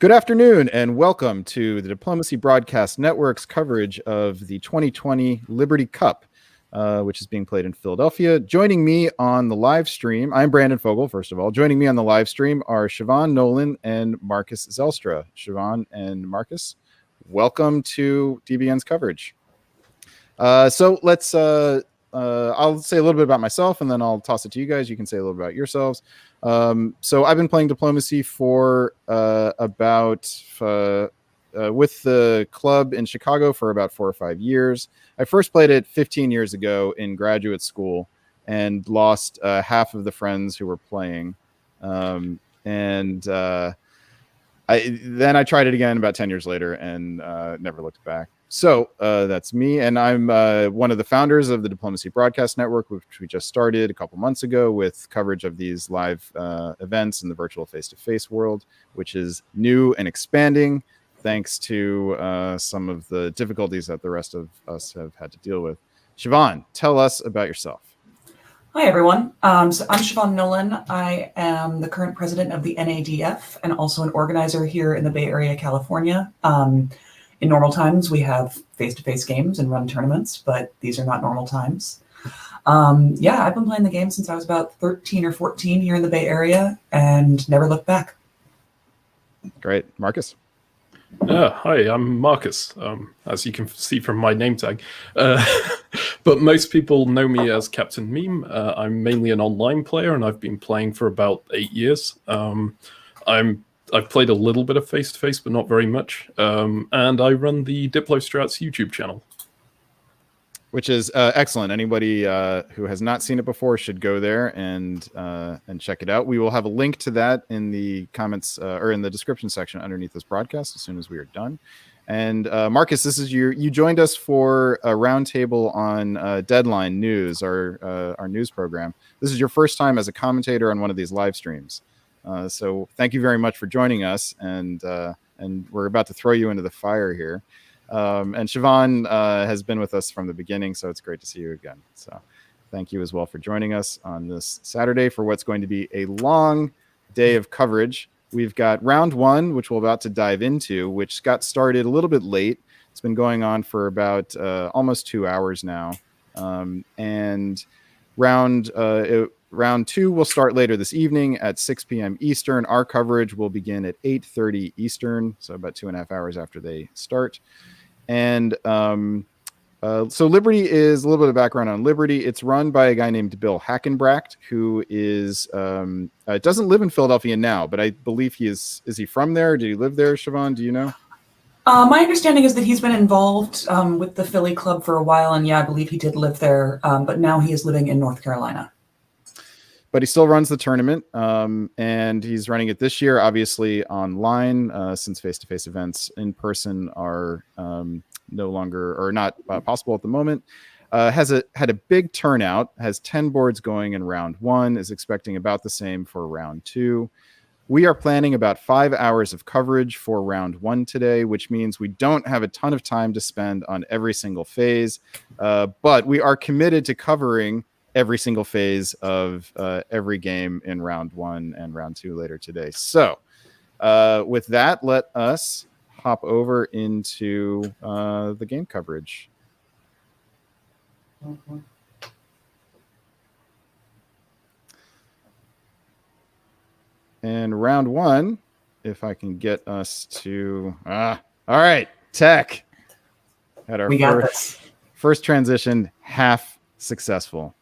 Good afternoon and welcome to the Diplomacy Broadcast Network's coverage of the 2020 Liberty Cup, which is being played in Philadelphia. Joining me on the live stream, I'm Brandon Fogel, first of all. Joining me on the live stream are Siobhan Nolan and Marcus Zelstra. Siobhan and Marcus, welcome to DBN's coverage. So let's, I'll say a little bit about myself and then I'll toss it to you guys. You can say a little bit about yourselves. So I've been playing Diplomacy for with the club in Chicago for about 4 or 5 years. I first played it 15 years ago in graduate school and lost half of the friends who were playing. Then I tried it again about 10 years later and never looked back. So that's me, and I'm one of the founders of the Diplomacy Broadcast Network, which we just started a couple months ago with coverage of these live events in the virtual face-to-face world, which is new and expanding thanks to some of the difficulties that the rest of us have had to deal with. Siobhan, tell us about yourself. Hi, everyone. So I'm Siobhan Nolan. I am the current president of the NADF and also an organizer here in the Bay Area, California. In normal times, we have face-to-face games and run tournaments, but these are not normal times. Yeah, I've been playing the game since I was about 13 or 14 here in the Bay Area and never looked back. Great. Marcus? Hi, I'm Marcus, as you can see from my name tag. But most people know me as Captain Meme. I'm mainly an online player, and I've been playing for about 8 years. I've played a little bit of face-to-face, but not very much. And I run the DiploStrats YouTube channel. Which is excellent. Anybody who has not seen it before should go there and check it out. We will have a link to that in the comments or in the description section underneath this broadcast as soon as we are done. And Marcus, this is you joined us for a roundtable on Deadline News, our news program. This is your first time as a commentator on one of these live streams. So thank you very much for joining us, and we're about to throw you into the fire here. And Siobhan has been with us from the beginning, so it's great to see you again. So thank you as well for joining us on this Saturday for what's going to be a long day of coverage. We've got round one, which we're about to dive into, which got started a little bit late. It's been going on for about almost 2 hours now. Round two will start later this evening at 6 p.m. Eastern. Our coverage will begin at 8:30 Eastern, so about 2.5 hours after they start. And so Liberty is a little bit of background on Liberty. It's run by a guy named Bill Hackenbracht, who is doesn't live in Philadelphia now, but I believe he is. Is he from there? Did he live there, Siobhan? Do you know? My understanding is that he's been involved with the Philly club for a while, and yeah, I believe he did live there, but now he is living in North Carolina. But he still runs the tournament, and he's running it this year, obviously online, since face-to-face events in person are no longer or not possible at the moment. Had a big turnout, has 10 boards going in round one, is expecting about the same for round two. We are planning about 5 hours of coverage for round one today, which means we don't have a ton of time to spend on every single phase, but we are committed to covering every single phase of every game in round one and round two later today. So with that, let us hop over into the game coverage. Mm-hmm. And round one, if I can get us to... all right, tech. Had our first transition half successful.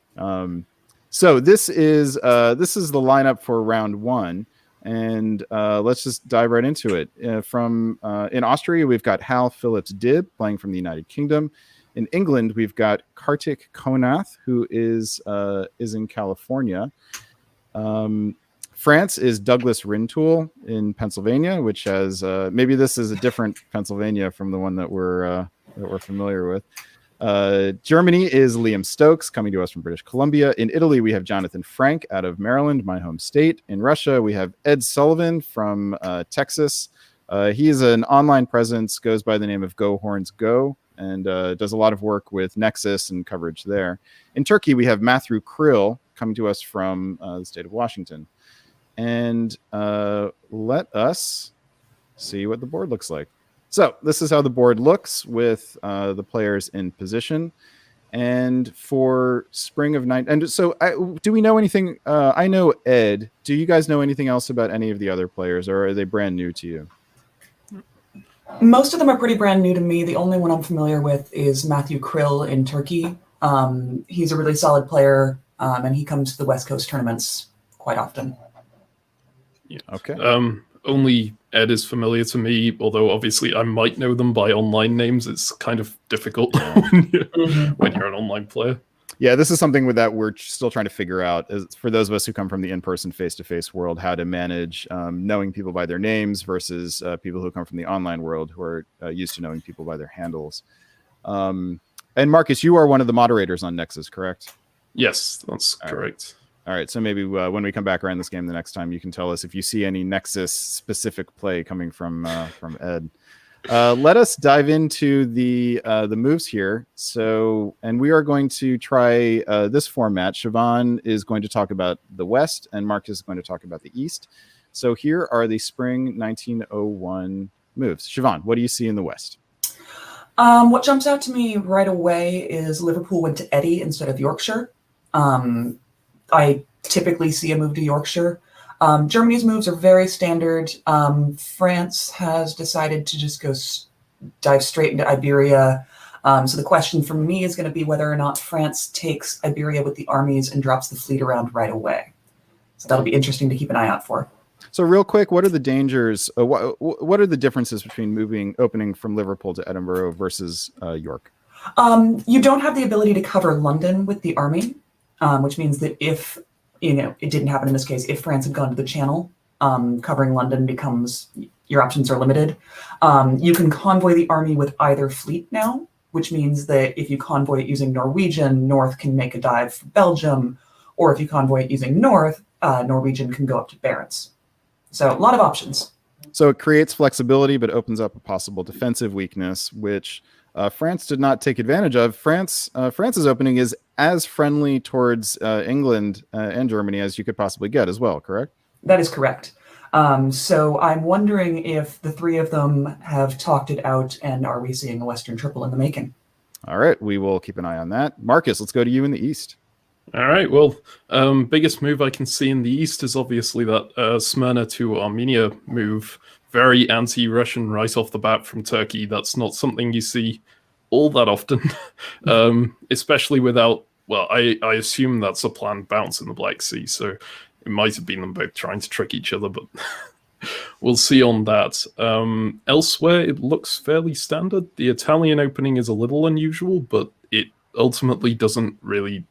So this is the lineup for round one, and let's just dive right into it. In Austria, we've got Hal Phillips Dibb playing from the United Kingdom. In England, we've got Kartik Konath, who is in California. France is Douglas Rintoul in Pennsylvania, which has maybe this is a different Pennsylvania from the one that we're familiar with. Germany is Liam Stokes coming to us from British Columbia. In Italy, we have Jonathan Frank out of Maryland, my home state. In Russia, we have Ed Sullivan from Texas. He is an online presence, goes by the name of Go Horns Go, and does a lot of work with Nexus and coverage there. In Turkey, we have Matthew Krill coming to us from the state of Washington. And let us see what the board looks like. So this is how the board looks with the players in position. And for spring of nine, and so do we know anything? I know Ed. Do you guys know anything else about any of the other players, or are they brand new to you? Most of them are pretty brand new to me. The only one I'm familiar with is Matthew Krill in Turkey. He's a really solid player, and he comes to the West Coast tournaments quite often. Yeah. Okay. Only Ed is familiar to me, although obviously I might know them by online names. It's kind of difficult when you're an online player. Yeah, this is something with that we're still trying to figure out. For those of us who come from the in-person, face-to-face world, how to manage knowing people by their names versus people who come from the online world who are used to knowing people by their handles. And Marcus, you are one of the moderators on Nexus, correct? Yes, that's correct. All right, so maybe when we come back around this game the next time, you can tell us if you see any Nexus-specific play coming from Ed. Let us dive into the moves here. So, and we are going to try this format. Siobhan is going to talk about the West, and Marcus is going to talk about the East. So here are the spring 1901 moves. Siobhan, what do you see in the West? What jumps out to me right away is Liverpool went to Eddie instead of Yorkshire. I typically see a move to Yorkshire. Germany's moves are very standard. France has decided to just go dive straight into Iberia. So the question for me is going to be whether or not France takes Iberia with the armies and drops the fleet around right away. So that'll be interesting to keep an eye out for. So real quick, what are the dangers? What are the differences between opening from Liverpool to Edinburgh versus York? You don't have the ability to cover London with the army, which means that if, it didn't happen in this case, if France had gone to the Channel, covering London becomes, your options are limited. You can convoy the army with either fleet now, which means that if you convoy it using Norwegian, North can make a dive for Belgium, or if you convoy it using North, Norwegian can go up to Barents. So a lot of options. So it creates flexibility, but opens up a possible defensive weakness, which France did not take advantage of. France's opening is as friendly towards England and Germany as you could possibly get as well, correct? That is correct. So I'm wondering if the three of them have talked it out, and are we seeing a Western triple in the making? All right, we will keep an eye on that. Marcus, let's go to you in the East. All right, well, biggest move I can see in the East is obviously that Smyrna to Armenia move. Very anti-Russian right off the bat from Turkey. That's not something you see all that often, especially without, well, I assume that's a planned bounce in the Black Sea, so it might have been them both trying to trick each other, but we'll see on that. Elsewhere, it looks fairly standard. The Italian opening is a little unusual, but it ultimately doesn't really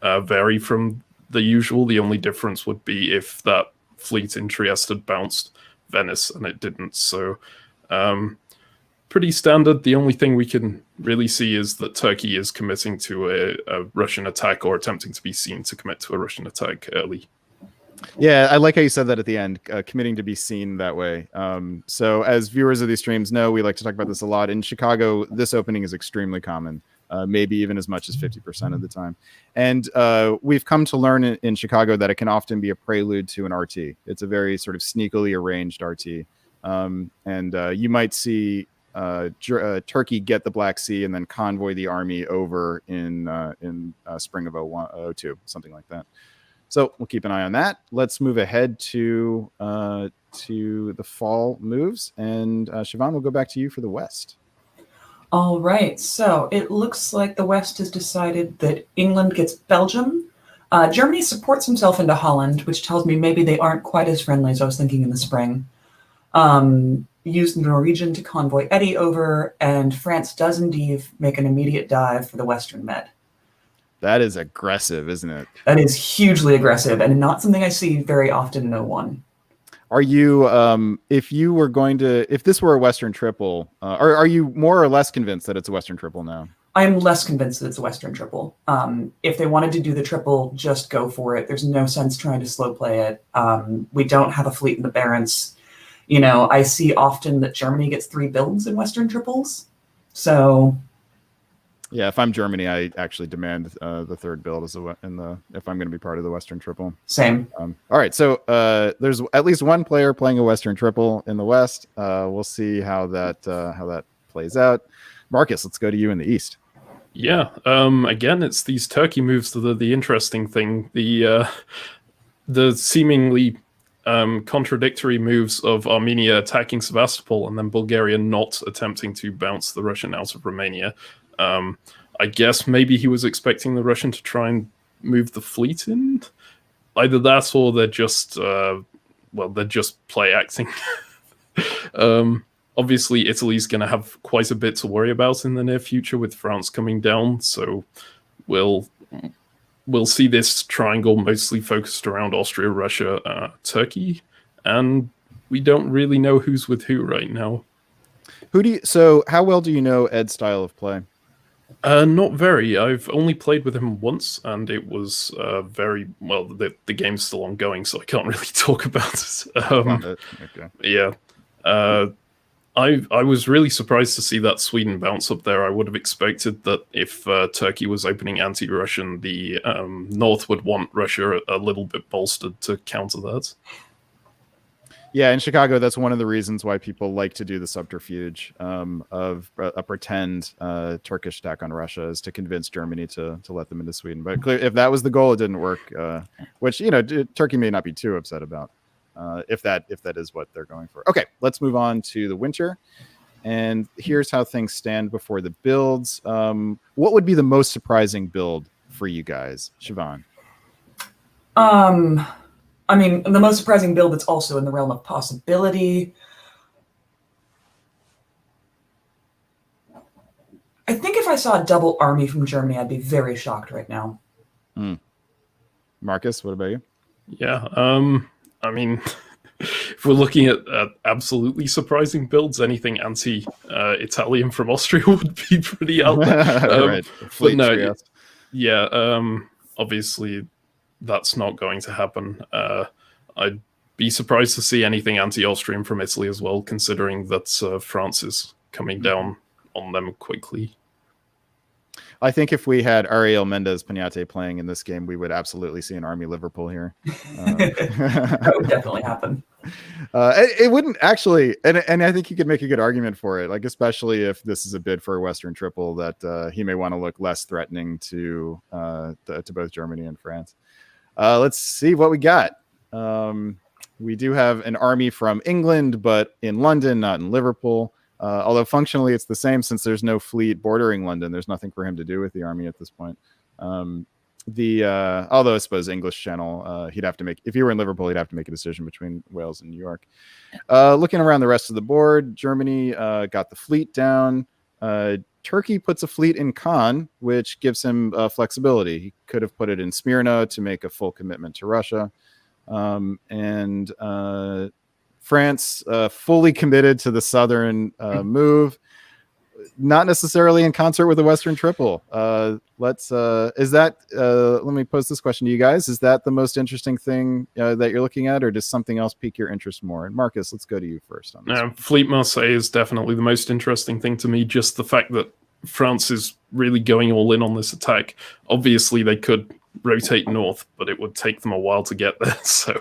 vary from the usual. The only difference would be if that fleet in Trieste had bounced Venice and it didn't. So pretty standard. The only thing we can really see is that Turkey is committing to a Russian attack, or attempting to be seen to commit to a Russian attack early. Yeah, I like how you said that at the end, committing to be seen that way. So as viewers of these streams know, we like to talk about this a lot. In Chicago, this opening is extremely common, maybe even as much as 50% of the time. And we've come to learn in Chicago that it can often be a prelude to an RT. It's a very sort of sneakily arranged RT. And you might see Turkey get the Black Sea and then convoy the army over in spring of 02, something like that. So we'll keep an eye on that. Let's move ahead to the fall moves, and Siobhan, we'll go back to you for the West. All right, so it looks like the West has decided that England gets Belgium. Germany supports himself into Holland, which tells me maybe they aren't quite as friendly as I was thinking in the spring. Use the Norwegian to convoy Eddie over, and France does indeed make an immediate dive for the Western Med. That is aggressive, isn't it? That is hugely aggressive, and not something I see very often in 01. Are you, if this were a Western triple, are you more or less convinced that it's a Western triple now? I am less convinced that it's a Western triple. If they wanted to do the triple, just go for it. There's no sense trying to slow play it. We don't have a fleet in the Barents. I see often that Germany gets 3 builds in Western triples. So Yeah, if I'm Germany, I actually demand the third build if I'm going to be part of the Western Triple. Same. All right, so there's at least one player playing a Western Triple in the West. We'll see how that plays out. Marcus, let's go to you in the East. Yeah. Again, it's these Turkey moves that are the interesting thing. The seemingly contradictory moves of Armenia attacking Sevastopol and then Bulgaria not attempting to bounce the Russian out of Romania. I guess maybe he was expecting the Russian to try and move the fleet in. Either that, or they're just they're just play acting. Obviously, Italy's going to have quite a bit to worry about in the near future with France coming down. So we'll see this triangle mostly focused around Austria, Russia, Turkey, and we don't really know who's with who right now. So how well do you know Ed's style of play? Not very. I've only played with him once, and it was very well. The game's still ongoing, so I can't really talk about it. Okay. Yeah. I was really surprised to see that Sweden bounce up there. I would have expected that if Turkey was opening anti-Russian, the North would want Russia a little bit bolstered to counter that. Yeah, in Chicago, that's one of the reasons why people like to do the subterfuge of a pretend Turkish attack on Russia, is to convince Germany to let them into Sweden. But if that was the goal, it didn't work, which, Turkey may not be too upset about if that is what they're going for. Okay, let's move on to the winter. And here's how things stand before the builds. What would be the most surprising build for you guys? Siobhan? I mean, the most surprising build that's also in the realm of possibility. I think if I saw a double army from Germany, I'd be very shocked right now. Marcus, what about you? Yeah, I mean, if we're looking at absolutely surprising builds, anything anti-Italian from Austria would be pretty out there. Right. Fleet Trieste. Yeah, obviously that's not going to happen. I'd be surprised to see anything anti-Austrian from Italy as well, considering that France is coming down on them quickly. I think if we had Ariel Mendez Pinate playing in this game, we would absolutely see an Army Liverpool here. That would definitely happen. It wouldn't actually, and I think you could make a good argument for it, like especially if this is a bid for a Western Triple, that he may want to look less threatening to both Germany and France. Let's see what we got. We do have an army from England, but in London, not in Liverpool. Although functionally it's the same, since there's no fleet bordering London. There's nothing for him to do with the army at this point. Although I suppose English Channel, he'd have to make, if he were in Liverpool, he'd have to make a decision between Wales and New York. Looking around the rest of the board, Germany got the fleet down. Turkey puts a fleet in Khan, which gives him flexibility. He could have put it in Smyrna to make a full commitment to Russia. And France fully committed to the southern move, not necessarily in concert with the Western Triple. Let me pose this question to you guys. Is that the most interesting thing that you're looking at, or does something else pique your interest more? And Marcus, let's go to you first on this. Fleet Marseille is definitely the most interesting thing to me. Just the fact that France is really going all in on this attack. Obviously, they could rotate north, but it would take them a while to get there. So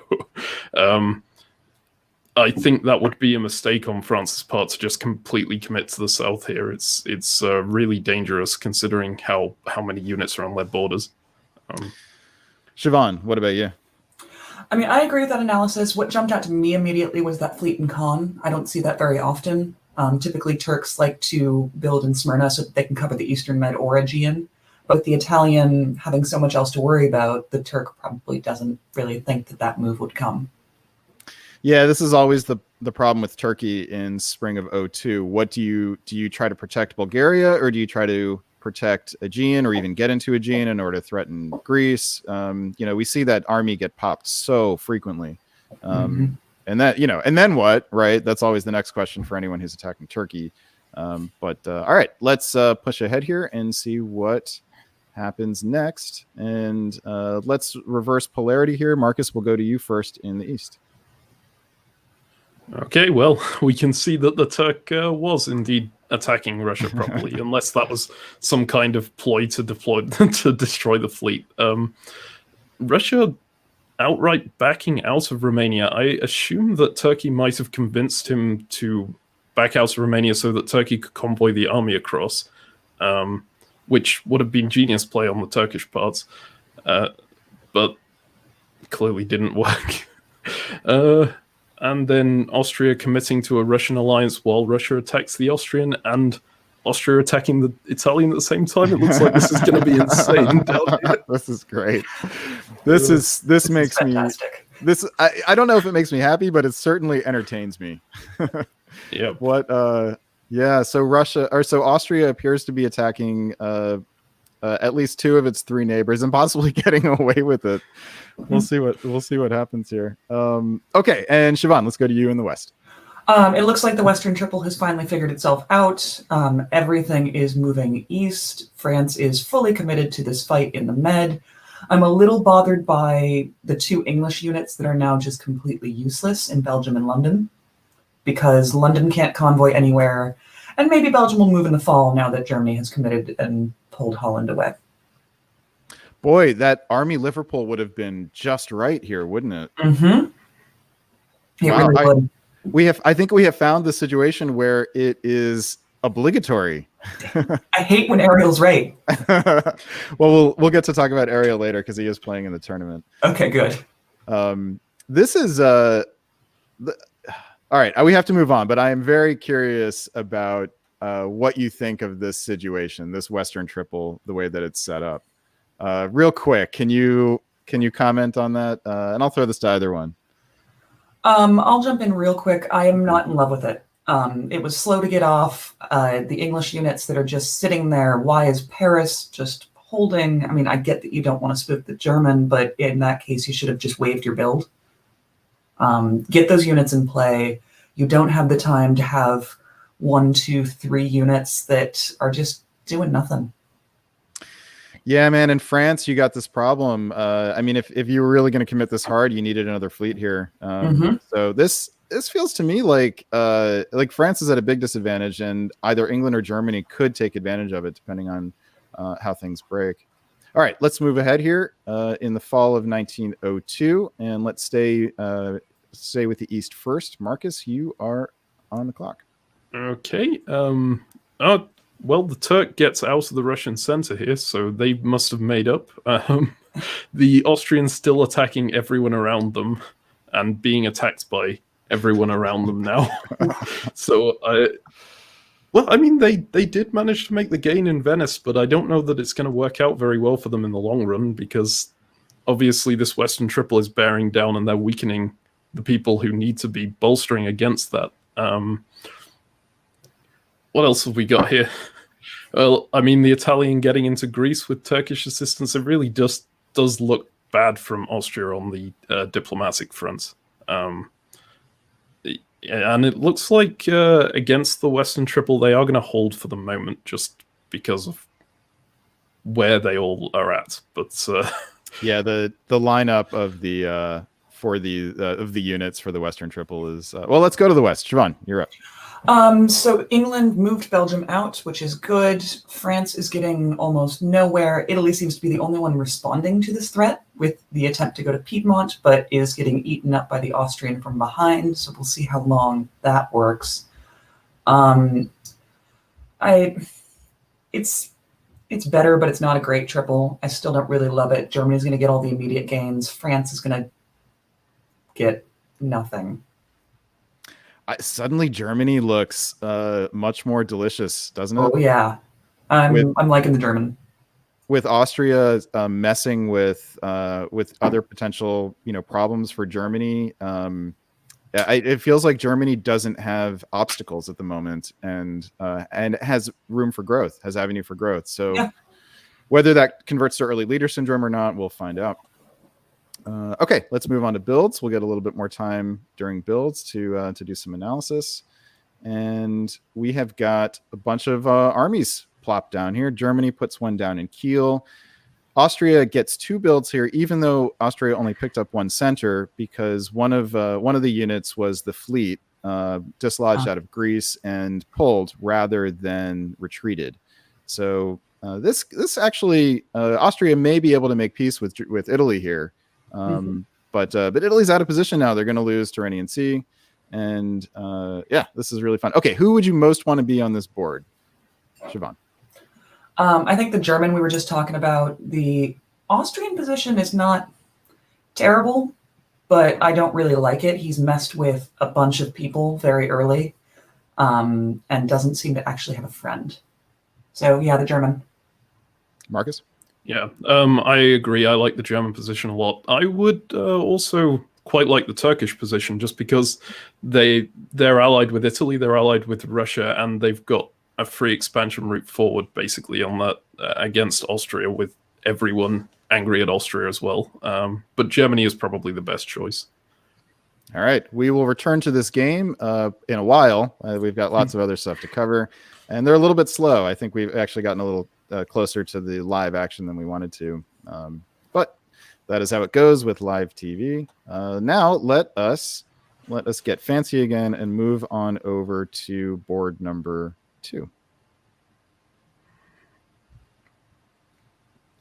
I think that would be a mistake on France's part to just completely commit to the south here. It's really dangerous considering how many units are on their borders. Siobhan, what about you? I mean, I agree with that analysis. What jumped out to me immediately was that fleet in Khan. I don't see that very often. Typically, Turks like to build in Smyrna so that they can cover the Eastern Med or Aegean. But with the Italian having so much else to worry about, the Turk probably doesn't really think that move would come. Yeah, this is always the problem with Turkey in spring of 2002. What do you try to protect Bulgaria, or do you try to protect Aegean, or even get into Aegean in order to threaten Greece? We see that army get popped so frequently. And that, and then what, right? That's always the next question for anyone who's attacking Turkey. All right, let's push ahead here and see what happens next. And let's reverse polarity here. Marcus, we'll go to you first in the East. Okay, well, we can see that the Turk was indeed attacking Russia properly, unless that was some kind of ploy to deploy to destroy the fleet. Russia outright backing out of Romania. I assume that Turkey might have convinced him to back out of Romania so that Turkey could convoy the army across, which would have been genius play on the Turkish part, but clearly didn't work. And then Austria committing to a Russian alliance while Russia attacks the Austrian, and Austria attacking the Italian at the same time. It looks like this is going to be insane down here. This is great. This makes me fantastic. I don't know if it makes me happy, but it certainly entertains me. Yeah. So Austria appears to be attacking at least two of its three neighbors and possibly getting away with it. We'll see what happens here. Okay, and Siobhan, let's go to you in the West. It looks like the Western Triple has finally figured itself out. Everything is moving east. France is fully committed to this fight in the Med. I'm a little bothered by the two English units that are now just completely useless in Belgium and London, because London can't convoy anywhere, and maybe Belgium will move in the fall now that Germany has committed and pulled Holland away. Boy, that Army Liverpool would have been just right here, wouldn't it? Mm-hmm. It Wow, really would. I think we have found the situation where it is obligatory. I hate when Ariel's right. Well, we'll get to talk about Ariel later because he is playing in the tournament. Okay, good. This is all right. We have to move on, but I am very curious about what you think of this situation, this Western Triple, the way that it's set up. Real quick, can you comment on that? And I'll throw this to either one. I'll jump in real quick. I am not in love with it. It was slow to get off. The English units that are just sitting there. Why is Paris just holding? I mean, I get that you don't want to spook the German, but in that case, you should have just waived your build. Get those units in play. You don't have the time to have 1, 2, 3 units that are just doing nothing. Yeah, man. In France, you got this problem. I mean, if you were really going to commit this hard, you needed another fleet here. So this feels to me like France is at a big disadvantage, and either England or Germany could take advantage of it, depending on how things break. All right, let's move ahead here in the fall of 1902, and let's stay with the East first. Marcus, you are on the clock. Okay. Well, the Turk gets out of the Russian center here, so they must have made up. The Austrians still attacking everyone around them and being attacked by everyone around them now. So, I mean, they did manage to make the gain in Venice, but I don't know that it's going to work out very well for them in the long run, because obviously this Western Triple is bearing down and they're weakening the people who need to be bolstering against that. What else have we got here? Well, I mean, the Italian getting into Greece with Turkish assistance, it really just does look bad from Austria on the diplomatic front. And it looks like against the Western Triple, they are going to hold for the moment just because of where they all are at. But yeah, the lineup of the units for the Western Triple is well. Let's go to the West. Siobhan, you're up. So England moved Belgium out, which is good. France is getting almost nowhere. Italy seems to be the only one responding to this threat with the attempt to go to Piedmont, but is getting eaten up by the Austrian from behind. So we'll see how long that works. It's better, but it's not a great triple. I still don't really love it. Germany's going to get all the immediate gains. France is going to get nothing. Suddenly Germany looks much more delicious, doesn't it? Oh yeah, I'm liking the German. With Austria messing with other potential problems for Germany, it feels like Germany doesn't have obstacles at the moment, and it has room for growth, has avenue for growth. So yeah. Whether that converts to early leader syndrome or not, we'll find out. Okay, let's move on to builds. We'll get a little bit more time during builds to do some analysis. And we have got a bunch of armies plopped down here. Germany puts one down in Kiel. Austria gets 2 builds here, even though Austria only picked up 1 center, because one of the units was the fleet, dislodged out of Greece and pulled rather than retreated. So this actually Austria may be able to make peace with Italy here, but Italy's out of position now. They're going to lose Tyrrhenian Sea, and this is really fun. Okay, who would you most want to be on this board, Siobhan? I think the German we were just talking about. The Austrian position is not terrible, but I don't really like it. He's messed with a bunch of people very early, and doesn't seem to actually have a friend. So yeah, the German. Marcus? Yeah, I agree. I like the German position a lot. I would also quite like the Turkish position, just because they're allied with Italy, they're allied with Russia, and they've got a free expansion route forward, basically, on that against Austria, with everyone angry at Austria as well. But Germany is probably the best choice. All right, we will return to this game in a while. We've got lots of other stuff to cover, and they're a little bit slow. I think we've actually gotten a little closer to the live action than we wanted to, but that is how it goes with live TV. Now let us get fancy again and move on over to board number 2.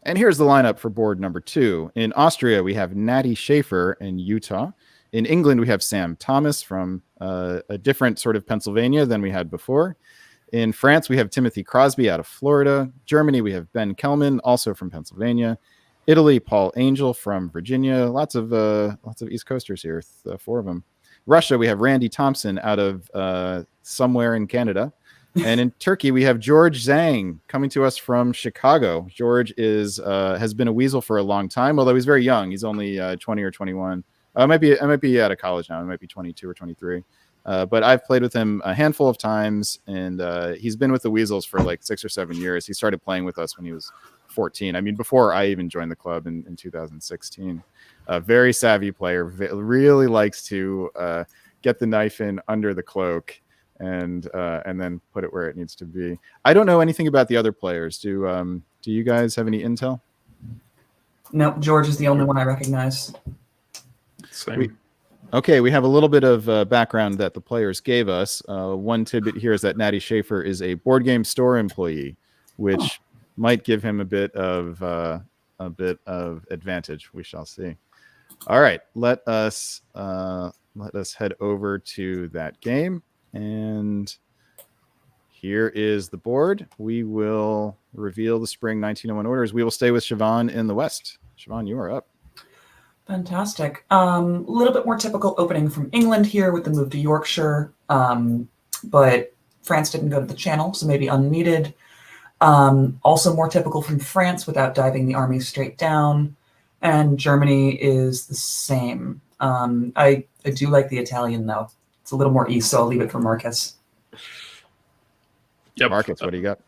And here's the lineup for board number 2. In Austria, we have Natty Schaefer in Utah. In England, we have Sam Thomas from a different sort of Pennsylvania than we had before. In France, we have Timothy Crosby out of Florida. Germany, we have Ben Kellman, also from Pennsylvania. Italy, Paul Angel from Virginia. Lots of East Coasters here, 4 of them. Russia, we have Randy Thompson out of somewhere in Canada. And in Turkey, we have George Zhang coming to us from Chicago. George has been a Weasel for a long time, although he's very young. He's only 20 or 21. I might be out of college now. He might be 22 or 23. But I've played with him a handful of times, and he's been with the Weasels for like 6 or 7 years. He started playing with us when he was 14. I mean, before I even joined the club in 2016. A very savvy player, really likes to get the knife in under the cloak and then put it where it needs to be. I don't know anything about the other players. Do you guys have any intel? Nope, George is the only one I recognize. Same. Okay, we have a little bit of background that the players gave us. One tidbit here is that Natty Schaefer is a board game store employee, which might give him a bit of advantage. We shall see. All right, let us head over to that game, and here is the board. We will reveal the spring 1901 orders. We will stay with Siobhan in the West. Siobhan, you are up. Fantastic. A little bit more typical opening from England here with the move to Yorkshire, but France didn't go to the Channel, so maybe unneeded. Also more typical from France without diving the army straight down, and Germany is the same. I do like the Italian, though. It's a little more east, so I'll leave it for Marcus. Yep. Marcus, what do you got?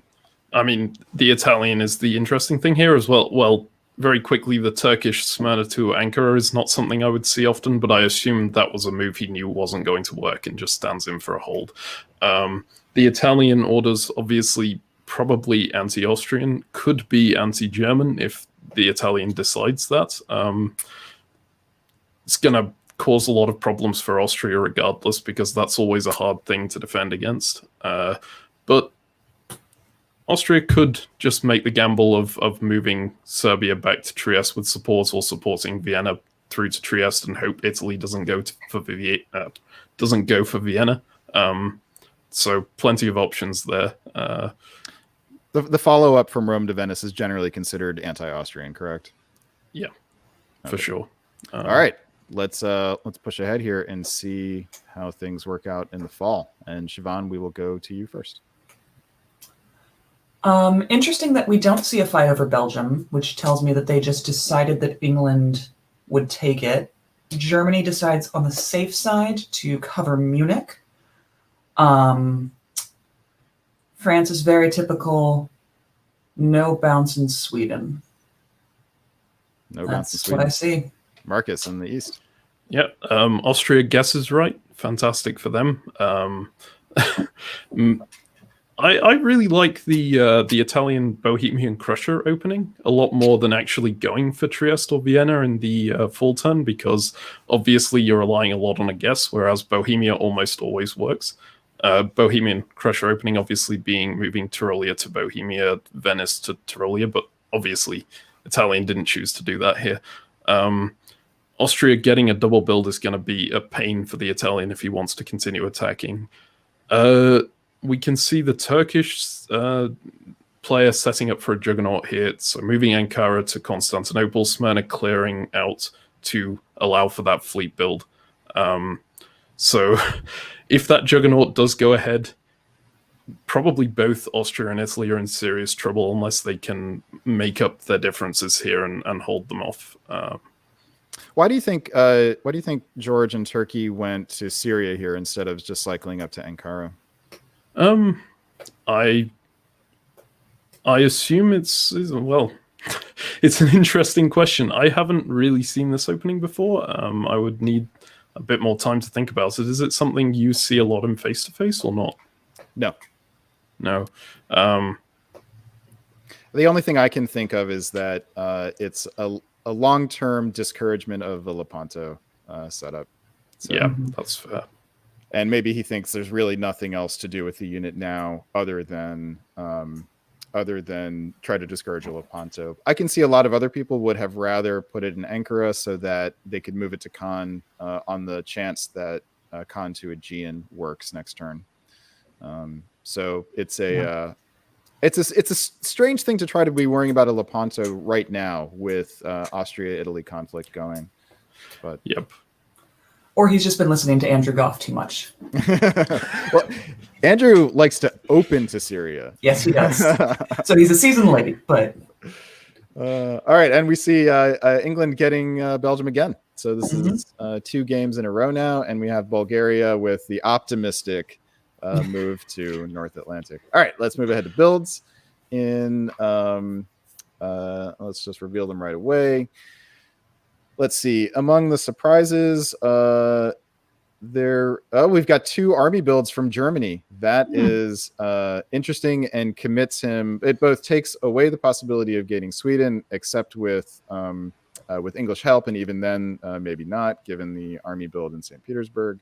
I mean, the Italian is the interesting thing here as well. Well, very quickly, the Turkish Smyrna to Ankara is not something I would see often, but I assumed that was a move he knew wasn't going to work and just stands in for a hold. The Italian orders, obviously, probably anti-Austrian, could be anti-German if the Italian decides that. It's going to cause a lot of problems for Austria regardless, because that's always a hard thing to defend against. But Austria could just make the gamble of moving Serbia back to Trieste with support, or supporting Vienna through to Trieste, and hope Italy doesn't go for Vienna. So plenty of options there. The follow up from Rome to Venice is generally considered anti-Austrian, correct? Yeah, okay. For sure. All right, let's push ahead here and see how things work out in the fall. And Siobhan, we will go to you first. Interesting that we don't see a fight over Belgium, which tells me that they just decided that England would take it. Germany decides on the safe side to cover Munich. France is very typical. No bounce in Sweden. No bounce in That's Sweden. what I see. Marcus in the East. Yeah, Austria guesses right. Fantastic for them. I really like the Italian Bohemian Crusher opening a lot more than actually going for Trieste or Vienna in the full turn, because obviously you're relying a lot on a guess, whereas Bohemia almost always works. Bohemian Crusher opening obviously being moving Tyrolia to Bohemia, Venice to Tyrolia, but obviously Italian didn't choose to do that here. Austria getting a double build is going to be a pain for the Italian if he wants to continue attacking. We can see the Turkish player setting up for a juggernaut here. So moving Ankara to Constantinople, Smyrna clearing out to allow for that fleet build. So if that juggernaut does go ahead, probably both Austria and Italy are in serious trouble unless they can make up their differences here and hold them off. Why do you think George and Turkey went to Syria here instead of just cycling up to Ankara? I assume it's well, it's an interesting question. I haven't really seen this opening before. I would need a bit more time to think about it. Is it something you see a lot in face-to-face or not? No. The only thing I can think of is that it's a long-term discouragement of the Lepanto setup. So, yeah, that's fair. And maybe he thinks there's really nothing else to do with the unit now other than try to discourage a Lepanto. I can see a lot of other people would have rather put it in Ankara so that they could move it to Khan on the chance that Khan to Aegean works next turn. So it's a strange thing to try to be worrying about a Lepanto right now with Austria-Italy conflict going. But yep. Or he's just been listening to Andrew Goff too much. Well, Andrew likes to open to Syria. Yes, he does. So he's a seasoned lady, but... all right, and we see England getting Belgium again. So this is 2 games in a row now, and we have Bulgaria with the optimistic move to North Atlantic. All right, let's move ahead to builds. Let's just reveal them right away. Let's see. Among the surprises, we've got 2 army builds from Germany. That is interesting and commits him. It both takes away the possibility of gaining Sweden, except with English help, and even then, maybe not, given the army build in St. Petersburg.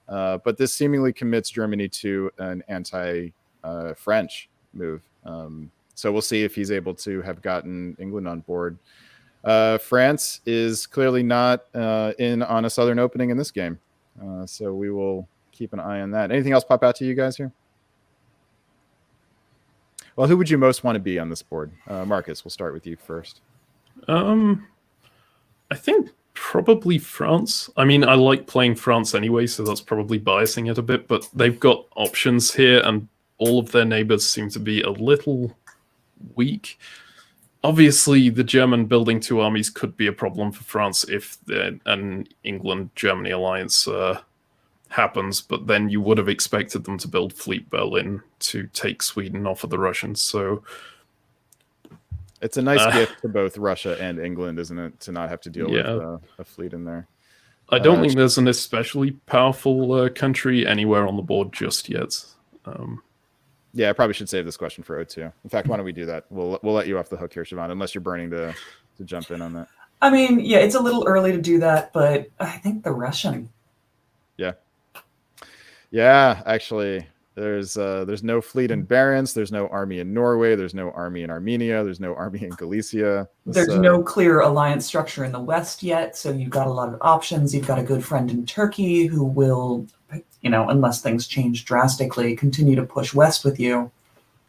But this seemingly commits Germany to an anti-French move. So we'll see if he's able to have gotten England on board. France is clearly not in on a southern opening in this game. So we will keep an eye on that. Anything else pop out to you guys here? Well, who would you most want to be on this board? Marcus, we'll start with you first. I think probably France. I mean, I like playing France anyway, so that's probably biasing it a bit, but they've got options here, and all of their neighbors seem to be a little weak. Obviously, the German building 2 armies could be a problem for France if an England-Germany alliance happens, but then you would have expected them to build Fleet Berlin to take Sweden off of the Russians. So it's a nice gift to both Russia and England, isn't it, to not have to deal with a fleet in there. I don't think there's an especially powerful country anywhere on the board just yet. Yeah, I probably should save this question for O2. In fact, why don't we do that? We'll let you off the hook here, Siobhan, unless you're burning to jump in on that. I mean, yeah, it's a little early to do that, but I think the Russian. Yeah, actually, there's no fleet in Barents, there's no army in Norway, there's no army in Armenia, there's no army in Galicia. There's no clear alliance structure in the West yet, so you've got a lot of options. You've got a good friend in Turkey who will, unless things change drastically, continue to push west with you.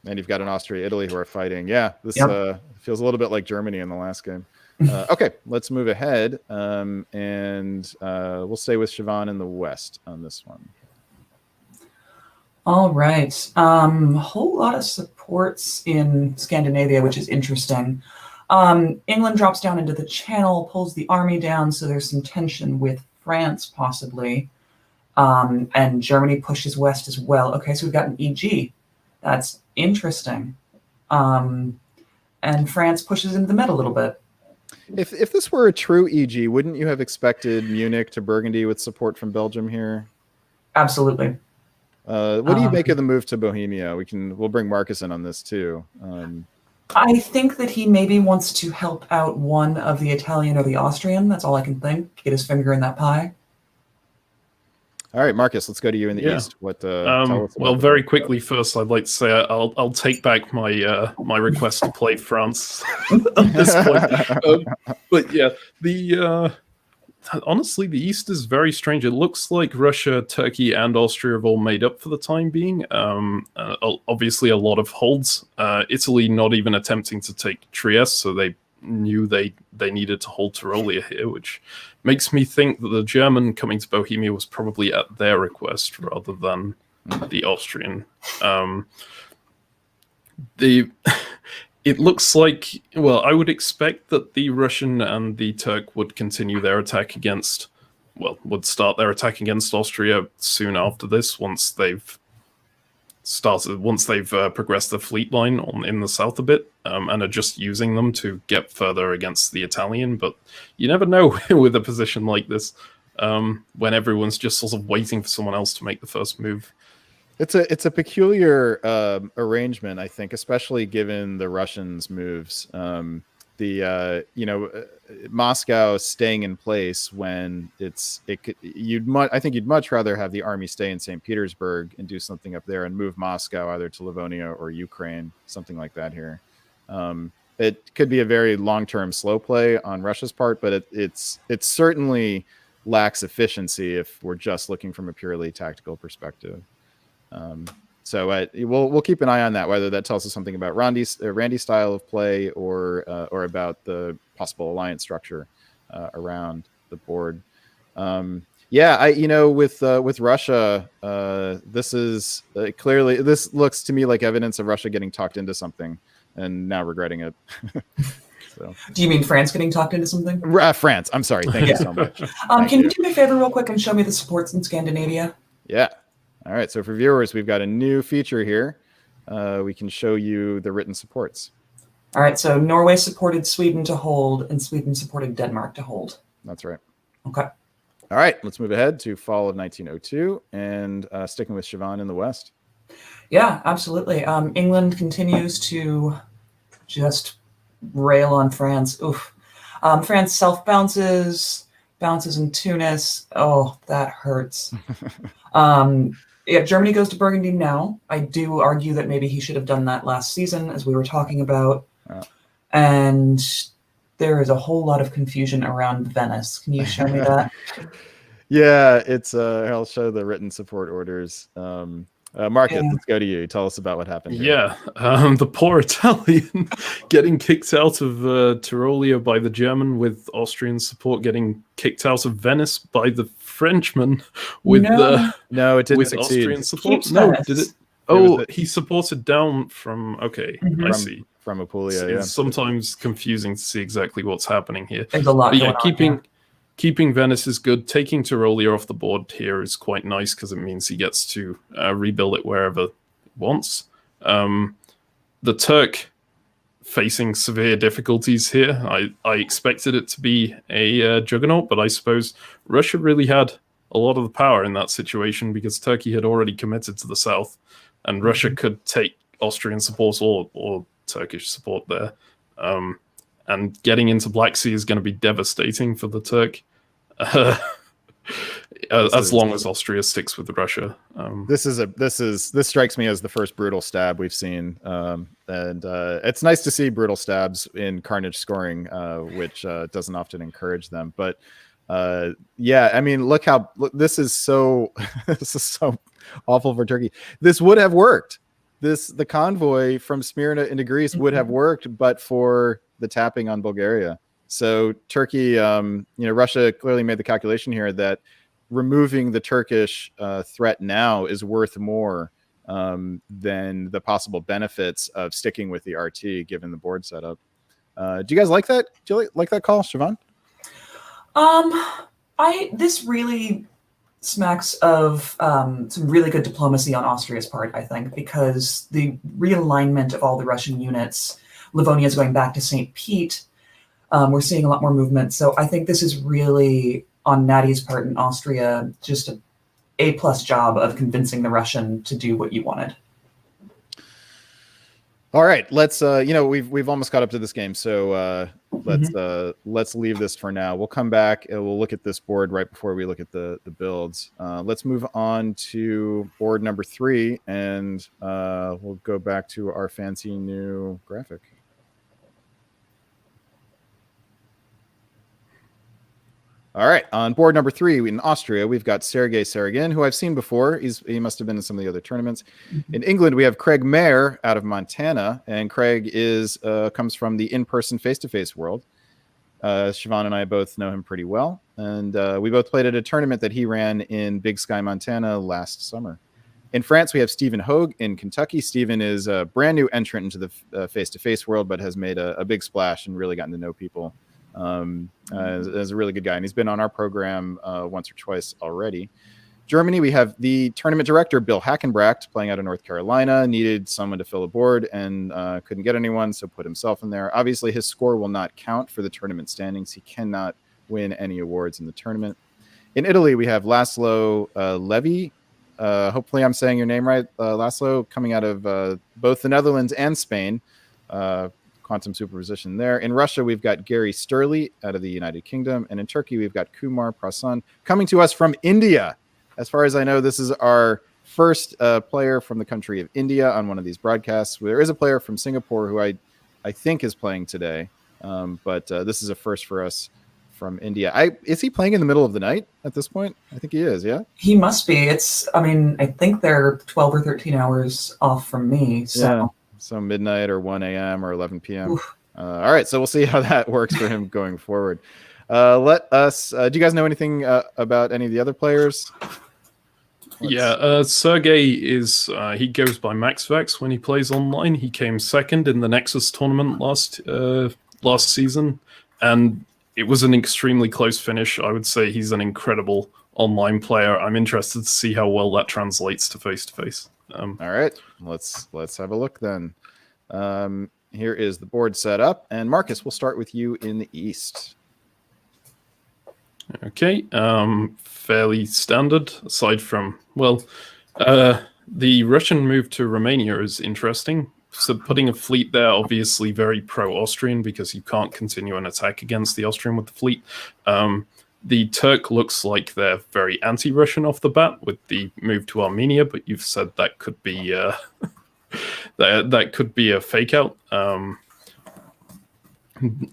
And you've got an Austria-Italy who are fighting. Yeah, this feels a little bit like Germany in the last game. Okay, let's move ahead, and we'll stay with Siobhan in the West on this one. All right. A whole lot of supports in Scandinavia, which is interesting. England drops down into the Channel, pulls the army down, so there's some tension with France, possibly. And Germany pushes west as well. Okay, so we've got an EG. That's interesting. And France pushes into the Med a little bit. If this were a true EG, wouldn't you have expected Munich to Burgundy with support from Belgium here? Absolutely. What do you make of the move to Bohemia? We'll bring Marcus in on this too. I think that he maybe wants to help out one of the Italian or the Austrian. That's all I can think. Get his finger in that pie. All right, Marcus, let's go to you in the East. What? Tell us well, very quickly, first, I'd like to say I'll take back my my request to play France at this point. But yeah, honestly, the East is very strange. It looks like Russia, Turkey, and Austria have all made up for the time being. Obviously, a lot of holds. Italy not even attempting to take Trieste, so they knew they needed to hold Tyrolia here, which makes me think that the German coming to Bohemia was probably at their request rather than the Austrian. It looks like, well, I would expect that the Russian and the Turk would continue their attack against, would start their attack against Austria soon after this, once they've progressed the fleet line in the south a bit, and are just using them to get further against the Italian. But you never know with a position like this, when everyone's just sort of waiting for someone else to make the first move. It's a peculiar arrangement, I think, especially given the Russians' moves. Moscow staying in place when I think you'd much rather have the army stay in St. Petersburg and do something up there and move Moscow either to Livonia or Ukraine, something like that here. It could be a very long-term slow play on Russia's part, but it certainly lacks efficiency if we're just looking from a purely tactical perspective. So we'll keep an eye on that, whether that tells us something about Randy's style of play or about the possible alliance structure around the board. With Russia, this is clearly, this looks to me like evidence of Russia getting talked into something and now regretting it. So. Do you mean France getting talked into something? France. I'm sorry. Thank you so much. Can you do me a favor real quick and show me the supports in Scandinavia? Yeah. All right, so for viewers, we've got a new feature here. We can show you the written supports. All right, so Norway supported Sweden to hold, and Sweden supported Denmark to hold. That's right. Okay. All right, let's move ahead to fall of 1902, and sticking with Siobhan in the West. Yeah, absolutely. England continues to just rail on France. Oof. France self-bounces in Tunis. Oh, that hurts. Germany goes to Burgundy now. I do argue that maybe he should have done that last season, as we were talking about. Yeah. And there is a whole lot of confusion around Venice. Can you show me that? Yeah, I'll show the written support orders. Marcus, let's go to you. Tell us about what happened here. Yeah, the poor Italian getting kicked out of Tyrolia by the German, with Austrian support getting kicked out of Venice by the Frenchman with no, it didn't with succeed. Austrian support. No, did it? Oh, he supported down from. Okay, I see. From Apulia. It's sometimes confusing to see exactly what's happening here. There's a lot going on. Keeping Venice is good. Taking Tyrolia off the board here is quite nice because it means he gets to rebuild it wherever he wants. The Turk facing severe difficulties here. I expected it to be a juggernaut, but I suppose Russia really had a lot of the power in that situation because Turkey had already committed to the south, and Russia could take Austrian support or Turkish support there. And getting into Black Sea is going to be devastating for the Turk, as long as Austria sticks with Russia. This strikes me as the first brutal stab we've seen, and it's nice to see brutal stabs in Carnage scoring, which doesn't often encourage them. But I mean, look, this is so this is so awful for Turkey. This would have worked. The convoy from Smyrna into Greece would have worked, but for the tapping on Bulgaria. So Turkey, Russia clearly made the calculation here that removing the Turkish threat now is worth more than the possible benefits of sticking with the RT, given the board setup. Do you guys like that? Do you like that call, Siobhan? This really smacks of some really good diplomacy on Austria's part, I think, because the realignment of all the Russian units, Livonia is going back to St. Pete. We're seeing a lot more movement. So I think this is really, on Nadi's part in Austria, just a A+ job of convincing the Russian to do what you wanted. All right, let's we've almost got up to this game, so let's leave this for now. We'll come back and we'll look at this board right before we look at the builds. Let's move on to board number 3, and we'll go back to our fancy new graphic. All right, on board number 3 in Austria, we've got Sergei Saragin, who I've seen before. He must have been in some of the other tournaments. In England, we have Craig Mayer out of Montana, and Craig comes from the in-person face-to-face world. Siobhan and I both know him pretty well, and we both played at a tournament that he ran in Big Sky, Montana last summer. In France, we have Stephen Hogue in Kentucky. Stephen is a brand new entrant into the face-to-face world, but has made a big splash and really gotten to know people. As a really good guy, and he's been on our program once or twice already. Germany, we have the tournament director, Bill Hackenbracht, playing out of North Carolina, needed someone to fill a board and couldn't get anyone, so put himself in there. Obviously, his score will not count for the tournament standings. He cannot win any awards in the tournament. In Italy, we have Laszlo Levy. Hopefully I'm saying your name right, Laszlo, coming out of both the Netherlands and Spain. Quantum superposition there. In Russia, we've got Gary Sturley out of the United Kingdom. And in Turkey, we've got Kumar Prasan coming to us from India. As far as I know, this is our first player from the country of India on one of these broadcasts. There is a player from Singapore who I think is playing today. But this is a first for us from India. Is he playing in the middle of the night at this point? I think he is, yeah? He must be. I think they're 12 or 13 hours off from me. So. Yeah. So midnight or 1 a.m. or 11 p.m. All right, so we'll see how that works for him going forward. Let us. Do you guys know anything about any of the other players? Sergey is. He goes by MaxVex when he plays online. He came second in the Nexus tournament last season, and it was an extremely close finish. I would say he's an incredible online player. I'm interested to see how well that translates to face-to-face. All right, let's have a look then. Here is the board set up, and Marcus, we'll start with you in the East. Okay, fairly standard. Aside from the Russian move to Romania is interesting. So putting a fleet there, obviously very pro-Austrian because you can't continue an attack against the Austrian with the fleet. The Turk looks like they're very anti-Russian off the bat with the move to Armenia, but you've said that could be that could be a fake out.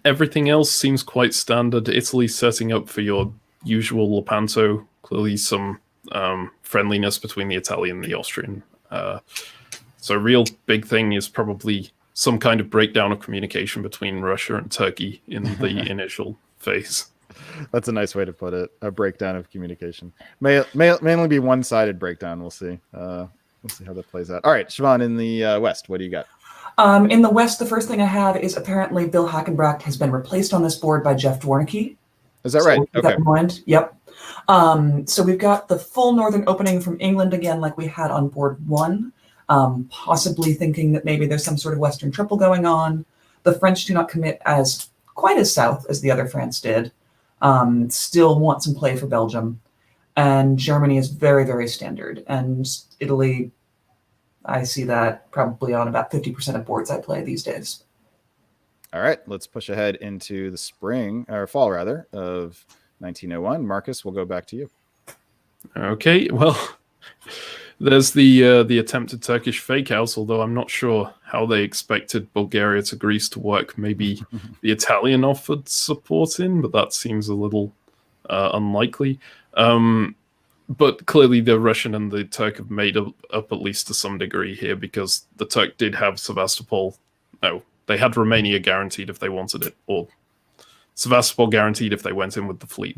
Everything else seems quite standard. Italy setting up for your usual Lepanto. Clearly some friendliness between the Italian and the Austrian. So a real big thing is probably some kind of breakdown of communication between Russia and Turkey in the initial phase. That's a nice way to put it. A breakdown of communication. May mainly be one-sided breakdown. We'll see. We'll see how that plays out. All right, Siobhan, in the West, what do you got? In the West, the first thing I have is apparently Bill Hackenbracht has been replaced on this board by Jeff Dwarnicki. Is that right? Keep that in mind. Yep. So we've got the full northern opening from England again, like we had on board 1. Possibly thinking that maybe there's some sort of Western triple going on. The French do not commit quite as south as the other France did. Still want some play for Belgium. And Germany is very, very standard. And Italy, I see that probably on about 50% of boards I play these days. All right, let's push ahead into the spring, or fall rather, of 1901. Marcus, we'll go back to you. Okay, well, there's the attempted Turkish fake out, although I'm not sure how they expected Bulgaria to Greece to work. Maybe the Italian offered support in, but that seems a little unlikely. But clearly the Russian and the Turk have made up at least to some degree here, because the Turk did have Sevastopol. No, they had Romania guaranteed if they wanted it, or Sevastopol guaranteed if they went in with the fleet.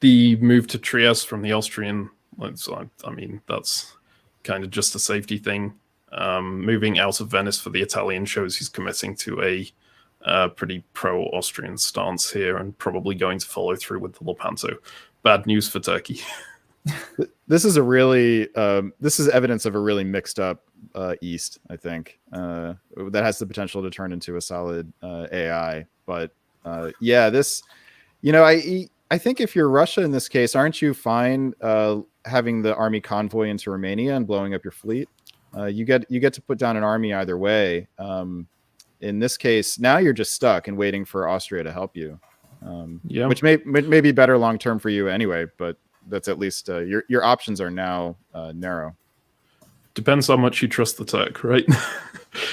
The move to Trieste from the Austrian, I mean, that's kind of just a safety thing. Moving out of Venice for the Italian shows he's committing to a pretty pro-Austrian stance here, and probably going to follow through with the Lepanto. Bad news for Turkey. This is this is evidence of a really mixed up East, I think, that has the potential to turn into a solid AI. But yeah, this, I I think if you're Russia in this case, aren't you fine having the army convoy into Romania and blowing up your fleet? You get to put down an army either way. In this case, now you're just stuck and waiting for Austria to help you, which may be better long term for you anyway. But that's at least your options are now narrow. Depends how much you trust the Turk, right?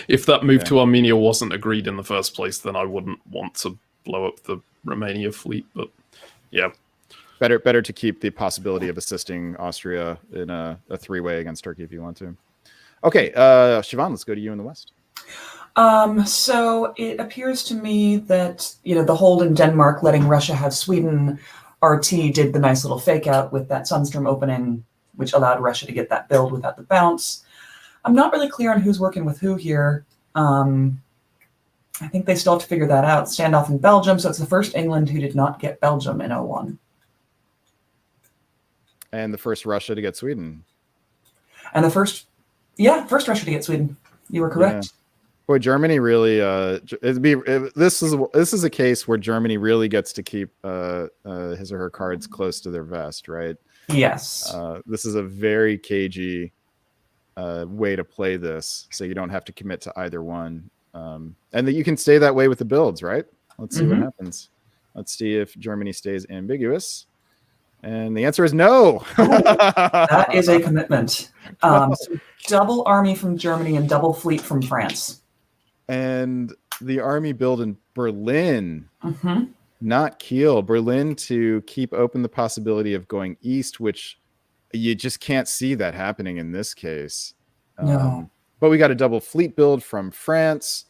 If that move to Armenia wasn't agreed in the first place, then I wouldn't want to blow up the Romania fleet. But yeah, better to keep the possibility of assisting Austria in a three-way against Turkey if you want to. Okay, Siobhan, let's go to you in the West. So it appears to me that, the hold in Denmark letting Russia have Sweden, RT did the nice little fake out with that Sunstrom opening, which allowed Russia to get that build without the bounce. I'm not really clear on who's working with who here. I think they still have to figure that out. Standoff in Belgium, so it's the first England who did not get Belgium in 01. And the first Russia to get Sweden. And the first Russia to get Sweden. You were correct. Yeah. Boy, Germany really. This is a case where Germany really gets to keep his or her cards close to their vest, right? Yes. This is a very cagey way to play this, so you don't have to commit to either one, and that you can stay that way with the builds, right? Let's see what happens. Let's see if Germany stays ambiguous. And the answer is no. That is a commitment. So double army from Germany and double fleet from France. And the army build in Berlin, not Kiel. Berlin to keep open the possibility of going east, which you just can't see that happening in this case. No. But we got a double fleet build from France.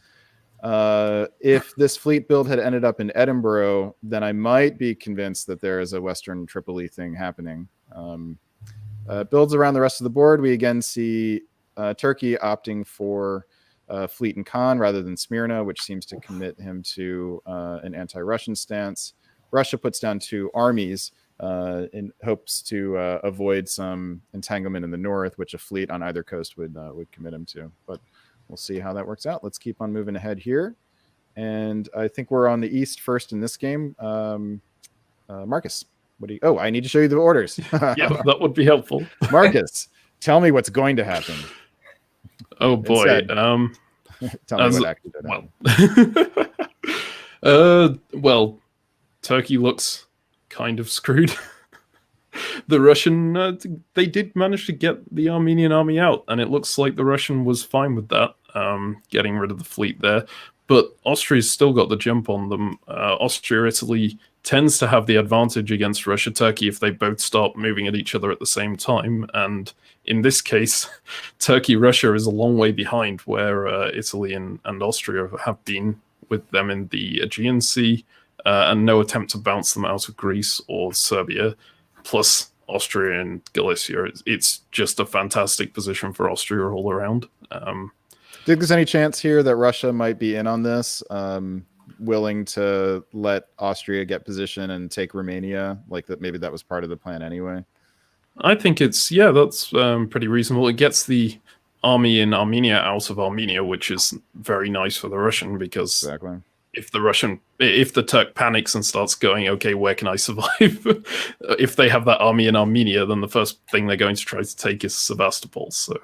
If this fleet build had ended up in Edinburgh, then I might be convinced that there is a Western Tripoli thing happening. Builds around the rest of the board, we again see Turkey opting for Fleet and Khan rather than Smyrna, which seems to commit him to an anti-Russian stance. Russia puts down 2 armies in hopes to avoid some entanglement in the north, which a fleet on either coast would commit him to. But we'll see how that works out. Let's keep on moving ahead here. And I think we're on the east first in this game. Marcus, I need to show you the orders. Yeah, that would be helpful. Marcus, tell me what's going to happen. Oh boy. Instead, tell me what actually did happen. Well, Turkey looks kind of screwed. The Russian, they did manage to get the Armenian army out, and it looks like the Russian was fine with that, getting rid of the fleet there. But Austria's still got the jump on them. Austria, Italy tends to have the advantage against Russia, Turkey if they both start moving at each other at the same time. And in this case, Turkey, Russia is a long way behind where Italy and Austria have been with them in the Aegean Sea, and no attempt to bounce them out of Greece or Serbia. Plus Austria and Galicia. It's just a fantastic position for Austria all around. Think there's any chance here that Russia might be in on this, willing to let Austria get position and take Romania? Like that, maybe that was part of the plan anyway. I think that's pretty reasonable. It gets the army in Armenia out of Armenia, which is very nice for the Russian, because exactly. If the Turk panics and starts going, okay, where can I survive? If they have that army in Armenia, then the first thing they're going to try to take is Sevastopol. So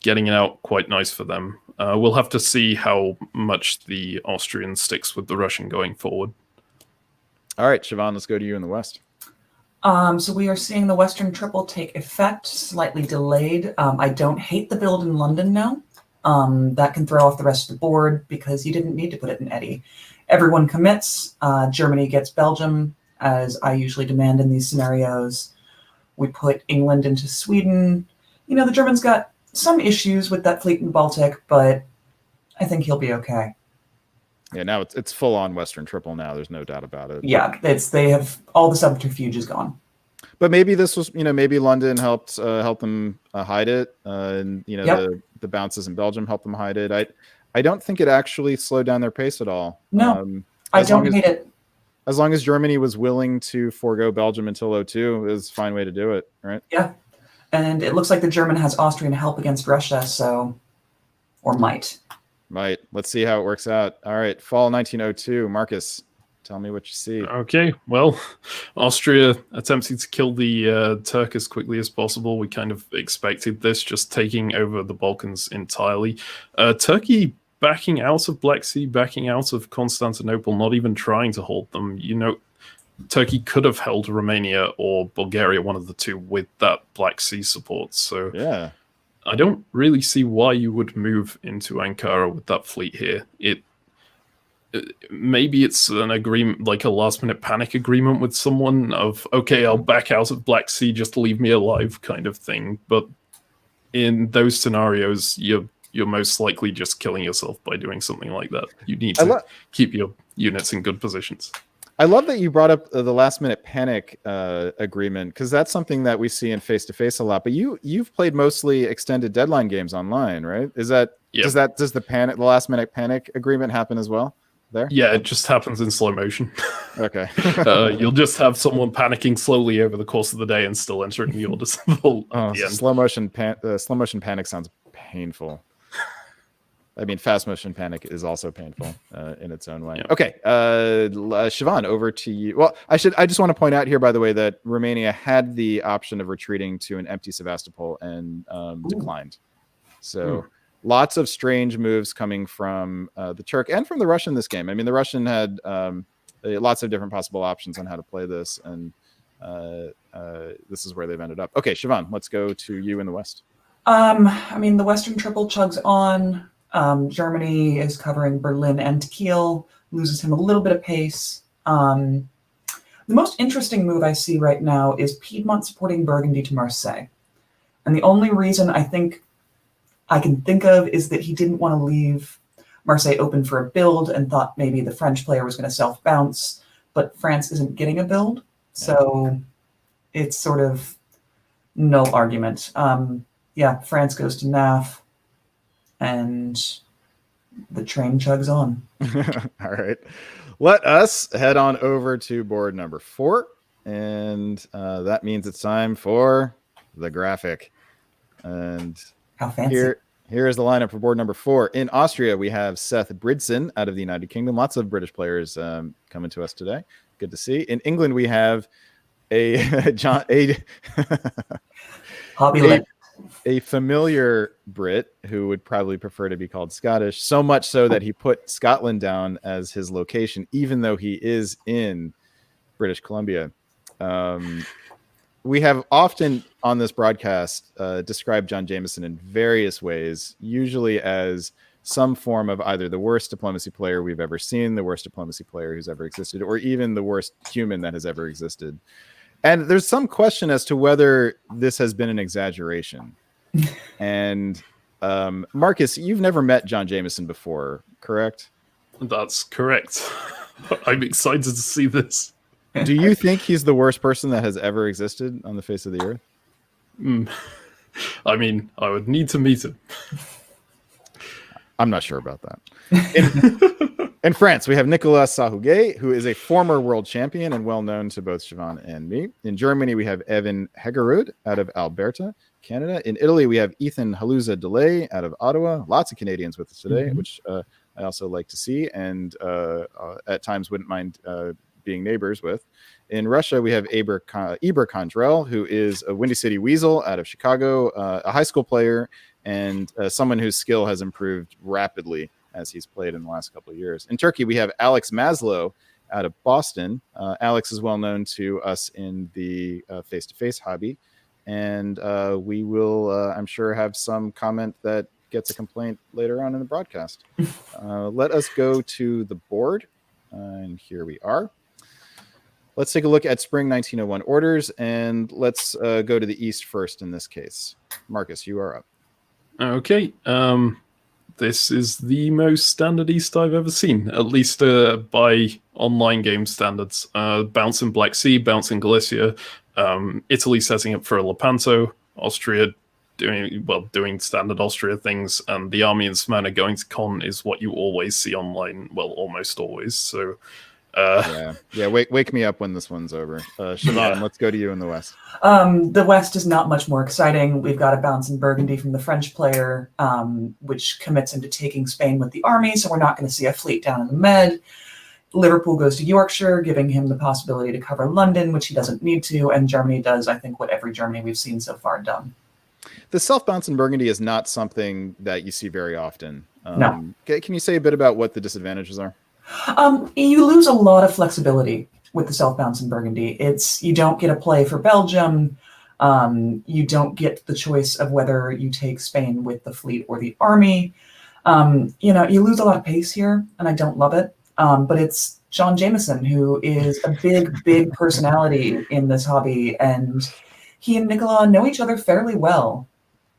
getting it out, quite nice for them. We'll have to see how much the Austrian sticks with the Russian going forward. All right, Siobhan, let's go to you in the West. So we are seeing the Western Triple take effect, slightly delayed. I don't hate the build in London now. That can throw off the rest of the board because you didn't need to put it in Eddie. Everyone commits. Germany gets Belgium, as I usually demand in these scenarios. We put England into Sweden. The Germans got some issues with that fleet in the Baltic, but I think he'll be okay. Yeah, now it's full on Western Triple now. There's no doubt about it. Yeah, they have all the subterfuge is gone. But maybe this was, maybe London helped them hide it, and the bounces in Belgium helped them hide it. I don't think it actually slowed down their pace at all. No, I don't hate it. As long as Germany was willing to forego Belgium until 02, it was a fine way to do it, right? Yeah, and it looks like the German has Austrian help against Russia, or might. Might. Let's see how it works out. All right, fall 1902. Marcus, Tell me what you see. Okay, well, Austria attempting to kill the Turk as quickly as possible. We kind of expected this, just taking over the Balkans entirely. Turkey backing out of Black Sea, backing out of Constantinople, not even trying to hold them. Turkey could have held Romania or Bulgaria, one of the two, with that Black Sea support. So Yeah. I don't really see why you would move into Ankara with that fleet here. Maybe it's an agreement, like a last-minute panic agreement with someone of, okay, I'll back out of Black Sea, just leave me alive, kind of thing. But in those scenarios, you're most likely just killing yourself by doing something like that. You need to keep your units in good positions. I love that you brought up the last-minute panic agreement, because that's something that we see in face-to-face a lot. But you've played mostly extended deadline games online, right? Is that does the last-minute panic agreement happen as well there? Yeah, it just happens in slow motion. Okay. You'll just have someone panicking slowly over the course of the day and still entering the orders. Slow motion panic sounds painful. I mean, fast motion panic is also painful in its own way. Yeah. Okay, Siobhan, over to you. Well, I just want to point out here, by the way, that Romania had the option of retreating to an empty Sevastopol and declined. So lots of strange moves coming from the Turk and from the Russian this game. I mean, the Russian had lots of different possible options on how to play this, and this is where they've ended up. Okay, Siobhan, let's go to you in the West. I mean, the Western triple chugs on. Germany is covering Berlin and Kiel, loses him a little bit of pace. The most interesting move I see right now is Piedmont supporting Burgundy to Marseille. And the only reason I can think of is that he didn't want to leave Marseille open for a build and thought maybe the French player was going to self-bounce, but France isn't getting a build. So it's sort of no argument. France goes to NAF. And the train chugs on. All right. Let us head on over to board number 4. And that means it's time for the graphic. And how fancy. Here is the lineup for board number 4. In Austria, we have Seth Bridson out of the United Kingdom. Lots of British players coming to us today. Good to see. In England, we have a familiar Brit who would probably prefer to be called Scottish, so much so that he put Scotland down as his location, even though he is in British Columbia. We have often on this broadcast described John Jameson in various ways, usually as some form of either the worst diplomacy player we've ever seen, the worst diplomacy player who's ever existed, or even the worst human that has ever existed. And there's some question as to whether this has been an exaggeration. And Marcus, you've never met John Jameson before, correct? That's correct. I'm excited to see this. Do you think he's the worst person that has ever existed on the face of the earth? I mean, I would need to meet him. I'm not sure about that. In France, we have Nicolas Sahuguet, who is a former world champion and well known to both Siobhan and me. In Germany, we have Evan Hegerud out of Alberta, Canada. In Italy, we have Ethan Haluza Delay out of Ottawa. Lots of Canadians with us today, which I also like to see, and at times wouldn't mind being neighbors with. In Russia, we have Eber Kondrel, who is a Windy City Weasel out of Chicago, a high school player, and someone whose skill has improved rapidly as he's played in the last couple of years. In Turkey, we have Alex Maslow out of Boston. Alex is well known to us in the face-to-face hobby, and we will, I'm sure, have some comment that gets a complaint later on in the broadcast. Let us go to the board, and here we are. Let's take a look at Spring 1901 orders, and let's go to the East first in this case. Marcus, you are up. Okay. This is the most standard East I've ever seen, at least by online game standards. Bounce in Black Sea, bounce in Galicia, Italy setting up for a Lepanto, Austria doing standard Austria things, and the army in Smyrna going to Con is what you always see online, well, almost always. So wake me up when this one's over. Siobhan, let's go to you in the West. The West is not much more exciting. We've got a bounce in Burgundy from the French player, which commits into taking Spain with the army, so we're not going to see a fleet down in the Med. Liverpool goes to Yorkshire, giving him the possibility to cover London, which he doesn't need to, and Germany does, I think, what every Germany we've seen so far done. The self-bounce in Burgundy is not something that you see very often. No. Can you say a bit about what the disadvantages are? You lose a lot of flexibility with the self-bounce in Burgundy. You don't get a play for Belgium. You don't get the choice of whether you take Spain with the fleet or the army. You lose a lot of pace here, and I don't love it. But it's John Jameson, who is a big personality in this hobby, and he and Nicolas know each other fairly well.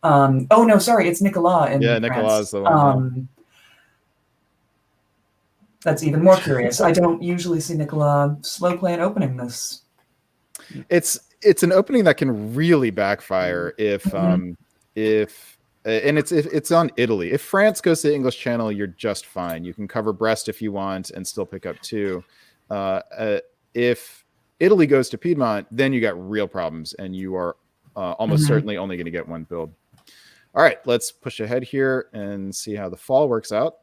Oh no, sorry, it's Nicolas in France. Nicolas is the one. That's even more curious. I don't usually see Nicolas slow play an opening this. It's an opening that can really backfire if it's on Italy. If France goes to the English Channel, you're just fine. You can cover Brest if you want and still pick up 2. If Italy goes to Piedmont, then you got real problems, and you are almost certainly only going to get 1 build. All right, let's push ahead here and see how the fall works out.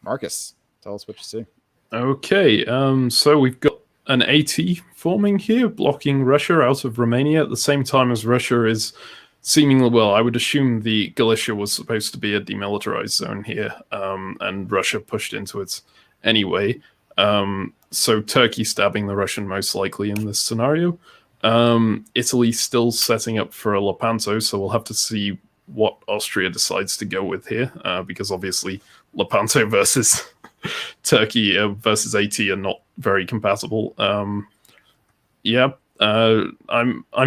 Marcus, tell us what you see. Okay, so we've got an AT forming here, blocking Russia out of Romania at the same time as Russia is seemingly, well, I would assume the Galicia was supposed to be a demilitarized zone here, and Russia pushed into it anyway. So Turkey stabbing the Russian most likely in this scenario. Italy still setting up for a Lepanto, so we'll have to see what Austria decides to go with here, because obviously Lepanto versus Turkey versus AT are not very compatible. I'm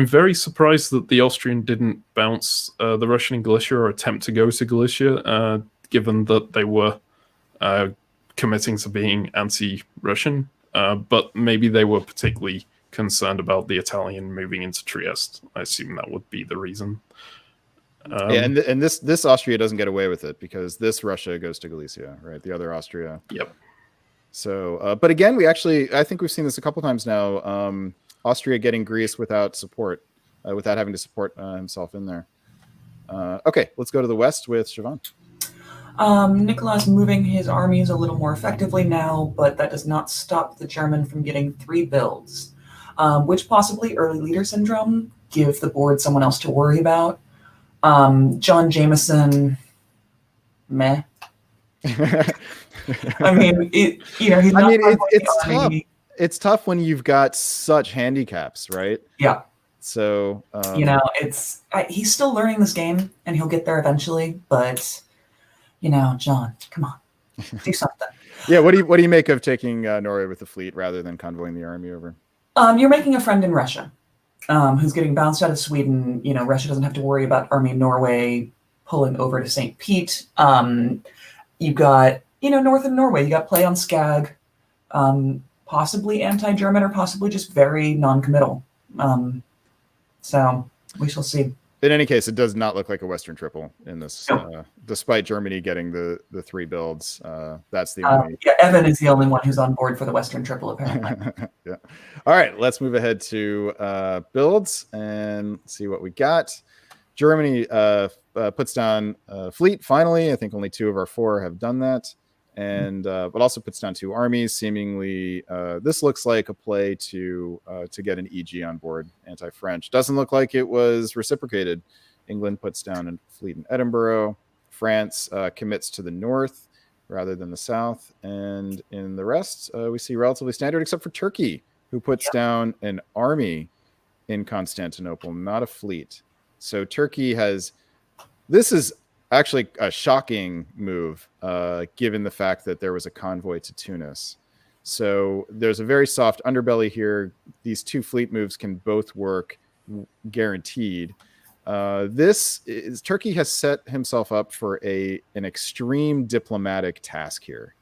very surprised that the Austrian didn't bounce the Russian in Galicia or attempt to go to Galicia, given that they were committing to being anti-Russian. But maybe they were particularly concerned about the Italian moving into Trieste. I assume that would be the reason. And this Austria doesn't get away with it because this Russia goes to Galicia, right? The other Austria. Yep. So, but again, I think we've seen this a couple times now. Austria getting Greece without support, without having to support himself in there. Okay, let's go to the west with Siobhan. Nicolas moving his armies a little more effectively now, but that does not stop the German from getting 3 builds, which possibly early leader syndrome, give the board someone else to worry about. John Jameson, meh. I mean, he's not. It's tough. It's tough when you've got such handicaps, right? Yeah. So he's still learning this game, and he'll get there eventually. But John, come on, do something. Yeah. What do you make of taking Norway with the fleet rather than convoying the army over? You're making a friend in Russia, who's getting bounced out of Sweden. Russia doesn't have to worry about Army Norway pulling over to St. Pete. You got northern Norway. You got play on Skag. Possibly anti-German or possibly just very non-committal. So we shall see. In any case, it does not look like a Western triple in this, despite Germany getting the 3 builds. That's the only. Yeah, Evan is the only one who's on board for the Western triple, apparently. Yeah. All right, let's move ahead to builds and see what we got. Germany puts down fleet finally. I think only 2 of our 4 have done that. And but also puts down 2 armies. Seemingly, this looks like a play to get an EG on board, anti-French. Doesn't look like it was reciprocated. England puts down a fleet in Edinburgh. France commits to the north rather than the south. And in the rest, we see relatively standard, except for Turkey, who puts down an army in Constantinople, not a fleet. So Turkey has. This is actually a shocking move, given the fact that there was a convoy to Tunis. So there's a very soft underbelly here. These 2 fleet moves can both work, guaranteed. Turkey has set himself up for an extreme diplomatic task here.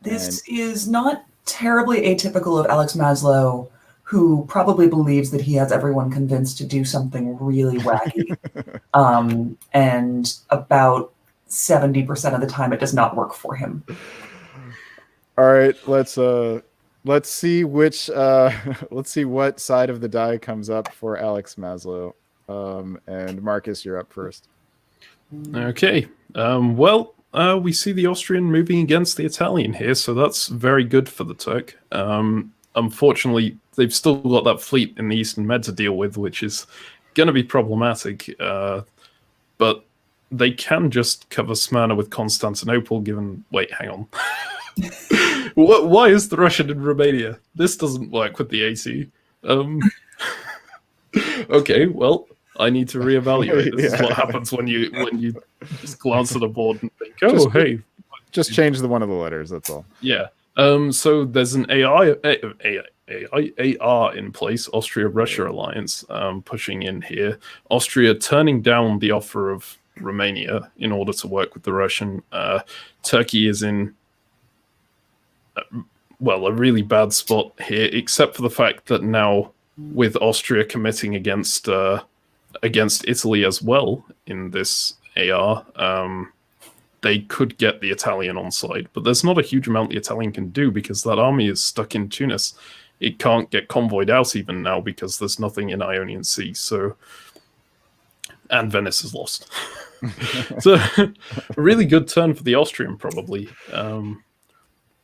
This is not terribly atypical of Alex Maslow, who probably believes that he has everyone convinced to do something really wacky. And about 70% of the time, it does not work for him. All right, let's see which let's see what side of the die comes up for Alex Maslow. And Marcus, you're up first. Okay. Well, we see the Austrian moving against the Italian here, so that's very good for the Turk. Unfortunately, they've still got that fleet in the Eastern Med to deal with, which is going to be problematic. But they can just cover Smyrna with Constantinople, given... Wait, hang on. Why is the Russian in Romania? This doesn't work with the AC. Okay, well, I need to reevaluate. This is what happens when you just glance at a board and think, oh, hey. Just change one of the letters, that's all. Yeah. So there's an AR in place, Austria-Russia alliance, pushing in here. Austria turning down the offer of Romania in order to work with the Russian. Turkey is in, a really bad spot here, except for the fact that now with Austria committing against Italy as well in this AR, they could get the Italian on side. But there's not a huge amount the Italian can do because that army is stuck in Tunis. It can't get convoyed out even now because there's nothing in Ionian Sea. And Venice is lost. So a really good turn for the Austrian probably.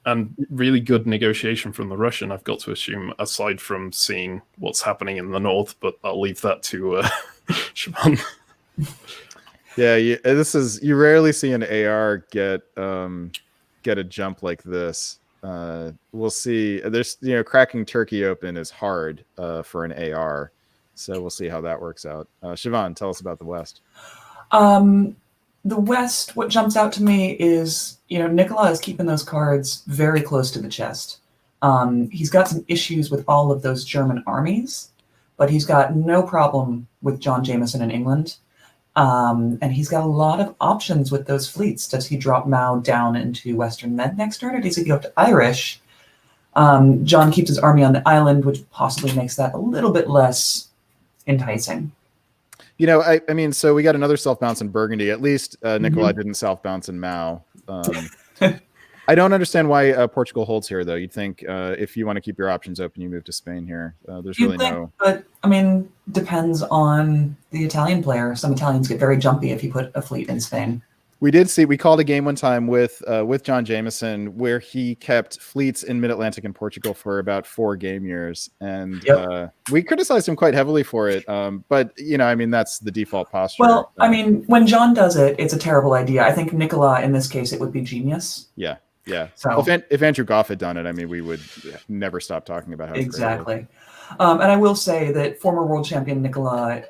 And really good negotiation from the Russian, I've got to assume, aside from seeing what's happening in the north, but I'll leave that to Siobhan. Yeah, you rarely see an AR get a jump like this. We'll see. There's cracking Turkey open is hard for an AR, so we'll see how that works out. Siobhan, tell us about the West. The West, what jumps out to me is, Nicola is keeping those cards very close to the chest. He's got some issues with all of those German armies, but he's got no problem with John Jameson in England. And he's got a lot of options with those fleets. Does he drop Mao down into Western Med next turn, or does he go up to Irish? John keeps his army on the island, which possibly makes that a little bit less enticing. I mean, so we got another self-bounce in Burgundy. At least Nikolai didn't self-bounce in Mao. I don't understand why Portugal holds here, though. You'd think if you want to keep your options open, you move to Spain here. There's really no... But, I mean, depends on the Italian player. Some Italians get very jumpy if you put a fleet in Spain. We called a game one time with John Jameson where he kept fleets in mid-Atlantic and Portugal for about 4 game years, and we criticized him quite heavily for it. But I mean, that's the default posture. Well, I mean, when John does it, it's a terrible idea. I think Nicola, in this case, it would be genius. Yeah. So well, if Andrew Goff had done it, I mean, we would never stop talking about how exactly. And I will say that former world champion Nicola,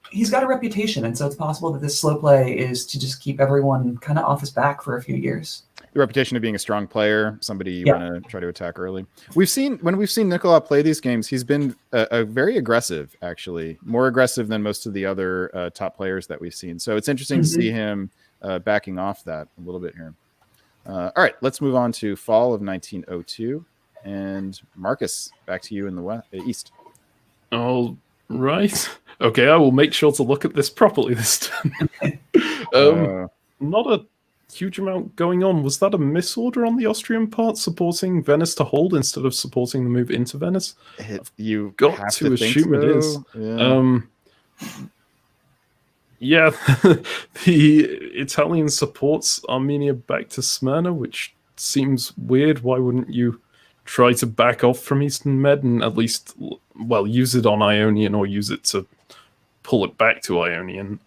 he's got a reputation, and so it's possible that this slow play is to just keep everyone kind of off his back for a few years. The reputation of being a strong player, somebody you want to try to attack early. When we've seen Nicola play these games, he's been a very aggressive, actually, more aggressive than most of the other top players that we've seen. So it's interesting to see him backing off that a little bit here. All right, let's move on to fall of 1902. And Marcus, back to you in the East. All right. Okay, I will make sure to look at this properly this time. Not a huge amount going on. Was that a misorder on the Austrian part, supporting Venice to hold instead of supporting the move into Venice? You got to assume it is. Yeah, the Italian supports Armenia back to Smyrna, which seems weird. Why wouldn't you try to back off from Eastern Med and at least, use it on Ionian or use it to pull it back to Ionian?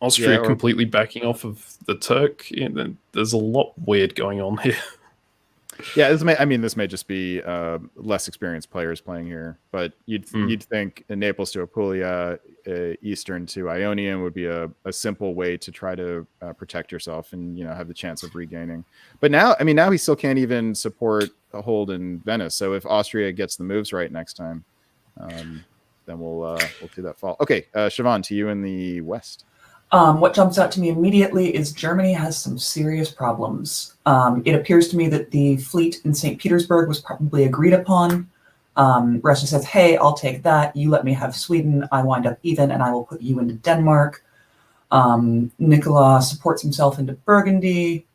Austria completely backing off of the Turk. There's a lot weird going on here. Yeah, this may just be less experienced players playing here, but you'd think Naples to Apulia, Eastern to Ionian would be a simple way to try to protect yourself and have the chance of regaining. But now he still can't even support a hold in Venice. So if Austria gets the moves right next time, then we'll do that fall. Okay, Siobhan, to you in the West. What jumps out to me immediately is Germany has some serious problems. It appears to me that the fleet in St. Petersburg was probably agreed upon. Russia says, hey, I'll take that. You let me have Sweden. I wind up even, and I will put you into Denmark. Nicola supports himself into Burgundy,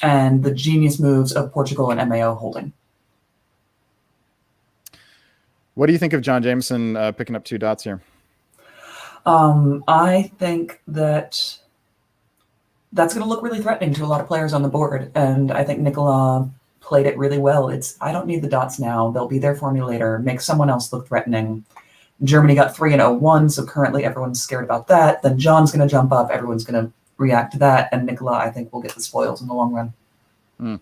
and the genius moves of Portugal and MAO holding. What do you think of John Jameson picking up 2 dots here? I think that that's going to look really threatening to a lot of players on the board. And I think Nicola played it really well. I don't need the dots now. They'll be there for me later. Make someone else look threatening. Germany got 3 and 0-1, so currently everyone's scared about that. Then John's going to jump up. Everyone's going to react to that. And Nicola, I think, will get the spoils in the long run.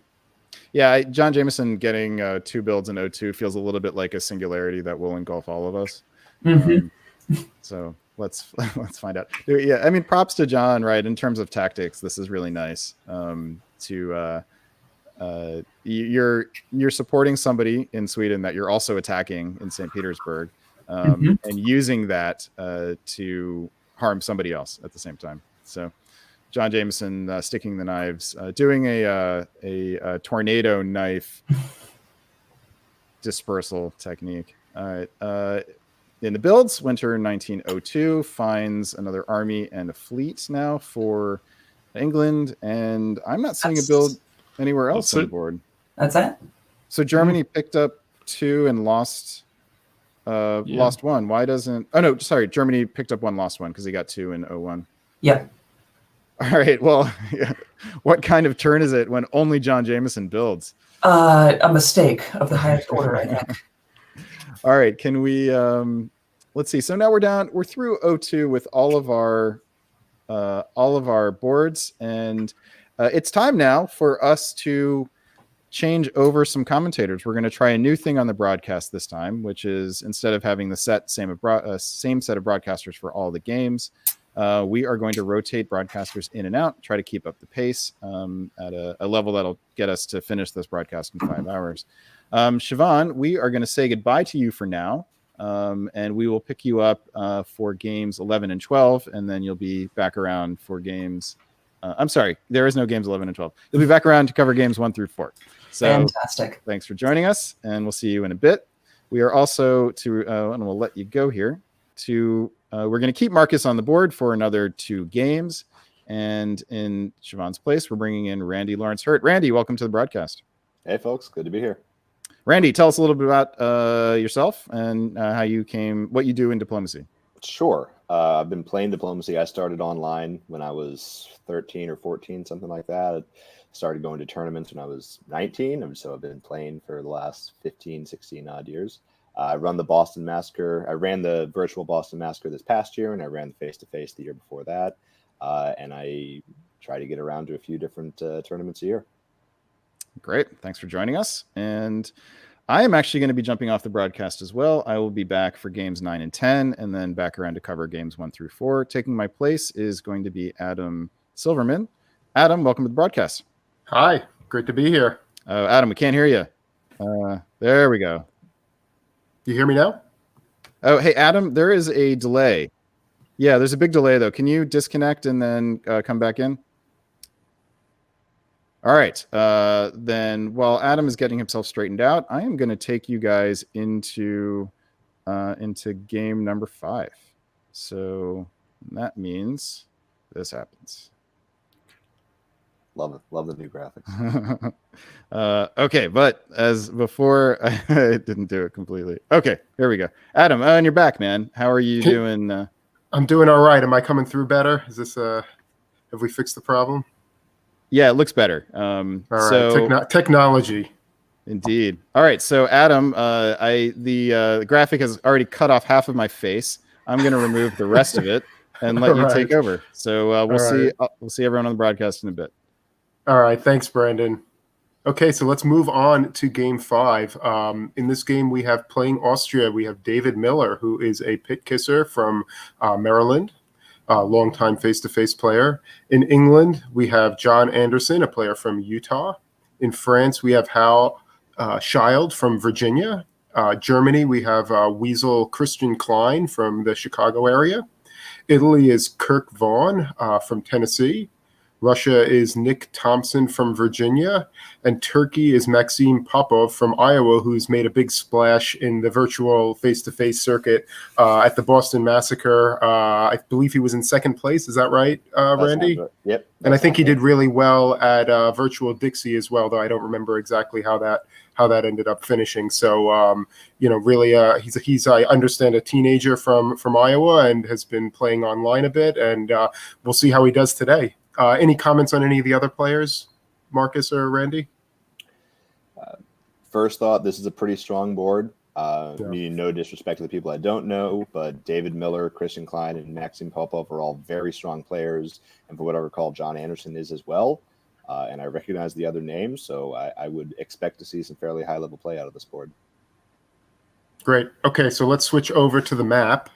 Yeah, John Jameson getting 2 builds in 0-2 feels a little bit like a singularity that will engulf all of us. So let's find out. Yeah, I mean, props to John, right? In terms of tactics, this is really nice. You're supporting somebody in Sweden that you're also attacking in St. Petersburg, and using that to harm somebody else at the same time. So John Jameson sticking the knives, doing a tornado knife dispersal technique. All right. In the builds, Winter 1902 finds another army and a fleet now for England, and I'm not seeing a build anywhere else on the board. That's it. So Germany picked up 2 and lost 1. Why doesn't? Oh no, sorry. Germany picked up 1, lost 1 because he got 2 in 0-1. Yeah. All right. Well, what kind of turn is it when only John Jameson builds? A mistake of the highest order, I think. All right. Can we? Let's see. So now we're through 0-2 with all of our boards, and it's time now for us to change over some commentators. We're going to try a new thing on the broadcast this time, which is instead of having the same set of broadcasters for all the games, we are going to rotate broadcasters in and out, try to keep up the pace at a level that'll get us to finish this broadcast in 5 hours. Siobhan, we are going to say goodbye to you for now, and we will pick you up for games 11 and 12, and then you'll be back around for games. I'm sorry, there is no games 11 and 12. You'll be back around to cover games 1 through 4. So, fantastic. Thanks for joining us, and we'll see you in a bit. We are also and we'll let you go here. We're going to keep Marcus on the board for another 2 games, and in Siobhan's place, we're bringing in Randy Lawrence Hurt. Randy, welcome to the broadcast. Hey, folks, good to be here. Randy, tell us a little bit about yourself and what you do in diplomacy. Sure. I've been playing diplomacy. I started online when I was 13 or 14, something like that. I started going to tournaments when I was 19, and so I've been playing for the last 15, 16 odd years. I run the Boston Massacre. I ran the virtual Boston Massacre this past year, and I ran the face-to-face the year before that. And I try to get around to a few different tournaments a year. Great. Thanks for joining us. And I am actually going to be jumping off the broadcast as well. I will be back for games 9 and 10, and then back around to cover games 1 through 4. Taking my place is going to be Adam Silverman. Adam, welcome to the broadcast. Hi. Great to be here. Adam, we can't hear you. There we go. You hear me now? Oh, hey, Adam, there is a delay. Yeah, there's a big delay, though. Can you disconnect and then come back in? All right. Then while Adam is getting himself straightened out, I am going to take you guys into game number 5. So that means this happens. Love it. Love the new graphics. Okay, but as before, I didn't do it completely. Okay, here we go. Adam, and you're back, man. How are you doing? I'm doing all right. Am I coming through better? Is this have we fixed the problem? Yeah, it looks better. All right, technology. Indeed. All right, so Adam, the graphic has already cut off half of my face. I'm going to remove the rest of it and let you take over. So we'll see everyone on the broadcast in a bit. All right, thanks, Brandon. Okay, so let's move on to game 5. In this game, we have playing Austria. We have David Miller, who is a pit kisser from Maryland, a longtime face-to-face player. In England, we have John Anderson, a player from Utah. In France, we have Hal Schild from Virginia. Germany, we have Weasel Christian Klein from the Chicago area. Italy is Kirk Vaughn from Tennessee. Russia is Nick Thompson from Virginia, and Turkey is Maxim Popov from Iowa, who's made a big splash in the virtual face-to-face circuit at the Boston Massacre. I believe he was in second place. Is that right, Randy? Right. Yep. And I think he did really well at Virtual Dixie as well, though I don't remember exactly how that ended up finishing. So, really, he's I understand a teenager from Iowa and has been playing online a bit, and we'll see how he does today. Any comments on any of the other players, Marcus or Randy? First thought, this is a pretty strong board. Yeah. Meaning no disrespect to the people I don't know, but David Miller, Christian Klein, and Maxim Popov are all very strong players, and for what I recall, John Anderson is as well. And I recognize the other names, so I would expect to see some fairly high-level play out of this board. Great. Okay, so let's switch over to the map,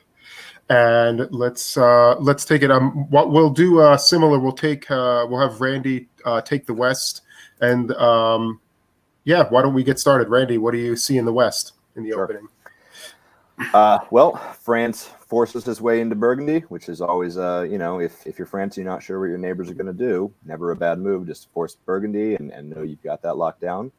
and let's take it. What we'll do similar. We'll have Randy take the West, and yeah, why don't we get started? Randy, what do you see in the West in the opening? Well, France forces his way into Burgundy, which is always, if you're France, you're not sure what your neighbors are going to do. Never a bad move, just force Burgundy and know you've got that locked down.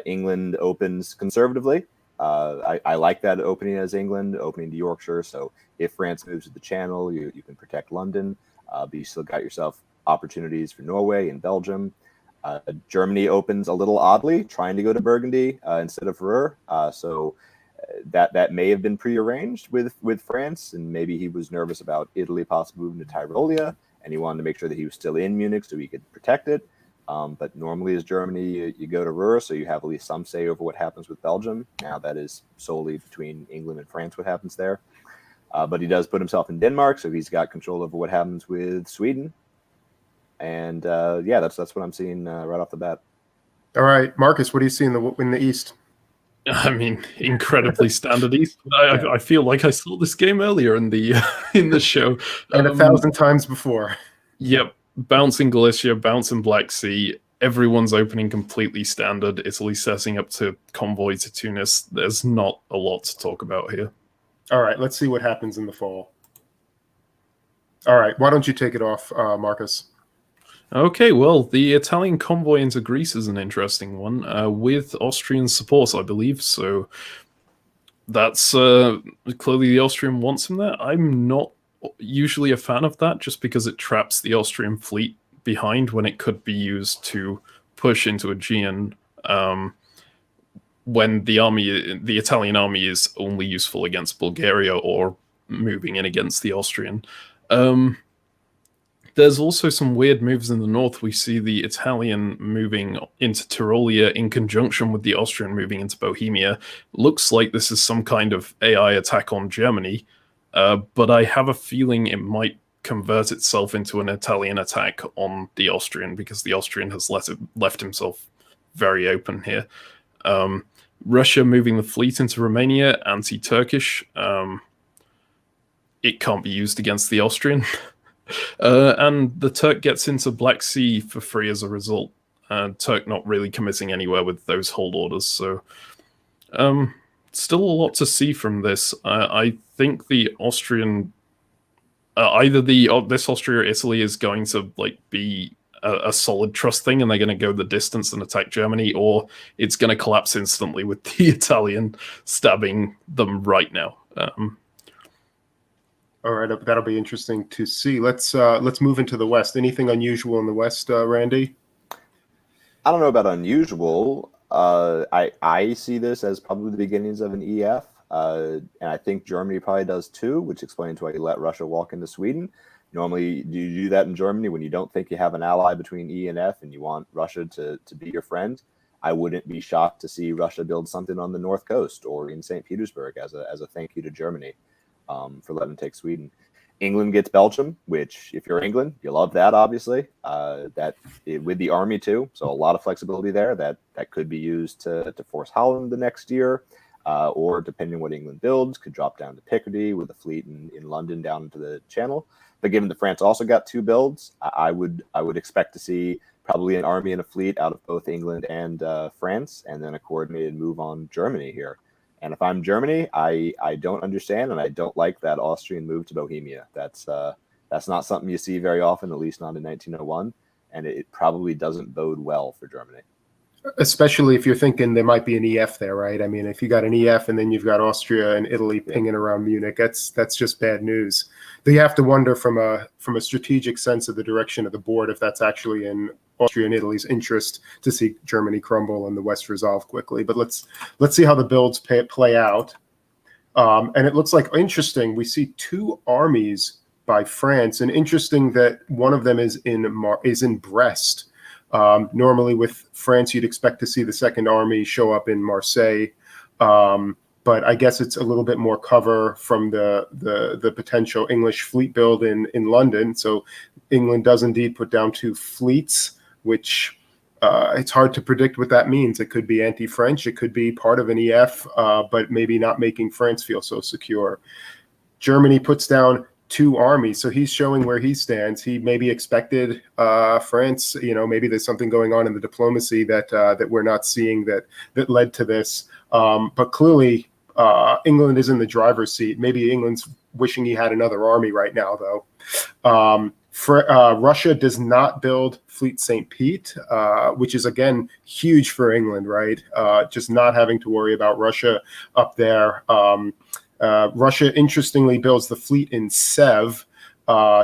England opens conservatively. I like that opening as England, opening to Yorkshire. So if France moves to the Channel, you can protect London, but you still got yourself opportunities for Norway and Belgium. Germany opens a little oddly, trying to go to Burgundy instead of Ruhr. So that may have been prearranged with France, and maybe he was nervous about Italy possibly moving to Tyrolia, and he wanted to make sure that he was still in Munich so he could protect it. But normally as Germany, you go to Ruhr, so you have at least some say over what happens with Belgium. Now that is solely between England and France what happens there. But he does put himself in Denmark, so he's got control over what happens with Sweden. And yeah, that's what I'm seeing right off the bat. All right, Marcus, what do you see in the East? I mean, incredibly standard East. I feel like I saw this game earlier in the show, and 1,000 times before. Yep, bouncing Galicia, bouncing Black Sea. Everyone's opening completely standard. Italy setting up to convoy to Tunis. There's not a lot to talk about here. All right, let's see what happens in the fall. All right, why don't you take it off, Marcus? Okay, well, the Italian convoy into Greece is an interesting one, with Austrian support, I believe. So that's clearly the Austrian wants him there. I'm not usually a fan of that, just because it traps the Austrian fleet behind when it could be used to push into Aegean, when the Italian army is only useful against Bulgaria or moving in against the Austrian. There's also some weird moves in the north. We see the Italian moving into Tyrolia in conjunction with the Austrian moving into Bohemia. Looks like this is some kind of AI attack on Germany, but I have a feeling it might convert itself into an Italian attack on the Austrian, because the Austrian has left himself very open here. Russia moving the fleet into Romania, anti-Turkish. It can't be used against the Austrian. And the Turk gets into Black Sea for free as a result. Turk not really committing anywhere with those hold orders. So still a lot to see from this. I think the Austrian, either this Austria or Italy is going to be a solid trust thing, and they're going to go the distance and attack Germany, or it's going to collapse instantly with the Italian stabbing them right now. All right, that'll be interesting to see. Let's move into the West. Anything unusual in the West, Randy? I don't know about unusual. I see this as probably the beginnings of an EF, and I think Germany probably does too, which explains why you let Russia walk into Sweden. Normally, you do that in Germany when you don't think you have an ally between E and F and you want Russia to be your friend. I wouldn't be shocked to see Russia build something on the North Coast or in St. Petersburg as a thank you to Germany. For letting them take Sweden. England gets Belgium, which if you're England, you love that, obviously. With the army too, so a lot of flexibility there. That could be used to force Holland the next year, or depending on what England builds, could drop down to Picardy with a fleet in London down into the Channel. But given that France also got two builds, I would expect to see probably an army and a fleet out of both England and France, and then a coordinated move on Germany here. And if I'm Germany, I don't understand, and I don't like that Austrian move to Bohemia. That's not something you see very often, at least not in 1901, and it probably doesn't bode well for Germany. Especially if you're thinking there might be an EF there, right? I mean, if you got an EF and then you've got Austria and Italy pinging around Munich, that's just bad news. You have to wonder from a strategic sense of the direction of the board if that's actually in Austria and Italy's interest to see Germany crumble and the West resolve quickly. But let's see how the builds play out. And it looks like interesting. We see two armies by France. And interesting that one of them is in Brest. Normally with France, you'd expect to see the Second Army show up in Marseille. But I guess it's a little bit more cover from the potential English fleet build in London. So England does indeed put down 2 fleets, which it's hard to predict what that means. It could be anti-French. It could be part of an EF, but maybe not making France feel so secure. Germany puts down 2 armies, so he's showing where he stands. He maybe expected France. Maybe there's something going on in the diplomacy that we're not seeing that led to this. But clearly, England is in the driver's seat. Maybe England's wishing he had another army right now, though. Russia does not build Fleet St. Pete, which is, again, huge for England, right? Just not having to worry about Russia up there. Russia, interestingly, builds the fleet in Sev,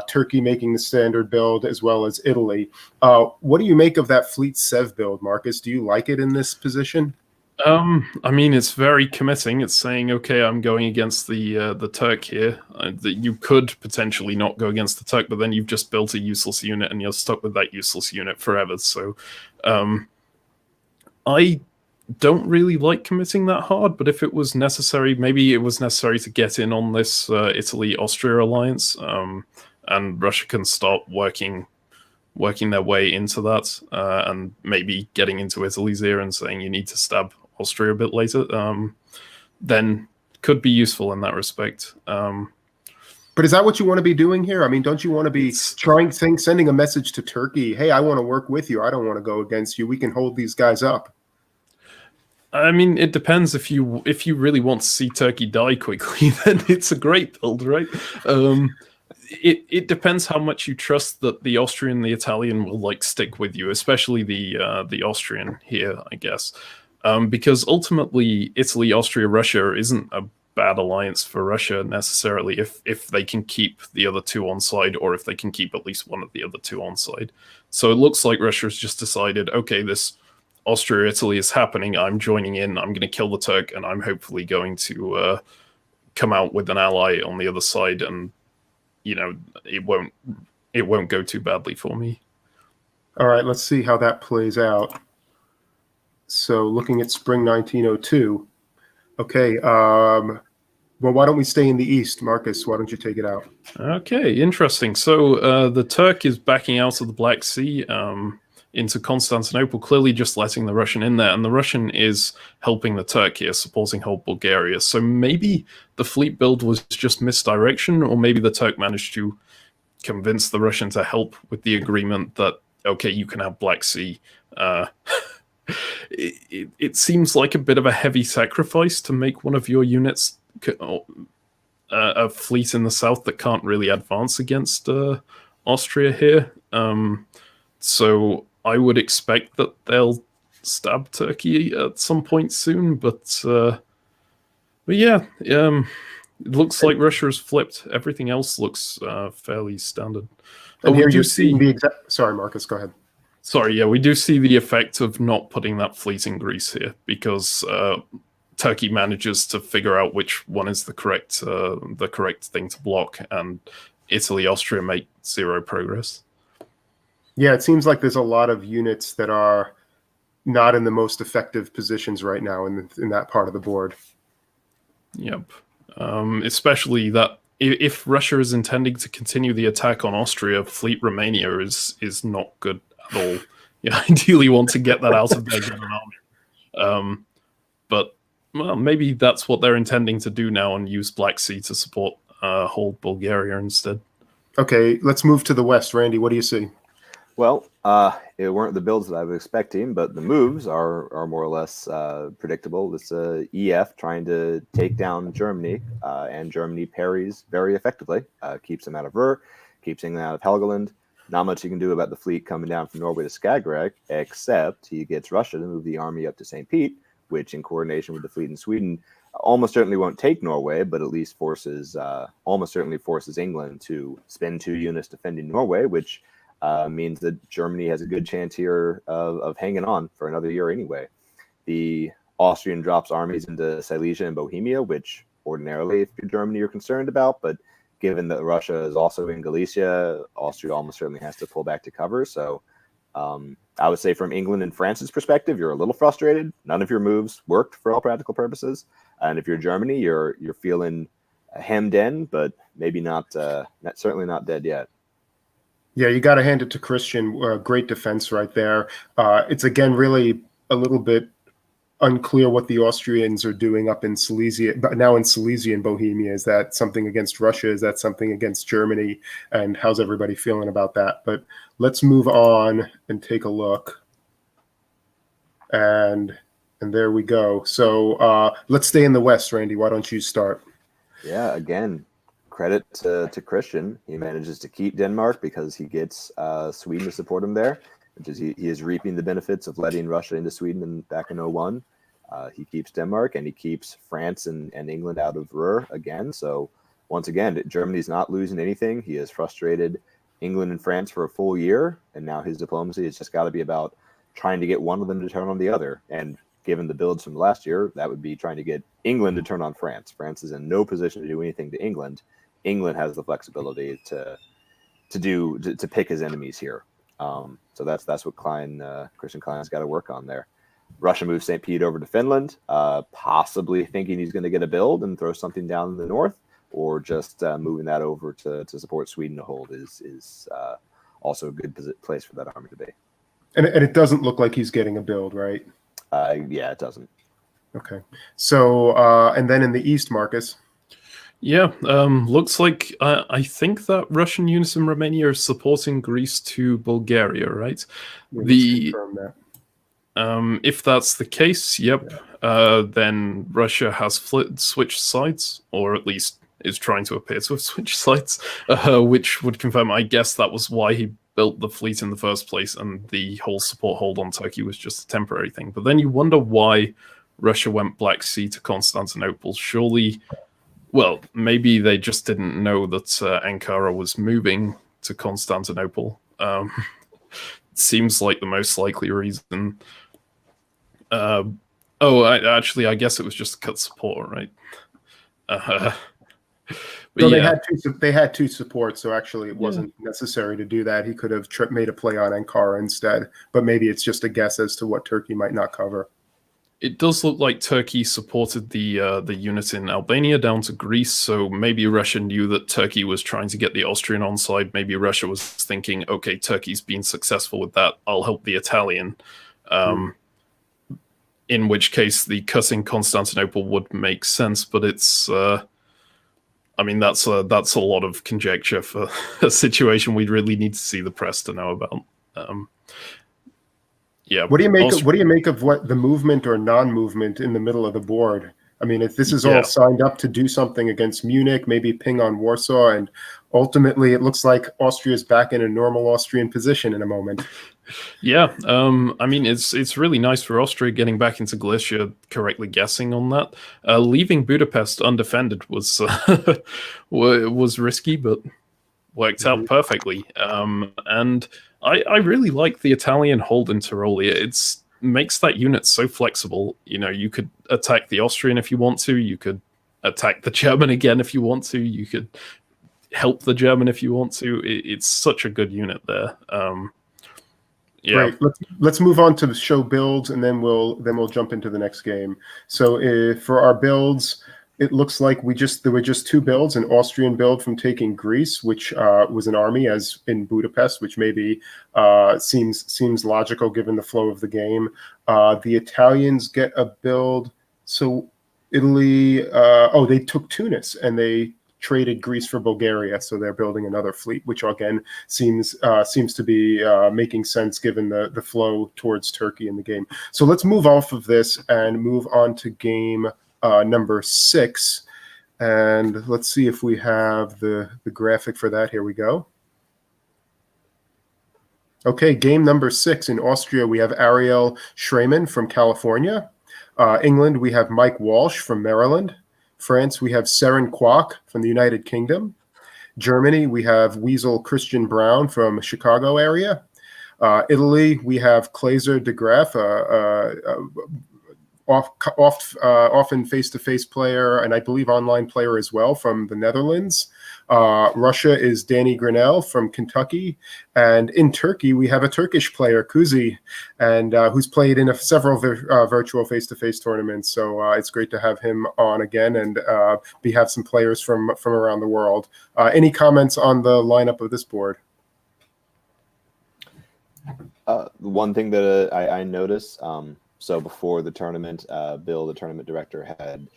Turkey making the standard build, as well as Italy. What do you make of that fleet Sev build, Marcus? Do you like it in this position? I mean, it's very committing. It's saying, okay, I'm going against the Turk here. That you could potentially not go against the Turk, but then you've just built a useless unit and you're stuck with that useless unit forever. So I don't really like committing that hard, but if it was necessary, maybe it was necessary to get in on this Italy-Austria alliance, and Russia can start working their way into that, and maybe getting into Italy's ear and saying you need to stab Austria a bit later, then could be useful in that respect. But is that what you want to be doing here? I mean, don't you want to be sending a message to Turkey? Hey, I want to work with you. I don't want to go against you. We can hold these guys up. I mean, it depends. If you really want to see Turkey die quickly, then it's a great build, right? It depends how much you trust that the Austrian, the Italian will stick with you, especially the Austrian here, I guess, because ultimately Italy, Austria, Russia isn't a bad alliance for Russia necessarily if they can keep the other 2 on side, or if they can keep at least one of the other 2 on side. So it looks like Russia's just decided, okay, this Austria-Italy is happening. I'm joining in. I'm going to kill the Turk, and I'm hopefully going to come out with an ally on the other side, and it won't go too badly for me. All right, let's see how that plays out. So looking at spring 1902. Okay, well, why don't we stay in the east? Marcus, why don't you take it out? Okay, interesting. So the Turk is backing out of the Black Sea into Constantinople, clearly just letting the Russian in there, and the Russian is helping the Turk here, supporting whole Bulgaria. So maybe the fleet build was just misdirection, or maybe the Turk managed to convince the Russian to help with the agreement that, okay, you can have Black Sea. It seems like a bit of a heavy sacrifice to make one of your units a fleet in the south that can't really advance against Austria here. So I would expect that they'll stab Turkey at some point soon, but yeah, it looks like Russia has flipped. Everything else looks fairly standard. And here you see the exact. Sorry, Marcus, go ahead. Sorry, yeah, we do see the effect of not putting that fleet in Greece here, because Turkey manages to figure out which one is the correct thing to block, and Italy, Austria make 0 progress. Yeah, it seems like there's a lot of units that are not in the most effective positions right now in that part of the board. Yep. Especially that if Russia is intending to continue the attack on Austria, Fleet Romania is not good at all. You ideally want to get that out of their given army. But well, maybe that's what they're intending to do now and use Black Sea to support whole Bulgaria instead. Okay, let's move to the west. Randy, what do you see? Well, it weren't the builds that I was expecting, but the moves are more or less predictable. It's EF trying to take down Germany, and Germany parries very effectively, keeps them out of Ruhr, keeps them out of Helgoland. Not much you can do about the fleet coming down from Norway to Skagerrak, except he gets Russia to move the army up to St. Pete, which in coordination with the fleet in Sweden almost certainly won't take Norway, but at least almost certainly forces England to spend 2 units defending Norway, which means that Germany has a good chance here of hanging on for another year anyway. The Austrian drops armies into Silesia and Bohemia, which ordinarily, if you're Germany, you're concerned about, but given that Russia is also in Galicia, Austria almost certainly has to pull back to cover. So I would say from England and France's perspective, you're a little frustrated. None of your moves worked for all practical purposes. And if you're Germany, you're feeling hemmed in, but maybe not certainly not dead yet. Yeah, you got to hand it to Christian. Great defense right there. It's again really a little bit unclear what the Austrians are doing up in Silesia, but now in Silesia and Bohemia. Is that something against Russia? Is that something against Germany? And how's everybody feeling about that? But let's move on and take a look. And there we go. So let's stay in the West, Randy. Why don't you start? Yeah, again, credit to Christian. He manages to keep Denmark because he gets Sweden to support him there, which is he is reaping the benefits of letting Russia into Sweden back in 2001. He keeps Denmark, and he keeps France and England out of Ruhr again. So once again, Germany's not losing anything. He has frustrated England and France for a full year, and now his diplomacy has just got to be about trying to get one of them to turn on the other. And given the builds from last year, that would be trying to get England to turn on France. France is in no position to do anything to England. England has the flexibility to pick his enemies here. So that's what Christian Klein's got to work on there. Russia moves St. Pete over to Finland, possibly thinking he's going to get a build and throw something down in the north, or just moving that over to support Sweden to hold is also a good place for that army to be. And it doesn't look like he's getting a build, right? Yeah, it doesn't. Okay. So and then in the east, Marcus. Yeah, looks like I think that Russian units in Romania are supporting Greece to Bulgaria, right? Yeah, let's confirm that. If that's the case, yep, then Russia has switched sides, or at least is trying to appear to have switched sides, which would confirm, I guess that was why he built the fleet in the first place, and the whole support hold on Turkey was just a temporary thing. But then you wonder why Russia went Black Sea to Constantinople. Surely, well, maybe they just didn't know that Ankara was moving to Constantinople. Seems like the most likely reason. I guess it was just to cut support, right? So yeah. They had two supports, so actually it wasn't necessary to do that. He could have made a play on Ankara instead, but maybe it's just a guess as to what Turkey might not cover. It does look like Turkey supported the unit in Albania down to Greece, so maybe Russia knew that Turkey was trying to get the Austrian on side. Maybe Russia was thinking, okay, Turkey's been successful with that, I'll help the Italian. In which case, the cutting Constantinople would make sense, but it's... that's a lot of conjecture for a situation we'd really need to see the press to know about. Yeah. What do you make of what the movement or non-movement in the middle of the board? I mean, if this is all signed up to do something against Munich, maybe ping on Warsaw, and ultimately it looks like Austria's back in a normal Austrian position in a moment. Yeah, it's really nice for Austria getting back into Galicia, correctly guessing on that. Leaving Budapest undefended was was risky, but worked out perfectly. And I really like the Italian hold in Tyrolia. It makes that unit so flexible. You know, you could attack the Austrian if you want to. You could attack the German again if you want to. You could help the German if you want to. It's such a good unit there. Yeah. Great. Let's move on to the show builds, and then we'll jump into the next game. So for our builds, it looks like there were just two builds: an Austrian build from taking Greece, which was an army, as in Budapest, which maybe seems logical given the flow of the game. The Italians get a build. So Italy, they took Tunis and they traded Greece for Bulgaria, so they're building another fleet, which again seems to be making sense given the flow towards Turkey in the game. So let's move off of this and move on to game number 6, and let's see if we have the graphic for that. Here we go. Okay, game number 6 in Austria, we have Ariel Schraman from California. England, we have Mike Walsh from Maryland. France, we have Seren Kwok from the United Kingdom. Germany, we have Weasel Christian Brown from Chicago area. Italy, we have Kleiser de Graaf, often face-to-face player, and I believe online player as well from the Netherlands. Russia is Danny Grinnell from Kentucky, and in Turkey we have a Turkish player, Kuzi, and who's played in several virtual face-to-face tournaments. So it's great to have him on again, and we have some players from around the world. Any comments on the lineup of this board? One thing that I noticed, so before the tournament, Bill, the tournament director, had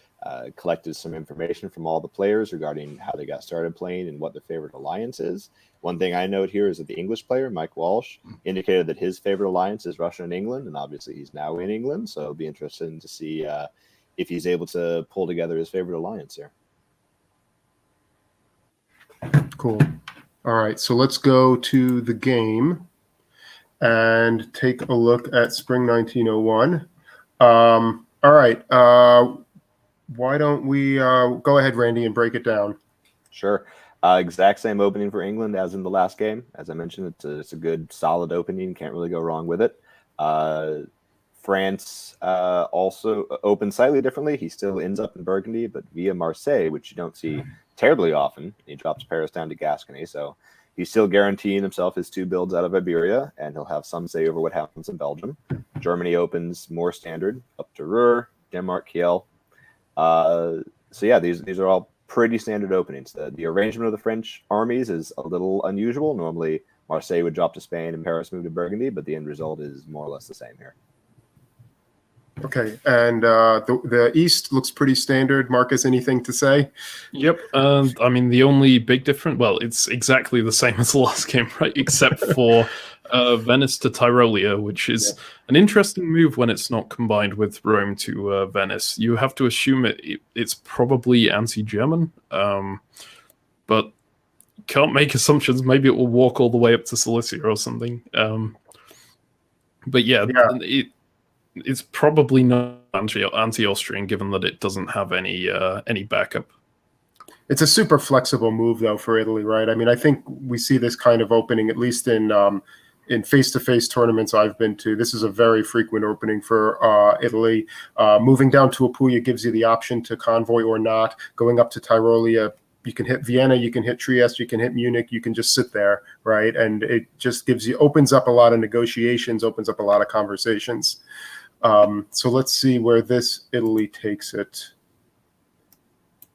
collected some information from all the players regarding how they got started playing and what their favorite alliance is. One thing I note here is that the English player, Mike Walsh, indicated that his favorite alliance is Russia and England, and obviously he's now in England, so it'll be interesting to see if he's able to pull together his favorite alliance here. Cool. All right, so let's go to the game and take a look at Spring 1901. All right. Why don't we go ahead, Randy, and break it down? Sure. Exact same opening for England as in the last game. As I mentioned, it's a good, solid opening. Can't really go wrong with it. France also opened slightly differently. He still ends up in Burgundy, but via Marseille, which you don't see terribly often. He drops Paris down to Gascony, so he's still guaranteeing himself his 2 builds out of Iberia, and he'll have some say over what happens in Belgium. Germany opens more standard, up to Ruhr, Denmark, Kiel. So yeah, these are all pretty standard openings. The arrangement of the French armies is a little unusual. Normally, Marseille would drop to Spain and Paris move to Burgundy, but the end result is more or less the same here. Okay, and the East looks pretty standard. Marcus, anything to say? Yep. I mean, the only big difference, well, it's exactly the same as the last game, right? Except for Venice to Tyrolia, which is an interesting move when it's not combined with Rome to Venice. You have to assume it's probably anti-German, but can't make assumptions. Maybe it will walk all the way up to Cilicia or something. But yeah. It's probably not anti-Austrian, given that it doesn't have any backup. It's a super flexible move, though, for Italy, right? I mean, I think we see this kind of opening, at least in face-to-face tournaments I've been to. This is a very frequent opening for Italy. Moving down to Apulia gives you the option to convoy or not. Going up to Tyrolia, you can hit Vienna, you can hit Trieste, you can hit Munich, you can just sit there, right? And it just opens up a lot of negotiations, opens up a lot of conversations. So let's see where this Italy takes it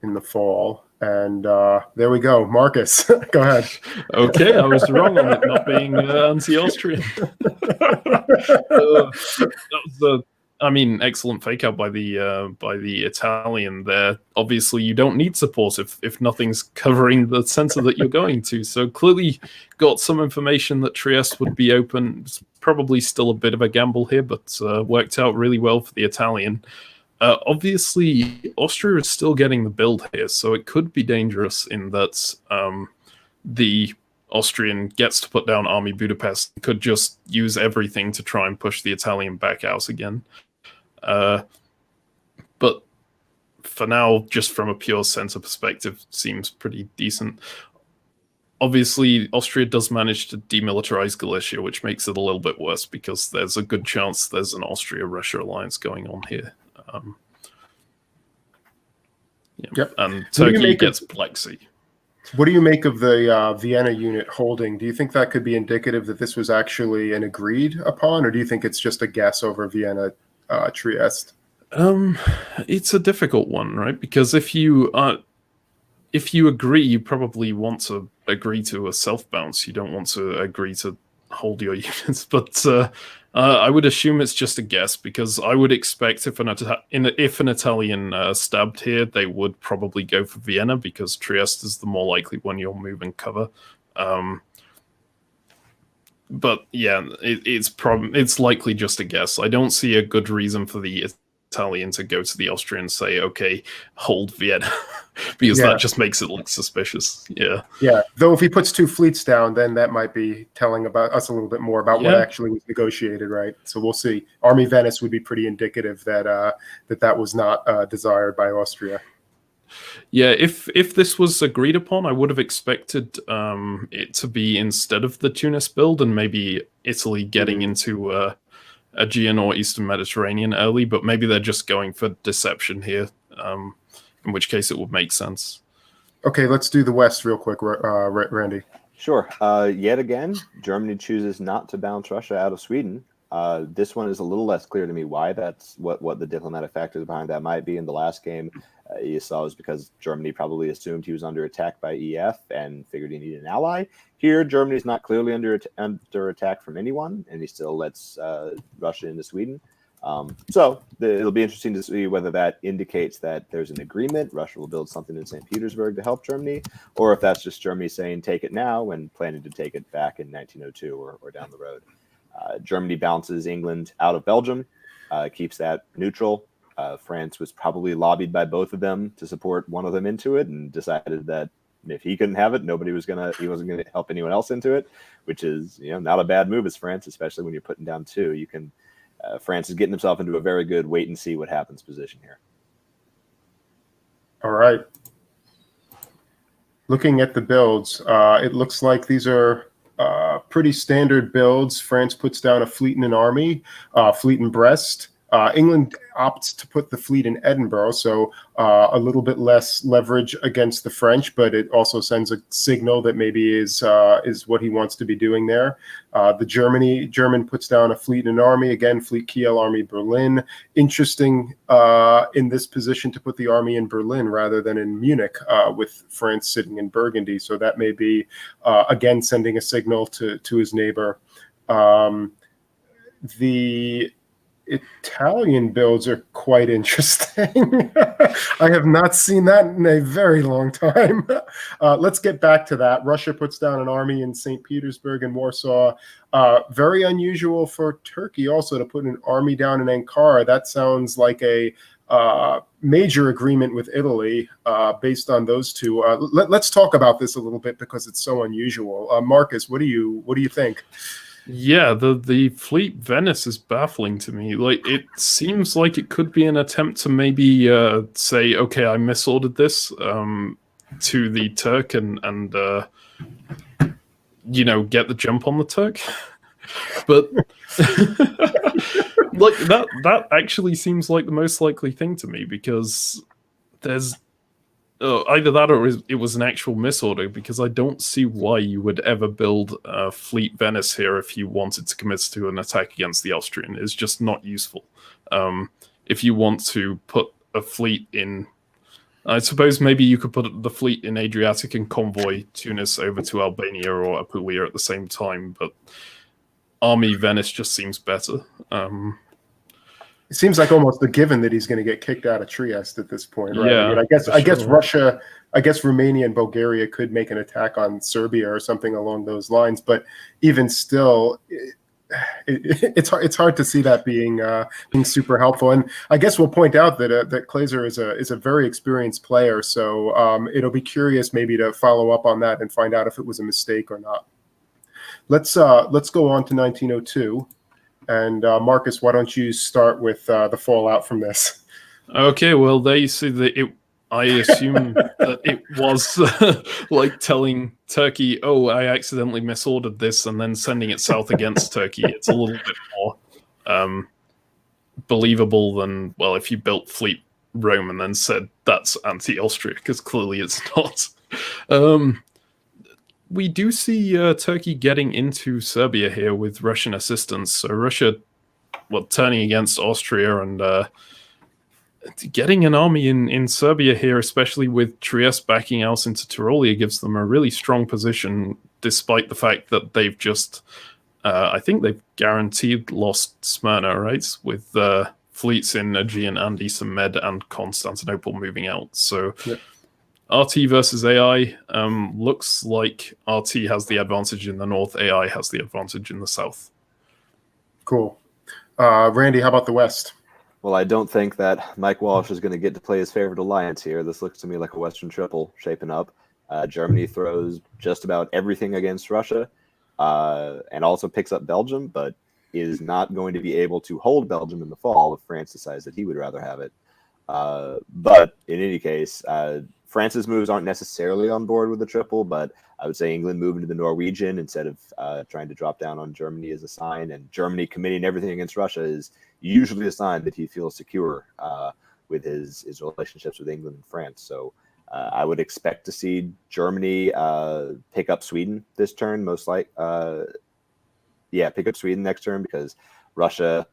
in the fall. And there we go. Marcus, go ahead. Okay, I was wrong on it not being anti-Austrian. That was excellent fake out by the Italian there. Obviously, you don't need support if nothing's covering the center that you're going to. So clearly got some information that Trieste would be open. It's probably still a bit of a gamble here, but worked out really well for the Italian. Obviously, Austria is still getting the build here, so it could be dangerous in that the Austrian gets to put down Army Budapest, could just use everything to try and push the Italian back out again. But for now, just from a pure center perspective, seems pretty decent. Obviously, Austria does manage to demilitarize Galicia, which makes it a little bit worse because there's a good chance there's an Austria-Russia alliance going on here. Yep. And Turkey gets Black Sea. What do you make of the Vienna unit holding? Do you think that could be indicative that this was actually an agreed upon, or do you think it's just a guess over Vienna Trieste? It's a difficult one, right? Because if you agree, you probably want to agree to a self-bounce. You don't want to agree to hold your units. But I would assume it's just a guess, because I would expect if an Italian stabbed here, they would probably go for Vienna, because Trieste is the more likely one you'll move and cover. But yeah, it's likely just a guess. I don't see a good reason for the Italian to go to the Austrian and say, okay, hold Vienna, because that just makes it look suspicious. Yeah. Though if he puts 2 fleets down, then that might be telling about us a little bit more about what actually was negotiated, right? So we'll see. Army Venice would be pretty indicative that that was not desired by Austria. Yeah, if this was agreed upon, I would have expected it to be instead of the Tunis build, and maybe Italy getting into Aegean or Eastern Mediterranean early, but maybe they're just going for deception here, in which case it would make sense. Okay, let's do the West real quick, Randy. Sure. Yet again, Germany chooses not to bounce Russia out of Sweden. This one is a little less clear to me why that's what the diplomatic factors behind that might be. In the last game, you saw it was because Germany probably assumed he was under attack by EF and figured he needed an ally. Here, Germany's not clearly under attack from anyone, and he still lets Russia into Sweden. So it'll be interesting to see whether that indicates that there's an agreement. Russia will build something in St. Petersburg to help Germany, or if that's just Germany saying take it now and planning to take it back in 1902 or down the road. Germany bounces England out of Belgium, keeps that neutral. France was probably lobbied by both of them to support one of them into it, and decided that if he couldn't have it, he wasn't gonna help anyone else into it, which is not a bad move as France, especially when you're putting down two. You can. France is getting himself into a very good wait and see what happens position here. All right. Looking at the builds, it looks like these are pretty standard builds. France puts down a fleet and an army, fleet in Brest. England opts to put the fleet in Edinburgh, so a little bit less leverage against the French, but it also sends a signal that maybe is what he wants to be doing there. The German puts down a fleet and an army, again, fleet Kiel, army Berlin. Interesting in this position to put the army in Berlin rather than in Munich, with France sitting in Burgundy, so that may be, again, sending a signal to his neighbor. The Italian builds are quite interesting. I have not seen that in a very long time. Let's get back to that. Russia puts down an army in St. Petersburg and Warsaw. Very unusual for Turkey also to put an army down in Ankara. That sounds like a major agreement with Italy based on those two. Let's talk about this a little bit because it's so unusual. Marcus, what do you think? Yeah, the fleet Venice is baffling to me. Like, it seems like it could be an attempt to maybe say, okay, I misordered this to the Turk and get the jump on the Turk. But like that actually seems like the most likely thing to me, because there's either that or it was an actual misorder, because I don't see why you would ever build a fleet Venice here if you wanted to commit to an attack against the Austrian. It's just not useful. If you want to put a fleet in, I suppose maybe you could put the fleet in Adriatic and convoy Tunis over to Albania or Apulia at the same time, but army Venice just seems better. It seems like almost a given that he's going to get kicked out of Trieste at this point, right? Yeah, I mean, I guess Russia, Romania and Bulgaria could make an attack on Serbia or something along those lines, but even still, it's hard to see that being super helpful. And I guess we'll point out that Glazer is a very experienced player, so it'll be curious maybe to follow up on that and find out if it was a mistake or not. Let's go on to 1902. And Marcus, why don't you start with the fallout from this? Okay, well, they say that I assume that it was like telling Turkey, "Oh, I accidentally misordered this," and then sending it south against Turkey. It's a little bit more believable than, well, if you built Fleet Rome and then said that's anti-Austria, because clearly it's not. We do see Turkey getting into Serbia here with Russian assistance. So Russia, turning against Austria and getting an army in Serbia here, especially with Trieste backing out into Tyrolia, gives them a really strong position, despite the fact that they've just, I think they've guaranteed lost Smyrna, right? With fleets in Aegean and Eastern Med and Constantinople moving out. So... yeah. RT versus AI, looks like RT has the advantage in the north, AI has the advantage in the south. Cool. Randy, how about the West? Well, I don't think that Mike Walsh is going to get to play his favorite alliance here. This looks to me like a Western triple shaping up. Germany throws just about everything against Russia and also picks up Belgium, but is not going to be able to hold Belgium in the fall if France decides that he would rather have it. But in any case, France's moves aren't necessarily on board with the triple, but I would say England moving to the Norwegian instead of trying to drop down on Germany is a sign, and Germany committing everything against Russia is usually a sign that he feels secure with his relationships with England and France. So I would expect to see Germany pick up Sweden this turn, most like. Pick up Sweden next turn, because Russia,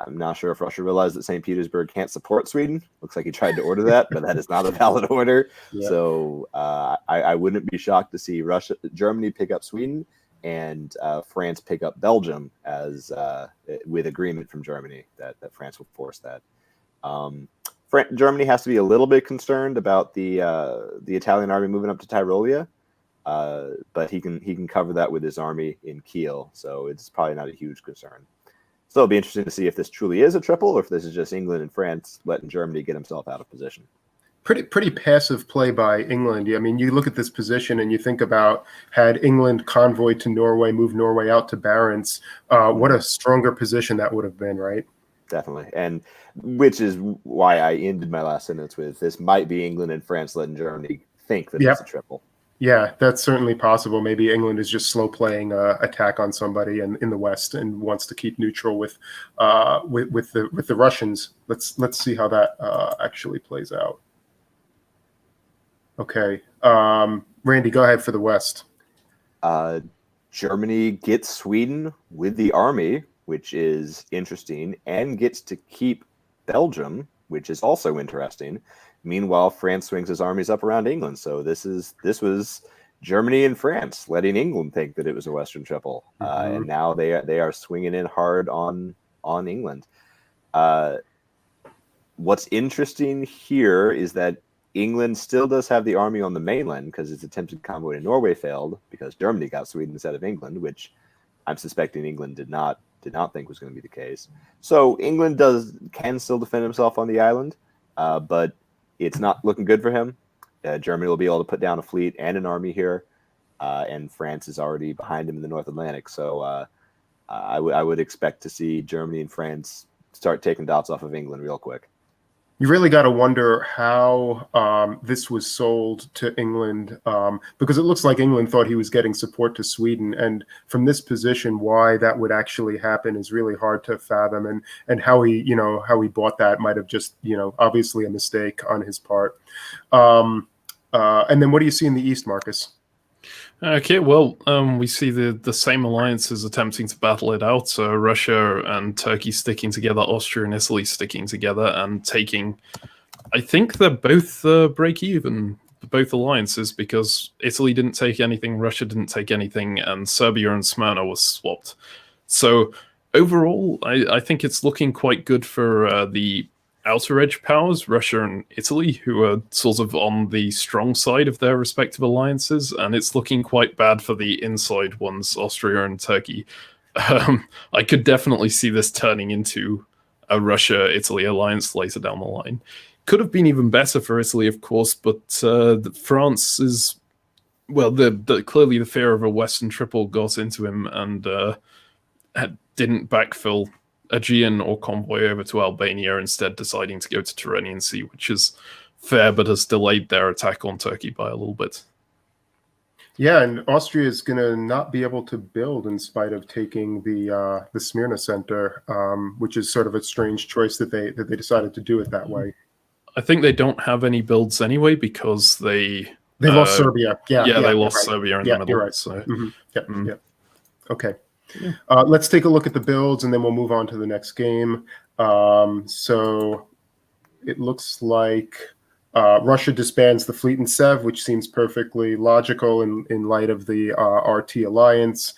I'm not sure if Russia realized that St. Petersburg can't support Sweden. Looks like he tried to order that, but that is not a valid order. Yeah. So I wouldn't be shocked to see Germany pick up Sweden, and France pick up Belgium as with agreement from Germany that France will force that. Germany has to be a little bit concerned about the Italian army moving up to Tyrolia. But he can cover that with his army in Kiel, so it's probably not a huge concern. So it'll be interesting to see if this truly is a triple, or if this is just England and France letting Germany get himself out of position. Pretty passive play by England. I mean, you look at this position and you think about, had England convoyed to Norway, moved Norway out to Barents, what a stronger position that would have been, right? Definitely, and which is why I ended my last sentence with, this might be England and France letting Germany think that it's a triple. Yeah, that's certainly possible. Maybe England is just slow playing attack on somebody in the West and wants to keep neutral with the Russians. Let's see how that actually plays out. Okay, Randy, go ahead for the West. Germany gets Sweden with the army, which is interesting, and gets to keep Belgium, which is also interesting. Meanwhile, France swings his armies up around England. So this was Germany and France letting England think that it was a Western triple, and now they are swinging in hard on England. What's interesting here is that England still does have the army on the mainland, because its attempted convoy to Norway failed because Germany got Sweden instead of England, which I'm suspecting England did not think was going to be the case. So England can still defend himself on the island, but it's not looking good for him. Germany will be able to put down a fleet and an army here, and France is already behind him in the North Atlantic. So I would expect to see Germany and France start taking dots off of England real quick. You really got to wonder how this was sold to England, because it looks like England thought he was getting support to Sweden, and from this position, why that would actually happen is really hard to fathom. And how he bought that might have just obviously a mistake on his part. And then what do you see in the East, Marcus? Okay, well, we see the same alliances attempting to battle it out. So Russia and Turkey sticking together, Austria and Italy sticking together and taking, I think they're both break even, both alliances, because Italy didn't take anything, Russia didn't take anything, and Serbia and Smyrna was swapped. So overall, I think it's looking quite good for the outer edge powers, Russia and Italy, who are sort of on the strong side of their respective alliances, and it's looking quite bad for the inside ones, Austria and Turkey. I could definitely see this turning into a Russia-Italy alliance later down the line. Could have been even better for Italy, of course, but France is, well, clearly the fear of a Western triple got into him and didn't backfill Aegean or convoy over to Albania, instead deciding to go to Tyrrhenian Sea, which is fair, but has delayed their attack on Turkey by a little bit. Yeah, and Austria is going to not be able to build in spite of taking the Smyrna center, which is sort of a strange choice that they decided to do it that way. I think they don't have any builds anyway because they lost Serbia. Yeah, they lost Serbia in the middle. You're right. So. Yep. Okay. Yeah. Let's take a look at the builds, and then we'll move on to the next game. So it looks like Russia disbands the fleet in Sev, which seems perfectly logical in light of the RT alliance.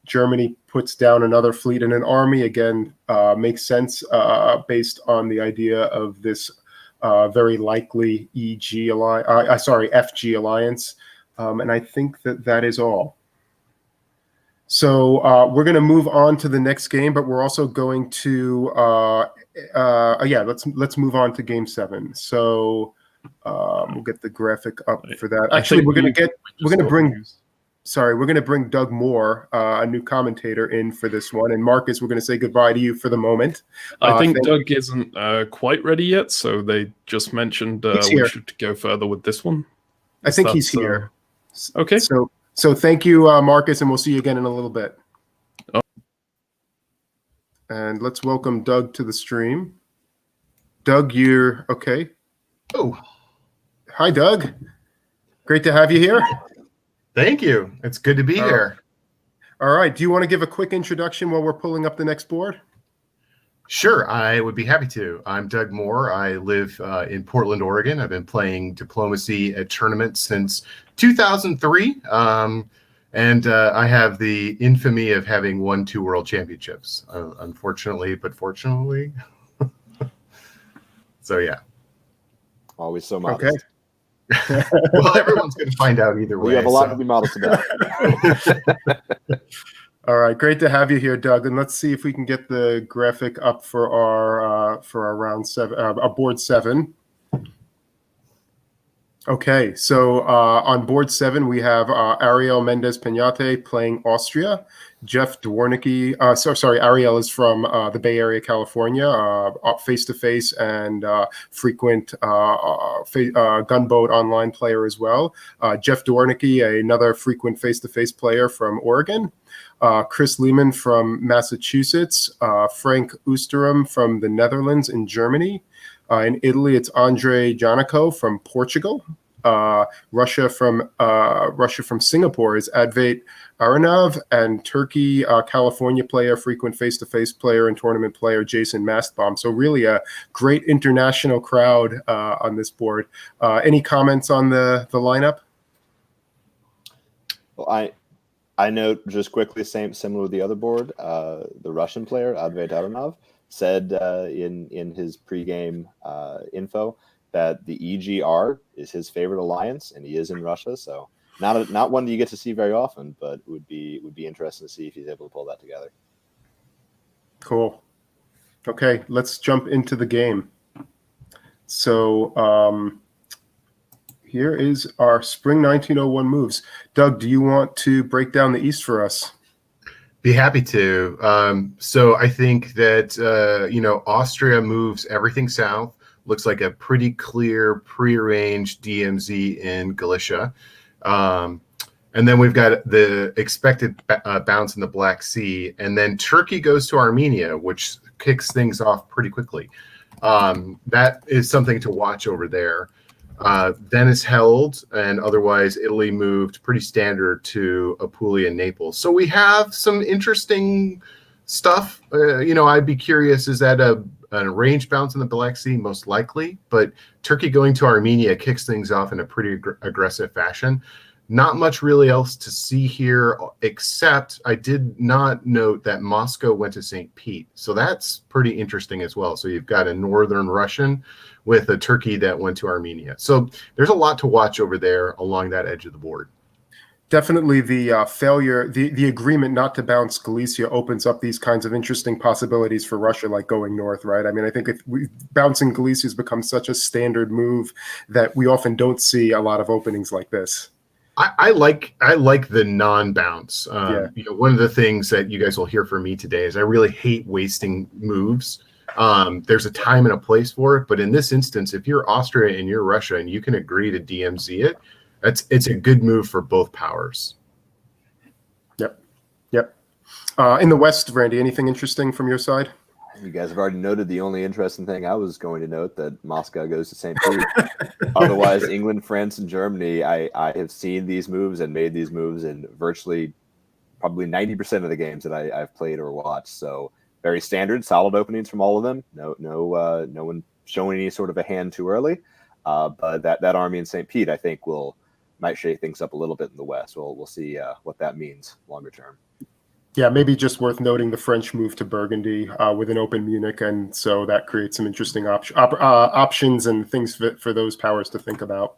Germany puts down another fleet and an army. Again, makes sense based on the idea of this very likely FG alliance. And I think that is all. So we're going to move on to the next game, but we're also going to let's move on to Game 7. So we'll get the graphic up for that. Actually, we're going to bring. sorry, we're going to bring Doug Moore, a new commentator, in for this one. And Marcus, we're going to say goodbye to you for the moment. I think Doug isn't quite ready yet, so they just mentioned we should go further with this one. I think he's here. Okay. So thank you, Marcus, and we'll see you again in a little bit. Oh. And let's welcome Doug to the stream. Doug, you're okay. Oh, hi, Doug. Great to have you here. Thank you. It's good to be here. All right. Do you want to give a quick introduction while we're pulling up the next board? Sure, I would be happy to. I'm Doug Moore. I live in Portland, Oregon. I've been playing diplomacy at tournaments since 2003. And I have the infamy of having won 2 world championships, unfortunately, but fortunately. So, yeah. Always so modest. Okay. Well, everyone's going to find out either way. We have a lot to be modest about. All right, great to have you here, Doug. And let's see if we can get the graphic up for our round 7, board 7. Okay, so on board 7 we have Ariel Mendez Peñate playing Austria. Jeff Dwornicki, Ariel is from the Bay Area, California, face-to-face and frequent gunboat online player as well. Jeff Dwornicki, another frequent face-to-face player from Oregon. Chris Lehman from Massachusetts. Frank Oosterom from the Netherlands and Germany. In Italy, it's Andre Janico from Portugal. Russia from Singapore is Advait Aranov, and Turkey, California player, frequent face-to-face player and tournament player Jason Mastbaum. So really a great international crowd on this board. Any comments on the lineup? Well, I note just quickly, similar to the other board, the Russian player Advait Aranov said in his pregame info that the EGR is his favorite alliance, and he is in Russia. So not one that you get to see very often, but would be interesting to see if he's able to pull that together. Cool. Okay, let's jump into the game. So here is our Spring 1901 moves. Doug, do you want to break down the East for us? Be happy to. So I think that, Austria moves everything south. Looks like a pretty clear prearranged DMZ in Galicia. And then we've got the expected bounce in the Black Sea. And then Turkey goes to Armenia, which kicks things off pretty quickly. That is something to watch over there. Then is held, and otherwise Italy moved pretty standard to Apulia and Naples. So we have some interesting stuff. I'd be curious, is that an arranged bounce in the Black Sea? Most likely, but Turkey going to Armenia kicks things off in a pretty aggressive fashion. Not much really else to see here, except I did not note that Moscow went to St. Pete. So that's pretty interesting as well. So you've got a northern Russian with a Turkey that went to Armenia. So there's a lot to watch over there along that edge of the board. Definitely the failure, the agreement not to bounce Galicia opens up these kinds of interesting possibilities for Russia, like going north, right? I mean, I think bouncing Galicia has become such a standard move that we often don't see a lot of openings like this. I like the non-bounce. Yeah. One of the things that you guys will hear from me today is I really hate wasting moves. There's a time and a place for it, but in this instance, if you're Austria and you're Russia and you can agree to DMZ it, it's a good move for both powers. Yep. In the West, Randy, anything interesting from your side? You guys have already noted the only interesting thing I was going to note, that Moscow goes to St. Pete. Otherwise, England, France, and Germany, I have seen these moves and made these moves in virtually probably 90% of the games that I've played or watched. So very standard, solid openings from all of them. No one showing any sort of a hand too early. But that army in St. Pete, I think, might shake things up a little bit in the West. We'll see what that means longer term. Yeah, maybe just worth noting the French move to Burgundy with an open Munich, and so that creates some interesting options and things for those powers to think about.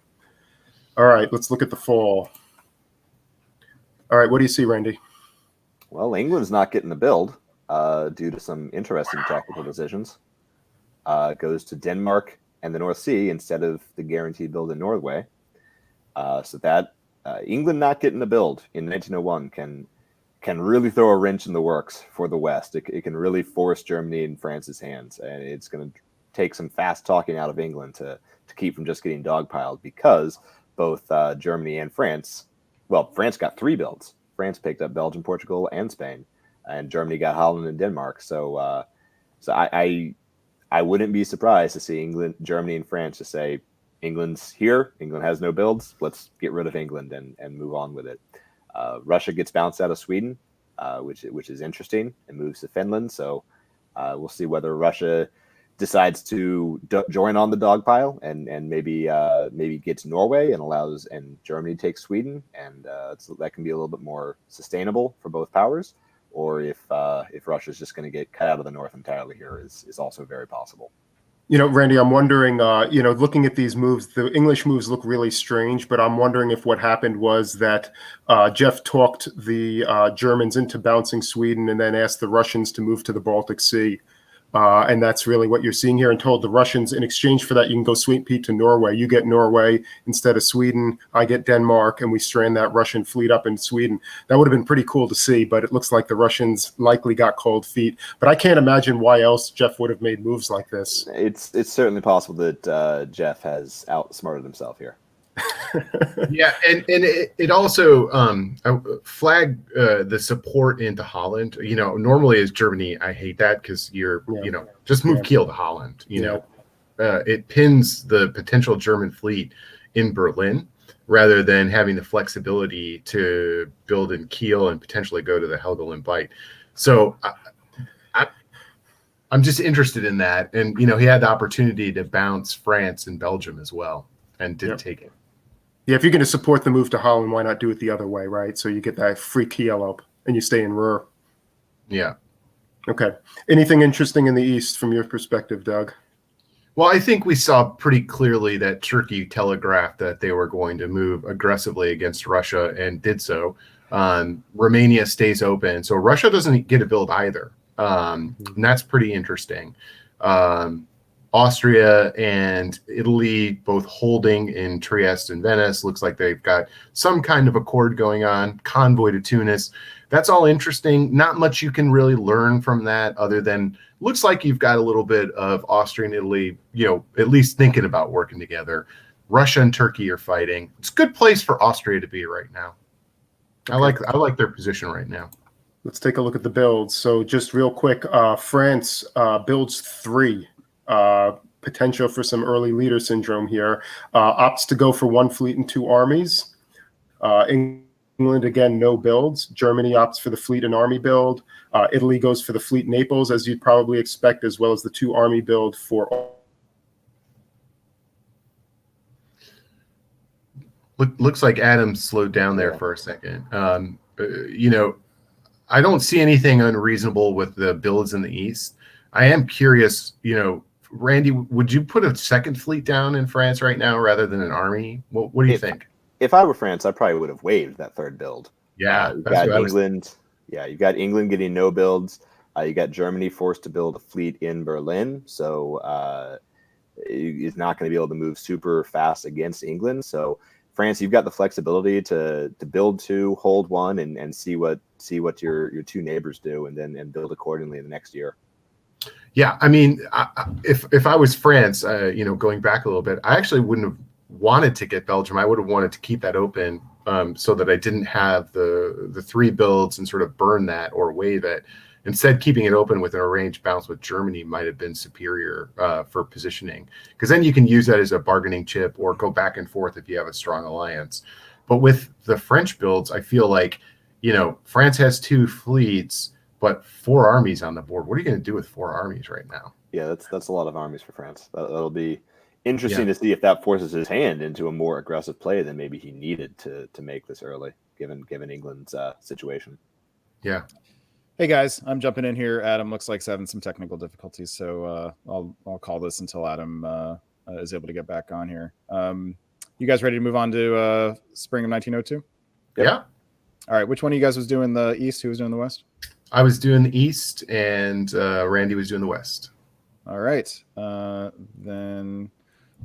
All right, let's look at the fall. All right, what do you see, Randy? Well, England's not getting the build due to some interesting tactical decisions. Goes to Denmark and the North Sea instead of the guaranteed build in Norway. So that England not getting a build in 1901 can really throw a wrench in the works for the West. It can really force Germany and France's hands, and it's going to take some fast talking out of England to keep from just getting dogpiled, because both Germany and France, well, France got 3 builds. France picked up Belgium, Portugal, and Spain, and Germany got Holland and Denmark. So I wouldn't be surprised to see England, Germany, and France just say, England's here. England has no builds. Let's get rid of England and move on with it. Russia gets bounced out of Sweden, which is interesting, and moves to Finland. So we'll see whether Russia decides to join on the dog pile and maybe gets Norway and Germany takes Sweden, and that can be a little bit more sustainable for both powers. Or if Russia's just going to get cut out of the North entirely here is also very possible. Randy, I'm wondering, looking at these moves, the English moves look really strange, but I'm wondering if what happened was that Jeff talked the Germans into bouncing Sweden and then asked the Russians to move to the Baltic Sea. And that's really what you're seeing here, and told the Russians, in exchange for that, you can go Sweet Pete to Norway. You get Norway instead of Sweden. I get Denmark, and we strand that Russian fleet up in Sweden. That would have been pretty cool to see, but it looks like the Russians likely got cold feet. But I can't imagine why else Jeff would have made moves like this. It's certainly possible that Jeff has outsmarted himself here. Yeah, and it also flag the support into Holland. Normally as Germany, I hate that because just move Kiel to Holland. It pins the potential German fleet in Berlin rather than having the flexibility to build in Kiel and potentially go to the Helgoland Bight. So I'm just interested in that, and he had the opportunity to bounce France and Belgium as well, and didn't take it. Yeah, if you're going to support the move to Holland, why not do it the other way, right? So you get that free Kiel up and you stay in Ruhr. Yeah. Okay. Anything interesting in the East from your perspective, Doug? Well, I think we saw pretty clearly that Turkey telegraphed that they were going to move aggressively against Russia and did so. Romania stays open, so Russia doesn't get a build either. And that's pretty interesting. Austria and Italy both holding in Trieste and Venice. Looks like they've got some kind of accord going on. Convoy to Tunis. That's all interesting. Not much you can really learn from that other than looks like you've got a little bit of Austria and Italy, at least thinking about working together. Russia and Turkey are fighting. It's a good place for Austria to be right now. Okay. I like their position right now. Let's take a look at the builds. So just real quick, France builds 3. Potential for some early leader syndrome here. Opts to go for 1 fleet and 2 armies. England, again, no builds. Germany opts for the fleet and army build. Italy goes for the fleet Naples, as you'd probably expect, as well as the 2 army build for. Looks like Adam slowed down there for a second. I don't see anything unreasonable with the builds in the East. I am curious, Randy, would you put a second fleet down in France right now rather than an army? What do you think? If I were France, I probably would have waived that 3rd build. Yeah, you've got England. Yeah, you've got England getting no builds. You got Germany forced to build a fleet in Berlin, so is not going to be able to move super fast against England. So France, you've got the flexibility to build 2, hold 1, and see what your 2 neighbors do, and build accordingly in the next year. Yeah, I mean, if I was France, going back a little bit, I actually wouldn't have wanted to get Belgium. I would have wanted to keep that open so that I didn't have the 3 builds and sort of burn that or waive it. Instead, keeping it open with an arranged bounce with Germany might have been superior for positioning, because then you can use that as a bargaining chip or go back and forth if you have a strong alliance. But with the French builds, I feel like, France has 2 fleets, but 4 armies on the board. What are you going to do with 4 armies right now? Yeah, that's a lot of armies for France. That'll be interesting to see if that forces his hand into a more aggressive play than maybe he needed to make this early, given England's situation. Yeah. Hey guys, I'm jumping in here. Adam looks like he's having some technical difficulties, so I'll call this until Adam is able to get back on here. You guys ready to move on to spring of 1902? Yep. Yeah. All right. Which one of you guys was doing the East? Who was doing the West? I was doing the East, and Randy was doing the West. All right. Then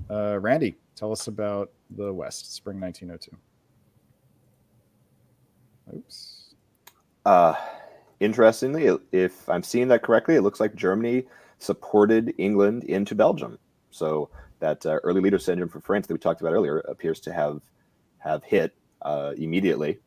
Randy, tell us about the West, spring 1902. Oops. Interestingly, if I'm seeing that correctly, it looks like Germany supported England into Belgium. So that early leader syndrome for France that we talked about earlier appears to have hit immediately.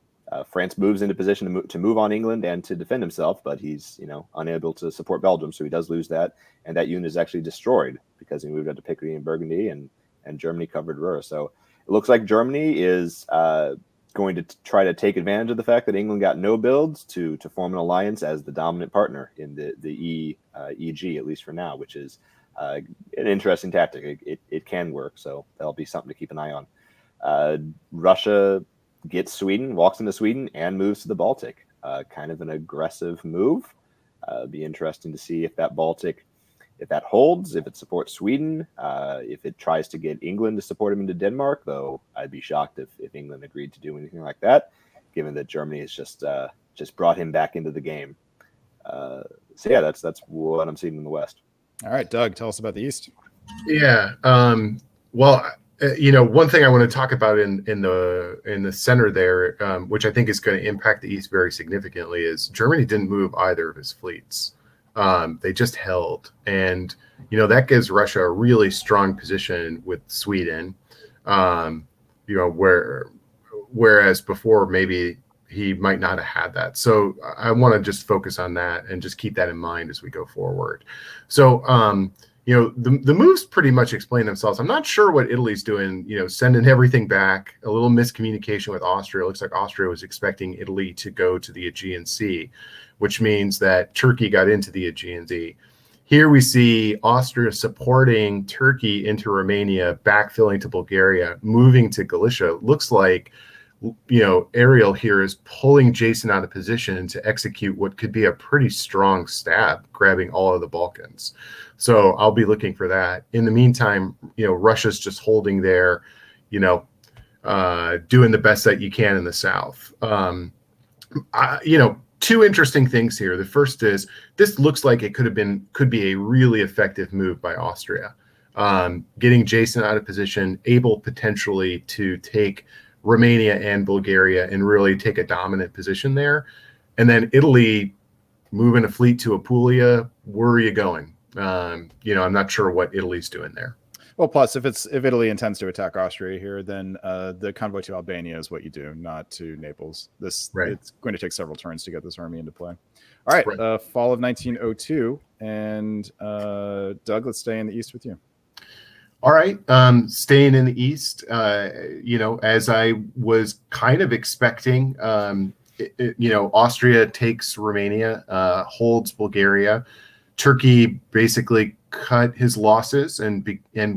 France moves into position to move on England and to defend himself, but he's unable to support Belgium, so he does lose that, and that unit is actually destroyed because he moved out to Picardy and Burgundy, and Germany covered Ruhr. So it looks like Germany is going to try to take advantage of the fact that England got no builds to form an alliance as the dominant partner in the EG, at least for now, which is an interesting tactic. It can work, so that'll be something to keep an eye on. Russia gets Sweden, walks into Sweden, and moves to the Baltic. Kind of an aggressive move. Be interesting to see if that Baltic, if that holds, if it supports Sweden, if it tries to get England to support him into Denmark, though I'd be shocked if England agreed to do anything like that, given that Germany has just brought him back into the game. So yeah, that's what I'm seeing in the West. All right, Doug, tell us about the East. Yeah. Well, one thing I want to talk about in the center there, which I think is going to impact the East very significantly, is Germany didn't move either of his fleets. They just held, and that gives Russia a really strong position with Sweden. Whereas before maybe he might not have had that. So I want to just focus on that and just keep that in mind as we go forward. So the moves pretty much explain themselves. I'm not sure what Italy's doing, sending everything back, a little miscommunication with Austria. It looks like Austria was expecting Italy to go to the Aegean Sea, which means that Turkey got into the Aegean Sea. Here we see Austria supporting Turkey into Romania, backfilling to Bulgaria, moving to Galicia. Looks like, Ariel here is pulling Jason out of position to execute what could be a pretty strong stab, grabbing all of the Balkans. So I'll be looking for that. In the meantime, Russia's just holding there, doing the best that you can in the south. Two interesting things here. The first is this looks like it could be a really effective move by Austria, getting Jason out of position, able potentially to take Romania and Bulgaria and really take a dominant position there. And then Italy moving a fleet to Apulia. Where are you going? I'm not sure what Italy's doing there. Well, plus if Italy intends to attack Austria here, then the convoy to Albania is what you do, not to Naples. Right. It's going to take several turns to get this army into play. All right, Right. Fall of 1902, and Doug, let's stay in the East with you. All right, staying in the East, as I was kind of expecting, Austria takes Romania, holds Bulgaria. Turkey basically cut his losses and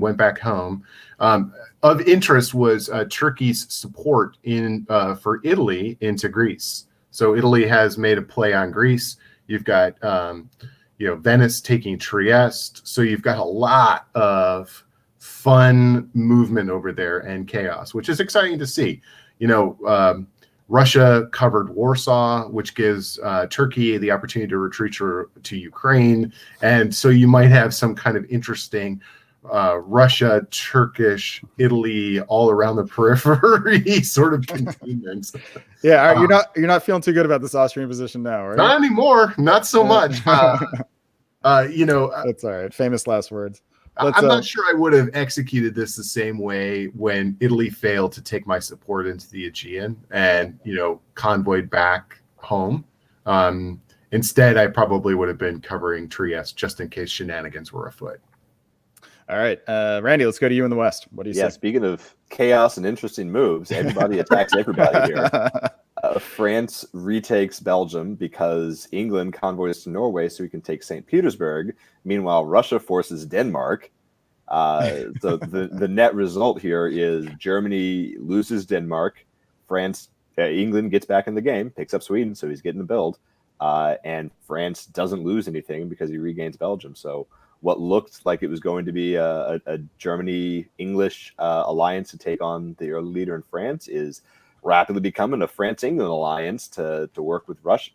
went back home. Of interest was Turkey's support for Italy into Greece. So Italy has made a play on Greece. You've got Venice taking Trieste. So you've got a lot of fun movement over there and chaos, which is exciting to see. Russia covered Warsaw, which gives Turkey the opportunity to retreat to Ukraine. And so you might have some kind of interesting Russia, Turkish, Italy, all around the periphery sort of containment. Yeah, you're not feeling too good about this Austrian position now, right? Not anymore. Not so much. That's all right. Famous last words. I'm not sure I would have executed this the same way when Italy failed to take my support into the Aegean and, convoyed back home. Instead, I probably would have been covering Trieste just in case shenanigans were afoot. All right. Randy, let's go to you in the West. What do you say? Speaking of chaos and interesting moves, everybody attacks everybody here. France retakes Belgium because England convoys to Norway so we can take St. Petersburg. Meanwhile, Russia forces Denmark. So the net result here is Germany loses Denmark. England gets back in the game, picks up Sweden, so he's getting the build. And France doesn't lose anything because he regains Belgium. So what looked like it was going to be a Germany-English alliance to take on the early leader in France is rapidly becoming a France-England alliance to work with Russia.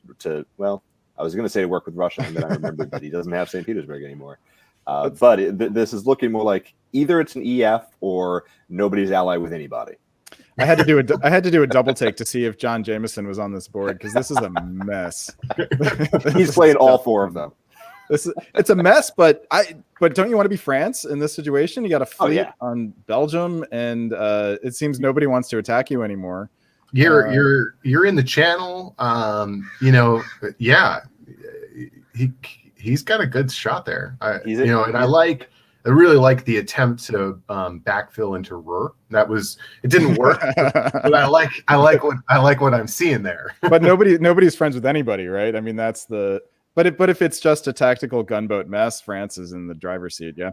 I was going to say to work with Russia, and then I remembered that he doesn't have St. Petersburg anymore. But this is looking more like either it's an EF or nobody's allied with anybody. I had to do a double take to see if John Jameson was on this board because this is a mess. He's playing all 4 of them. It's a mess, but don't you want to be France in this situation? You got a fleet on Belgium, and it seems nobody wants to attack you anymore. You're in the channel. He's got a good shot there. I really like the attempt to backfill into Ruhr. It didn't work, but I like what I'm seeing there. But nobody's friends with anybody, right? I mean, that's the. But if it's just a tactical gunboat mess, France is in the driver's seat. Yeah,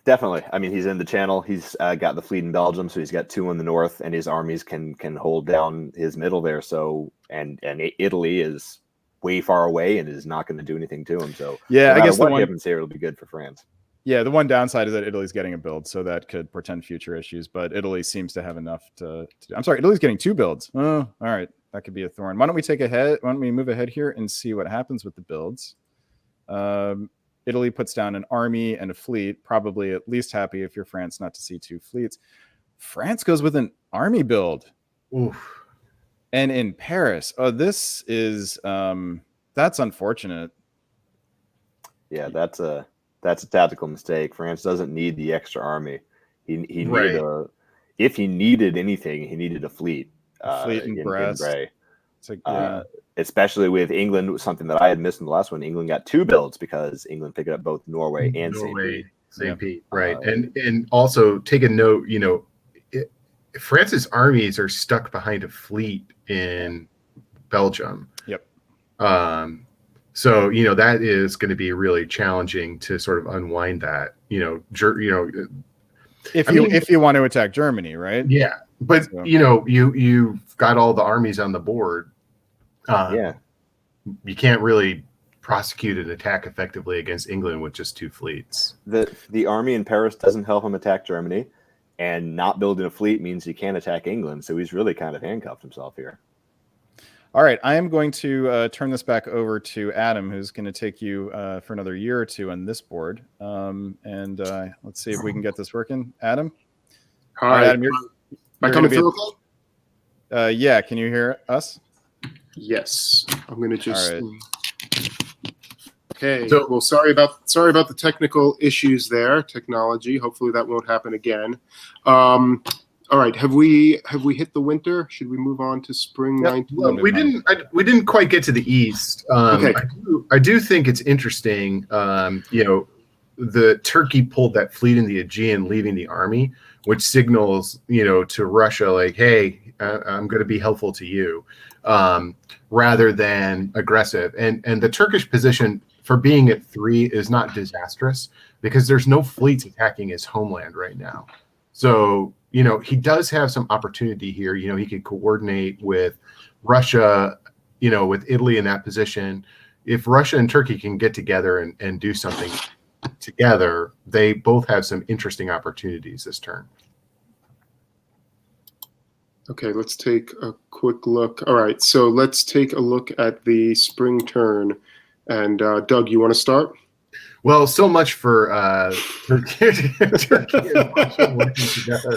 definitely. I mean, he's in the channel. He's got the fleet in Belgium, so he's got 2 in the north, and his armies can hold down his middle there. So and Italy is way far away and is not going to do anything to him. So yeah, no I guess what happens here, it'll be good for France. Yeah, the one downside is that Italy's getting a build, so that could portend future issues. But Italy seems to have enough to I'm sorry, Italy's getting 2 builds. Oh, all right, that could be a thorn. Why don't we move ahead here and see what happens with the builds? Italy puts down an army and a fleet, probably at least happy if you're France not to see 2 fleets. France goes with an army build. Oof. And in Paris. Oh, this is that's unfortunate. Yeah, that's a tactical mistake. France doesn't need the extra army. He needed if he needed anything, he needed a fleet. Fleet in Brest. It's like, especially with England, something that I had missed in the last one. England got 2 builds because England picked up both Norway and St. Pete. Right. And also take a note, France's armies are stuck behind a fleet in Belgium. Yep. So, that is going to be really challenging to sort of unwind that, if you want to attack Germany, right? Yeah. But, you've got all the armies on the board. You can't really prosecute an attack effectively against England with just 2 fleets. The army in Paris doesn't help him attack Germany, and not building a fleet means he can't attack England. So he's really kind of handcuffed himself here. All right, I am going to turn this back over to Adam, who's going to take you for another year or 2 on this board. And let's see if we can get this working. Adam? Hi. All right, Adam, Am I coming through okay? Yeah, can you hear us? Yes. I'm going to just... All right. Okay. So, well, sorry about the technical issues there, technology. Hopefully that won't happen again. All right, have we hit the winter? Should we move on to spring? Yep. 19? Well, we didn't quite get to the east. Okay. I do think it's interesting. The Turkey pulled that fleet in the Aegean, leaving the army, which signals to Russia like, hey, I'm going to be helpful to you, rather than aggressive. And the Turkish position for being at 3 is not disastrous because there's no fleets attacking his homeland right now. So he does have some opportunity here. He could coordinate with Russia, with Italy in that position. If Russia and Turkey can get together and do something together, they both have some interesting opportunities this turn. Okay, let's take a quick look. All right, so let's take a look at the spring turn. And Doug, you want to start? Well, so much for Turkey and Russia working together.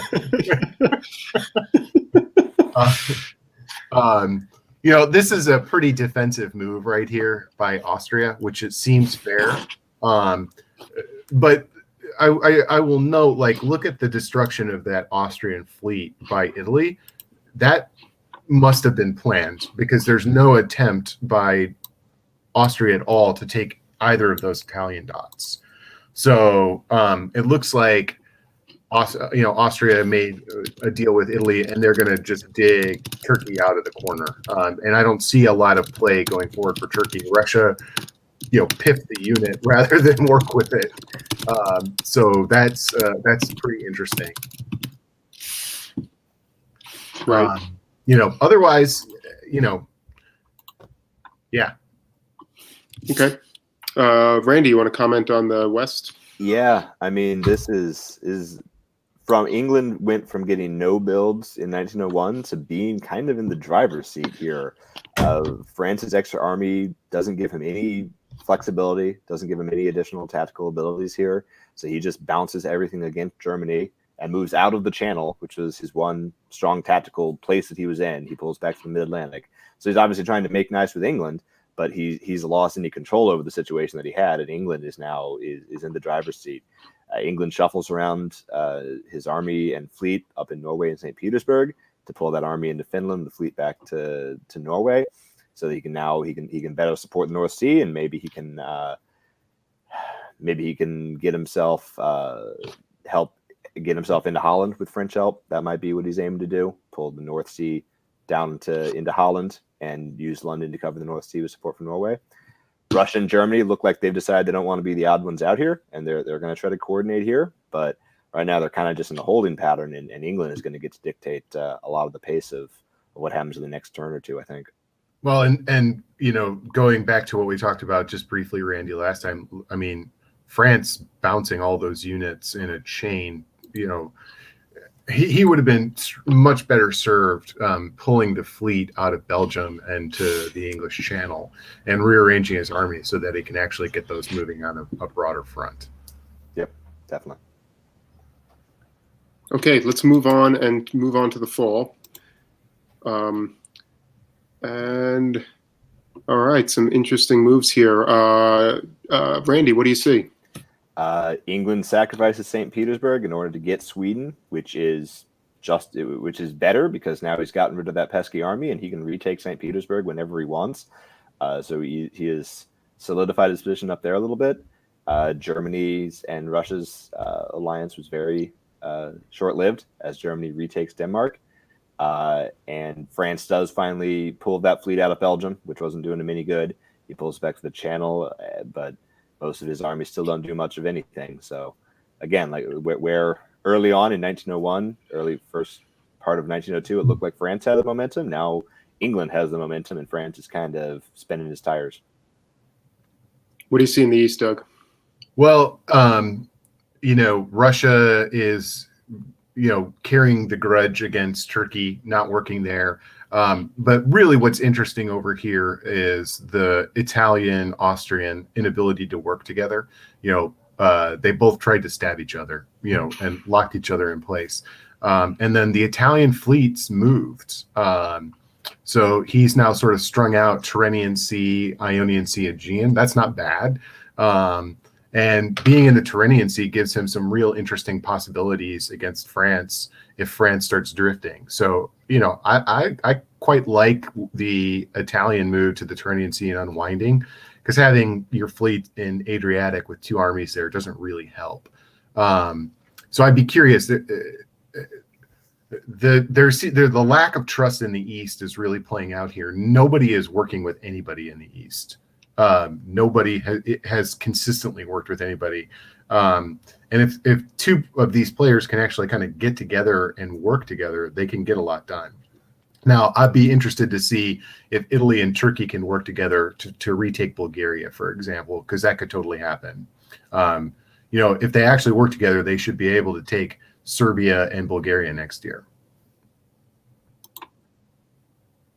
This is a pretty defensive move right here by Austria, which it seems fair. But I will note, look at the destruction of that Austrian fleet by Italy. That must have been planned because there's no attempt by Austria at all to take either of those Italian dots. So it looks like Austria made a deal with Italy, and they're going to just dig Turkey out of the corner. And I don't see a lot of play going forward for Turkey. Russia, piff the unit rather than work with it. So that's pretty interesting. Right. Otherwise, yeah. Okay. Randy, you want to comment on the West? Yeah, I mean, this is from England went from getting no builds in 1901 to being kind of in the driver's seat here. France's extra army doesn't give him any flexibility, doesn't give him any additional tactical abilities here. So he just bounces everything against Germany and moves out of the Channel, which was his one strong tactical place that he was in. He pulls back to the Mid-Atlantic. So he's obviously trying to make nice with England, but he's lost any control over the situation that he had, and England is now is in the driver's seat. England shuffles around his army and fleet up in Norway and St. Petersburg to pull that army into Finland, the fleet back to Norway, so that he can better support the North Sea, and maybe he can get himself help get himself into Holland with French help. That might be what he's aiming to do: pull the North Sea down into Holland and use London to cover the North Sea with support from Norway. Russia and Germany look like they've decided they don't want to be the odd ones out here, and they're going to try to coordinate here. But right now they're kind of just in a holding pattern, and England is going to get to dictate a lot of the pace of what happens in the next turn or two, I think. Well, and going back to what we talked about just briefly, Randy, last time, I mean, France bouncing all those units in a chain, he would have been much better served pulling the fleet out of Belgium and to the English Channel and rearranging his army so that he can actually get those moving on a broader front. Yep, definitely. Okay, let's move on to the fall. And all right, some interesting moves here. Randy, what do you see? England sacrifices St. Petersburg in order to get Sweden, which is better because now he's gotten rid of that pesky army and he can retake St. Petersburg whenever he wants. So he has solidified his position up there a little bit. Germany's and Russia's alliance was very short-lived as Germany retakes Denmark. And France does finally pull that fleet out of Belgium, which wasn't doing him any good. He pulls back to the Channel, but most of his army still don't do much of anything. So again, like where early on in 1901, early first part of 1902, it looked like France had the momentum. Now England has the momentum and France is kind of spinning his tires. What do you see in the East, Doug? Well, Russia is, carrying the grudge against Turkey, not working there. But really what's interesting over here is the Italian-Austrian inability to work together. They both tried to stab each other, and locked each other in place. And then the Italian fleets moved. So he's now sort of strung out Tyrrhenian Sea, Ionian Sea, Aegean. That's not bad. And being in the Tyrrhenian Sea gives him some real interesting possibilities against France if France starts drifting. So, I quite like the Italian move to the Tyrrhenian Sea and unwinding, because having your fleet in Adriatic with two armies there doesn't really help. So I'd be curious. The lack of trust in the East is really playing out here. Nobody is working with anybody in the East. Nobody has consistently worked with anybody. And if two of these players can actually kind of get together and work together, they can get a lot done. Now, I'd be interested to see if Italy and Turkey can work together to retake Bulgaria, for example, because that could totally happen. If they actually work together, they should be able to take Serbia and Bulgaria next year.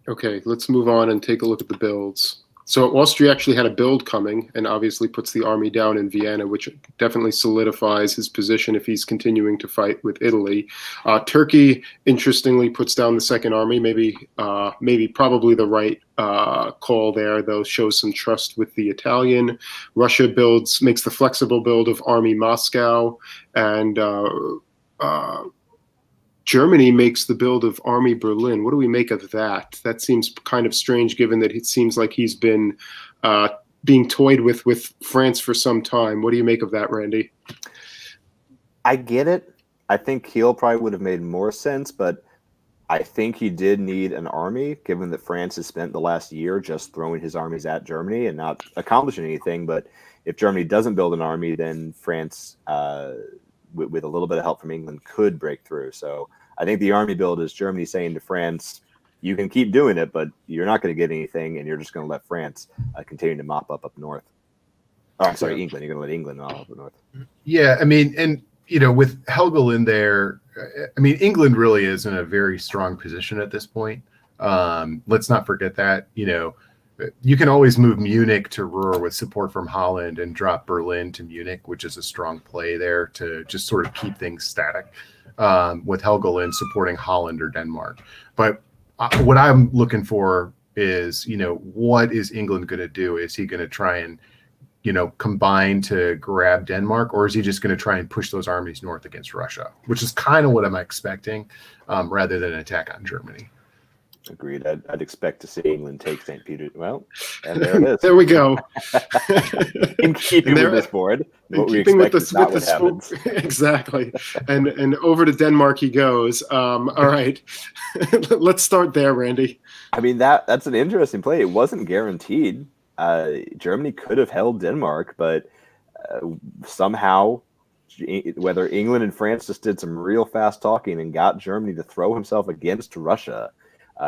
Okay, let's move on and take a look at the builds. So Austria actually had a build coming and obviously puts the army down in Vienna, which definitely solidifies his position if he's continuing to fight with Italy. Turkey, interestingly, puts down the second army, probably the right call there, though shows some trust with the Italian. Russia makes the flexible build of Army Moscow, and Germany makes the build of Army Berlin. What do we make of that? That seems kind of strange, given that it seems like he's been being toyed with France for some time. What do you make of that, Randy? I get it. I think Kiel probably would have made more sense, but I think he did need an army, given that France has spent the last year just throwing his armies at Germany and not accomplishing anything. But if Germany doesn't build an army, then France, with a little bit of help from England, could break through. So I think the army build is Germany saying to France, you can keep doing it, but you're not going to get anything, and you're just going to let France continue to mop up north. Oh, I'm sorry, England. You're going to let England mop up north. Yeah, I mean, and with Helgel in there, I mean, England really is in a very strong position at this point. Let's not forget that. You can always move Munich to Ruhr with support from Holland and drop Berlin to Munich, which is a strong play there to just sort of keep things static. with Helgoland supporting Holland or Denmark. But what I'm looking for is, what is England going to do? Is he going to try and, combine to grab Denmark, or is he just going to try and push those armies north against Russia, which is kind of what I'm expecting, rather than an attack on Germany. Agreed. I'd expect to see England take St. Peter. Well, and there it is. There we go. In keeping with this board, what we expect is not what happens. Exactly. And over to Denmark he goes. All right. Let's start there, Randy. I mean, that's an interesting play. It wasn't guaranteed. Germany could have held Denmark, but somehow, whether England and France just did some real fast talking and got Germany to throw himself against Russia,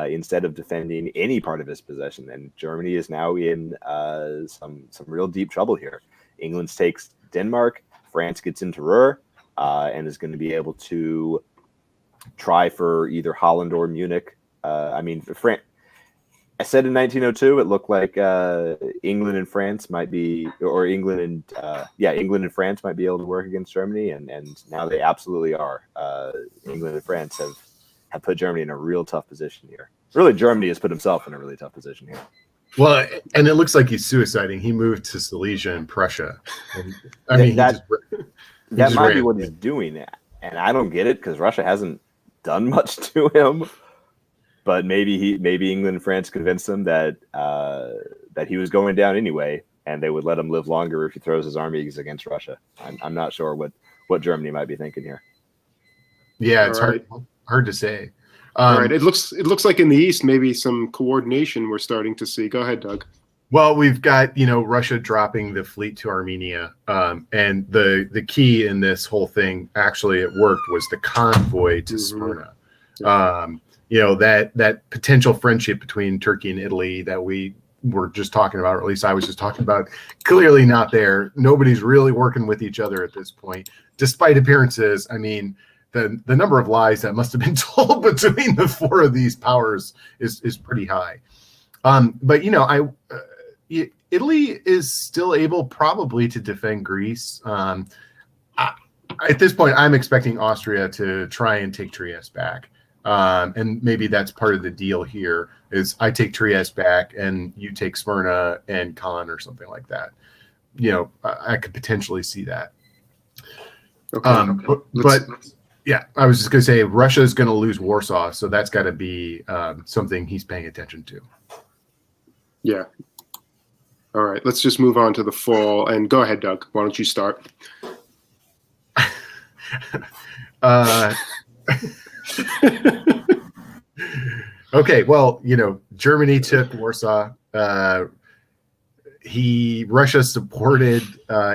instead of defending any part of his possession. And Germany is now in some real deep trouble here. England takes Denmark, France gets into Ruhr, and is going to be able to try for either Holland or Munich. I said in 1902, it looked like England and France might be, or England and France might be able to work against Germany, and now they absolutely are. England and France have put Germany in a real tough position here. Really, Germany has put himself in a really tough position here. Well, and it looks like he's suiciding. He moved to Silesia and Prussia. And, that might be what he's doing, and I don't get it because Russia hasn't done much to him. But maybe England and France convinced him that he was going down anyway, and they would let him live longer if he throws his armies against Russia. I'm not sure what Germany might be thinking here. Yeah, it's hard to say. All right, it looks like in the East maybe some coordination we're starting to see. Go ahead, Doug. Well, we've got Russia dropping the fleet to Armenia, and the key in this whole thing, actually it worked, was the convoy to Smyrna. That potential friendship between Turkey and Italy that we were just talking about, or at least I was just talking about, clearly not there. Nobody's really working with each other at this point, despite appearances. I mean, the number of lies that must have been told between the four of these powers is pretty high. But Italy is still able probably to defend Greece. At this point, I'm expecting Austria to try and take Trieste back. And maybe that's part of the deal here is I take Trieste back and you take Smyrna and Caen or something like that. I could potentially see that. Okay. But yeah, I was just going to say Russia is going to lose Warsaw, so that's got to be something he's paying attention to. Yeah. All right, let's just move on to the fall. And go ahead, Doug. Why don't you start? Okay, well, Germany took Warsaw. Russia supported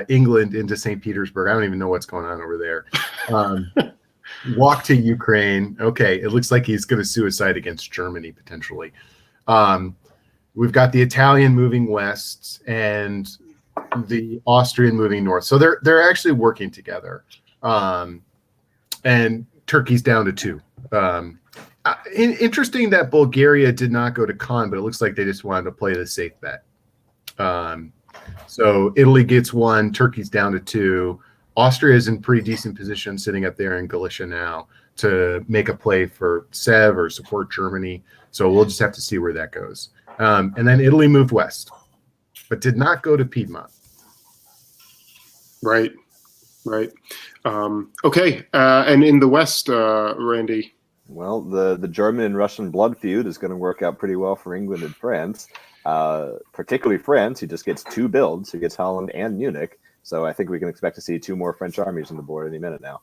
England into St. Petersburg. I don't even know what's going on over there. Walk to Ukraine. Okay, it looks like he's going to suicide against Germany potentially. We've got the Italian moving west and the Austrian moving north. So they're actually working together. And Turkey's down to 2. Interesting that Bulgaria did not go to Caen, but it looks like they just wanted to play the safe bet. So Italy gets 1, Turkey's down to 2. Austria is in pretty decent position sitting up there in Galicia now to make a play for Sev or support Germany. So we'll just have to see where that goes. And then Italy moved west, but did not go to Piedmont. Right. Okay. And in the West, Randy? Well, the German and Russian blood feud is going to work out pretty well for England and France, particularly France, who just gets 2 builds, who gets Holland and Munich. So I think we can expect to see 2 more French armies on the board any minute now.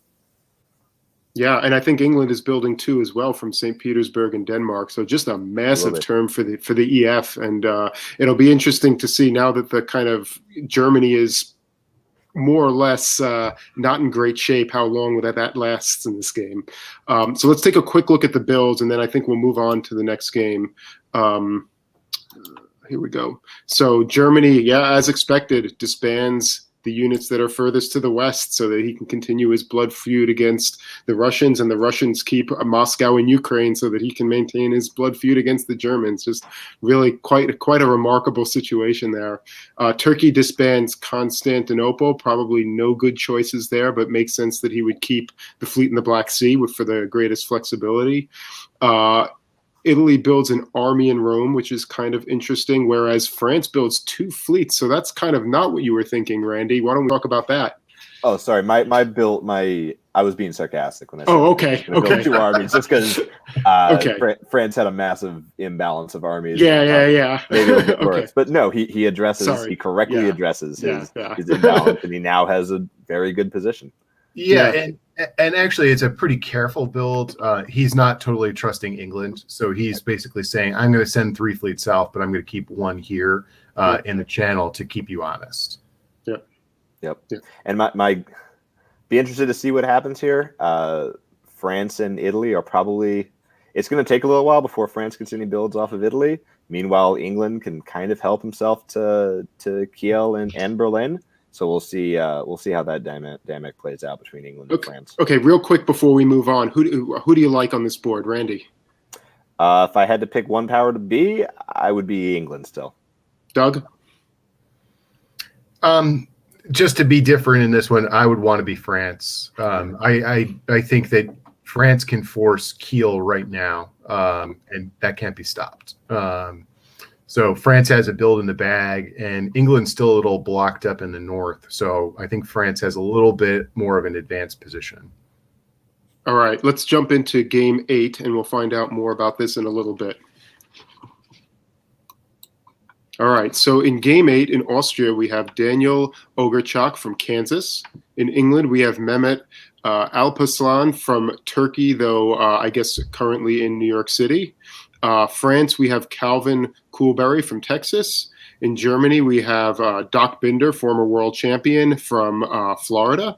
Yeah, and I think England is building 2 as well from St. Petersburg and Denmark. So just a massive term for the EF, and it'll be interesting to see now that the kind of Germany is more or less not in great shape, how long that lasts in this game. So let's take a quick look at the builds, and then I think we'll move on to the next game. Here we go. So Germany, as expected, disbands the units that are furthest to the west so that he can continue his blood feud against the Russians, and the Russians keep Moscow and Ukraine so that he can maintain his blood feud against the Germans. Just really quite a remarkable situation there. Turkey disbands Constantinople, probably no good choices there, but makes sense that he would keep the fleet in the Black Sea for the greatest flexibility. Italy builds an army in Rome, which is kind of interesting, whereas France builds 2 fleets. So that's kind of not what you were thinking, Randy. Why don't we talk about that? Oh, sorry. I was being sarcastic when I said okay. build 2 armies, just because France had a massive imbalance of armies. Yeah. Maybe a little bit worse. But no, he correctly addresses his imbalance, and he now has a very good position. Yeah. And actually, it's a pretty careful build. He's not totally trusting England. So he's basically saying, I'm going to send 3 fleets south, but I'm going to keep 1 here in the channel to keep you honest. Yep. And my be interested to see what happens here. France and Italy are probably – it's going to take a little while before France gets any builds off of Italy. Meanwhile, England can kind of help himself to Kiel and Berlin. So we'll see how that dynamic plays out between England and France. Okay, real quick before we move on, who do you like on this board, Randy? If I had to pick one power to be, I would be England still. Doug? Just to be different in this one, I would want to be France. I think that France can force Kiel right now, and that can't be stopped. So France has a build in the bag, and England's still a little blocked up in the north. So I think France has a little bit more of an advanced position. All right, let's jump into Game 8, and we'll find out more about this in a little bit. All right, so in Game 8 in Austria, we have Daniel Ogerchak from Kansas. In England, we have Mehmet Alpaslan from Turkey, though I guess currently in New York City. France, we have Calvin Coolberry from Texas. In Germany, we have Doc Binder, former world champion from Florida.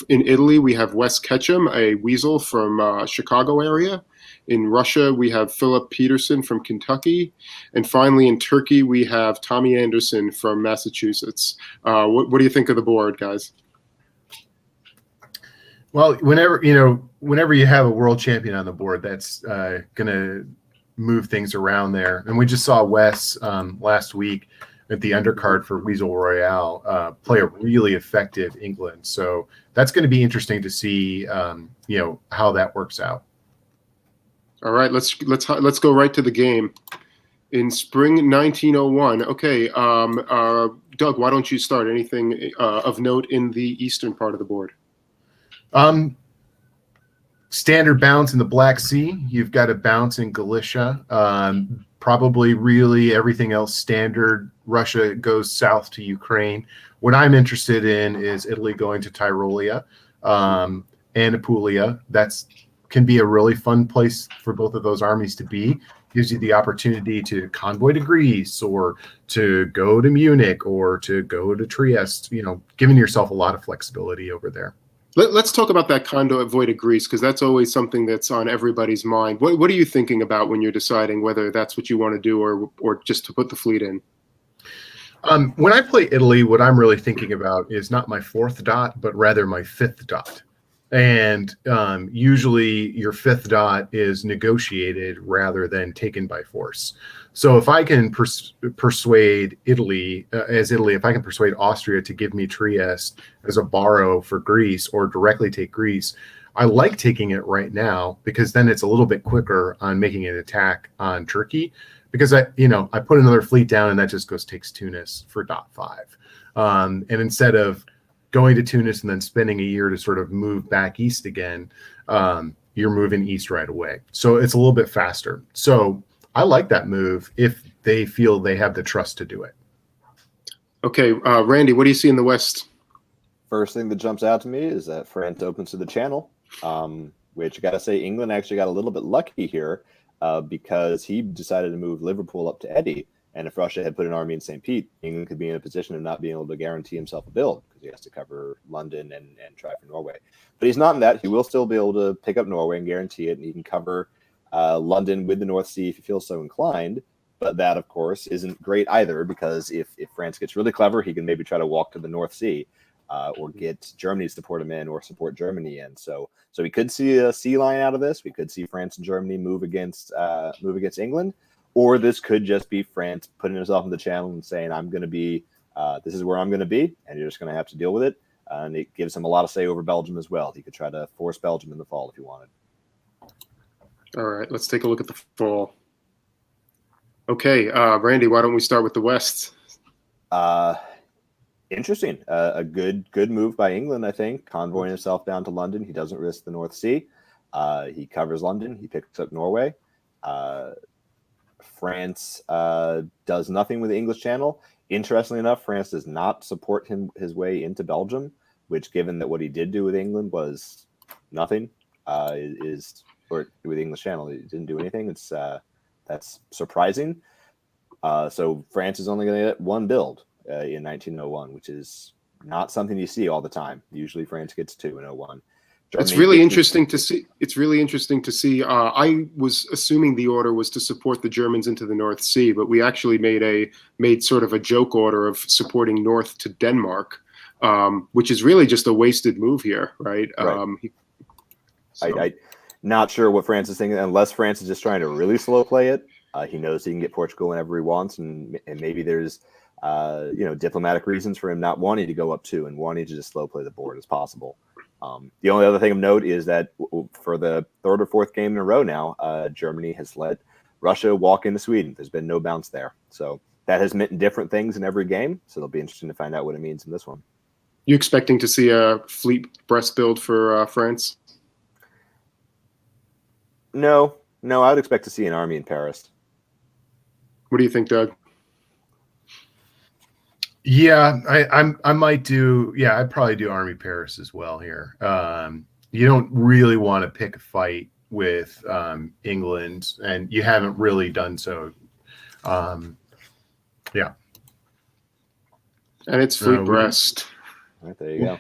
In Italy, we have Wes Ketchum, a weasel from Chicago area. In Russia, we have Philip Peterson from Kentucky. And finally, in Turkey, we have Tommy Anderson from Massachusetts. What do you think of the board, guys? Well, whenever you have a world champion on the board, that's going to move things around there. And we just saw Wes last week at the undercard for Weasel Royale play a really effective England. So that's going to be interesting to see, how that works out. All right, let's go right to the game. In spring 1901, okay, Doug, why don't you start? Anything of note in the eastern part of the board? Standard bounce in the Black Sea. You've got a bounce in Galicia. Probably really everything else standard. Russia goes south to Ukraine. What I'm interested in is Italy going to Tyrolia and Apulia. That's can be a really fun place for both of those armies to be. Gives you the opportunity to convoy to Greece or to go to Munich or to go to Trieste, giving yourself a lot of flexibility over there. Let's talk about that convoy to Greece, because that's always something that's on everybody's mind. What are you thinking about when you're deciding whether that's what you want to do or just to put the fleet in? When I play Italy, what I'm really thinking about is not my 4th dot, but rather my 5th dot. And usually your 5th dot is negotiated rather than taken by force. So if I can persuade Italy, if I can persuade Austria to give me Trieste as a borrow for Greece or directly take Greece, I like taking it right now because then it's a little bit quicker on making an attack on Turkey because I put another fleet down and that just takes Tunis for dot 5. And instead of going to Tunis and then spending a year to sort of move back east again, you're moving east right away. So it's a little bit faster. So I like that move if they feel they have the trust to do it. Okay, Randy, what do you see in the West? First thing that jumps out to me is that France opens to the channel, which I got to say England actually got a little bit lucky here because he decided to move Liverpool up to Eddie. And if Russia had put an army in St. Pete, England could be in a position of not being able to guarantee himself a build because he has to cover London and try for Norway. But he's not in that. He will still be able to pick up Norway and guarantee it, and he can cover London with the North Sea if he feels so inclined. But that, of course, isn't great either, because if France gets really clever, he can maybe try to walk to the North Sea, or get Germany to support him in, or support Germany in. So we could see a sea line out of this. We could see France and Germany move against England, or this could just be France putting herself in the channel and saying, "I'm going to be, this is where I'm going to be, and you're just going to have to deal with it." And it gives him a lot of say over Belgium as well. He could try to force Belgium in the fall if he wanted. All right, let's take a look at the fall. Okay, Randy, why don't we start with the West? Interesting. A good move by England, I think, convoying himself down to London. He doesn't risk the North Sea. He covers London. He picks up Norway. France does nothing with the English Channel. Interestingly enough, France does not support his way into Belgium, which, given that what he did do with England was nothing, or with the English Channel, he didn't do anything. That's surprising. So France is only going to get one build in 1901, which is not something you see all the time. Usually France gets 2 in 01. It's really interesting to see. It's really interesting to see. I was assuming the order was to support the Germans into the North Sea, but we actually made sort of a joke order of supporting north to Denmark, which is really just a wasted move here, right? I'm not sure what France is thinking, unless France is just trying to really slow play it. He knows he can get Portugal whenever he wants, and maybe there's diplomatic reasons for him not wanting to go up 2 and wanting to just slow play the board as possible. The only other thing of note is that for the 3rd or 4th game in a row now, Germany has let Russia walk into Sweden. There's been no bounce there. So that has meant different things in every game. So it'll be interesting to find out what it means in this one. You expecting to see a fleet breast build for France? No, I would expect to see an army in Paris. What do you think, Doug? Yeah, I might do. Yeah, I'd probably do Army Paris as well here. You don't really want to pick a fight with England, and you haven't really done so. Yeah. And it's fleet breast. All right, there you go.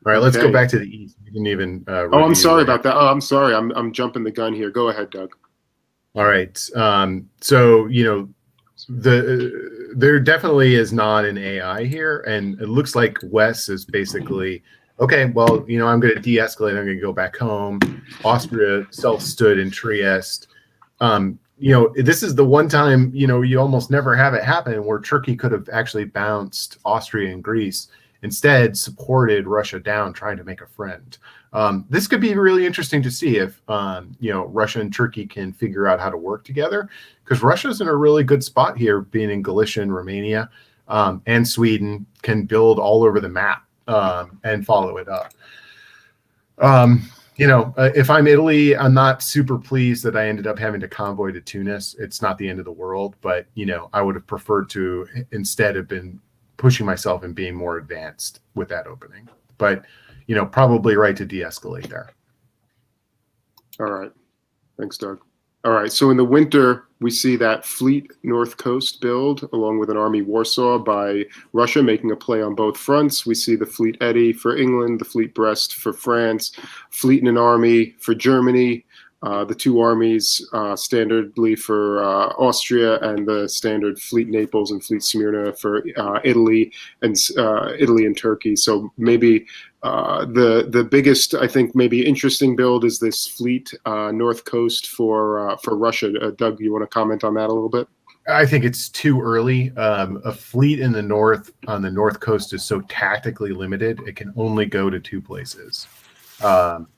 All right, let's go back to the east. We didn't even. I'm sorry about that. Oh, I'm sorry. I'm jumping the gun here. Go ahead, Doug. All right. So there definitely is not an AI here, and it looks like Wes is basically okay. Well, I'm going to de-escalate. I'm going to go back home. Austria self-stood in Trieste. This is the one time you almost never have it happen where Turkey could have actually bounced Austria and Greece. Instead, supported Russia down, trying to make a friend. This could be really interesting to see if Russia and Turkey can figure out how to work together, because Russia's in a really good spot here, being in Galicia and Romania, and Sweden can build all over the map and follow it up. If I'm Italy, I'm not super pleased that I ended up having to convoy to Tunis. It's not the end of the world, but I would have preferred to instead have been pushing myself and being more advanced with that opening. But probably right to de-escalate there. All right. Thanks, Doug. All right. So in the winter, we see that Fleet North Coast build along with an Army Warsaw by Russia making a play on both fronts. We see the Fleet Eddy for England, the Fleet Brest for France, Fleet and an Army for Germany, the 2 armies standardly for Austria, and the standard Fleet Naples and Fleet Smyrna for Italy and Turkey. So maybe the biggest, I think, maybe interesting build is this Fleet North Coast for Russia. Doug, you want to comment on that a little bit? I think it's too early. A fleet in the north on the north coast is so tactically limited; it can only go to 2 places.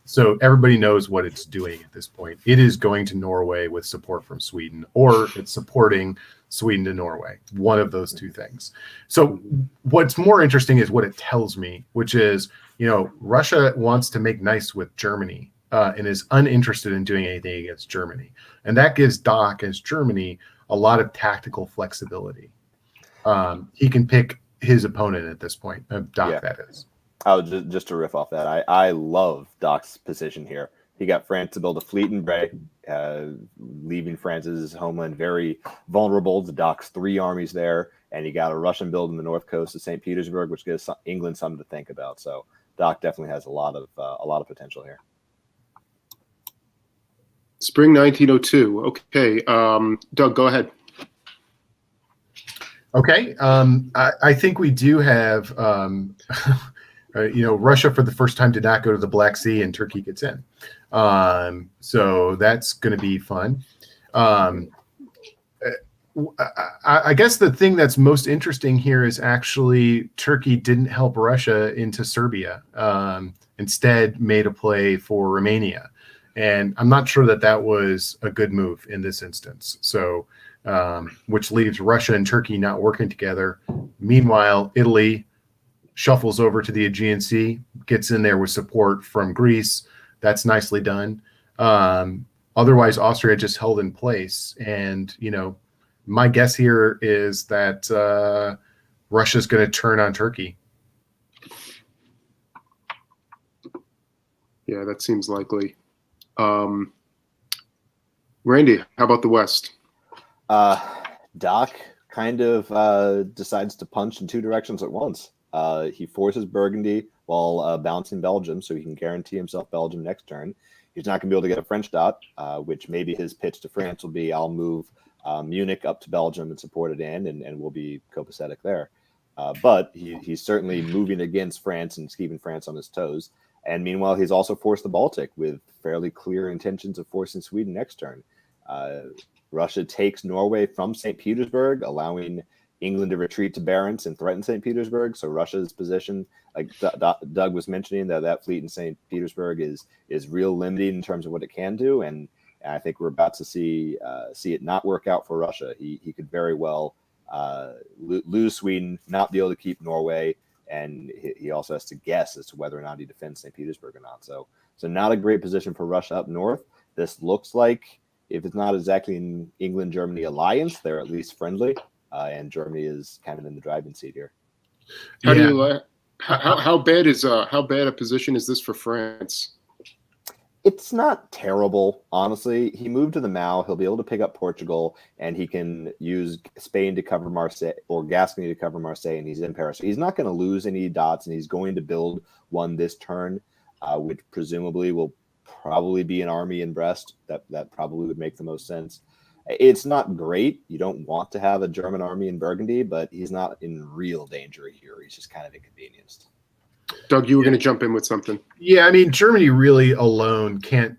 So everybody knows what it's doing at this point. It is going to Norway with support from Sweden, or it's supporting Sweden to Norway. One of those 2 things. So what's more interesting is what it tells me, which is, Russia wants to make nice with Germany and is uninterested in doing anything against Germany. And that gives Doc, as Germany, a lot of tactical flexibility. He can pick his opponent at this point, Doc, that is. Oh, just to riff off that, I love Doc's position here. He got France to build a fleet in Bray, leaving France's homeland very vulnerable to Doc's 3 armies there, and he got a Russian build in the north coast of St. Petersburg, which gives England something to think about. So Doc definitely has a lot of potential here. Spring 1902. Okay, Doug, go ahead. Okay. I think we do have, Russia for the first time did not go to the Black Sea, and Turkey gets in. So that's going to be fun. I guess the thing that's most interesting here is actually Turkey didn't help Russia into Serbia. Instead, made a play for Romania. And I'm not sure that that was a good move in this instance. So, which leaves Russia and Turkey not working together. Meanwhile, Italy shuffles over to the Aegean Sea, gets in there with support from Greece. That's nicely done. Otherwise, Austria just held in place. And, my guess here is that Russia's going to turn on Turkey. Yeah, that seems likely. Randy, how about the West? Doc kind of decides to punch in two directions at once. He forces Burgundy while bouncing Belgium, so he can guarantee himself Belgium next turn. He's not going to be able to get a French dot, which maybe his pitch to France will be, I'll move Munich up to Belgium and support it in, and we'll be copacetic there. But he's certainly moving against France and keeping France on his toes. And meanwhile, he's also forced the Baltic with fairly clear intentions of forcing Sweden next turn. Russia takes Norway from St. Petersburg, allowing England to retreat to Barents and threaten St. Petersburg. So Russia's position, like Doug was mentioning, that fleet in St. Petersburg is real limiting in terms of what it can do. And I think we're about to see it not work out for Russia. He could very well lose Sweden, not be able to keep Norway, and he also has to guess as to whether or not he defends St. Petersburg or not. So not a great position for Russia up north. This looks like, if it's not exactly an England-Germany alliance, they're at least friendly, and Germany is kind of in the driving seat here. How bad a position is this for France? It's not terrible, honestly. He moved to the Mao. He'll be able to pick up Portugal, and he can use Spain to cover Marseille or Gascony to cover Marseille, and he's in Paris. So he's not going to lose any dots, and he's going to build one this turn, which presumably will probably be an army in Brest. That probably would make the most sense. It's not great. You don't want to have a German army in Burgundy, but he's not in real danger here. He's just kind of inconvenienced. Doug, you were going to jump in with something. Yeah, I mean, Germany really alone can't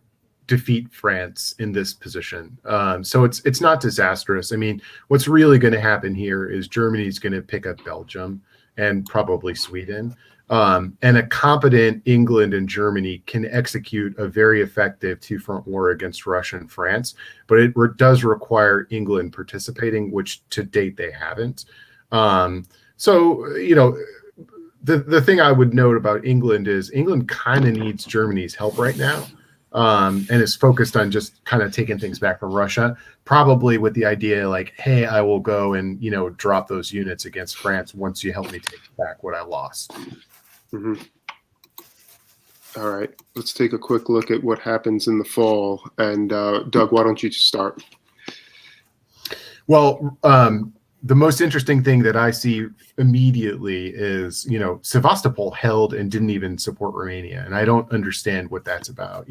defeat France in this position. So it's not disastrous. I mean, what's really going to happen here is Germany's going to pick up Belgium and probably Sweden. And a competent England and Germany can execute a very effective two-front war against Russia and France, but it does require England participating, which to date they haven't. The thing I would note about England is England kind of needs Germany's help right now, and is focused on just kind of taking things back from Russia, probably with the idea like, hey, I will go and, drop those units against France once you help me take back what I lost. Mm-hmm. All right, let's take a quick look at what happens in the fall. And Doug, why don't you start? Well, the most interesting thing that I see immediately is, Sevastopol held and didn't even support Romania. And I don't understand what that's about.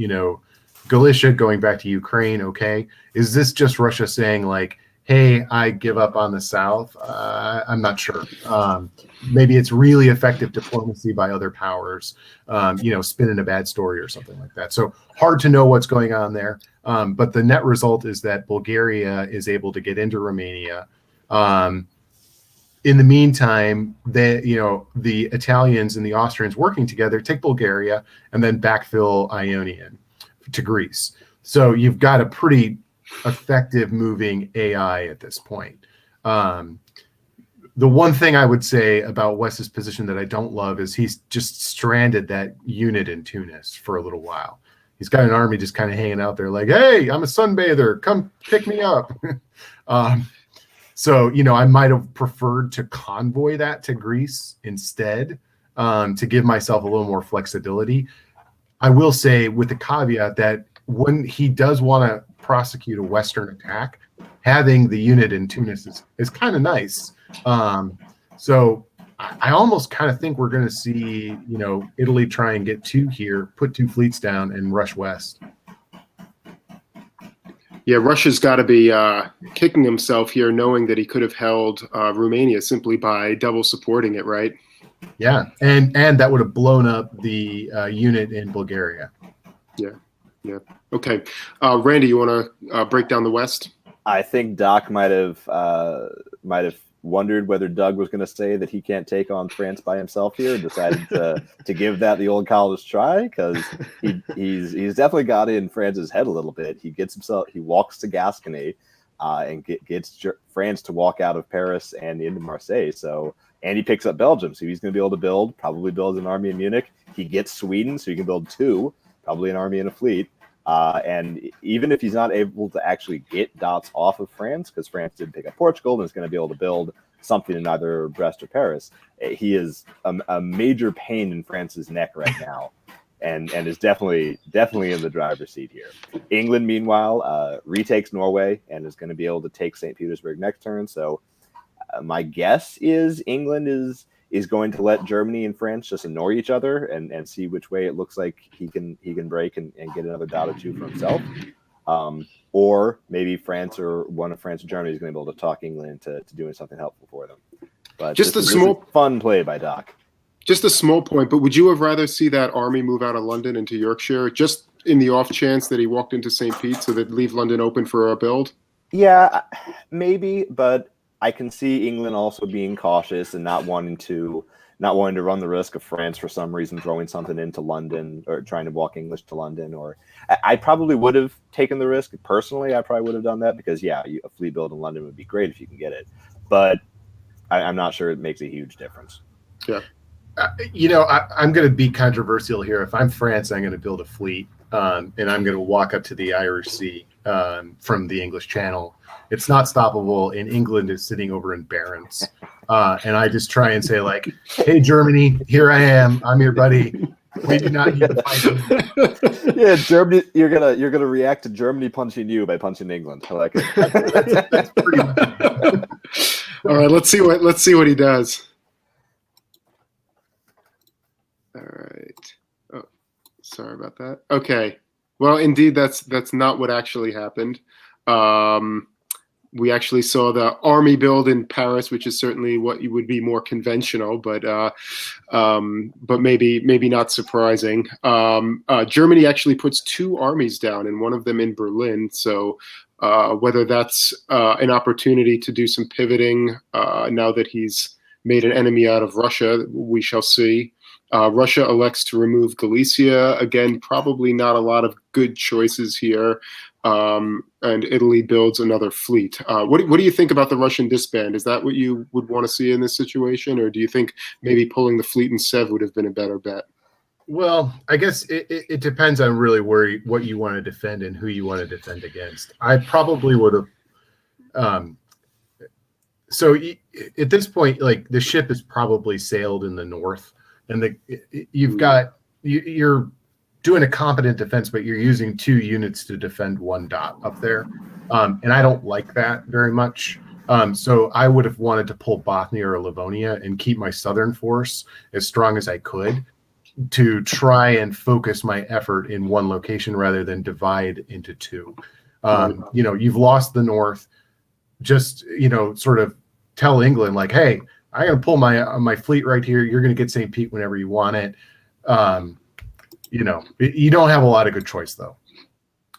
Galicia going back to Ukraine, okay. Is this just Russia saying like, hey, I give up on the South? I'm not sure. Maybe it's really effective diplomacy by other powers, spinning a bad story or something like that. So hard to know what's going on there. But the net result is that Bulgaria is able to get into Romania. In the meantime, the Italians and the Austrians working together take Bulgaria and then backfill Ionian to Greece. So you've got a pretty effective moving AI at this point. The one thing I would say about Wes's position that I don't love is he's just stranded that unit in Tunis for a little while. He's got an army just kind of hanging out there like, hey, I'm a sunbather, come pick me up. So, I might have preferred to convoy that to Greece instead, to give myself a little more flexibility. I will say with the caveat that when he does want to prosecute a Western attack, having the unit in Tunis is kind of nice. So I almost kind of think we're going to see, Italy try and get two here, put two fleets down and rush west. Yeah, Russia's got to be kicking himself here, knowing that he could have held Romania simply by double supporting it, right? Yeah, and that would have blown up the unit in Bulgaria. Yeah. Okay, Randy, you want to break down the West? I think Doc might have wondered whether Doug was going to say that he can't take on France by himself here, and decided to give that the old college try, because he's definitely got in France's head a little bit. He walks to Gascony, and gets France to walk out of Paris and into Marseille. So, and he picks up Belgium, so he's going to be able to probably build an army in Munich. He gets Sweden, so he can build 2, probably an army and a fleet. And even if he's not able to actually get dots off of France, because France did pick up Portugal and is going to be able to build something in either Brest or Paris, he is a major pain in France's neck right now, and is definitely in the driver's seat here. England, meanwhile, retakes Norway and is going to be able to take St. Petersburg next turn. So my guess is England is going to let Germany and France just annoy each other and see which way it looks like he can break and get another dot or 2 for himself. Or maybe France or one of France or Germany is going to be able to talk England into doing something helpful for them. But Just this a small is fun play by Doc. Just a small point, but would you have rather see that army move out of London into Yorkshire, just in the off chance that he walked into St. Pete, so that leave London open for a build? Yeah, maybe, but I can see England also being cautious and not wanting to run the risk of France for some reason throwing something into London or trying to walk English to London. Or I probably would have taken the risk personally. I probably would have done that because a fleet build in London would be great if you can get it, but I'm not sure it makes a huge difference. Yeah. I'm going to be controversial here. If I'm France, I'm going to build a fleet, and I'm going to walk up to the Irish Sea from the English Channel. It's not stoppable, and England is sitting over in Barents. And I just try and say, like, hey, Germany, here I am. I'm your buddy. We do not need to fight. Yeah, Germany. You're gonna react to Germany punching you by punching England. I like it. That's pretty much it. All right, let's see what he does. All right. Oh, sorry about that. Okay. Well, indeed, that's not what actually happened. We actually saw the army build in Paris, which is certainly what would be more conventional, but maybe not surprising. Germany actually puts 2 armies down, and one of them in Berlin. So whether that's an opportunity to do some pivoting now that he's made an enemy out of Russia, we shall see. Russia elects to remove Galicia. Again, probably not a lot of good choices here. And Italy builds another fleet. What do you think about the Russian disband? Is that what you would want to see in this situation? Or do you think maybe pulling the fleet in Sev would have been a better bet? Well, I guess it depends on really what you want to defend and who you want to defend against. I probably would have. So at this point, like, the ship is probably sailed in the north, and you're doing a competent defense, but you're using 2 units to defend 1 dot up there, and I don't like that very much. So I would have wanted to pull Bothnia or Livonia and keep my southern force as strong as I could, to try and focus my effort in 1 location rather than divide into 2. You've lost the north. Just, sort of tell England, like, hey, I'm going to pull my fleet right here. You're going to get St. Pete whenever you want it. You don't have a lot of good choice, though.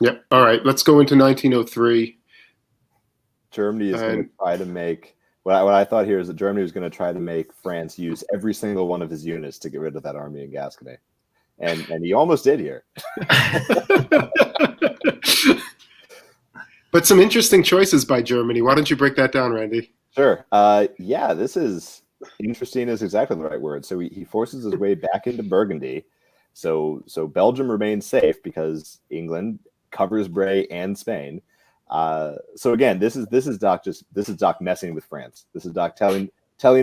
Yep. All right. Let's go into 1903. Germany is going to try to make what I thought here is that Germany was going to try to make France use every single one of his units to get rid of that army in Gascony, and he almost did here. But some interesting choices by Germany. Why don't you break that down, Randy? Sure. This is interesting is exactly the right word. So he forces his way back into Burgundy. So Belgium remains safe because England covers Bray and Spain. So again, this is Doc messing with France. This is Doc telling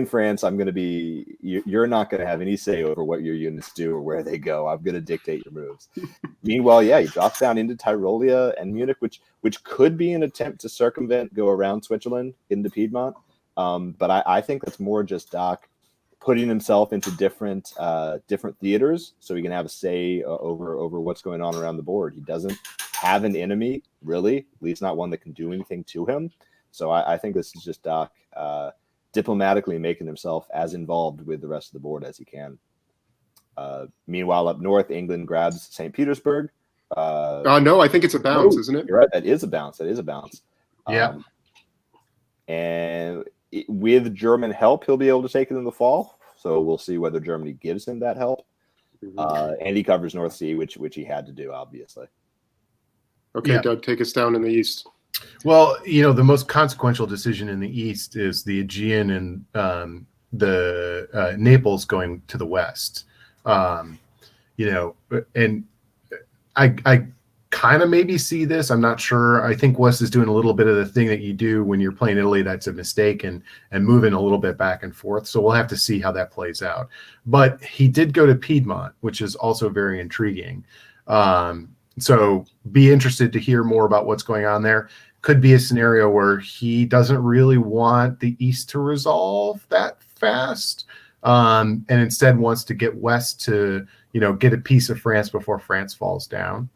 France, you're not going to have any say over what your units do or where they go. I'm going to dictate your moves. Meanwhile, he drops down into Tyrolia and Munich, which could be an attempt to go around Switzerland into Piedmont. But I think that's more just Doc putting himself into different theaters so he can have a say over what's going on around the board. He doesn't have an enemy, really, at least not one that can do anything to him. So I think this is just Doc diplomatically making himself as involved with the rest of the board as he can. Meanwhile, up north, England grabs St. Petersburg. No, I think it's a bounce, isn't it? You're right. That is a bounce. That is a bounce. Yeah. And with German help, he'll be able to take it in the fall. So we'll see whether Germany gives him that help. And he covers North Sea, which he had to do, obviously. Okay, Doug, take us down in the east. Well, the most consequential decision in the east is the Aegean and the Naples going to the west. And I kind of maybe see this. I'm not sure. I think West is doing a little bit of the thing that you do when you're playing Italy. That's a mistake and moving a little bit back and forth. So we'll have to see how that plays out. But he did go to Piedmont, which is also very intriguing. So be interested to hear more about what's going on there. Could be a scenario where he doesn't really want the East to resolve that fast, and instead wants to get West to, get a piece of France before France falls down.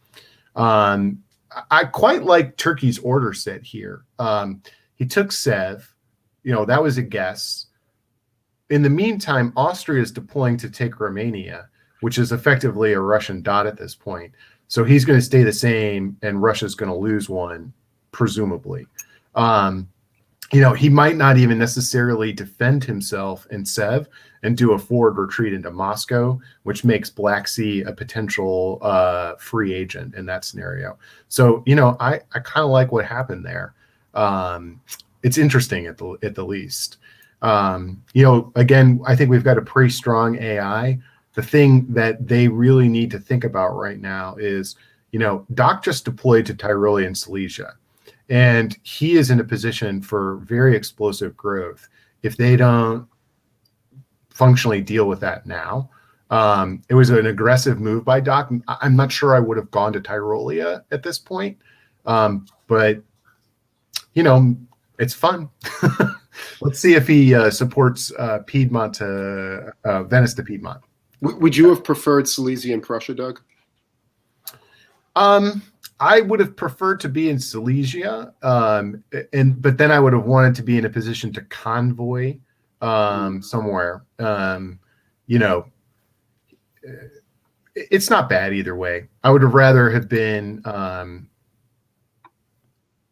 I quite like Turkey's order set here. He took Sev, that was a guess. In the meantime, Austria is deploying to take Romania, which is effectively a Russian dot at this point. So he's going to stay the same, and Russia's going to lose one, presumably. He might not even necessarily defend himself in Sev and do a forward retreat into Moscow, which makes Black Sea a potential free agent in that scenario. So, I kind of like what happened there. It's interesting at the least. Again, I think we've got a pretty strong AI. The thing that they really need to think about right now is, Doc just deployed to Tyrolean Silesia, and he is in a position for very explosive growth if they don't functionally deal with that now. It was an aggressive move by Doc. I'm not sure I would have gone to Tyrolia at this point, but, it's fun. Let's see if he supports Piedmont to Venice to Piedmont. Would you have preferred Silesia and Prussia, Doug? I would have preferred to be in Silesia, but then I would have wanted to be in a position to convoy somewhere. It's not bad either way. I would have rather have been.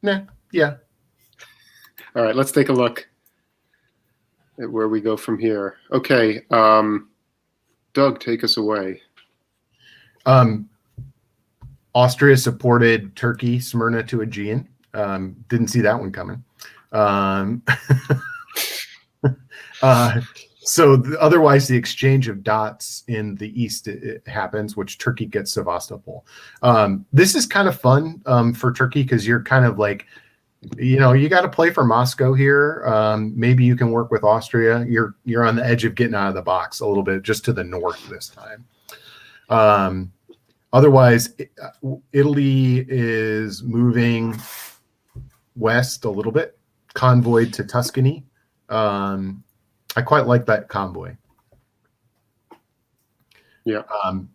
Yeah. All right, let's take a look at where we go from here. Okay, Doug, take us away. Austria supported Turkey, Smyrna to Aegean. Didn't see that one coming. So otherwise, the exchange of dots in the east happens, which Turkey gets Sevastopol. This is kind of fun for Turkey because you're kind of like, you got to play for Moscow here. Maybe you can work with Austria. You're on the edge of getting out of the box a little bit, just to the north this time. Otherwise, Italy is moving west a little bit, convoyed to Tuscany. I quite like that convoy. Yeah,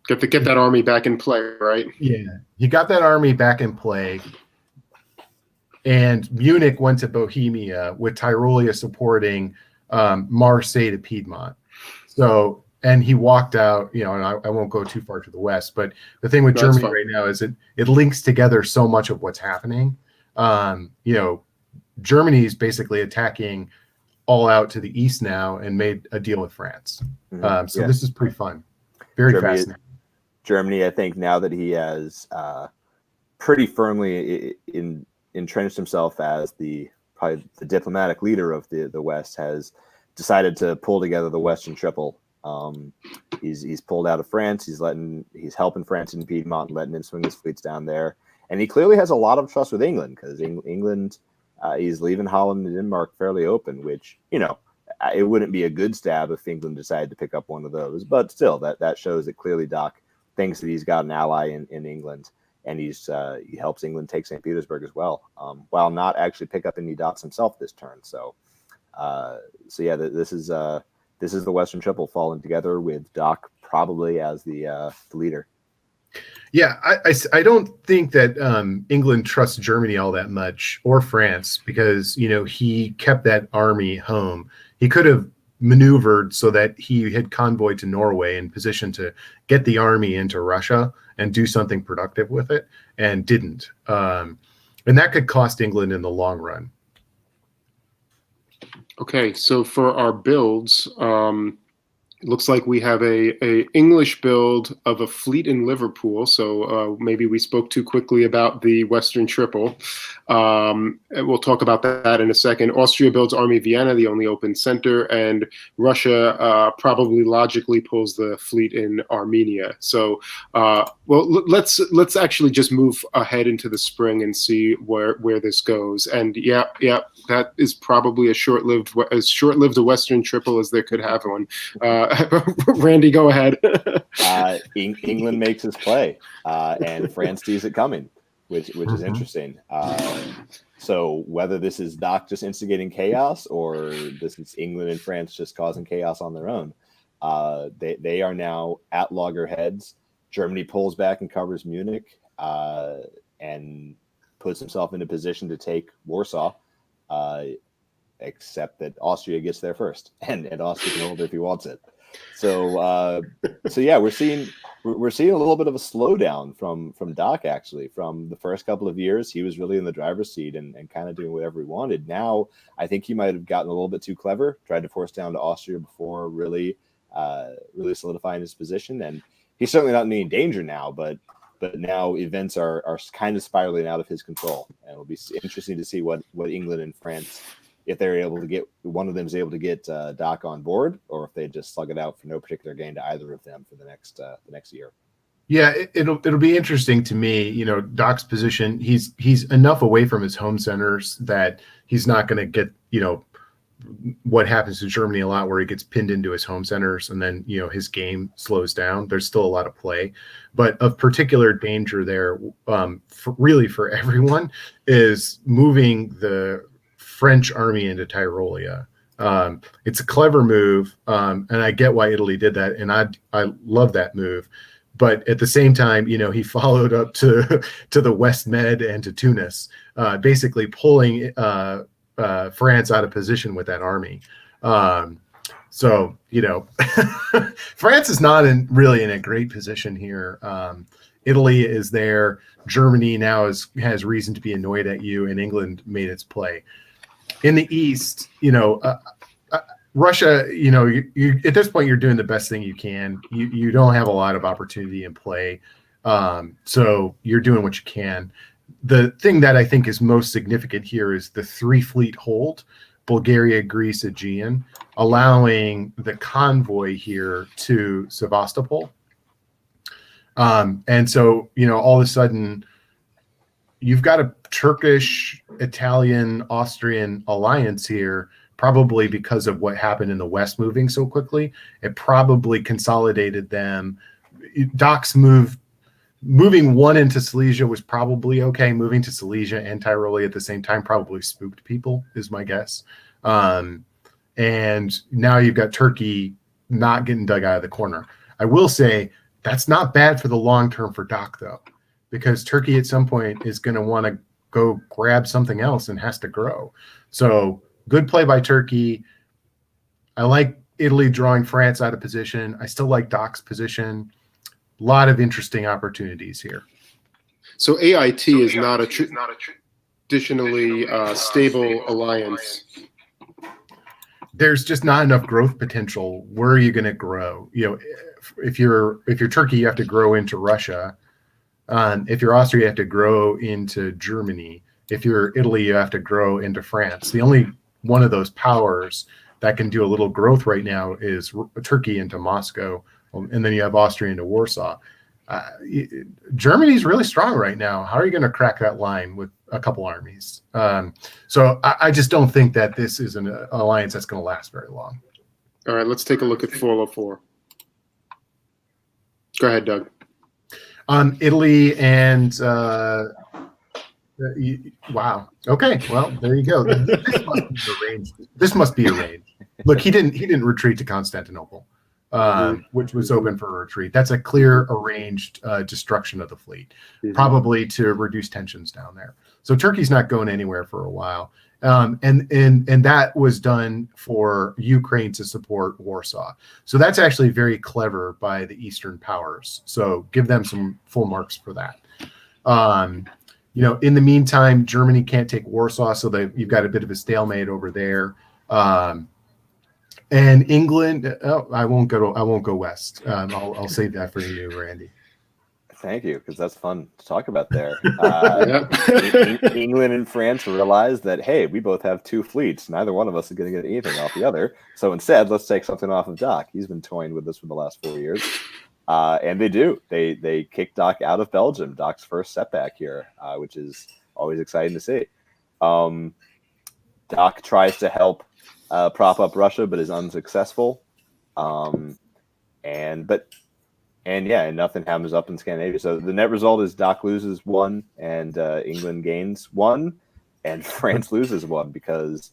get that army back in play, right? Yeah, you got that army back in play. And Munich went to Bohemia with Tyrolia supporting Marseille to Piedmont. So, and he walked out, and I won't go too far to the west, but the thing with Germany right now is it links together so much of what's happening. Germany is basically attacking all out to the east now and made a deal with France. So this is pretty fun. Very fascinating. Germany, I think now that he has pretty firmly entrenched himself as probably the diplomatic leader of the West, has decided to pull together the Western Triple. He's pulled out of France. He's helping France in Piedmont and letting him swing his fleets down there. And he clearly has a lot of trust with England, because England, he's leaving Holland and Denmark fairly open, which, it wouldn't be a good stab if England decided to pick up one of those. But still, that shows that clearly Doc thinks that he's got an ally in England. And he helps England take St. Petersburg as well, while not actually pick up any dots himself this turn. So this is the Western Triple falling together with Doc probably as the leader. Yeah, I don't think that England trusts Germany all that much, or France, because he kept that army home. He could have maneuvered so that he had convoy to Norway in position to get the army into Russia and do something productive with it, and didn't. And that could cost England in the long run. Okay, so for our builds, it looks like we have a English build of a fleet in Liverpool. So maybe we spoke too quickly about the Western Triple. And we'll talk about that in a second. Austria builds Army Vienna, the only open center, and Russia probably logically pulls the fleet in Armenia. So, let's actually just move ahead into the spring and see where this goes. And yeah, that is probably as short-lived a Western Triple as there could have one. Randy, go ahead. England makes its play, and France sees it coming, which is interesting. So whether this is Doc just instigating chaos, or this is England and France just causing chaos on their own, they are now at loggerheads. Germany pulls back and covers Munich, and puts himself in a position to take Warsaw. Except that Austria gets there first, and Austria can hold it if he wants it. So yeah, we're seeing a little bit of a slowdown from Doc, actually. From the first couple of years, he was really in the driver's seat and kind of doing whatever he wanted. Now, I think he might have gotten a little bit too clever, tried to force down to Austria before really solidifying his position. And he's certainly not in any danger now, but now events are kind of spiraling out of his control. And it'll be interesting to see what England and France, if they're able to get one of them is able to get Doc on board, or if they just slug it out for no particular gain to either of them for the next year. Yeah, it'll be interesting to me. Doc's position. He's enough away from his home centers that he's not going to get what happens to Germany a lot, where he gets pinned into his home centers and then his game slows down. There's still a lot of play, but of particular danger there, for everyone, is moving the French army into Tyrolia. It's a clever move, and I get why Italy did that, and I love that move. But at the same time, he followed up to the West Med and to Tunis, basically pulling France out of position with that army. So France is not really in a great position here. Italy is there. Germany now has reason to be annoyed at you, and England made its play. In the East, Russia, you at this point, you're doing the best thing you can. You don't have a lot of opportunity in play. So you're doing what you can. The thing that I think is most significant here is the 3-fleet hold, Bulgaria, Greece, Aegean, allowing the convoy here to Sevastopol. And so, all of a sudden, you've got a Turkish, Italian, Austrian alliance here, probably because of what happened in the West moving so quickly. It probably consolidated them. Doc's moving one into Silesia was probably okay. Moving to Silesia and Tyrolia at the same time probably spooked people, is my guess. And now you've got Turkey not getting dug out of the corner. I will say that's not bad for the long term for Doc, though, because Turkey at some point is going to want to go grab something else and has to grow. So good play by Turkey. I like Italy drawing France out of position. I still like Doc's position. A lot of interesting opportunities here. So AIT is not a traditionally stable alliance. There's just not enough growth potential. Where are you going to grow? If you're Turkey, you have to grow into Russia. If you're Austria, you have to grow into Germany. If you're Italy, you have to grow into France. The only one of those powers that can do a little growth right now is Turkey into Moscow, and then you have Austria into Warsaw. Germany's really strong right now. How are you going to crack that line with a couple armies? So I just don't think that this is an alliance that's going to last very long. All right, let's take a look at 404. Go ahead, Doug. Italy and wow. Okay, well there you go. This must be arranged. Look, he didn't retreat to Constantinople. which was open for a retreat. That's a clear arranged destruction of the fleet, probably to reduce tensions down there. So Turkey's not going anywhere for a while. And that was done for Ukraine to support Warsaw. So that's actually very clever by the Eastern powers. So give them some full marks for that. In the meantime, Germany can't take Warsaw, so you've got a bit of a stalemate over there. And England, I won't go west. I'll save that for you, Randy. Thank you, because that's fun to talk about there. England and France realized that, hey, we both have two fleets. Neither one of us is going to get anything off the other. So instead, let's take something off of Doc. He's been toying with this for the last 4 years. And they do. They kick Doc out of Belgium, Doc's first setback here, which is always exciting to see. Doc tries to help prop up Russia, but is unsuccessful. And nothing happens up in Scandinavia. So the net result is Doc loses 1 and England gains 1 and France loses 1 because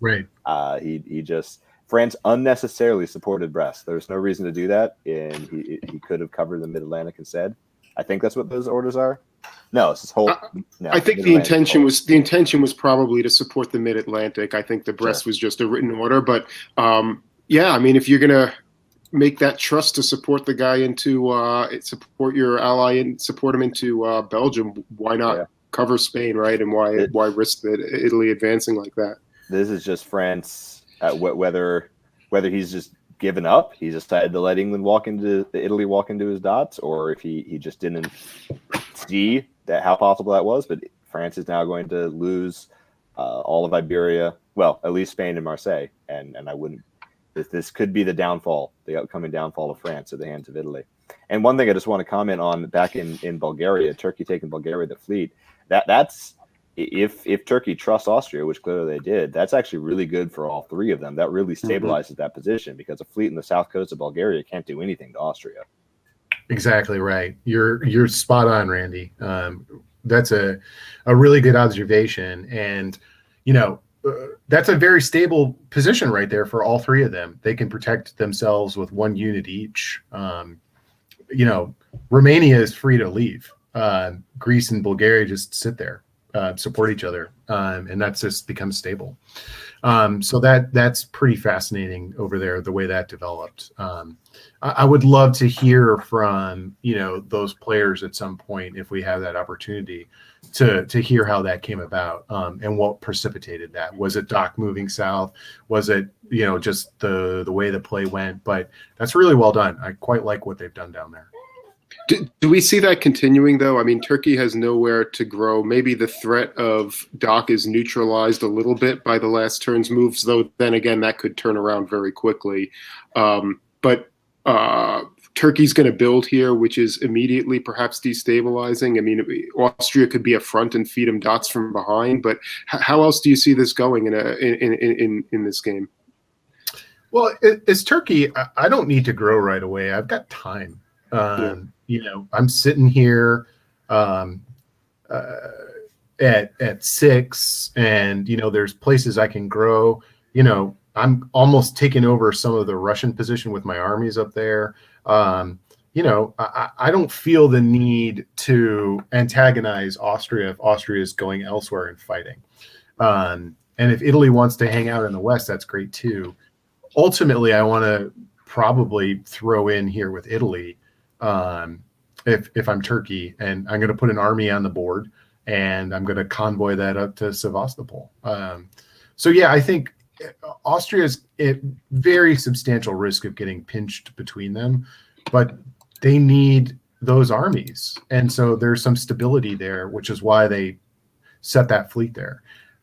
France unnecessarily supported Brest. There's no reason to do that, and he could have covered the Mid-Atlantic instead. I think that's what those orders are. No, it's this whole. No, I think the intention was probably to support the Mid-Atlantic. I think the Brest was just a written order, but if you're gonna make that trust to support the guy into support your ally and support him into Belgium, why not cover Spain, right? And why risk Italy advancing like that? This is just France. Whether he's just given up, he decided to let Italy walk into his dots, or if he just didn't see that how possible that was. But France is now going to lose all of Iberia, well, at least Spain and Marseille, and I wouldn't. This could be the upcoming downfall of France at the hands of Italy. And one thing I just want to comment on, back in Bulgaria, Turkey taking Bulgaria, the fleet, that's if Turkey trusts Austria, which clearly they did, that's actually really good for all three of them. That really stabilizes that position, because a fleet in the south coast of Bulgaria can't do anything to Austria. Exactly right. You're spot on, Randy. That's a really good observation, and that's a very stable position right there for all three of them. They can protect themselves with 1 unit each. Romania is free to leave. Greece and Bulgaria just sit there, support each other, and that's just becomes stable. So that's pretty fascinating over there, the way that developed. I would love to hear from those players at some point, if we have that opportunity, to hear how that came about, and what precipitated that. Was it Doc moving south? Was it just the way the play went? But that's really well done. I quite like what they've done down there. Do we see that continuing, though? I mean, Turkey has nowhere to grow. Maybe the threat of Doc is neutralized a little bit by the last turn's moves, though then again, that could turn around very quickly. But Turkey's going to build here, which is immediately perhaps destabilizing. I mean, Austria could be a front and feed them dots from behind, but how else do you see this going in this game? Well, it's Turkey. I don't need to grow right away. I've got time. I'm sitting here at 6, and there's places I can grow. I'm almost taking over some of the Russian position with my armies up there. I don't feel the need to antagonize Austria if Austria is going elsewhere and fighting. And if Italy wants to hang out in the West, that's great too. Ultimately, I want to probably throw in here with Italy, if I'm Turkey, and I'm going to put an army on the board, and I'm going to convoy that up to Sevastopol. I think Austria's at very substantial risk of getting pinched between them, but they need those armies. And so there's some stability there, which is why they set that fleet there.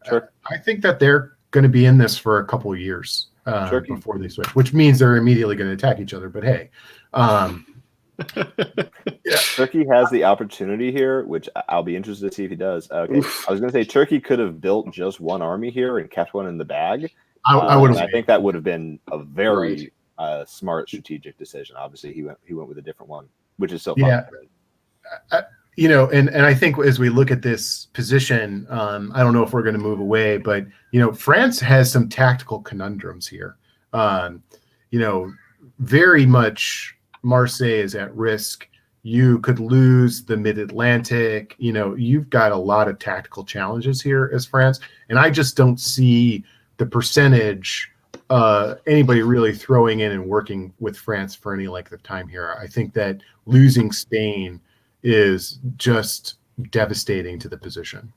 Sure. I think that they're going to be in this for a couple of years before they switch, which means they're immediately going to attack each other. But hey, Turkey has the opportunity here, which I'll be interested to see if he does. Okay, I was going to say Turkey could have built just one army here and kept one in the bag. I think that would have been a very smart strategic decision. Obviously, he went with a different one, which is so fun. And I think as we look at this position, I don't know if we're going to move away, but France has some tactical conundrums here. very much Marseille is at risk. You could lose the Mid-Atlantic. You've got a lot of tactical challenges here as France, and I just don't see the percentage anybody really throwing in and working with France for any length of time here. I think that losing Spain is just devastating to the position.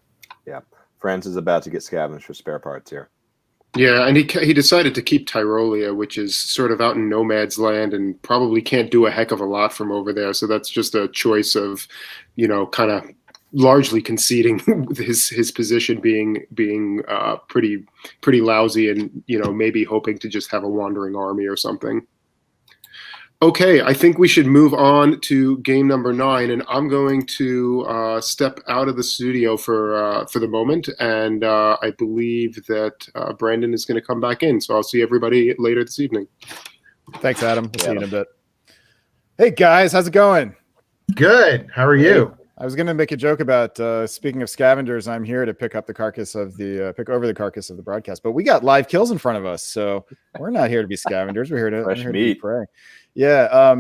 Yeah, France is about to get scavenged for spare parts here. Yeah, and he decided to keep Tyrolia, which is sort of out in no man's land and probably can't do a heck of a lot from over there. So that's just a choice of, kind of largely conceding his position being pretty lousy, and maybe hoping to just have a wandering army or something. Okay, I think we should move on to game number 9, and I'm going to step out of the studio for the moment, and I believe that Brandon is going to come back in, so I'll see everybody later this evening. Thanks, Adam. We'll see you in a bit. Hey, guys, how's it going? Good. How are you? I was going to make a joke about speaking of scavengers. I'm here to pick over the carcass of the broadcast, but we got live kills in front of us, so we're not here to be scavengers. We're here to be prey. Yeah.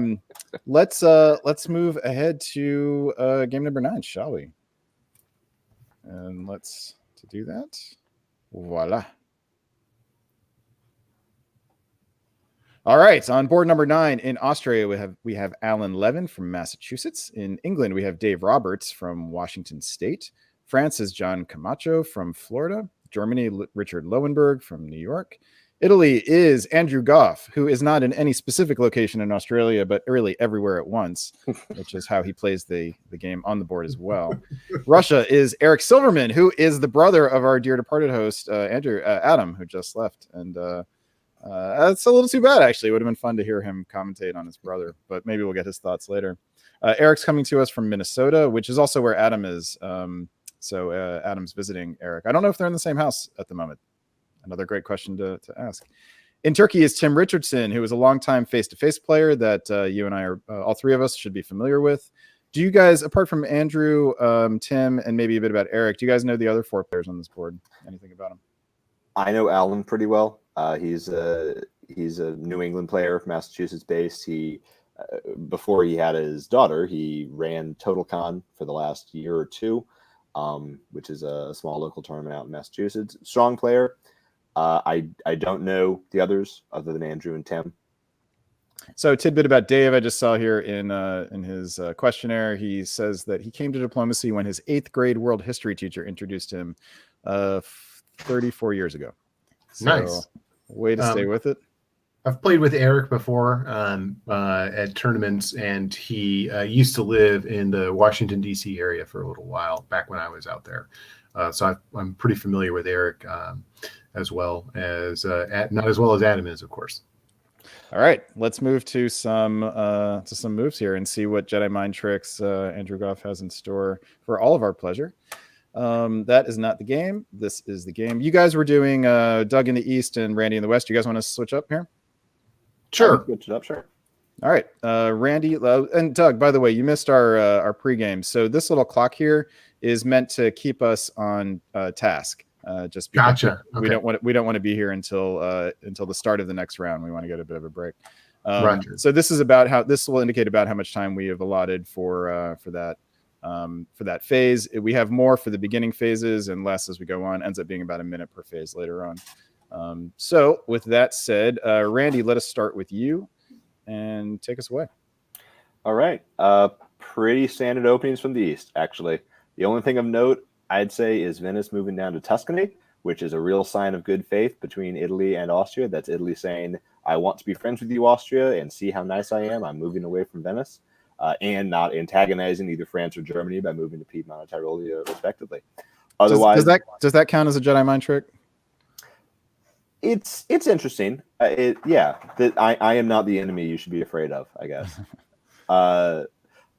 Let's move ahead to game number 9, shall we? And to do that. Voila. All right, on board number 9 in Austria, we have Alan Levin from Massachusetts. In England, we have Dave Roberts from Washington State. France is John Camacho from Florida. Germany, Richard Lowenberg from New York. Italy is Andrew Goff, who is not in any specific location in Australia, but really everywhere at once, which is how he plays the game on the board as well. Russia is Eric Silverman, who is the brother of our dear departed host, Adam, who just left. And that's a little too bad, actually. It would have been fun to hear him commentate on his brother, but maybe we'll get his thoughts later. Eric's coming to us from Minnesota, which is also where Adam is. So Adam's visiting Eric. I don't know if they're in the same house at the moment. Another great question to ask. In Turkey is Tim Richardson, who is a longtime face-to-face player that you and I are, all three of us should be familiar with. Do you guys, apart from Andrew, Tim, and maybe a bit about Eric, do you guys know the other 4 players on this board? Anything about them? I know Alan pretty well. He's a New England player, Massachusetts based. He before he had his daughter, he ran TotalCon for the last year or two, which is a small local tournament out in Massachusetts. Strong player. I don't know the others other than Andrew and Tim. So tidbit about Dave, I just saw here in his questionnaire. He says that he came to diplomacy when his 8th grade world history teacher introduced him 34 years ago. So, nice. Way to stay with it. I've played with Eric before at tournaments, and he used to live in the Washington, D.C. area for a little while back when I was out there. So I'm pretty familiar with Eric as well as not as well as Adam is, of course. All right, let's move to some moves here and see what Jedi mind tricks Andrew Goff has in store for all of our pleasure. That is not the game. This is the game. You guys were doing Doug in the East and Randy in the West. You guys want to switch up here? Sure. Switch it up, sure. All right, Randy and Doug. By the way, you missed our pregame. So this little clock here is meant to keep us on task. Just because gotcha. We don't want to be here until the start of the next round. We want to get a bit of a break. So this will indicate about how much time we have allotted for that phase. We have more for the beginning phases and less as we go on. Ends up being about a minute per phase later on. So with that said, Randy, let us start with you and take us away. All right. Pretty standard openings from the East, actually. The only thing of note, I'd say, is Venice moving down to Tuscany, which is a real sign of good faith between Italy and Austria. That's Italy saying, I want to be friends with you, Austria, and see how nice I am. I'm moving away from Venice, and not antagonizing either France or Germany by moving to Piedmont and Tyrolia, respectively. Otherwise, does that count as a Jedi mind trick? It's interesting. That I am not the enemy you should be afraid of, I guess.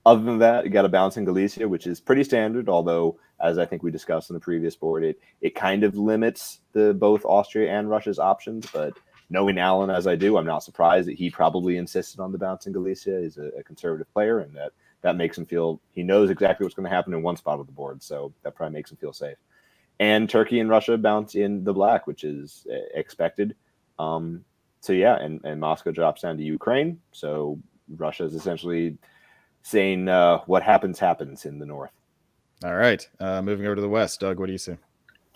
Other than that, you got a bounce in Galicia, which is pretty standard, although, as I think we discussed on the previous board, it kind of limits both Austria and Russia's options. But knowing Alan as I do, I'm not surprised that he probably insisted on the bounce in Galicia. He's a conservative player, and that makes him feel he knows exactly what's going to happen in one spot of the board, so that probably makes him feel safe. And Turkey and Russia bounce in the black, which is expected. So yeah, and Moscow drops down to Ukraine. So Russia is essentially saying what happens in the north. All right. Moving over to the west. Doug, what do you see?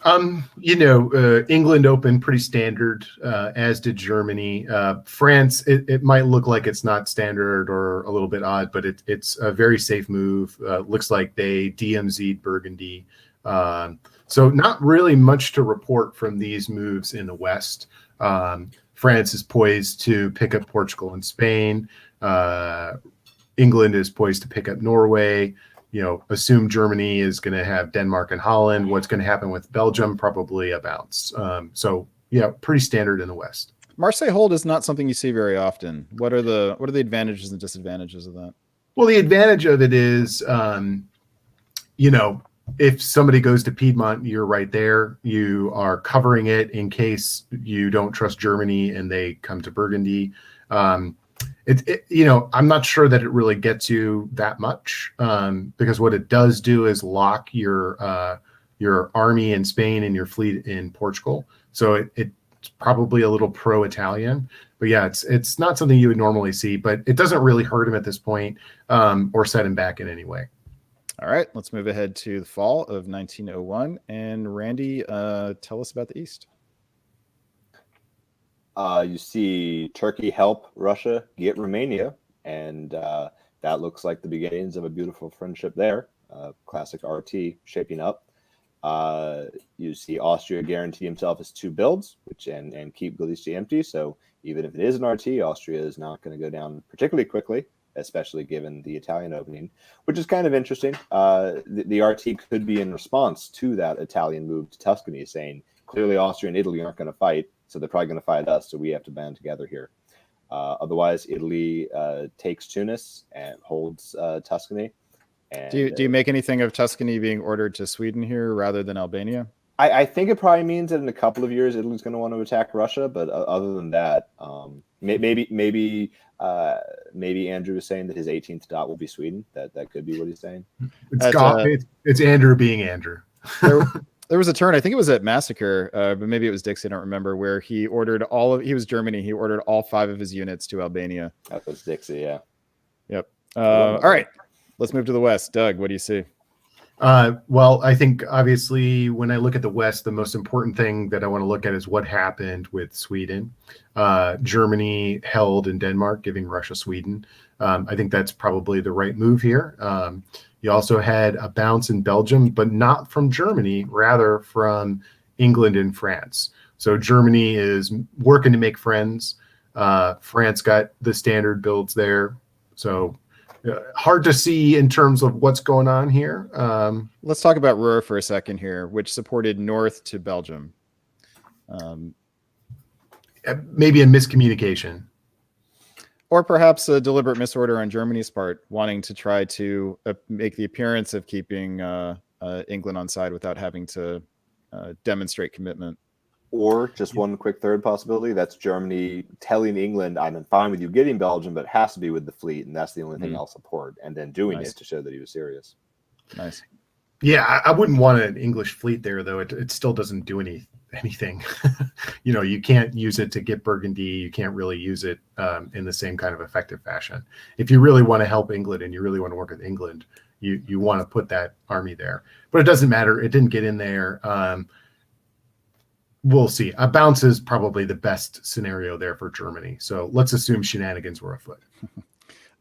England opened pretty standard, as did Germany. France, it might look like it's not standard or a little bit odd, but it's a very safe move. Looks like they DMZ'd Burgundy. So not really much to report from these moves in the West. France is poised to pick up Portugal and Spain. England is poised to pick up Norway. Assume Germany is going to have Denmark and Holland. What's going to happen with Belgium? Probably a bounce. So pretty standard in the West. Marseille hold is not something you see very often. What are the advantages and disadvantages of that? Well, the advantage of it is, if somebody goes to Piedmont, you're right there. You are covering it in case you don't trust Germany and they come to Burgundy. I'm not sure that it really gets you that much, because what it does do is lock your army in Spain and your fleet in Portugal. So it's probably a little pro-Italian, but yeah, it's not something you would normally see, but it doesn't really hurt him at this point, or set him back in any way. All right, let's move ahead to the fall of 1901. And Randy, tell us about the East. You see Turkey help Russia get Romania, and that looks like the beginnings of a beautiful friendship there. Classic RT shaping up. You see Austria guarantee himself his 2 builds, and keep Galicia empty. So even if it is an RT, Austria is not going to go down particularly quickly, especially given the Italian opening, which is kind of interesting. The RT could be in response to that Italian move to Tuscany, saying clearly Austria and Italy aren't going to fight. So they're probably going to fight us, so we have to band together here. Otherwise, Italy takes Tunis and holds Tuscany. And, do you make anything of Tuscany being ordered to Sweden here rather than Albania? I think it probably means that in a couple of years, Italy's going to want to attack Russia. But other than that, maybe Andrew was saying that his 18th dot will be Sweden. That could be what he's saying. It's Andrew being Andrew. There was a turn, I think it was at Massacre, but maybe it was Dixie, I don't remember, where he ordered he was Germany, he ordered all 5 of his units to Albania. That was Dixie, yeah. Yep. All right, let's move to the West. Doug, what do you see? Well, I think obviously when I look at the West, the most important thing that I want to look at is what happened with Sweden. Germany held in Denmark, giving Russia Sweden. I think that's probably the right move here. You also had a bounce in Belgium, but not from Germany, rather from England and France. So Germany is working to make friends. France got the standard builds there. So hard to see in terms of what's going on here. Let's talk about Ruhr for a second here, which supported north to Belgium. Maybe a miscommunication. Or perhaps a deliberate misorder on Germany's part, wanting to try to make the appearance of keeping England on side without having to demonstrate commitment. Or just one quick third possibility, that's Germany telling England, I'm fine with you getting Belgium, but it has to be with the fleet, and that's the only thing I'll support, and then doing it to show that he was serious. Nice. Yeah, I wouldn't want an English fleet there, though. It still doesn't do anything. You can't use it to get Burgundy. You can't really use it in the same kind of effective fashion. If you really want to help England and you really want to work with England, you want to put that army there. But it doesn't matter. It didn't get in there. We'll see. A bounce is probably the best scenario there for Germany. So let's assume shenanigans were afoot.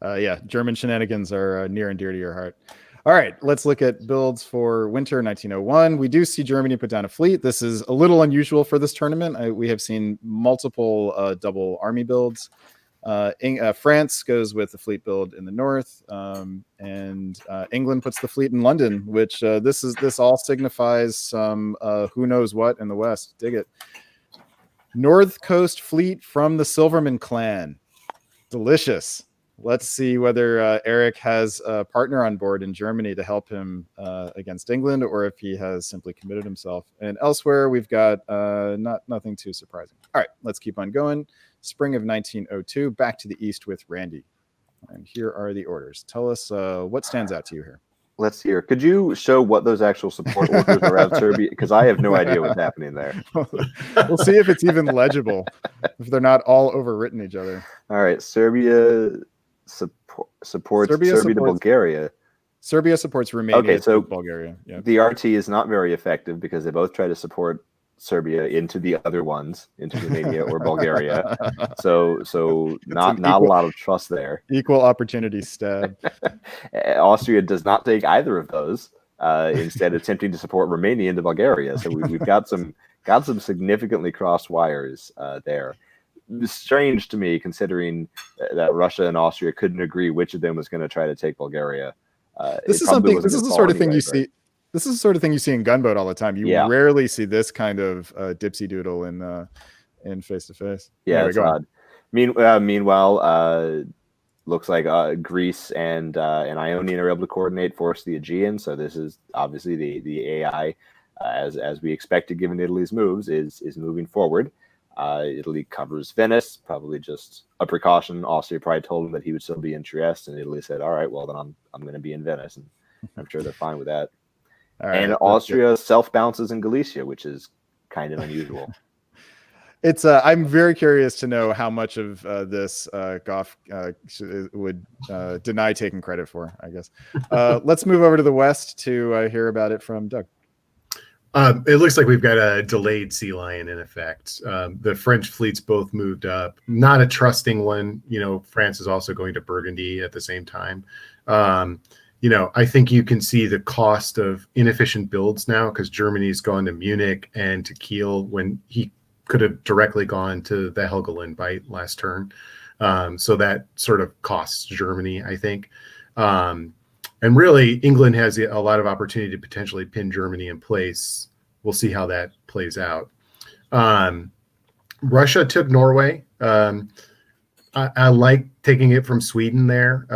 Yeah, German shenanigans are near and dear to your heart. All right, let's look at builds for winter 1901. We do see Germany put down a fleet. This is a little unusual for this tournament. We have seen multiple double army builds. France goes with the fleet build in the north, and England puts the fleet in London, which this all signifies some who knows what in the west. Dig it. North Coast fleet from the Silverman clan. Delicious. Let's see whether Eric has a partner on board in Germany to help him against England, or if he has simply committed himself. And elsewhere, we've got nothing too surprising. All right, let's keep on going. Spring of 1902, back to the east with Randy. And here are the orders. Tell us what stands out to you here. Let's see here. Could you show what those actual support orders are out of Serbia? Because I have no idea what's happening there. We'll see if it's even legible, if they're not all overwritten each other. All right, Serbia supports Serbia to Bulgaria. Serbia supports Romania okay, so to Bulgaria. Yeah. The RT is not very effective because they both try to support Serbia into the other ones, into Romania or Bulgaria. So not a lot of trust there. Equal opportunity stab. Austria does not take either of those. Instead, attempting to support Romania into Bulgaria. So we've got some significantly crossed wires there. It's strange to me, considering that Russia and Austria couldn't agree which of them was going to try to take Bulgaria. This is the sort of thing you see. This is the sort of thing you see in Gunboat all the time. You rarely see this kind of dipsy doodle in face to face. Yeah, it's odd. Meanwhile, looks like Greece and Ionian are able to coordinate, force the Aegean. So this is obviously the AI, as we expected, given Italy's moves, is moving forward. Italy covers Venice, probably just a precaution. Austria probably told him that he would still be in Trieste, and Italy said, "All right, well then I'm going to be in Venice," and I'm sure they're fine with that. And Austria self-bounces in Galicia, which is kind of unusual. It's I'm very curious to know how much of this Goff would deny taking credit for, I guess. Let's move over to the west to hear about it from Doug. It looks like we've got a delayed sea lion in effect. The French fleets both moved up. Not a trusting one. France is also going to Burgundy at the same time. I think you can see the cost of inefficient builds now, because Germany's gone to Munich and to Kiel when he could have directly gone to the Helgoland by last turn. So that sort of costs Germany, I think. And really, England has a lot of opportunity to potentially pin Germany in place. We'll see how that plays out. Russia took Norway. I like taking it from Sweden there.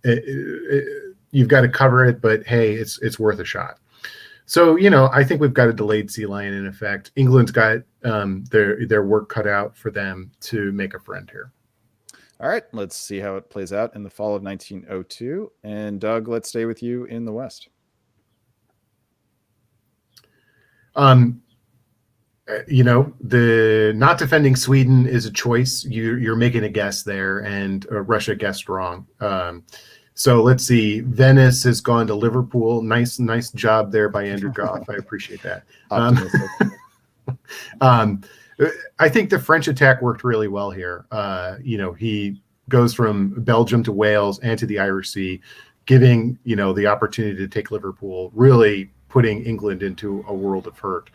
You've got to cover it, but hey, it's worth a shot. So, I think we've got a delayed sea lion in effect. England's got their work cut out for them to make a friend here. All right, let's see how it plays out in the fall of 1902. And Doug, let's stay with you in the West. The not defending Sweden is a choice. You're making a guess there, and Russia guessed wrong. So let's see. Venice has gone to Liverpool. Nice job there by Andrew Goff. I appreciate that. I think the French attack worked really well here. He goes from Belgium to Wales and to the Irish Sea, giving, the opportunity to take Liverpool, really putting England into a world of hurt.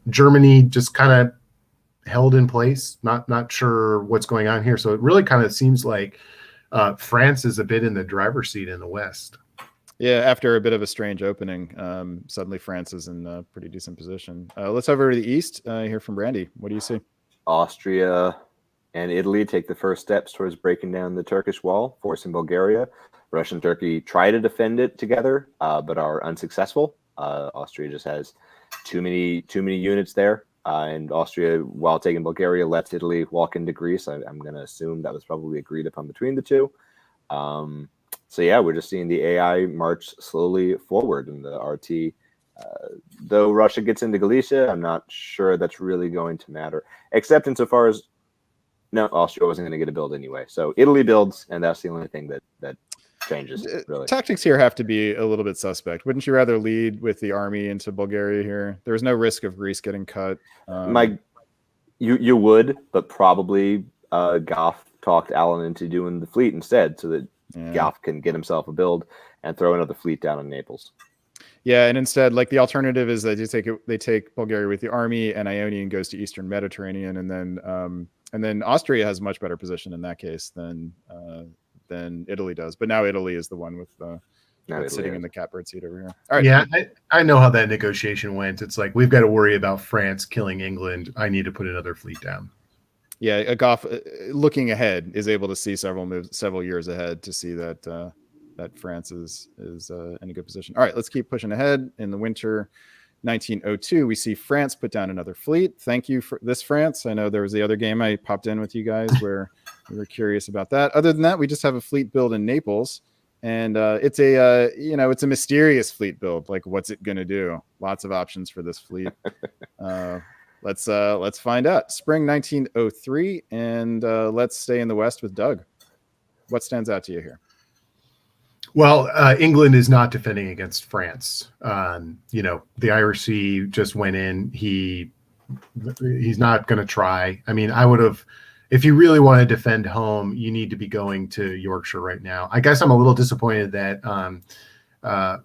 Germany just kind of held in place, not sure what's going on here. So it really kind of seems like France is a bit in the driver's seat in the West. Yeah, after a bit of a strange opening, suddenly France is in a pretty decent position. Let's over to the East, hear from Brandy. What do you see? Austria and Italy take the first steps towards breaking down the Turkish wall, forcing Bulgaria. Russia and Turkey try to defend it together, but are unsuccessful. Austria just has too many units there. And Austria, while taking Bulgaria, lets Italy walk into Greece. I'm going to assume that was probably agreed upon between the two. So yeah, we're just seeing the AI march slowly forward in the RT. Though Russia gets into Galicia, I'm not sure that's really going to matter, except insofar as Austria wasn't going to get a build anyway. So Italy builds, and that's the only thing that changes, really. Tactics here have to be a little bit suspect. Wouldn't you rather lead with the army into Bulgaria here? There's no risk of Greece getting cut. You would, but probably Goff talked Allen into doing the fleet instead, so that Goff can get himself a build and throw another fleet down in Naples. Yeah, and instead, the alternative is that they take Bulgaria with the army, and Ionian goes to Eastern Mediterranean, and then Austria has a much better position in that case than Italy does. But now Italy is the one with sitting in the catbird seat over here. All right. Yeah, I know how that negotiation went. It's like, we've got to worry about France killing England. I need to put another fleet down. Yeah, Goff, looking ahead, is able to see several years ahead to see that France is in a good position. All right, let's keep pushing ahead. In the winter 1902, we see France put down another fleet. Thank you for this, France. I know there was the other game I popped in with you guys where we were curious about that. Other than that, we just have a fleet build in Naples. and it's a it's a mysterious fleet build. Like, what's it gonna do? Lots of options for this fleet. Let's find out. Spring 1903, and let's stay in the West with Doug. What stands out to you here? Well, England is not defending against France. The Irish Sea just went in. He's not going to try. I mean, I would have, if you really want to defend home, you need to be going to Yorkshire right now. I guess I'm a little disappointed that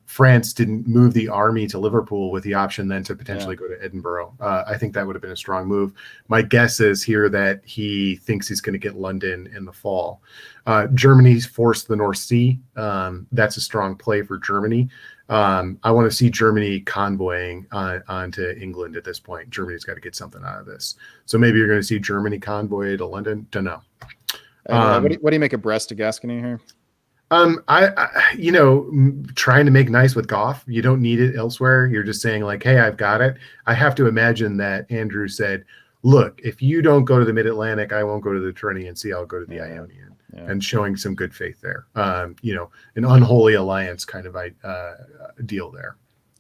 France didn't move the army to Liverpool with the option then to potentially go to Edinburgh. I think that would have been a strong move. My guess is here that he thinks he's going to get London in the fall. Germany's forced the North Sea. That's a strong play for Germany. I want to see Germany convoying onto England at this point. Germany's got to get something out of this. So maybe you're going to see Germany convoy to London. Don't know. What do you make of Brest to Gascony here? Trying to make nice with Goff. You don't need it elsewhere. You're just saying like, hey, I've got it. I have to imagine that Andrew said, look, if you don't go to the Mid-Atlantic, I won't go to the Tyrrhenian Sea. I'll go to the Ionian. And showing some good faith there. An unholy alliance kind of deal there.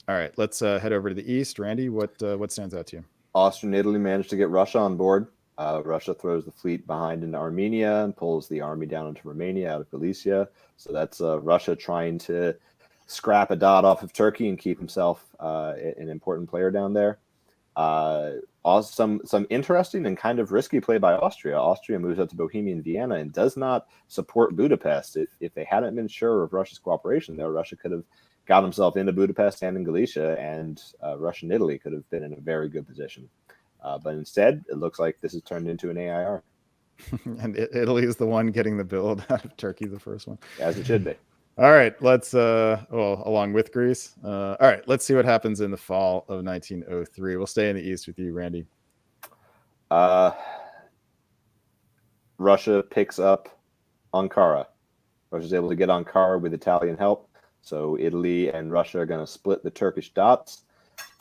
All right, let's head over to the east. Randy, what stands out to you? Austria and Italy managed to get Russia on board. Russia throws the fleet behind into Armenia and pulls the army down into Romania out of Galicia. So that's Russia trying to scrap a dot off of Turkey and keep himself an important player down there. Also, some interesting and kind of risky play by Austria. Austria moves up to Bohemian Vienna and does not support Budapest. If they hadn't been sure of Russia's cooperation there, Russia could have got himself into Budapest and in Galicia, and Russia and Italy could have been in a very good position. But instead, it looks like this has turned into an AIR. And Italy is the one getting the build out of Turkey, the first one. As it should be. All right, let's along with Greece. All right, let's see what happens in the fall of 1903. We'll stay in the east with you, Randy. Russia picks up Ankara. Russia's able to get Ankara with Italian help. So Italy and Russia are going to split the Turkish dots.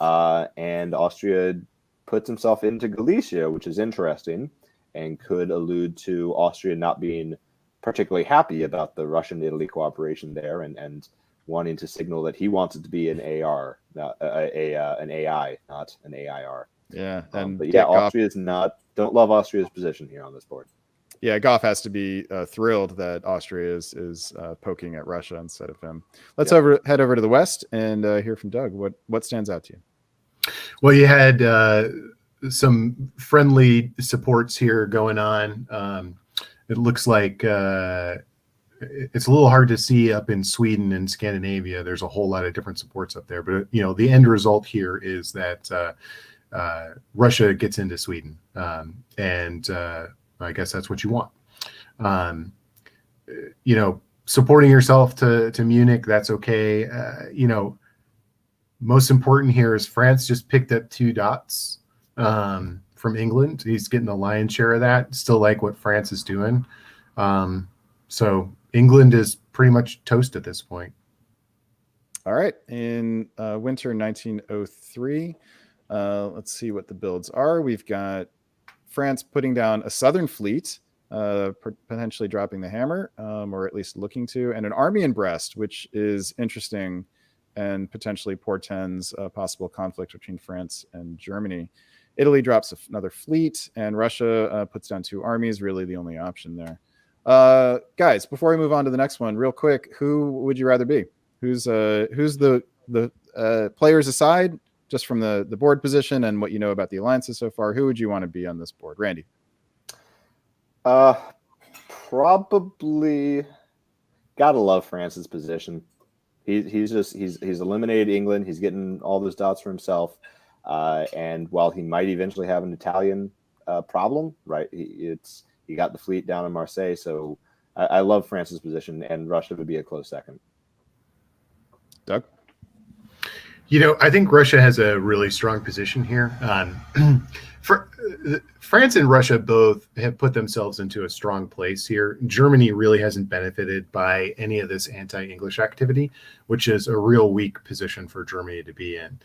And Austria puts himself into Galicia, which is interesting and could allude to Austria not being particularly happy about the Russian-Italy cooperation there and wanting to signal that he wants it to be an AR, not an AI, not an AIR. Yeah, but yeah, Austria's don't love Austria's position here on this board. Yeah, Goff has to be thrilled that Austria is poking at Russia instead of him. Let's head over to the west and hear from Doug. What stands out to you? Well, you had some friendly supports here going on. It looks like it's a little hard to see up in Sweden and Scandinavia. There's a whole lot of different supports up there. But, the end result here is that Russia gets into Sweden. And I guess that's what you want. Supporting yourself to Munich, that's okay. Most important here is France just picked up 2 dots from England. He's getting the lion's share of that. Still like what France is doing. So England is pretty much toast at this point. All right. In winter 1903, let's see what the builds are. We've got France putting down a southern fleet, potentially dropping the hammer, or at least looking to, and an army in Brest, which is interesting and potentially portends a possible conflict between France and Germany. Italy drops another fleet, and Russia puts down 2 armies, really the only option there. Guys, before we move on to the next one, real quick, who would you rather be? Who's the players aside, just from the board position and what you know about the alliances so far, who would you want to be on this board? Randy? Probably gotta love France's position. He's eliminated England. He's getting all those dots for himself. And while he might eventually have an Italian problem, right? He got the fleet down in Marseille. So I love France's position, and Russia would be a close second. Doug? I think Russia has a really strong position here. France and Russia both have put themselves into a strong place here. Germany really hasn't benefited by any of this anti-English activity, which is a real weak position for Germany to be in.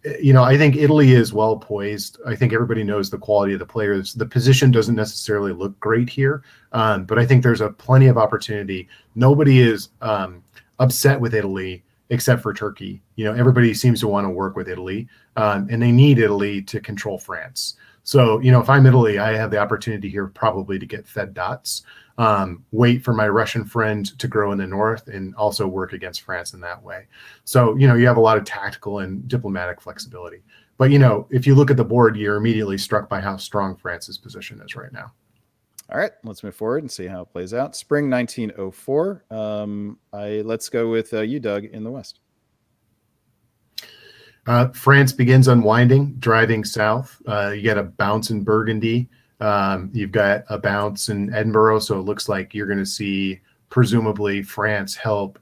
I think Italy is well poised. I think everybody knows the quality of the players. The position doesn't necessarily look great here, but I think there's a plenty of opportunity. Nobody is upset with Italy except for Turkey. Everybody seems to want to work with Italy, and they need Italy to control France. So, if I'm Italy, I have the opportunity here probably to get fed dots, wait for my Russian friend to grow in the north, and also work against France in that way. So, you have a lot of tactical and diplomatic flexibility. But, if you look at the board, you're immediately struck by how strong France's position is right now. All right, let's move forward and see how it plays out. Spring 1904. Let's go with you, Doug, in the West. France begins unwinding, driving south. You get a bounce in Burgundy. You've got a bounce in Edinburgh. So it looks like you're going to see, presumably, France help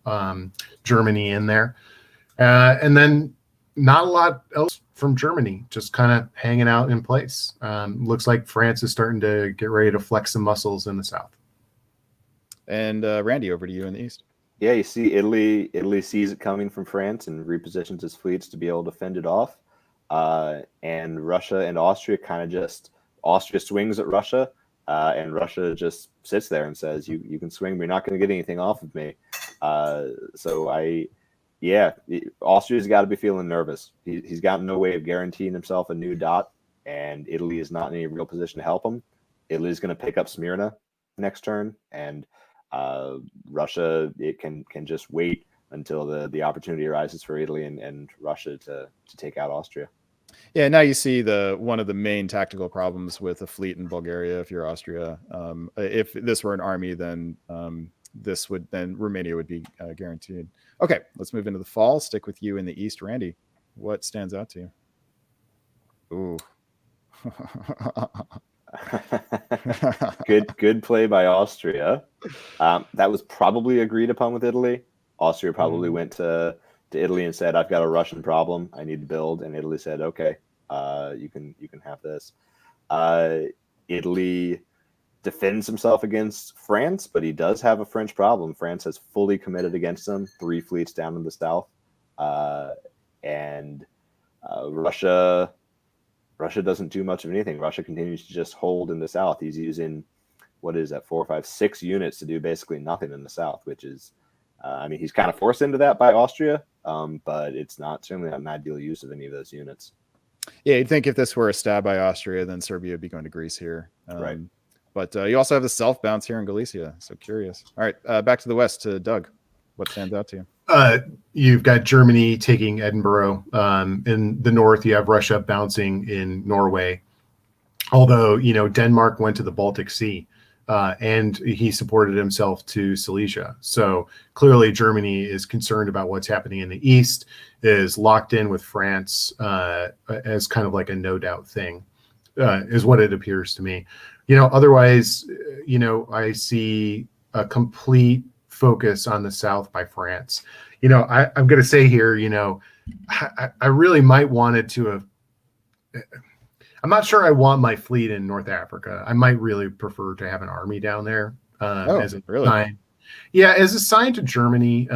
Germany in there. And then not a lot else from Germany, just kind of hanging out in place. Looks like France is starting to get ready to flex some muscles in the south. And Randy, over to you in the East. Yeah, you see Italy sees it coming from France and repositions its fleets to be able to fend it off. And Russia and Austria Austria swings at Russia, and Russia just sits there and says, you can swing, but you're not going to get anything off of me. Austria's got to be feeling nervous. He's got no way of guaranteeing himself a new dot, and Italy is not in any real position to help him. Italy's going to pick up Smyrna next turn, and Russia, it can just wait until the opportunity arises for Italy and Russia to take out Austria. Yeah, now you see one of the main tactical problems with a fleet in Bulgaria. If you're Austria, if this were an army, then Romania would be guaranteed. Okay, let's move into the fall. Stick with you in the East, Randy. What stands out to you? Ooh. Good play by Austria. That was probably agreed upon with Italy. Austria probably went to Italy and said, "I've got a Russian problem. I need to build." And Italy said, "Okay, you can have this." Italy defends himself against France, but he does have a French problem. France has fully committed against him, 3 fleets down in the south, and Russia doesn't do much of anything. Russia continues to just hold in the south. He's using, 4, 5, 6 units to do basically nothing in the south, which is, he's kind of forced into that by Austria, but it's certainly not an ideal use of any of those units. Yeah, you'd think if this were a stab by Austria, then Serbia would be going to Greece here. Right. But you also have the self bounce here in Galicia. So curious. All right, back to the West to Doug. What stands out to you? You've got Germany taking Edinburgh. In the north, you have Russia bouncing in Norway. Although, Denmark went to the Baltic Sea, and he supported himself to Silesia. So clearly Germany is concerned about what's happening in the East, is locked in with France as kind of like a no doubt thing, is what it appears to me. Otherwise, I see a complete focus on the South by France. I'm going to say here, I really might wanted to have. I'm not sure I want my fleet in North Africa. I might really prefer to have an army down there as a sign. Yeah, as a sign to Germany,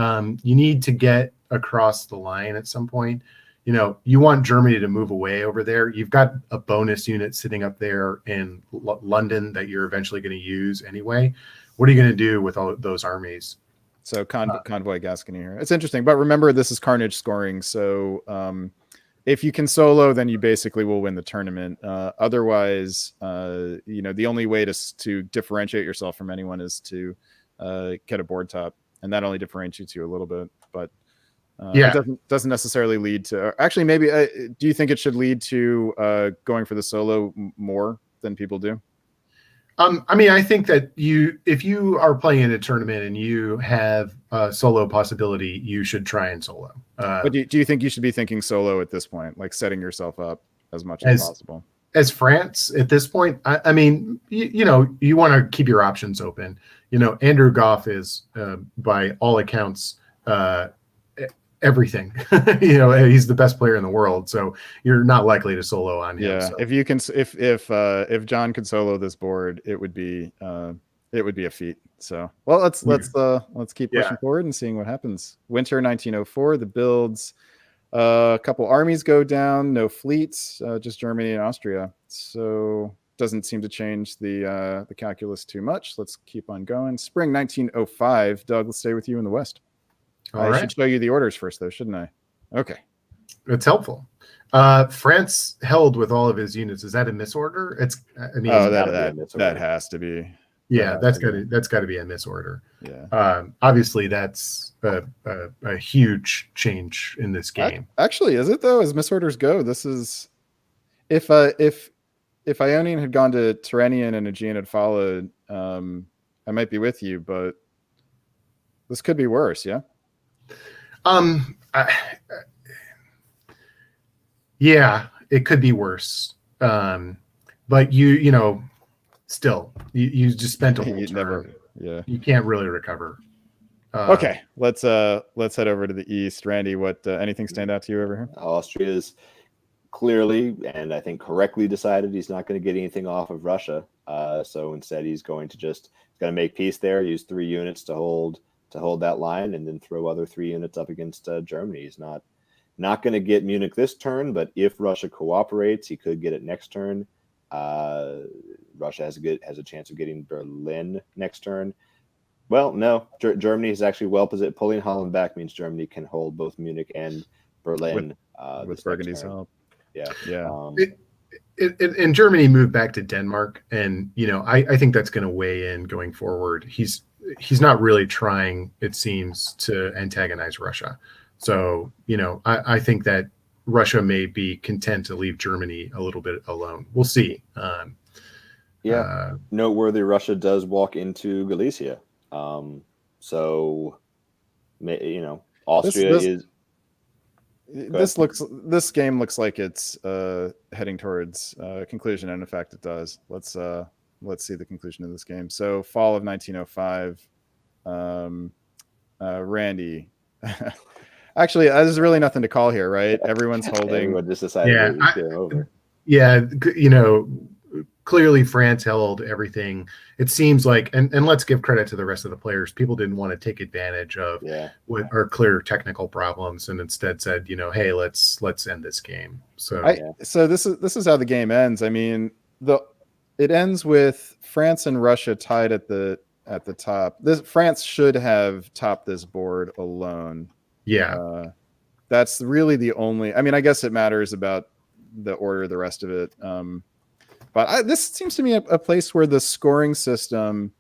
you need to get across the line at some point. You want Germany to move away over there. You've got a bonus unit sitting up there in London that you're eventually going to use anyway. What are you going to do with all those armies? So convoy Gascony here. It's interesting, but remember this is carnage scoring. So if you can solo, then you basically will win the tournament. Otherwise, the only way to differentiate yourself from anyone is to get a board top, and that only differentiates you a little bit. But it doesn't necessarily lead to. Actually, maybe. Do you think it should lead to going for the solo more than people do? I think that if you are playing in a tournament and you have a solo possibility, you should try and solo. But do you think you should be thinking solo at this point, like setting yourself up as much as possible? As France at this point, you want to keep your options open. Andrew Goff is, by all accounts, everything. He's the best player in the world, so you're not likely to solo on him. Yeah, so. if you can, if John could solo this board, it would be a feat. So, well, let's keep pushing forward and seeing what happens. Winter 1904, the builds. A couple armies go down, no fleets, just Germany and Austria. So doesn't seem to change the calculus too much. Let's keep on going. Spring 1905. Doug, let's stay with you in the West. All I right. should show you the orders first, though, shouldn't I? Okay. It's helpful. France held with all of his units. Is that a misorder? I mean, Oh, gotta be a that misorder. has to be. yeah, that's got to be a misorder. Yeah. Obviously, that's a huge change in this game. Actually, is it though? As misorders go, this is if Ionian had gone to Tyrrhenian and Aegean had followed, I might be with you, but this could be worse. Yeah. Yeah, it could be worse. But you know, still, you just spent a whole You turn. never. Yeah. You can't really recover. Okay, let's head over to the east. Randy, what anything stand out to you over here? Austria's clearly, and I think correctly, decided he's not going to get anything off of Russia. So instead, he's going to make peace there. Use 3 units to hold that line, and then throw other 3 units up against Germany. He's not going to get Munich this turn, but if Russia cooperates, he could get it next turn. Russia has a chance of getting Berlin next turn. Well, no, Germany is actually well positioned. Pulling Holland back means Germany can hold both Munich and Berlin With Burgundy's help. Yeah, Yeah. And Germany moved back to Denmark, and you know, I think that's going to weigh in going forward. He's not really trying, it seems, to antagonize Russia. So you know, I think that Russia may be content to leave Germany a little bit alone. We'll see. Noteworthy, Russia does walk into Galicia. So, you know, Austria this game looks like it's heading towards conclusion, and in fact it does. Let's see the conclusion of this game. So fall of 1905. Randy. Actually, there's really nothing to call here, right? Everyone's holding. Everyone just decided it was game over. Yeah, you know, clearly France held everything. It seems like, and let's give credit to the rest of the players. People didn't want to take advantage of what are clear technical problems, and instead said, you know, hey, let's end this game. So this is how the game ends. I mean, it ends with France and Russia tied at the top. France should have topped this board alone. Yeah, that's really the only. I mean, I guess it matters about the order, the rest of it. But this seems to me a place where the scoring system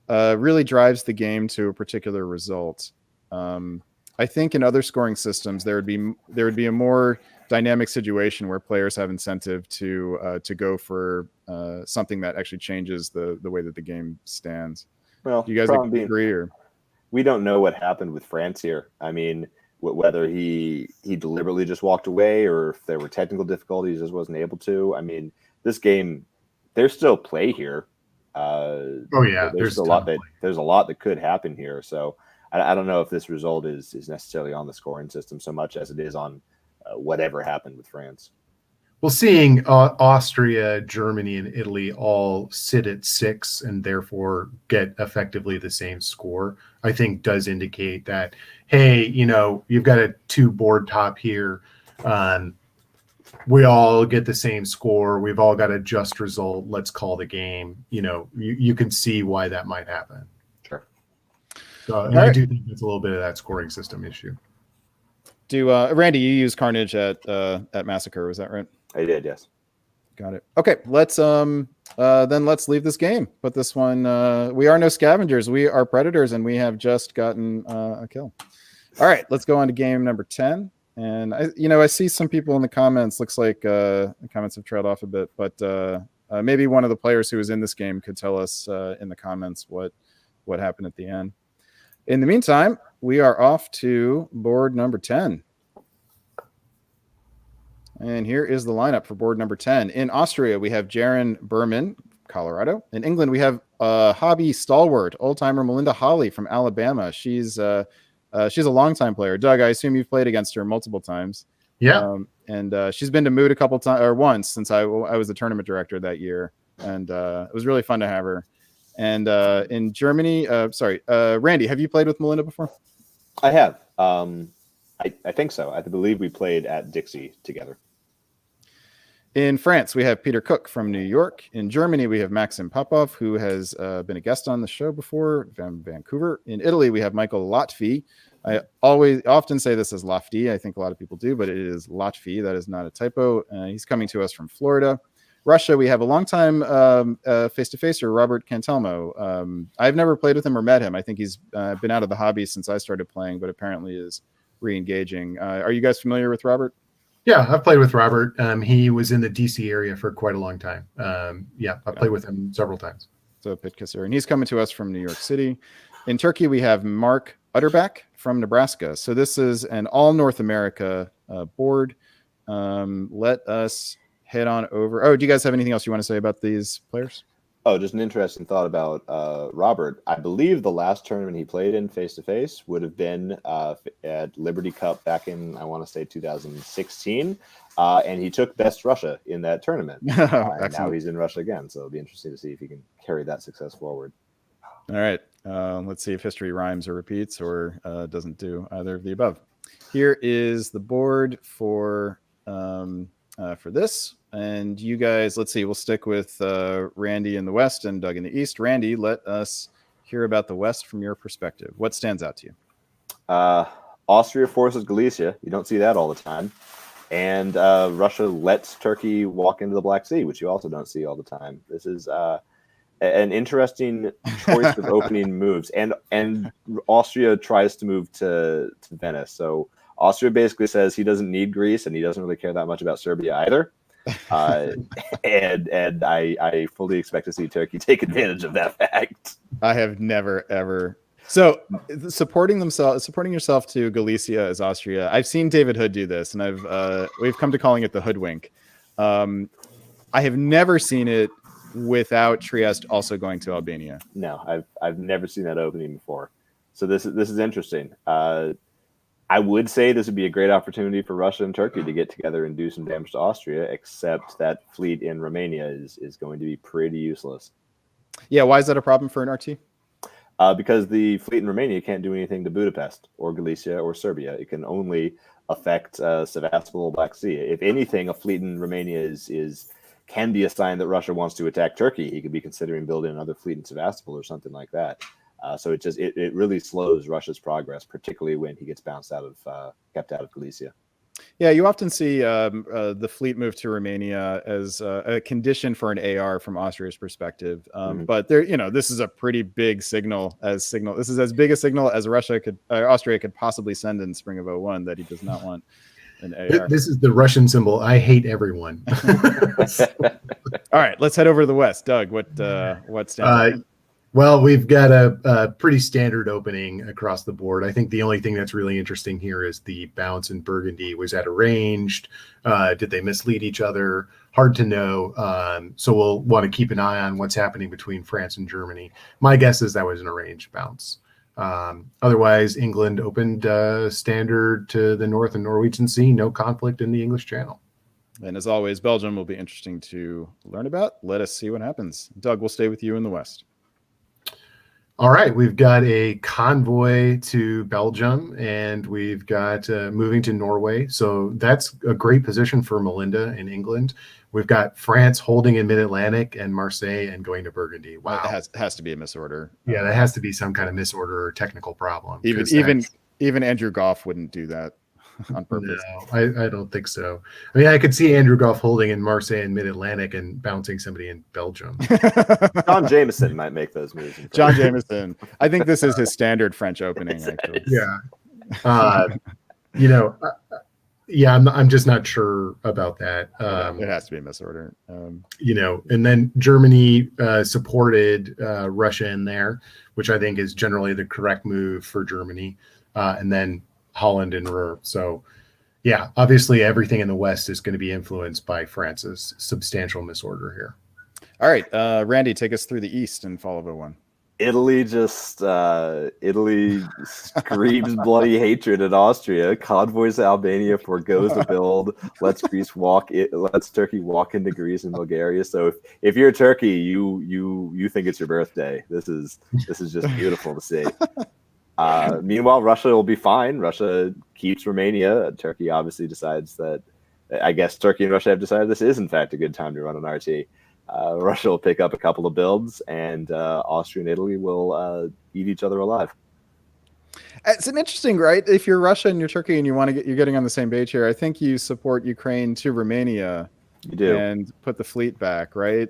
really drives the game to a particular result. I think in other scoring systems there would be a more dynamic situation where players have incentive to go for something that actually changes the way that the game stands. Well, do you guys agree? Or we don't know what happened with France here. I mean, whether he deliberately just walked away, or if there were technical difficulties, just wasn't able to. I mean, this game, there's still play here. There's a lot that could happen here. So I don't know if this result is necessarily on the scoring system so much as it is on whatever happened with France. Well, seeing Austria, Germany, and Italy all sit at 6 and therefore get effectively the same score, I think does indicate that, hey, you know, you've got a 2 board top here. We all get the same score. We've all got a just result. Let's call the game. You know, you can see why that might happen. Sure. So I do think it's a little bit of that scoring system issue. Randy, you used Carnage at Massacre, was that right? I did, yes. Got it. Okay, let's leave this game. But this one, we are no scavengers. We are predators, and we have just gotten a kill. All right, let's go on to game number 10. And I see some people in the comments. Looks like the comments have trailed off a bit, but maybe one of the players who was in this game could tell us in the comments what happened at the end. In the meantime, we are off to board number 10. And here is the lineup for board number 10. In Austria, we have Jaron Berman, Colorado. In England, we have hobby stalwart, old-timer Melinda Hawley from Alabama. She's a longtime player. Doug, I assume you've played against her multiple times. Yeah. And she's been to Mood a couple times, or once, since I was the tournament director that year. And it was really fun to have her. And in Germany, Randy, have you played with Melinda before? I have. I think so. I believe we played at Dixie together. In France, we have Peter Cook from New York. In Germany, we have Maxim Popov, who has been a guest on the show before from Vancouver. In Italy, we have Michael Lotfi. I often say this as Lofty. I think a lot of people do, but it is Lotfi. That is not a typo. He's coming to us from Florida. Russia, we have a longtime face-to-facer, Robert Cantelmo. I've never played with him or met him. I think he's been out of the hobby since I started playing, but apparently is re-engaging. Are you guys familiar with Robert? Yeah, I've played with Robert. He was in the DC area for quite a long time. I've played with him several times. So Pit Kisser, and he's coming to us from New York City. In Turkey, we have Mark Utterback from Nebraska. So this is an all North America board. Let us head on over. Oh, do you guys have anything else you want to say about these players? Oh, just an interesting thought about Robert. I believe the last tournament he played in face-to-face would have been at Liberty Cup back in, I want to say, 2016. And he took Best Russia in that tournament. And now he's in Russia again. So it'll be interesting to see if he can carry that success forward. All right. Let's see if history rhymes or repeats or doesn't do either of the above. Here is the board for this. And you guys, let's see, we'll stick with Randy in the West and Doug in the East. Randy, let us hear about the West from your perspective. What stands out to you? Austria forces Galicia. You don't see that all the time. And Russia lets Turkey walk into the Black Sea, which you also don't see all the time. This is an interesting choice of opening moves. And Austria tries to move to Venice. So Austria basically says he doesn't need Greece and he doesn't really care that much about Serbia either. And I fully expect to see Turkey take advantage of that fact. I have never ever. So supporting yourself to Galicia as Austria. I've seen David Hood do this, and we've come to calling it the hoodwink. I have never seen it without Trieste also going to Albania. No, I've never seen that opening before. So this is interesting. I would say this would be a great opportunity for Russia and Turkey to get together and do some damage to Austria, except that fleet in Romania is going to be pretty useless. Yeah, why is that a problem for an RT? Because the fleet in Romania can't do anything to Budapest or Galicia or Serbia. It can only affect Sevastopol, Black Sea. If anything, a fleet in Romania can be a sign that Russia wants to attack Turkey. He could be considering building another fleet in Sevastopol or something like that. So it really slows Russia's progress, particularly when he gets kept out of Galicia. Yeah, you often see the fleet move to Romania as a condition for an AR from Austria's perspective. But this is a pretty big signal. This is as big a signal as Austria could possibly send in spring of 2001 that he does not want an AR. This is the Russian symbol. I hate everyone. All right, let's head over to the West. Doug, what stands out? Well, we've got a pretty standard opening across the board. I think the only thing that's really interesting here is the bounce in Burgundy. Was that arranged? Did they mislead each other? Hard to know. So we'll want to keep an eye on what's happening between France and Germany. My guess is that was an arranged bounce. Otherwise, England opened standard to the North and Norwegian Sea. No conflict in the English Channel. And as always, Belgium will be interesting to learn about. Let us see what happens. Doug, we'll stay with you in the West. All right, we've got a convoy to Belgium, and we've got moving to Norway. So that's a great position for Melinda in England. We've got France holding in Mid-Atlantic and Marseille and going to Burgundy. Wow. That has to be a misorder. Yeah, that has to be some kind of misorder or technical problem. Even Andrew Goff wouldn't do that on purpose. No, I don't think so. I mean, I could see Andrew Goff holding in Marseille and Mid-Atlantic and bouncing somebody in Belgium. John Jameson might make those moves. John Jameson. I think this is his standard French opening, actually. Yeah. I'm just not sure about that. It has to be a misorder. And then Germany supported Russia in there, which I think is generally the correct move for Germany. And then Holland and Ruhr. So, yeah, obviously everything in the West is going to be influenced by France's substantial misorder here. All right, Randy, take us through the East in fall of 2001. Italy screams bloody hatred at Austria. Convoys to Albania, forgoes the build. Lets Turkey walk into Greece and Bulgaria. So if you're Turkey, you think it's your birthday. This is just beautiful to see. Meanwhile, Russia will be fine. Russia keeps Romania. Turkey obviously decides that. I guess Turkey and Russia have decided this is in fact a good time to run an RT. Russia will pick up a couple of builds, and Austria and Italy will eat each other alive. It's an interesting, right? If you're Russia and you're Turkey and you're getting on the same page here, I think you support Ukraine to Romania. You do, and put the fleet back, right?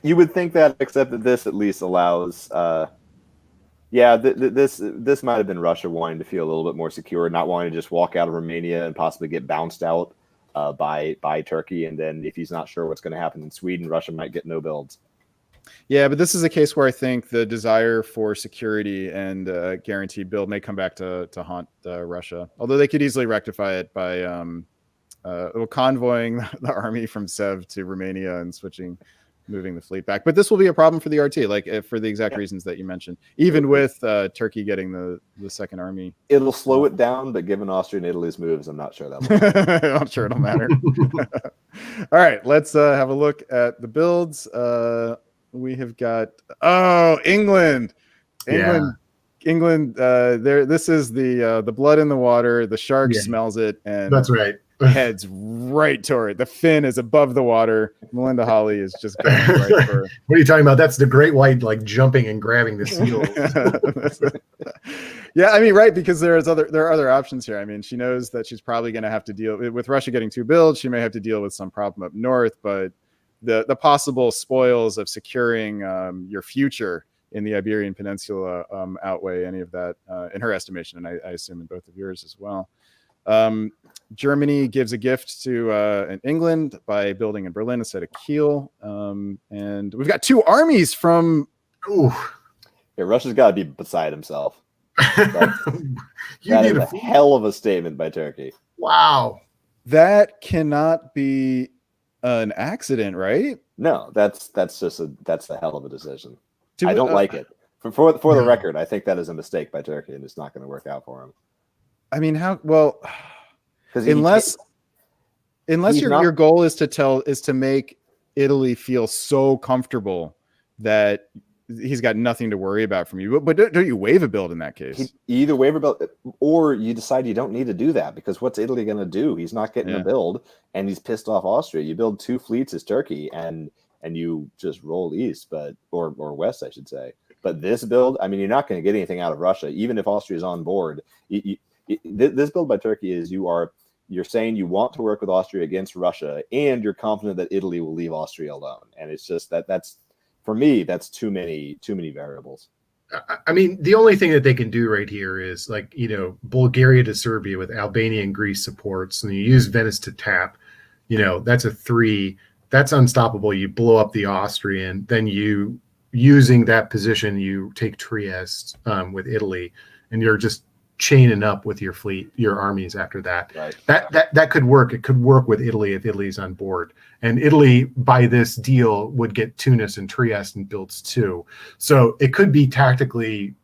You would think that, except that this at least allows. This might have been Russia wanting to feel a little bit more secure, not wanting to just walk out of Romania and possibly get bounced out by Turkey, and then if he's not sure what's going to happen in Sweden, Russia might get no builds. Yeah, but this is a case where I think the desire for security and guaranteed build may come back to haunt Russia, although they could easily rectify it by convoying the army from Sev to Romania and moving the fleet back. But this will be a problem for the RT, for the exact reasons that you mentioned, even with Turkey getting the second army. It'll slow it down, but given Austria and Italy's moves, I'm not sure that I'm sure it'll matter. All right, let's have a look at the builds. We have got England. This is the blood in the water. The shark smells it, and that's right. Heads right toward it. The fin is above the water. Melinda Hawley is just going right for. What are you talking about? That's the great white jumping and grabbing the seal. Yeah, I mean, right, because there are other options here. I mean, she knows that she's probably going to have to deal with Russia getting 2 builds. She may have to deal with some problem up north, but the possible spoils of securing your future in the Iberian Peninsula outweigh any of that in her estimation, and I assume in both of yours as well. Germany gives a gift to England by building in Berlin instead of Kiel. And we've got 2 armies from... Yeah, Russia's got to be beside himself. That is a hell of a statement by Turkey. Wow. That cannot be an accident, right? No, that's a hell of a decision. I don't like it. For the record, I think that is a mistake by Turkey, and it's not going to work out for him. I mean, how well? Unless your goal is to make Italy feel so comfortable that he's got nothing to worry about from you. But don't you waive a build in that case? You either waive a build, or you decide you don't need to do that, because what's Italy going to do? He's not getting a build, and he's pissed off Austria. You build 2 fleets as Turkey, and you just roll east, or west, I should say. But this build, I mean, you're not going to get anything out of Russia, even if Austria is on board. This build by Turkey is you're saying you want to work with Austria against Russia, and you're confident that Italy will leave Austria alone. And it's just that's for me, that's too many variables. I mean, the only thing that they can do right here is Bulgaria to Serbia with Albania and Greece supports, and you use Venice to tap. That's a 3. That's unstoppable. You blow up the Austrian, then you using that position, you take Trieste with Italy, and you're just chaining up with your fleet, your armies after that. Right. That could work. It could work with Italy if Italy's on board. And Italy, by this deal, would get Tunis and Trieste and builds 2. So it could be tactically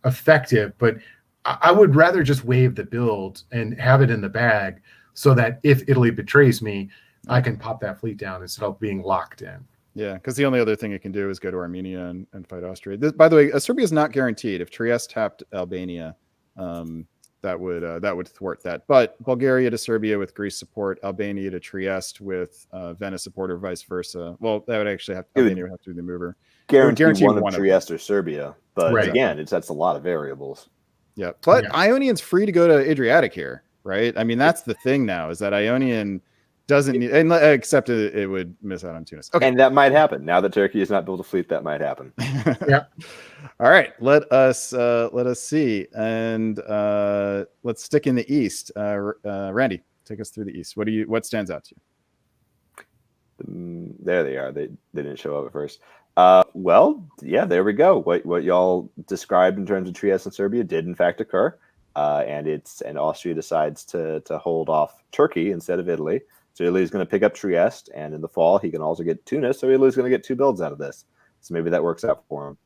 effective, but I would rather just waive the build and have it in the bag so that if Italy betrays me, I can pop that fleet down instead of being locked in. Yeah, because the only other thing it can do is go to Armenia and fight Austria. By the way, Serbia is not guaranteed. If Trieste tapped Albania, that would thwart that. But Bulgaria to Serbia with Greece support, Albania to Trieste with Venice support, or vice versa. Well, that would actually Albania would have to be the mover. Guarantee one of Trieste or Serbia, but again, that's a lot of variables. Yeah, but Ionian's free to go to Adriatic here, right? I mean, that's the thing now, is that Ionian doesn't need, except it would miss out on Tunis. Okay, and that might happen now that Turkey has not built a fleet. That might happen. Yeah. All right, let us see, and let's stick in the east. Randy, take us through the east. What stands out to you? There they are. They didn't show up at first. Well, yeah, there we go. What y'all described in terms of Trieste and Serbia did in fact occur, and Austria decides to hold off Turkey instead of Italy. So Italy's going to pick up Trieste, and in the fall he can also get Tunis. So Italy's going to get 2 builds out of this. So maybe that works out for him.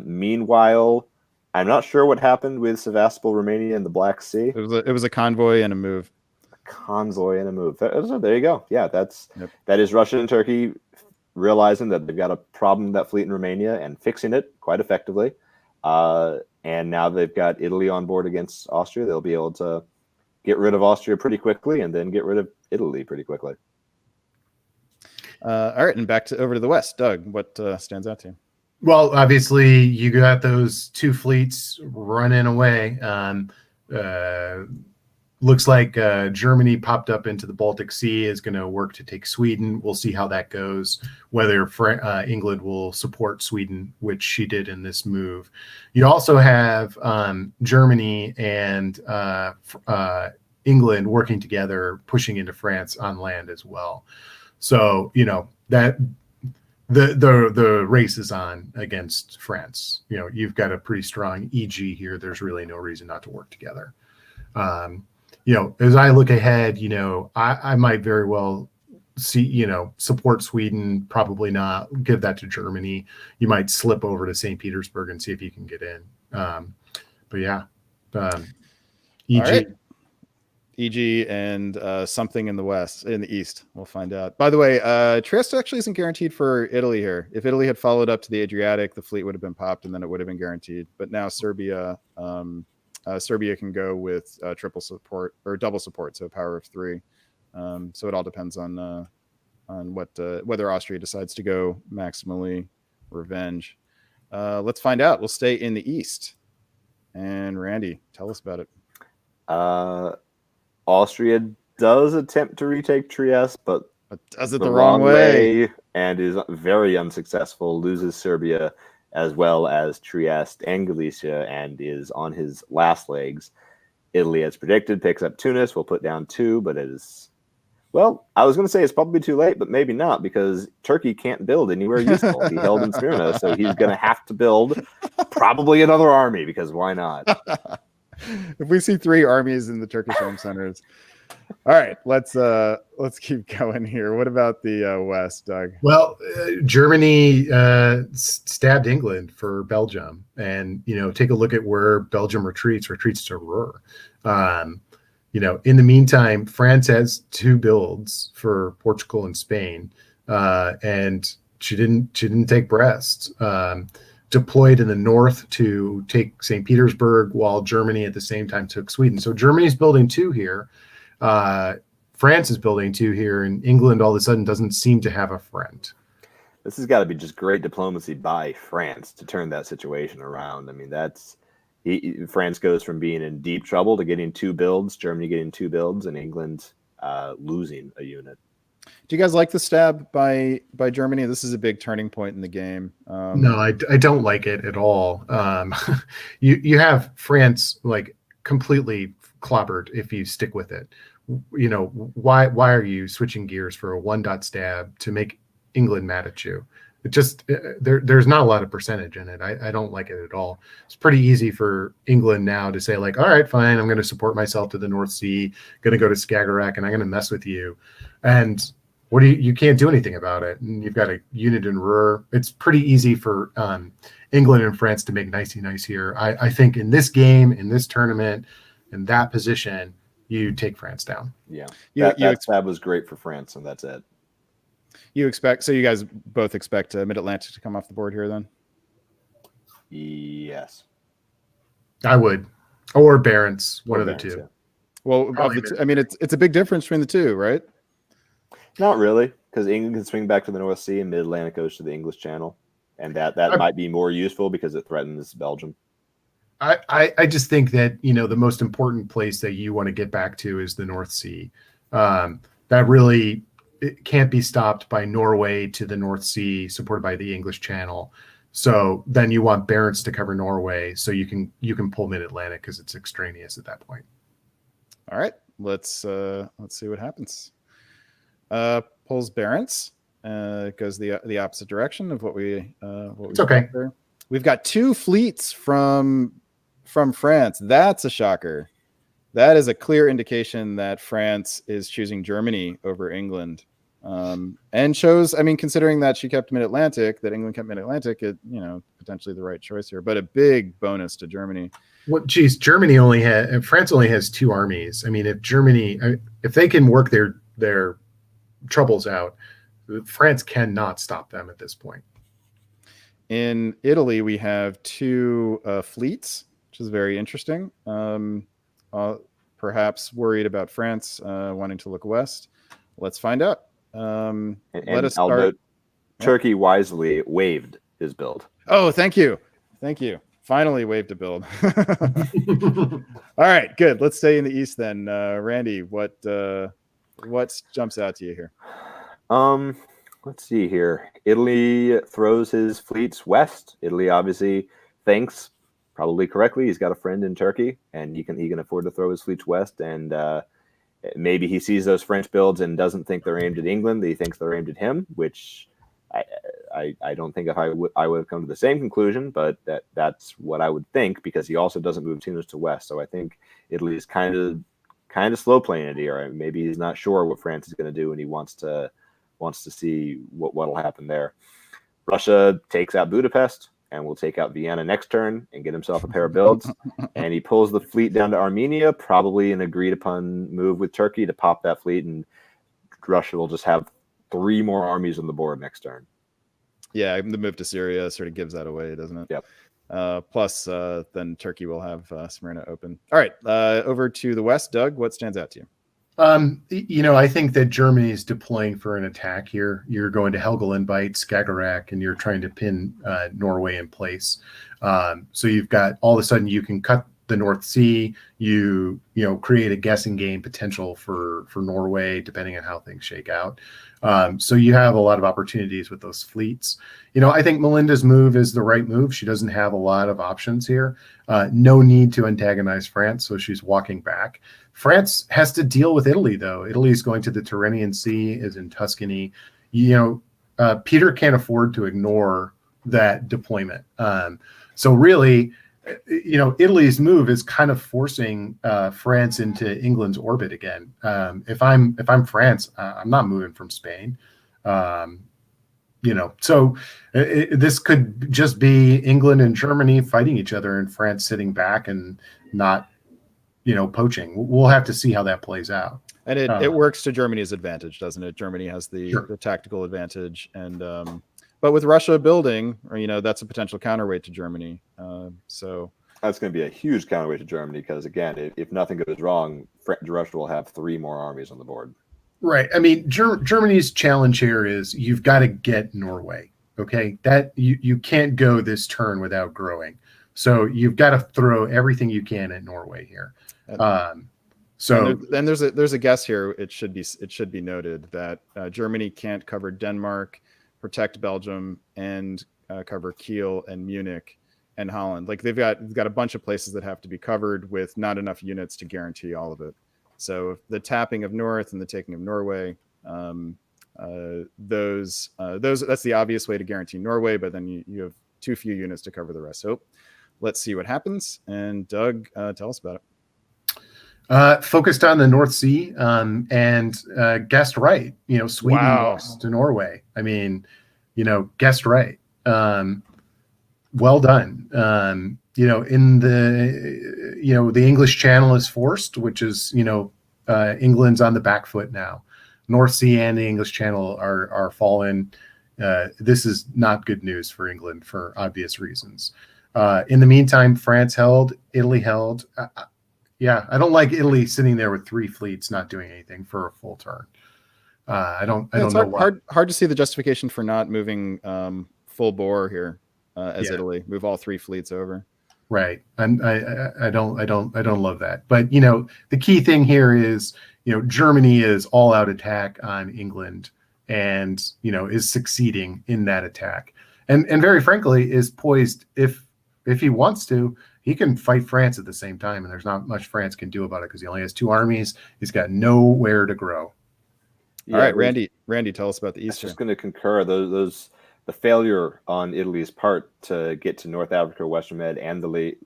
Meanwhile, I'm not sure what happened with Sevastopol, Romania, and the Black Sea. It was a convoy and a move. There you go. Yeah, that is Russia and Turkey realizing that they've got a problem with that fleet in Romania and fixing it quite effectively. And now they've got Italy on board against Austria. They'll be able to get rid of Austria pretty quickly and then get rid of Italy pretty quickly. All right, and over to the west. Doug, what stands out to you? Well, obviously, you got those two fleets running away. Looks like Germany popped up into the Baltic Sea, is going to work to take Sweden. We'll see how that goes, whether England will support Sweden, which she did in this move. You also have Germany and England working together, pushing into France on land as well. So, that the race is on against France. You've got a pretty strong EG here. There's really no reason not to work together. As I look ahead, I might very well see, support Sweden, probably not give that to Germany. You might slip over to St. Petersburg and see if you can get in. But yeah, EG. Right. EG and something in the east. We'll find out. By the way, Trieste actually isn't guaranteed for Italy here. If Italy had followed up to the Adriatic, the fleet would have been popped and then it would have been guaranteed. But now Serbia can go with triple support or double support, so a power of 3. So it all depends on whether Austria decides to go maximally revenge. Let's find out. We'll stay in the east. And Randy, tell us about it. Austria does attempt to retake Trieste, but does it the wrong way and is very unsuccessful. Loses Serbia as well as Trieste and Galicia, and is on his last legs. Italy, as predicted, picks up Tunis. Will put down 2, but it is, well, I was going to say it's probably too late, but maybe not, because Turkey can't build anywhere useful. He held in Smyrna, so he's going to have to build probably another army, because why not? If we see 3 armies in the Turkish home centers. All right, let's keep going here. What about the West, Doug? Well, Germany stabbed England for Belgium, and take a look at where Belgium retreats to Ruhr. In the meantime, France has 2 builds for Portugal and Spain, and she didn't take Brest. Deployed in the north to take St. Petersburg, while Germany at the same time took Sweden. So Germany's building 2 here. France is building 2 here, and England all of a sudden doesn't seem to have a friend. This has got to be just great diplomacy by France to turn that situation around. I mean, France goes from being in deep trouble to getting 2 builds, Germany getting 2 builds, and England losing a unit. Do you guys like the stab by Germany? This is a big turning point in the game. No, I don't like it at all. You have France completely clobbered if you stick with it. Why are you switching gears for a 1-dot stab to make England mad at you? It just there's not a lot of percentage in it. I don't like it at all. It's pretty easy for England now to say all right, fine, I'm going to support myself to the North Sea, going to go to Skagerrak, and I'm going to mess with you. And you can't do anything about it. And you've got a unit in Ruhr. It's pretty easy for England and France to make nicey nice here. I think in this game, in this tournament, in that position, you take France down. Yeah, that stab was great for France, and that's it. You guys both expect Mid-Atlantic to come off the board here then? Yes. I would. Or Barents, one of the 2. Yeah. Well, it's a big difference between the 2, right? Not really, because England can swing back to the North Sea and Mid-Atlantic goes to the English Channel. And that might be more useful because it threatens Belgium. I just think that, the most important place that you want to get back to is the North Sea. That really it can't be stopped by Norway to the North Sea, supported by the English Channel. So then you want Barents to cover Norway, so you can pull Mid-Atlantic because it's extraneous at that point. All right, let's see what happens. Pulls Barents, goes the opposite direction of what we. It's okay. There. We've got 2 fleets from France. That's a shocker. That is a clear indication that France is choosing Germany over England, and shows. considering that she kept Mid-Atlantic, that England kept Mid-Atlantic, potentially the right choice here. But a big bonus to Germany. Well, geez, France only has 2 armies. If they can work their troubles out, France cannot stop them at this point. In Italy, we have two fleets, which is very interesting. Perhaps worried about France wanting to look west. Let's find out. Let us I'll start. note, Turkey wisely waived his build. Oh, thank you. Thank you. Finally waived a build. All right, good. Let's stay in the East then. Randy, what jumps out to you here? Let's see here. Italy throws his fleets west. Italy obviously thinks, probably correctly, he's got a friend in Turkey, and he can afford to throw his fleets west. And maybe he sees those French builds and doesn't think they're aimed at England. He thinks they're aimed at him, which I don't think if I would have come to the same conclusion, but that's what I would think, because he also doesn't move too much to west. So I think Italy is kind of slow playing it here. Maybe he's not sure what France is going to do, and he wants to see what'll happen there. Russia takes out Budapest and will take out Vienna next turn and get himself a pair of builds. And he pulls the fleet down to Armenia, probably an agreed upon move with Turkey to pop that fleet, and Russia will just have 3 more armies on the board next turn. Yeah, the move to Syria sort of gives that away, doesn't it? Yep. Plus, then Turkey will have Smyrna open. All right, over to the west. Doug, what stands out to you? I think that Germany is deploying for an attack here. You're going to Helgoland, Skagerrak, and you're trying to pin Norway in place. So you've got, all of a sudden you can cut the North Sea. You create a guessing game potential for Norway, depending on how things shake out. So you have a lot of opportunities with those fleets. I think Melinda's move is the right move. She doesn't have a lot of options here. No need to antagonize France, so she's walking back. France has to deal with Italy, though. Italy is going to the Tyrrhenian Sea, is in Tuscany. Peter can't afford to ignore that deployment. So really, Italy's move is kind of forcing France into England's orbit again. If I'm France, I'm not moving from Spain. So this could just be England and Germany fighting each other, and France sitting back and not, poaching. We'll have to see how that plays out. And it works to Germany's advantage, doesn't it? Germany has the tactical advantage, and but with Russia building, that's a potential counterweight to Germany. So that's going to be a huge counterweight to Germany, because again, if nothing goes wrong, Russia will have 3 more armies on the board. Right. I mean, Germany's challenge here is you've got to get Norway. Okay, that you can't go this turn without growing. So you've got to throw everything you can at Norway here. So then there's a guess here. It should be noted that Germany can't cover Denmark, protect Belgium, and cover Kiel and Munich and Holland. Like they've got a bunch of places that have to be covered with not enough units to guarantee all of it. So the tapping of North and the taking of Norway, that's the obvious way to guarantee Norway, but then you have too few units to cover the rest. So let's see what happens. And Doug, tell us about it. Focused on the North Sea and guessed right. Sweden lost to Norway. I mean, guessed right. Well done. In the English Channel is forced, which is England's on the back foot now. North Sea and the English Channel are fallen. This is not good news for England for obvious reasons. In the meantime, France held, Italy held. I don't like Italy sitting there with 3 fleets not doing anything for a full turn. I don't know why. Hard to see the justification for not moving full bore here as Italy. Move all 3 fleets over. Right. I don't love that. But the key thing here is Germany is all out attack on England and is succeeding in that attack. And very frankly is poised, if he wants to, he can fight France at the same time, and there's not much France can do about it because he only has 2 armies. He's got nowhere to grow. All right, Randy, tell us about the East. I'm just going to concur. The failure on Italy's part to get to North Africa, Western Med, and the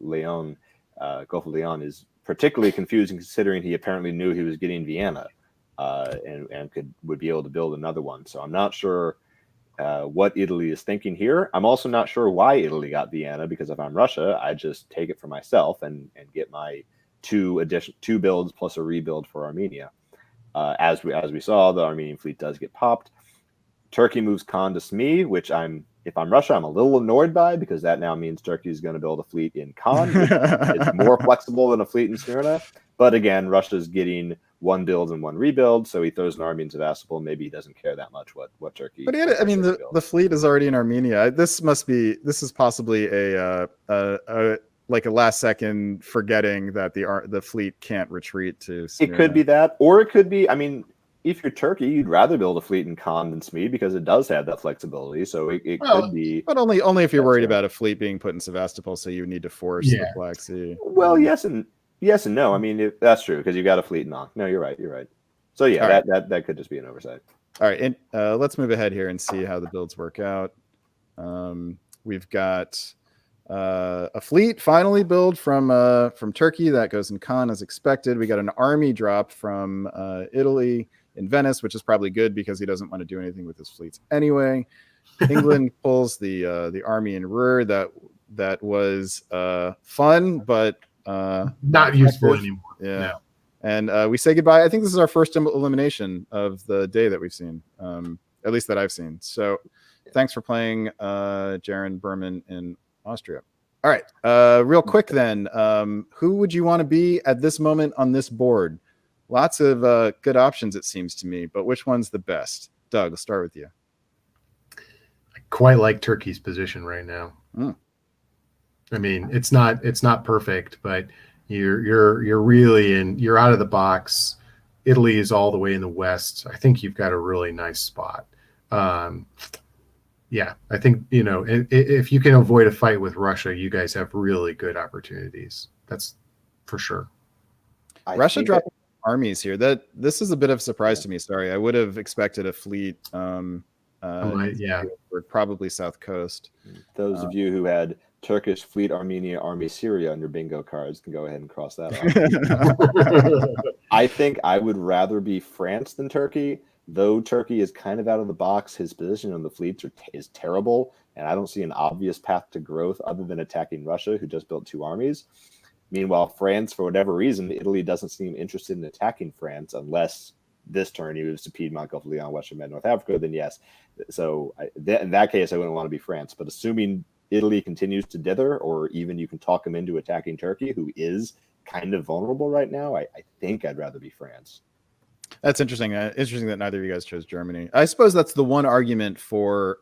Gulf of Leon is particularly confusing, considering he apparently knew he was getting Vienna, and would be able to build another one. So I'm not sure what Italy is thinking here. I'm also not sure why Italy got Vienna, because if I'm Russia, I just take it for myself and get my 2 builds plus a rebuild for Armenia. As we saw, the Armenian fleet does get popped. Turkey moves Khan to Smee, which I'm if I'm Russia, I'm a little annoyed by, because that now means Turkey is going to build a fleet in Khan, which is more flexible than a fleet in Smyrna. But again, Russia's getting one build and one rebuild, so he throws an army in Sevastopol. Maybe he doesn't care that much what Turkey. But I mean, the fleet is already in Armenia. This is possibly a like a last second forgetting that the fleet can't retreat to Smyrna. It could be that, or it could be, I mean, if you're Turkey, you'd rather build a fleet in Khan than Smee because it does have that flexibility. So it could be. But only if you're worried about a fleet being put in Sevastopol, so you need to force the Black Sea. Well, yes and no. I mean, that's true, because you got a fleet in Ankh. No, you're right. So yeah, that could just be an oversight. All right, and let's move ahead here and see how the builds work out. We've got a fleet finally build from Turkey that goes in Khan as expected. We got an army drop from Italy in Venice, which is probably good because he doesn't want to do anything with his fleets anyway. England pulls the army in Ruhr that was fun, but not useful anymore. Yeah. No. And we say goodbye. I think this is our first elimination of the day that we've seen, at least that I've seen. So thanks for playing Jaron Berman in Austria. All right. Real quick then, who would you want to be at this moment on this board? Lots of good options, it seems to me, but which one's the best? Doug, let's start with you. I quite like Turkey's position right now. I mean, it's not perfect, but you're really you're out of the box. Italy is all the way in the west. I think you've got a really nice spot. Yeah, I think, if you can avoid a fight with Russia, you guys have really good opportunities. That's for sure. Russia dropped armies here. This is a bit of a surprise to me. Sorry, I would have expected a fleet. Probably south coast. Those of you who had Turkish Fleet Armenia Army Syria on your bingo cards can go ahead and cross that off. I think I would rather be France than Turkey. Though Turkey is kind of out of the box, his position on the fleets is terrible, and I don't see an obvious path to growth other than attacking Russia, who just built 2 armies. Meanwhile, France, for whatever reason, Italy doesn't seem interested in attacking France unless this turn he moves to Piedmont, Gulf of Leon, Western Med, North Africa, then yes. So in that case, I wouldn't want to be France. But assuming Italy continues to dither, or even you can talk him into attacking Turkey, who is kind of vulnerable right now, I think I'd rather be France. That's interesting. Interesting that neither of you guys chose Germany. I suppose that's the one argument for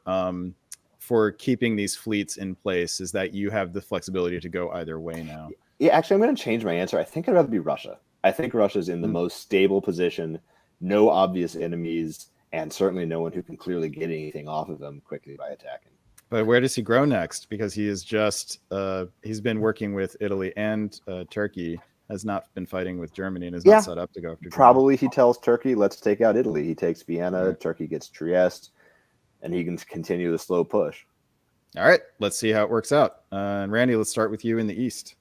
keeping these fleets in place, is that you have the flexibility to go either way now. Yeah, actually, I'm going to change my answer. I think I'd rather be Russia. I think Russia's in the most stable position, no obvious enemies, and certainly no one who can clearly get anything off of them quickly by attacking. But where does he grow next? Because he is just he's been working with Italy and Turkey, has not been fighting with Germany, and is not set up to go after Germany. Probably he tells Turkey, let's take out Italy. He takes Vienna, Turkey gets Trieste, and he can continue the slow push. All right, let's see how it works out. And Randy, let's start with you in the East.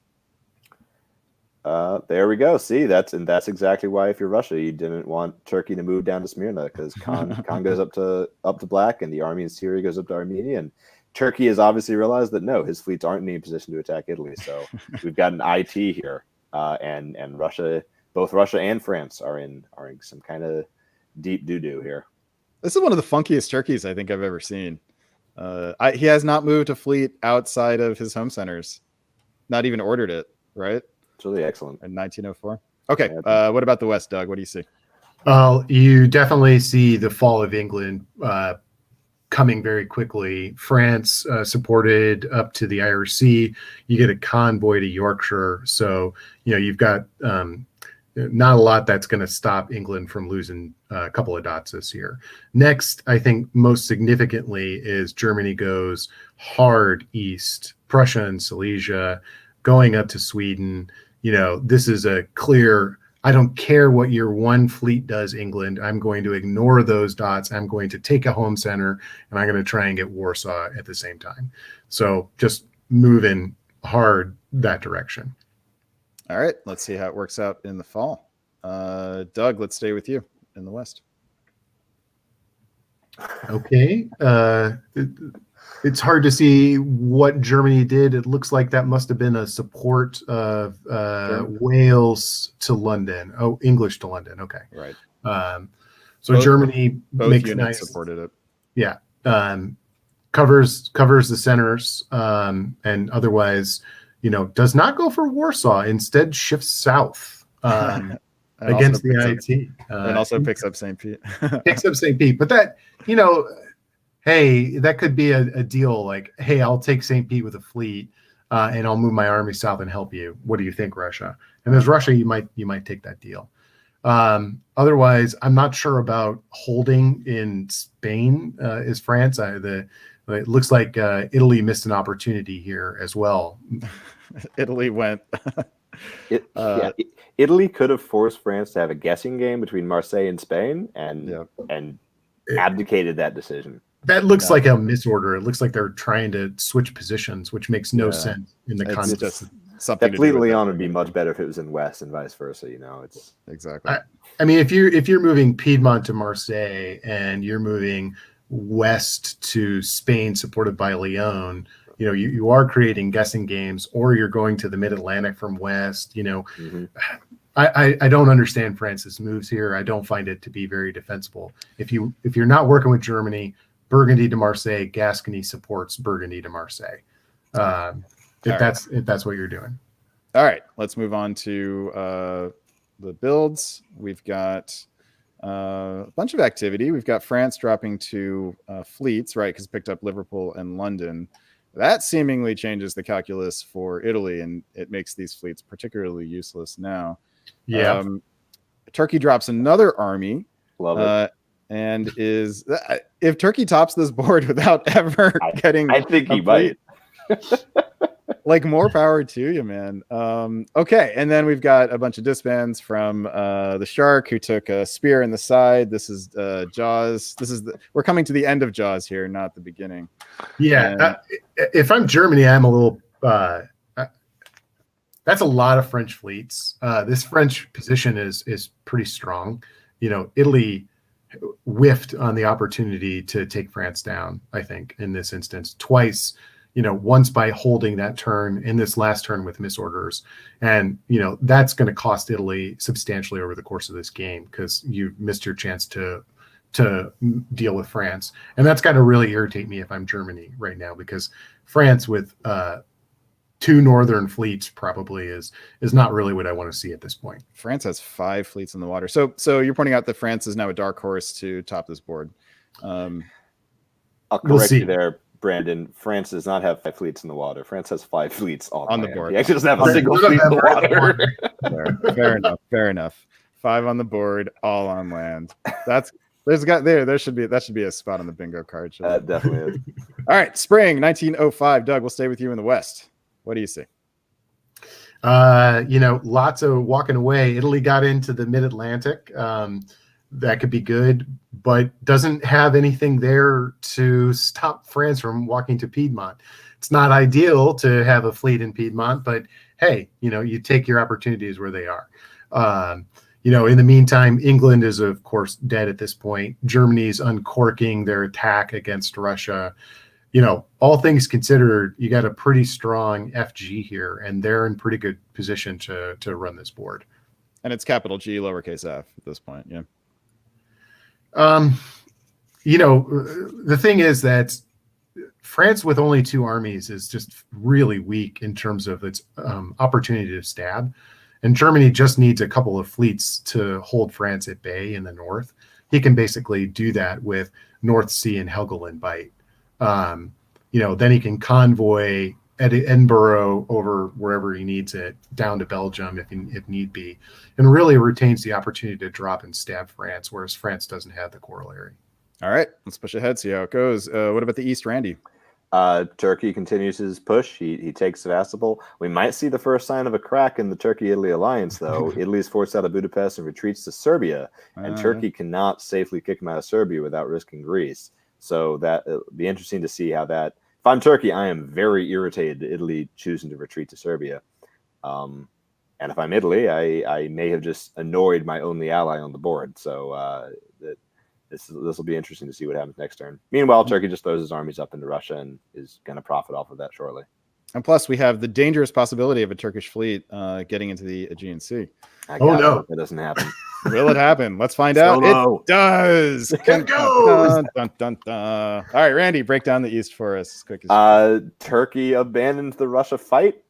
There we go. See, that's exactly why, if you're Russia, you didn't want Turkey to move down to Smyrna, because Khan goes up to Black, and the army in Syria goes up to Armenia, and Turkey has obviously realized that no, his fleets aren't in any position to attack Italy. So we've got an IT here, and Russia, both Russia and France are in some kind of deep doo-doo here. This is one of the funkiest Turkeys I think I've ever seen. He has not moved a fleet outside of his home centers, not even ordered it, right? It's really excellent. In 1904. Okay, what about the West, Doug? What do you see? Well, you definitely see the fall of England coming very quickly. France supported up to the IRC. You get a convoy to Yorkshire, so you've got not a lot that's going to stop England from losing a couple of dots this year. Next, I think most significantly is Germany goes hard east, Prussia and Silesia, going up to Sweden. This is a clear, I don't care what your one fleet does, England. I'm going to ignore those dots. I'm going to take a home center, and I'm going to try and get Warsaw at the same time. So just moving hard that direction. All right, let's see how it works out in the fall. Doug, let's stay with you in the West. Okay. It's hard to see what Germany did. It looks like that must have been a support of Wales to London. Oh, English to London. Okay. Right. So both, Germany both makes units nice, supported it. Yeah. covers the centers, and otherwise, does not go for Warsaw. Instead, shifts south And against the also picks IT. up, and also picks up St. Pete. Picks up St. Pete, but that hey, that could be a deal. Like, hey, I'll take St. Pete with a fleet, and I'll move my army south and help you. What do you think, Russia? And there's Russia, you might take that deal. Otherwise, I'm not sure about holding in Spain. Is France? It looks like Italy missed an opportunity here as well. Italy went. Italy could have forced France to have a guessing game between Marseille and Spain, and abdicated that decision. That looks like a misorder. It looks like they're trying to switch positions, which makes no sense in the context. Just something That to do Fleet with Leon it. would be much better if it was in West and vice versa. It's Exactly. I mean, if you're moving Piedmont to Marseille and you're moving west to Spain, supported by Leon, you are creating guessing games, or you're going to the Mid-Atlantic from west. I don't understand France's moves here. I don't find it to be very defensible. If you're not working with Germany, Burgundy to Marseille, Gascony supports Burgundy to Marseille. If that's what you're doing. All right, let's move on to the builds. We've got a bunch of activity. We've got France dropping to fleets, right? Because picked up Liverpool and London. That seemingly changes the calculus for Italy, and it makes these fleets particularly useless now. Yeah. Turkey drops another army. Love it. And if Turkey tops this board without ever getting, I think he might. Like, more power to you, man. Okay, and then we've got a bunch of disbands from the Shark, who took a spear in the side. This is Jaws. We're coming to the end of Jaws here, not the beginning. Yeah. If I'm Germany, I'm a little. That's a lot of French fleets. This French position is pretty strong. Italy whiffed on the opportunity to take France down, I think, in this instance twice. Once by holding that turn, in this last turn with misorders, and that's going to cost Italy substantially over the course of this game, because you missed your chance to deal with France. And that's got to really irritate me if I'm Germany right now, because France with two northern fleets probably is not really what I want to see at this point. France has 5 fleets in the water. So you're pointing out that France is now a dark horse to top this board. I'll correct you there, Brandon. France does not have 5 fleets in the water. France has 5 fleets on the board. He actually doesn't have a single fleet in the water. Fair enough. 5 on the board, all on land. There should be a spot on the bingo card. Definitely is. All right, spring 1905. Doug, we'll stay with you in the West. What do you see? Lots of walking away. Italy got into the Mid-Atlantic. That could be good, but doesn't have anything there to stop France from walking to Piedmont. It's not ideal to have a fleet in Piedmont, but hey, you take your opportunities where they are. In the meantime, England is, of course, dead at this point. Germany's uncorking their attack against Russia. All things considered, you got a pretty strong FG here, and they're in pretty good position to run this board. And it's capital G, lowercase f at this point. Yeah. The thing is that France with only 2 armies is just really weak in terms of its opportunity to stab. And Germany just needs a couple of fleets to hold France at bay in the north. He can basically do that with North Sea and Helgoland Bight. Then he can convoy Edinburgh over wherever he needs it, down to Belgium if need be, and really retains the opportunity to drop and stab France, whereas France doesn't have the corollary. All right, let's push ahead, see how it goes. What about the East, Randy? Turkey continues his push. He takes Sevastopol. We might see the first sign of a crack in the Turkey-Italy alliance, though. Italy is forced out of Budapest and retreats to Serbia, and Turkey cannot safely kick him out of Serbia without risking Greece. So it'll be interesting to see how that. If I'm Turkey, I am very irritated at Italy choosing to retreat to Serbia. And if I'm Italy, I may have just annoyed my only ally on the board. So this will be interesting to see what happens next turn. Meanwhile, Turkey just throws his armies up into Russia and is going to profit off of that shortly. And plus, we have the dangerous possibility of a Turkish fleet getting into the Aegean Sea. I Oh, gotta no. hope that doesn't happen. Will it happen? Let's find So out. low. It does. It goes. Dun, dun, dun, dun. All right, Randy, break down the East for us as quick as you can. Turkey abandons the Russia fight,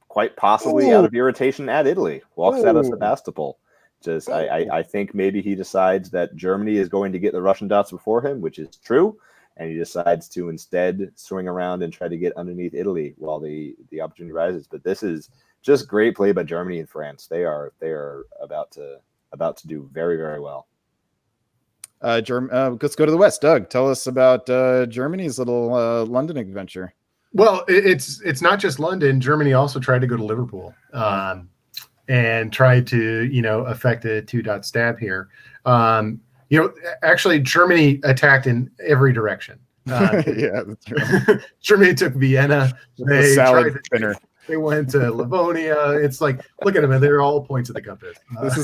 quite possibly out of irritation at Italy. Walks out of Sebastopol. I think maybe he decides that Germany is going to get the Russian dots before him, which is true, and he decides to instead swing around and try to get underneath Italy while the opportunity rises. But this is just great play by Germany and France. They are about to do very, very well. Let's go to the West. Doug, tell us about Germany's little London adventure. Well, it's not just London. Germany also tried to go to Liverpool and tried to, affect a 2-dot stab here. Actually, Germany attacked in every direction. Yeah, that's true. Germany took Vienna. The salad spinner. They went to Livonia. It's like, look at them, and they're all points of the compass. This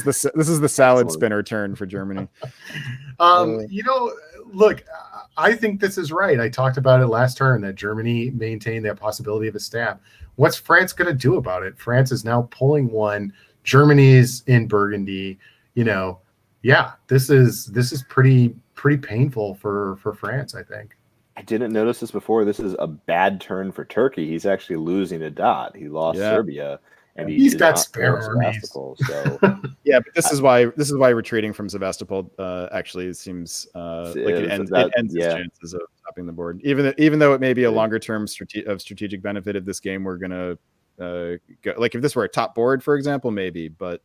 is the salad spinner turn for Germany. Look, I think this is right. I talked about it last turn that Germany maintained that possibility of a stab. What's France going to do about it? France is now pulling one. Germany's in Burgundy. This is pretty painful for France, I think. I didn't notice this before. This is a bad turn for Turkey. He's actually losing a dot. He lost Serbia, and he's got spare armies. So yeah, but this is why retreating from Sebastopol actually seems like it ends his chances of topping the board. Even though it may be a longer term strategic benefit of this game, we're gonna go, like if this were a top board, for example, maybe. But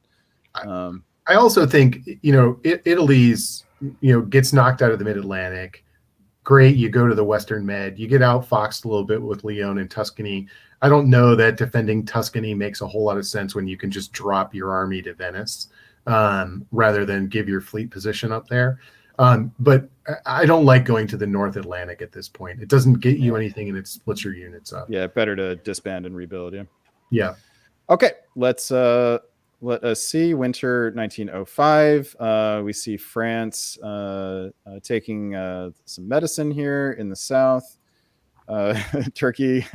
I also think Italy's gets knocked out of the Mid-Atlantic. Great, you go to the Western Med. You get outfoxed a little bit with Leon and Tuscany. I don't know that defending Tuscany makes a whole lot of sense when you can just drop your army to Venice rather than give your fleet position up there. But I don't like going to the North Atlantic at this point. It doesn't get you anything, and it splits your units up. Yeah, better to disband and rebuild. Yeah. Okay, let us see. Winter 1905. We see France taking some medicine here in the south. Turkey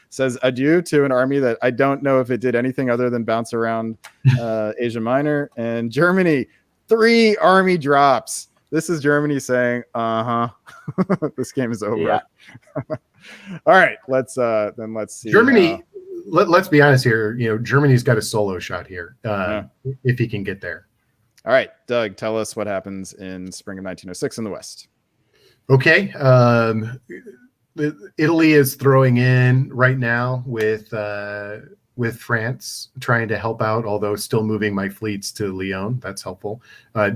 says adieu to an army that I don't know if it did anything other than bounce around Asia Minor. And Germany, 3 army drops. This is Germany saying, this game is over. Yeah. All right, let's see. Germany. Let's be honest here. Germany's got a solo shot here if he can get there. All right, Doug, tell us what happens in spring of 1906 in the West. Okay. Italy is throwing in right now with France, trying to help out, although still moving my fleets to Lyon. That's helpful.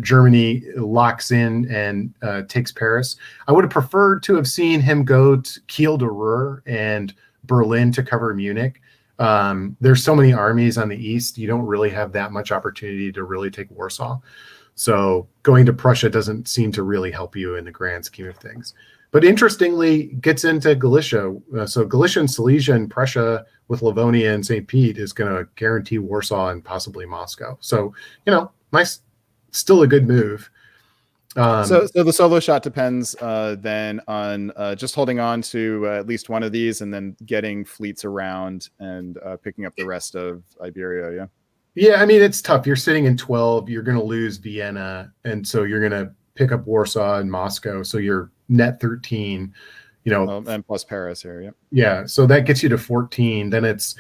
Germany locks in and takes Paris. I would have preferred to have seen him go to Kiel de Ruhr and Berlin to cover Munich. There's so many armies on the east, you don't really have that much opportunity to really take Warsaw. So going to Prussia doesn't seem to really help you in the grand scheme of things. But interestingly, gets into Galicia. So Galicia and Silesia and Prussia with Livonia and St. Pete is going to guarantee Warsaw and possibly Moscow. So, nice, still a good move. So the solo shot depends then on just holding on to at least one of these and then getting fleets around and picking up the rest of Iberia. Yeah. Yeah, I mean, it's tough. You're sitting in 12. You're going to lose Vienna, and so you're going to pick up Warsaw and Moscow. So you're net 13. And plus Paris here. Yeah. Yeah. So that gets you to 14. Then it's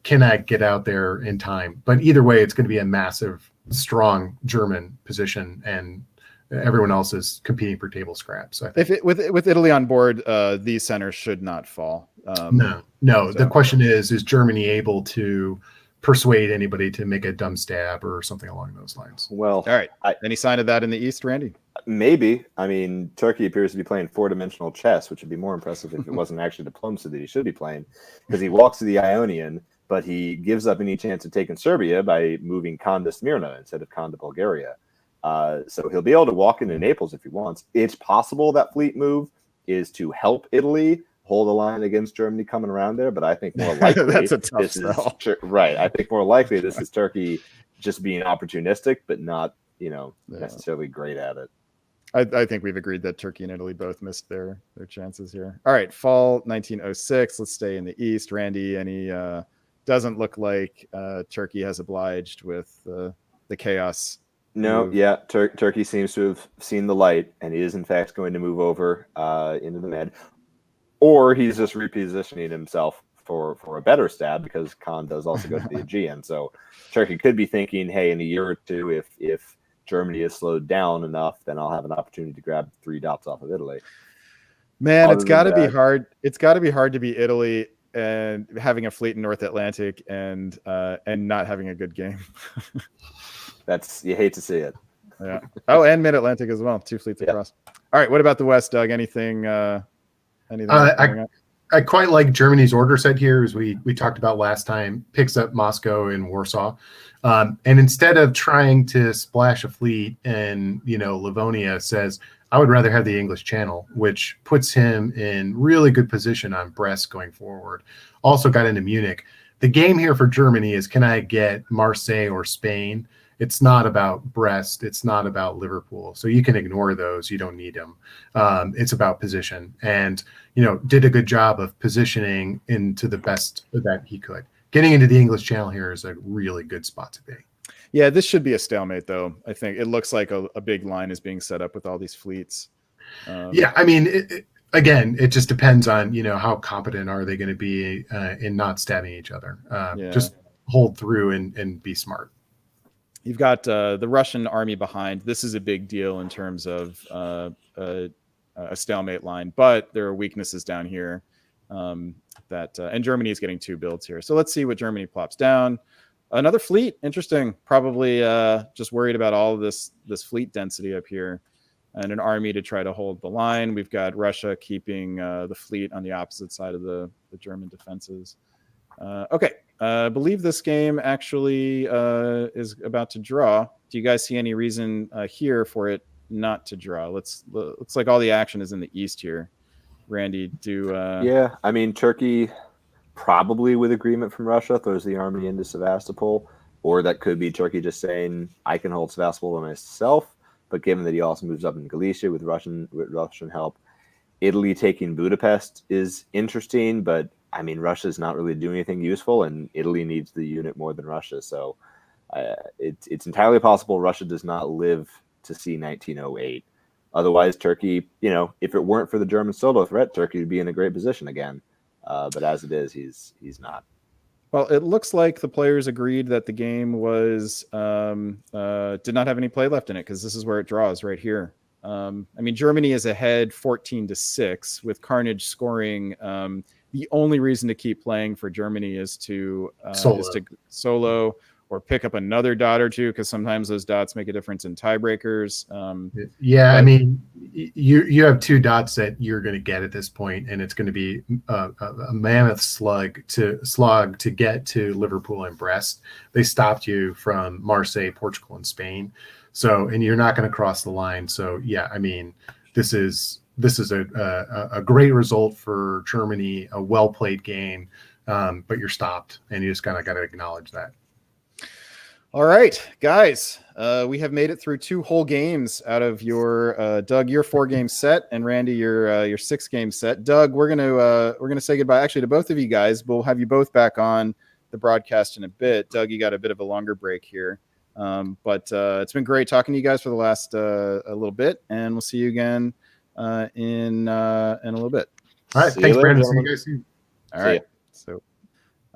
can I get out there in time? But either way, it's going to be a massive, strong German position, and everyone else is competing for table scraps. So with Italy on board, these centers should not fall. No. So. The question is Germany able to persuade anybody to make a dumb stab or something along those lines? Well, all right. Any sign of that in the East, Randy? Maybe. I mean, Turkey appears to be playing 4-dimensional chess, which would be more impressive if it wasn't actually diplomacy that he should be playing, because he walks to the Ionian, but he gives up any chance of taking Serbia by moving Khan to Smyrna instead of Khan to Bulgaria. So he'll be able to walk into Naples if he wants. It's possible that fleet move is to help Italy hold a line against Germany coming around there, but I think more likely that's a tough sell. Right. I think more likely this is Turkey just being opportunistic, but not necessarily great at it. I think we've agreed that Turkey and Italy both missed their chances here. All right, fall 1906. Let's stay in the East. Randy, any doesn't look like Turkey has obliged with the chaos. No, move. yeah, Turkey seems to have seen the light and is in fact going to move over into the mid, or he's just repositioning himself for a better stab because Khan does also go to the Aegean. So Turkey could be thinking, hey, in a year or two, if Germany is slowed down enough, then I'll have an opportunity to grab 3 dots off of Italy. Man, Other it's got to than be that- hard. It's got to be hard to be Italy and having a fleet in North Atlantic and not having a good game. You hate to see it. Yeah. Oh, and Mid Atlantic as well. 2 fleets Yep. across. All right. What about the West, Doug? Anything? Anything? else going on? I quite like Germany's order set here, as we talked about last time. Picks up Moscow and Warsaw, and instead of trying to splash a fleet in Livonia, says I would rather have the English Channel, which puts him in really good position on Brest going forward. Also got into Munich. The game here for Germany is, can I get Marseille or Spain? It's not about Brest. It's not about Liverpool. So you can ignore those. You don't need them. It's about position. And, did a good job of positioning into the best that he could. Getting into the English Channel here is a really good spot to be. Yeah, this should be a stalemate, though. I think it looks like a big line is being set up with all these fleets. Yeah, I mean, again, it just depends on, how competent are they going to be in not stabbing each other. Just hold through and be smart. You've got the Russian army behind. This is a big deal in terms of a stalemate line, but there are weaknesses down here and Germany is getting 2 builds here. So let's see what Germany plops down. Another fleet, interesting. Probably just worried about all of this fleet density up here, and an army to try to hold the line. We've got Russia keeping the fleet on the opposite side of the German defenses. Okay. I believe this game actually is about to draw. Do you guys see any reason here for it not to draw? Looks like all the action is in the East here. Randy, Yeah, I mean, Turkey probably with agreement from Russia throws the army into Sevastopol, or that could be Turkey just saying, I can hold Sevastopol by myself, but given that he also moves up in Galicia with Russian help, Italy taking Budapest is interesting, but I mean, Russia's not really doing anything useful, and Italy needs the unit more than Russia. So it's entirely possible Russia does not live to see 1908. Otherwise, Turkey, if it weren't for the German solo threat, Turkey would be in a great position again. But as it is, he's not. Well, it looks like the players agreed that the game was did not have any play left in it, because this is where it draws right here. I mean, Germany is ahead 14-6 with Carnage scoring. The only reason to keep playing for Germany is to solo or pick up another dot or two, because sometimes those dots make a difference in tiebreakers. I mean, you have 2 dots that you're going to get at this point, and it's going to be a mammoth slog to get to Liverpool and Brest. They stopped you from Marseille, Portugal, and Spain. So, and you're not going to cross the line. So, yeah, I mean, this is a great result for Germany, a well-played game, but you're stopped, and you just kind of got to acknowledge that. All right, guys, we have made it through 2 whole games out of your Doug, your 4-game set, and Randy, your 6-game set. Doug, we're gonna say goodbye actually to both of you guys. We'll have you both back on the broadcast in a bit. Doug, you got a bit of a longer break here, but it's been great talking to you guys for the last a little bit, and we'll see you again in a little bit. All right, thanks, Brandon. See you guys soon. All right, so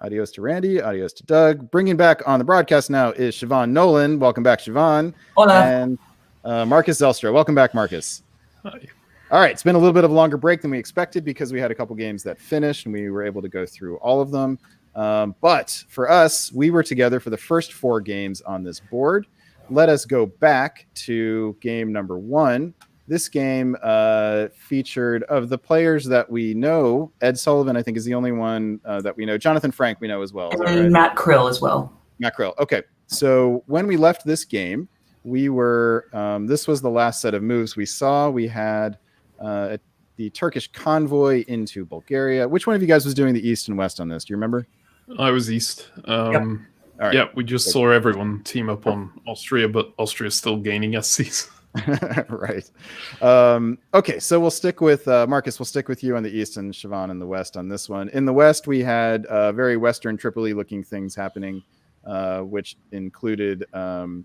adios to Randy, adios to Doug. Bringing back on the broadcast now is Siobhan Nolan. Welcome back, Siobhan. Hola. And Marcus Zelstra. Welcome back, Marcus. Hi. All right, it's been a little bit of a longer break than we expected because we had a couple games that finished and we were able to go through all of them. But for us, we were together for the first 4 games on this board. Let us go back to game number 1. This game featured, of the players that we know, Ed Sullivan, I think, is the only one that we know. Jonathan Frank we know as well. And right? Matt Krill as well. Matt Krill. Okay. So when we left this game, we were, this was the last set of moves we saw. We had the Turkish convoy into Bulgaria. Which one of you guys was doing the East and West on this? Do you remember? I was East. All right. Yeah, we just saw everyone team up on Austria, but Austria's still gaining SCs. Right. Okay, so we'll stick with Marcus. We'll stick with you on the east and Siobhan in the west on this one. In the west, we had very Western Tripoli-looking things happening, which included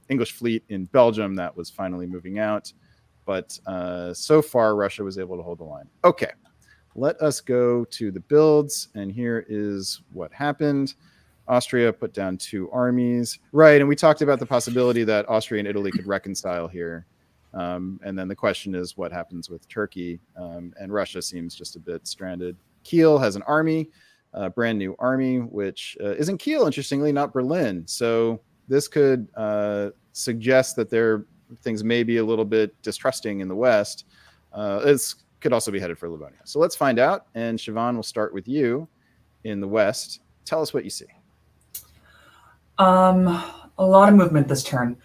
English fleet in Belgium that was finally moving out. But so far, Russia was able to hold the line. Okay, let us go to the builds, and here is what happened. Austria put down 2 armies. Right, and we talked about the possibility that Austria and Italy could reconcile here. And then the question is what happens with Turkey, and Russia seems just a bit stranded. Kiel has an army, a brand new army, which is in Kiel, interestingly, not Berlin. So this could suggest that things may be a little bit distrusting in the West. This could also be headed for Livonia. So let's find out. And Siobhan, we'll start with you in the West. Tell us what you see. A lot of movement this turn.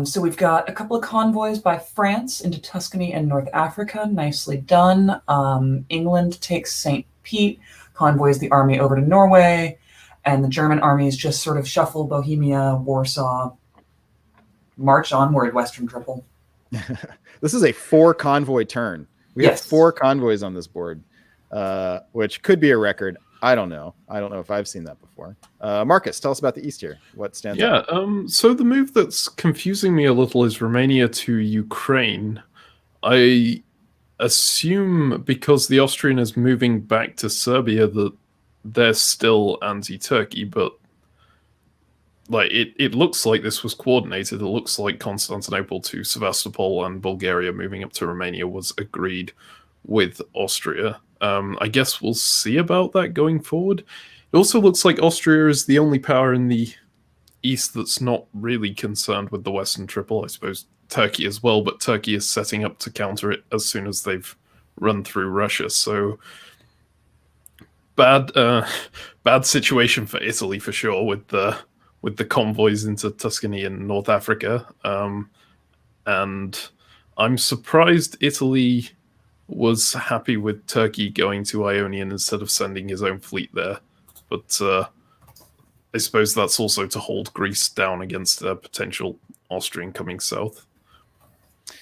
So we've got a couple of convoys by France into Tuscany and North Africa. Nicely done. England takes St. Pete, convoys the army over to Norway, and the German armies just sort of shuffle Bohemia, Warsaw, march onward, Western Triple. This is a 4 convoy turn. We have 4 convoys on this board, which could be a record. I don't know if I've seen that before. Marcus, tell us about the East here. What stands out? So the move that's confusing me a little is Romania to Ukraine. I assume because the Austrian is moving back to Serbia that they're still anti-Turkey, but like it looks like this was coordinated. It looks like Constantinople to Sevastopol and Bulgaria moving up to Romania was agreed with Austria. I guess we'll see about that going forward. It also looks like Austria is the only power in the East that's not really concerned with the Western Triple. I suppose Turkey as well, but Turkey is setting up to counter it as soon as they've run through Russia. So bad situation for Italy for sure with the convoys into Tuscany and North Africa. And I'm surprised Italy was happy with Turkey going to Ionian instead of sending his own fleet there. But I suppose that's also to hold Greece down against a potential Austrian coming south.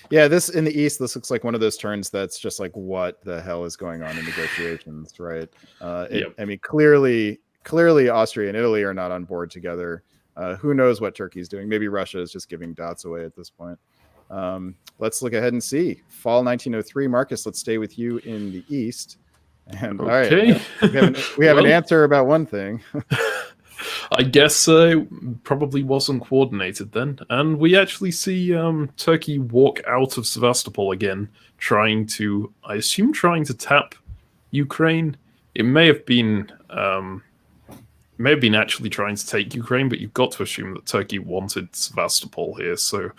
Yeah, this in the East, this looks like one of those turns that's just like, what the hell is going on in negotiations, right? I mean, clearly Austria and Italy are not on board together. Who knows what Turkey's doing? Maybe Russia is just giving dots away at this point. Let's look ahead and see. Fall 1903. Marcus, let's stay with you in the East. And okay. All right, we have an answer about one thing. I guess probably wasn't coordinated then. And we actually see Turkey walk out of Sevastopol again, trying to tap Ukraine. It may have been actually trying to take Ukraine, but you've got to assume that Turkey wanted Sevastopol here, so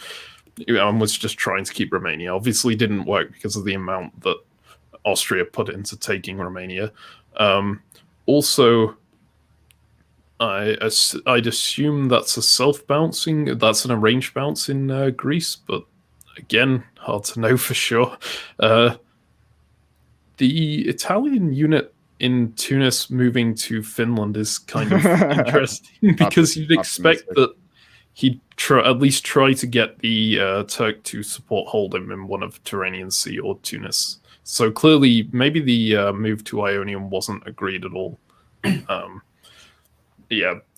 was just trying to keep Romania. Obviously didn't work because of the amount that Austria put into taking Romania. Also, I'd assume that's an arranged bounce in Greece, but again, hard to know for sure. The Italian unit in Tunis moving to Finland is kind of interesting because you'd expect that he'd at least try to get the Turk to support hold him in one of Tyrrhenian Sea or Tunis. So clearly, maybe the move to Ionian wasn't agreed at all.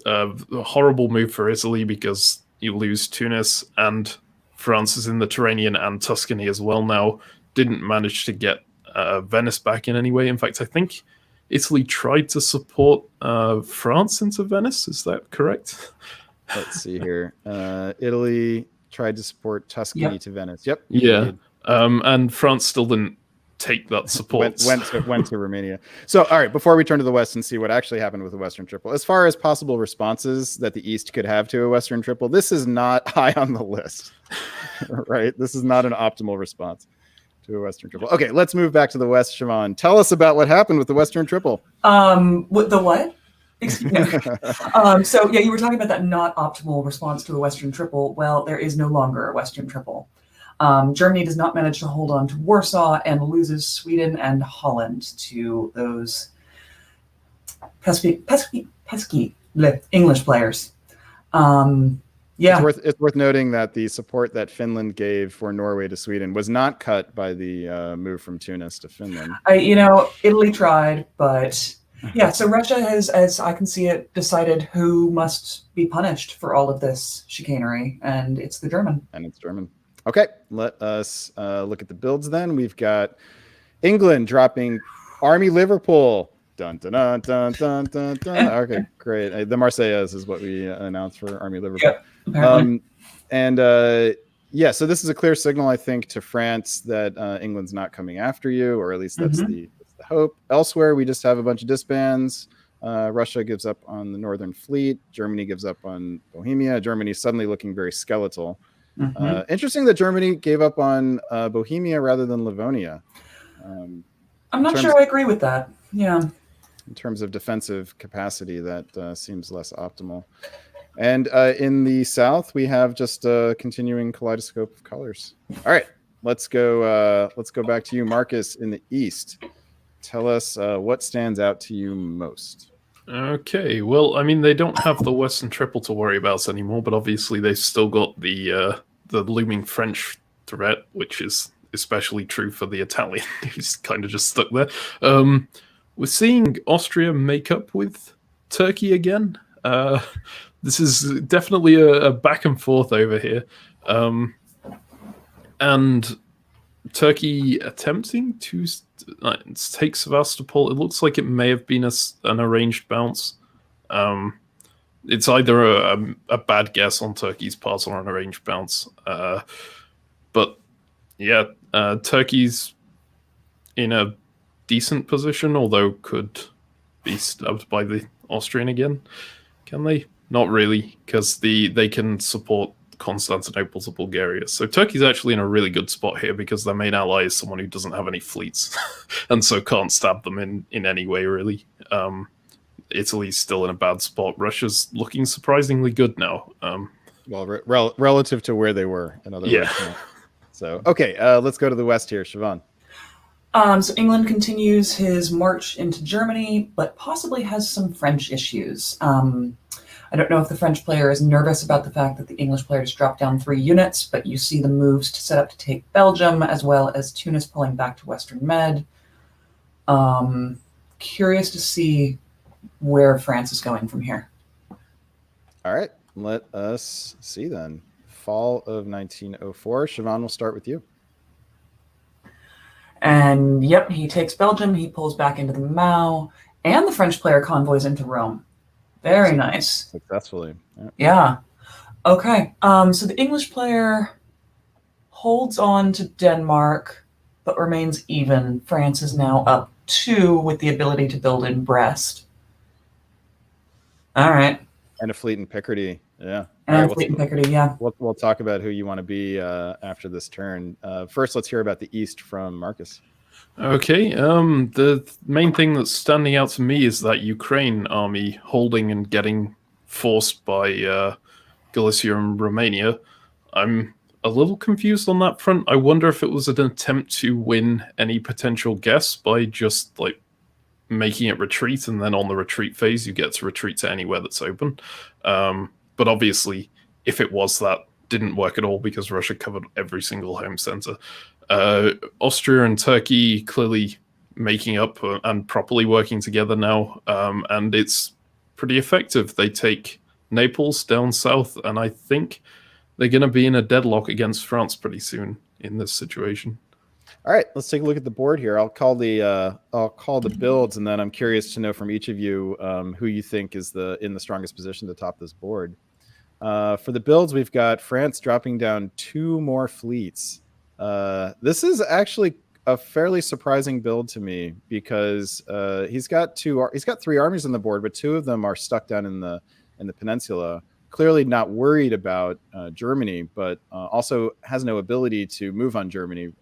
A horrible move for Italy because you lose Tunis, and France is in the Tyrrhenian and Tuscany as well now. Didn't manage to get Venice back in any way. In fact, I think Italy tried to support France into Venice. Is that correct? Let's see here. Italy tried to support Tuscany to Venice. Yep. Yeah. And France still didn't take that support. went to Romania. So, all right, before we turn to the West and see what actually happened with the Western Triple, as far as possible responses that the East could have to a Western Triple, this is not high on the list, right? This is not an optimal response to a Western Triple. Okay, let's move back to the West. Siobhan, tell us about what happened with the Western Triple. The what? Excuse me. So yeah, you were talking about that not optimal response to a Western Triple. Well, there is no longer a Western Triple. Germany does not manage to hold on to Warsaw and loses Sweden and Holland to those pesky English players. Yeah. It's worth noting that the support that Finland gave for Norway to Sweden was not cut by the move from Tunis to Finland. Italy tried, but yeah. So Russia has, as I can see it, decided who must be punished for all of this chicanery, and it's the German. And it's German. Okay, let us look at the builds then. We've got England dropping Army Liverpool. Dun, dun, dun, dun, dun, dun, dun. Okay, great. The Marseillaise is what we announced for Army Liverpool. Yep, apparently. Yeah, so this is a clear signal, I think, to France that England's not coming after you, or at least that's the hope. Elsewhere, we just have a bunch of disbands. Russia gives up on the Northern Fleet. Germany gives up on Bohemia. Germany's suddenly looking very skeletal. Interesting that Germany gave up on Bohemia rather than Livonia. I'm not sure I agree with that. Yeah. In terms of defensive capacity, that seems less optimal. And in the south, we have just a continuing kaleidoscope of colors. All right, let's go back to you, Marcus, in the east. Tell us what stands out to you most. Okay, well, I mean, they don't have the Western Triple to worry about anymore, but obviously they've still got the looming French threat, which is especially true for the Italian, who's kind of just stuck there. We're seeing Austria make up with Turkey again. This is definitely a back and forth over here. And Turkey attempting to take Sevastopol. It looks like it may have been an arranged bounce. It's either a bad guess on Turkey's part or an arranged bounce. But yeah, Turkey's in a decent position, although could be stabbed by the Austrian again. Can they? Not really, because they can support Constantinople to Bulgaria. So Turkey's actually in a really good spot here because their main ally is someone who doesn't have any fleets and so can't stab them in any way, really. Italy's still in a bad spot. Russia's looking surprisingly good now. Well, relative to where they were, in other words. Yeah. So, okay, let's go to the west here, Siobhan. So England continues his march into Germany, but possibly has some French issues. I don't know if the French player is nervous about the fact that the English player just dropped down 3 units, but you see the moves to set up to take Belgium, as well as Tunis pulling back to Western Med. Curious to see where France is going from here. All right, let us see then. Fall of 1904. Siobhan, we'll start with you. And yep, he takes Belgium, he pulls back into the Mao, and the French player convoys into Rome. Very nice. Successfully. Yeah. Okay. So the English player holds on to Denmark, but remains even. France is now up 2 with the ability to build in Brest. All right. And a fleet in Picardy. Yeah. And a fleet in Picardy, yeah. We'll talk about who you want to be after this turn. First, let's hear about the East from Marcus. Okay, the main thing that's standing out to me is that Ukraine army holding and getting forced by Galicia and Romania. I'm a little confused on that front. I wonder if it was an attempt to win any potential guess by just like making it retreat, and then on the retreat phase you get to retreat to anywhere that's open. But obviously, if it was that, didn't work at all because Russia covered every single home center. Austria and Turkey clearly making up and properly working together now, and it's pretty effective. They take Naples down south, and I think they're going to be in a deadlock against France pretty soon in this situation. All right, let's take a look at the board here. I'll call the builds, and then I'm curious to know from each of you who you think is in the strongest position to top this board. For the builds, we've got France dropping down 2 more fleets. This is actually a fairly surprising build to me because he's got 3 armies on the board, but 2 of them are stuck down in the peninsula. Clearly not worried about Germany, but also has no ability to move on Germany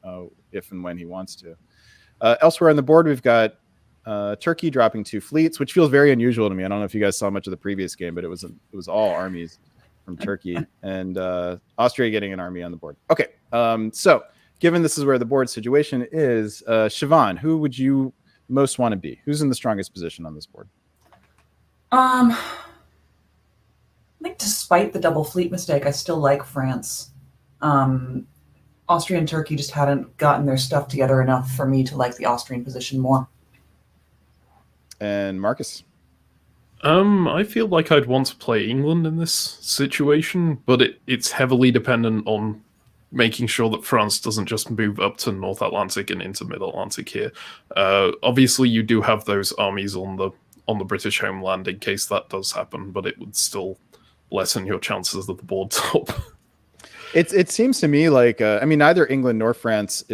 if and when he wants to. Elsewhere on the board, we've got Turkey dropping 2 fleets, which feels very unusual to me. I don't know if you guys saw much of the previous game, but it was all armies from Turkey, and Austria getting an army on the board. Okay, so given this is where the board situation is, Siobhan, who would you most want to be? Who's in the strongest position on this board? I think despite the double fleet mistake, I still like France. Austria and Turkey just hadn't gotten their stuff together enough for me to like the Austrian position more. And Marcus. I feel like I'd want to play England in this situation, but it's heavily dependent on making sure that France doesn't just move up to North Atlantic and into Mid Atlantic here. Obviously, you do have those armies on the British homeland in case that does happen, but it would still lessen your chances at the board top. It seems to me like I mean, neither England nor France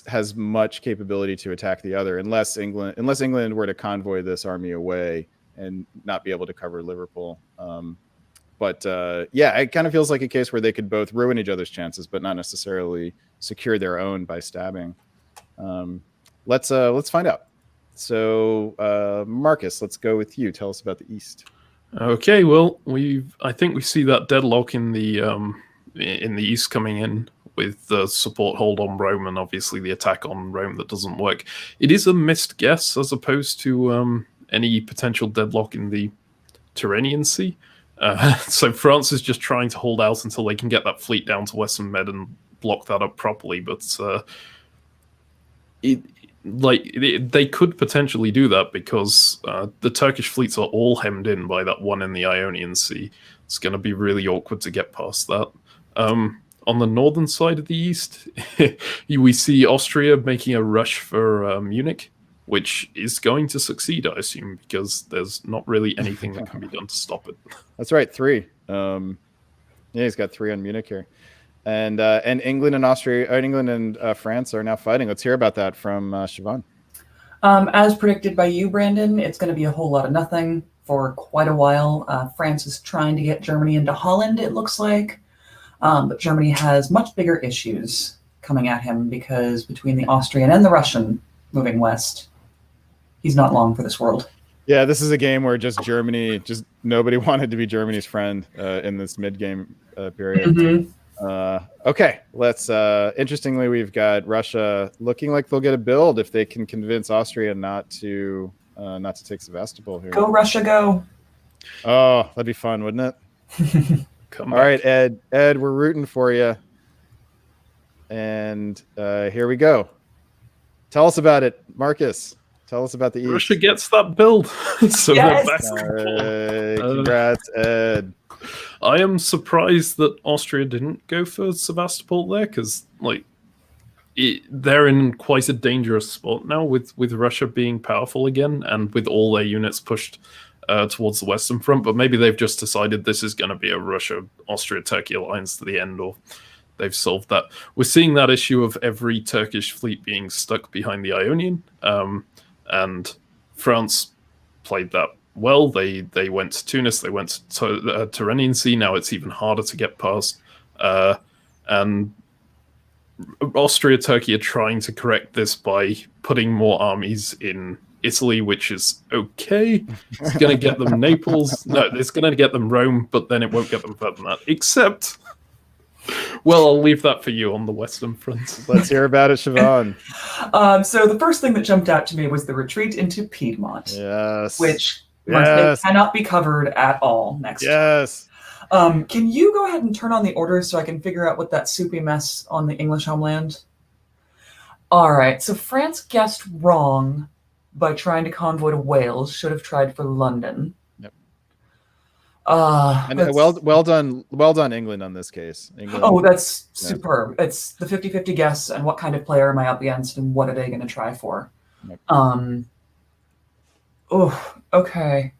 has much capability to attack the other, unless England were to convoy this army away and not be able to cover Liverpool. But yeah, it kind of feels like a case where they could both ruin each other's chances, but not necessarily secure their own by stabbing. Let's find out. So Marcus, let's go with you. Tell us about the East. Okay, well, I think we see that deadlock in the East coming in with the support hold on Rome and obviously the attack on Rome that doesn't work. It is a missed guess as opposed to any potential deadlock in the Tyrrhenian Sea. So France is just trying to hold out until they can get that fleet down to Western Med and block that up properly. But they could potentially do that because the Turkish fleets are all hemmed in by that one in the Ionian Sea. It's going to be really awkward to get past that. On the northern side of the East, we see Austria making a rush for Munich, which is going to succeed, I assume, because there's not really anything that can be done to stop it. That's right, 3. Yeah, he's got 3 on Munich here, and England and France are now fighting. Let's hear about that from Siobhan. As predicted by you, Brandon, it's going to be a whole lot of nothing for quite a while. France is trying to get Germany into Holland, it looks like, but Germany has much bigger issues coming at him because between the Austrian and the Russian moving west, he's not long for this world. Yeah, this is a game where nobody wanted to be Germany's friend in this mid-game period. Mm-hmm. Okay, let's. Interestingly, we've got Russia looking like they'll get a build if they can convince Austria not to take Sevastopol here. Go Russia, go! Oh, that'd be fun, wouldn't it? All right, Ed, we're rooting for you. And here we go. Tell us about it, Marcus. Tell us about the East. Russia gets that build. So yes! Congrats, Ed. I am surprised that Austria didn't go for Sevastopol there, because they're in quite a dangerous spot now with Russia being powerful again and with all their units pushed towards the Western Front. But maybe they've just decided this is going to be a Russia-Austria-Turkey alliance to the end, or they've solved that. We're seeing that issue of every Turkish fleet being stuck behind the Ionian. And France played that well. They went to Tunis, they went to Tyrrhenian Sea. Now it's even harder to get past. And Austria, Turkey are trying to correct this by putting more armies in Italy, which is okay. It's going to get them Naples. No, it's going to get them Rome, but then it won't get them further than that. Except, well, I'll leave that for you on the Western Front. Let's hear about it, Siobhan. So the first thing that jumped out to me was the retreat into Piedmont. Yes. Which yes. cannot be covered at all next. Yes. Can you go ahead and turn on the orders so I can figure out what that soupy mess on the English homeland? All right, so France guessed wrong by trying to convoy to Wales. Should have tried for London. Yep. And well done, England, on this case. England, oh, that's superb. It's the 50-50 guess, and what kind of player am I up against, and what are they going to try for? Yep. Oh, okay.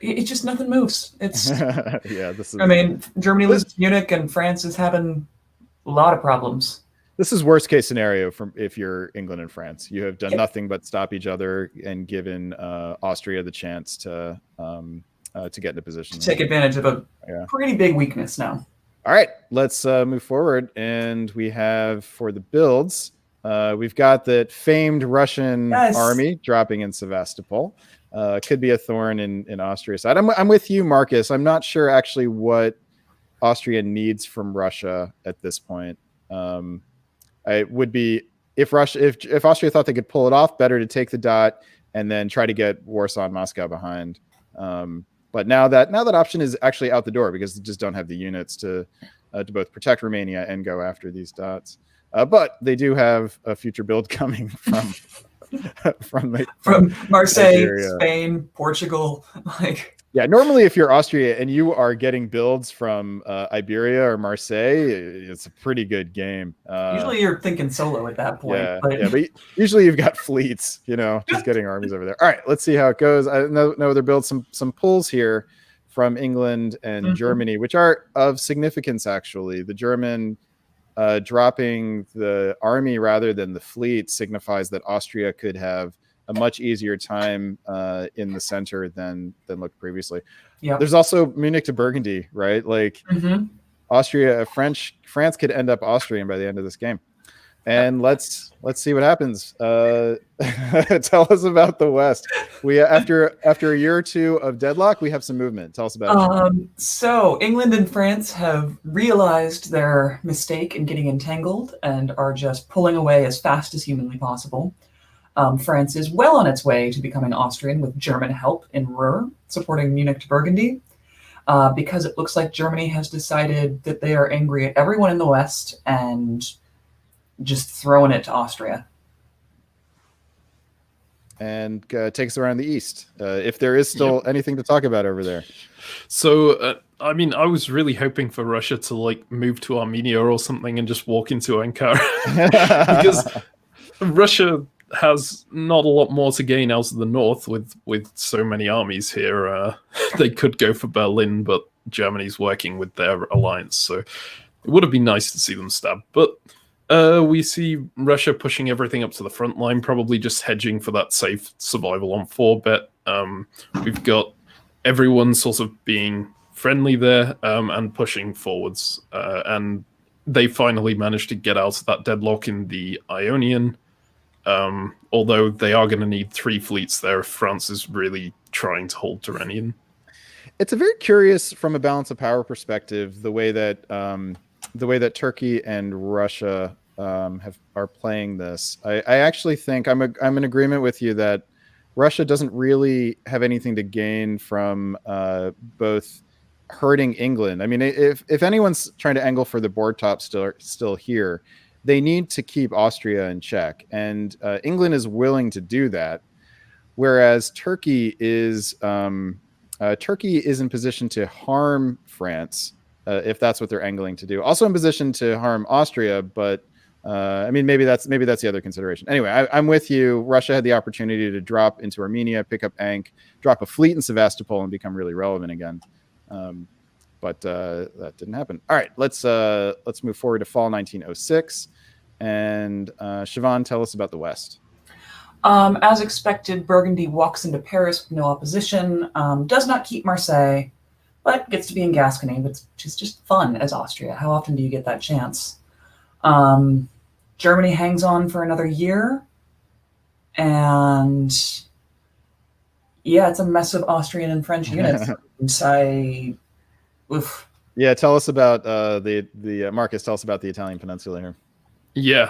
It just nothing moves. It's yeah. This is. I mean, Germany loses Munich, and France is having a lot of problems. This is worst case scenario if you're England and France. You have done nothing but stop each other and given Austria the chance to get into position. To take advantage of a pretty big weakness now. All right, let's move forward. And we have, for the builds, we've got the famed Russian army dropping in Sevastopol. Could be a thorn in Austria's side. I'm with you, Marcus. I'm not sure actually what Austria needs from Russia at this point. It would be if Austria thought they could pull it off, better to take the dot and then try to get Warsaw and Moscow behind. But now that option is actually out the door because they just don't have the units to both protect Romania and go after these dots. But they do have a future build coming from From Marseille, Iberia. Spain, Portugal, like. Yeah, normally if you're Austria and you are getting builds from Iberia or Marseille, it's a pretty good game. Usually you're thinking solo at that point. But usually you've got fleets, just getting armies over there. All right, let's see how it goes. I know they're building some pulls here from England and Germany, which are of significance, actually. The German dropping the army rather than the fleet signifies that Austria could have a much easier time in the center than looked previously. Yeah. There's also Munich to Burgundy, right? Like Austria, France could end up Austrian by the end of this game. And let's see what happens. Tell us about the West. We after a year or two of deadlock, we have some movement. Tell us about it. So England and France have realized their mistake in getting entangled and are just pulling away as fast as humanly possible. France is well on its way to becoming Austrian with German help in Ruhr, supporting Munich to Burgundy, because it looks like Germany has decided that they are angry at everyone in the West and just throwing it to Austria. And takes around the East, if there is still anything to talk about over there. So, I mean, I was really hoping for Russia to move to Armenia or something and just walk into Ankara. Because Russia has not a lot more to gain out of the north with so many armies here. They could go for Berlin, but Germany's working with their alliance, so it would have been nice to see them stab. But we see Russia pushing everything up to the front line, probably just hedging for that safe survival on 4 bet. We've got everyone sort of being friendly there and pushing forwards. And they finally managed to get out of that deadlock in the Ionian. Although they are going to need 3 fleets there if France is really trying to hold Tyrrhenian. It's a very curious, from a balance of power perspective, the way that Turkey and Russia are playing this. I actually think I'm in agreement with you that Russia doesn't really have anything to gain from both hurting England. I mean, if anyone's trying to angle for the board top still here, they need to keep Austria in check, and England is willing to do that, whereas Turkey is in position to harm France if that's what they're angling to do. Also in position to harm Austria, but I mean maybe that's the other consideration. Anyway, I'm with you. Russia had the opportunity to drop into Armenia, pick up Ankh, drop a fleet in Sevastopol, and become really relevant again. But that didn't happen. All right, let's move forward to fall 1906. And Siobhan, tell us about the West. As expected, Burgundy walks into Paris with no opposition, does not keep Marseille, but gets to be in Gascony, which is just fun as Austria. How often do you get that chance? Germany hangs on for another year, and yeah, it's a mess of Austrian and French units. Yeah, tell us about the Marcus. Tell us about the Italian peninsula here. Yeah,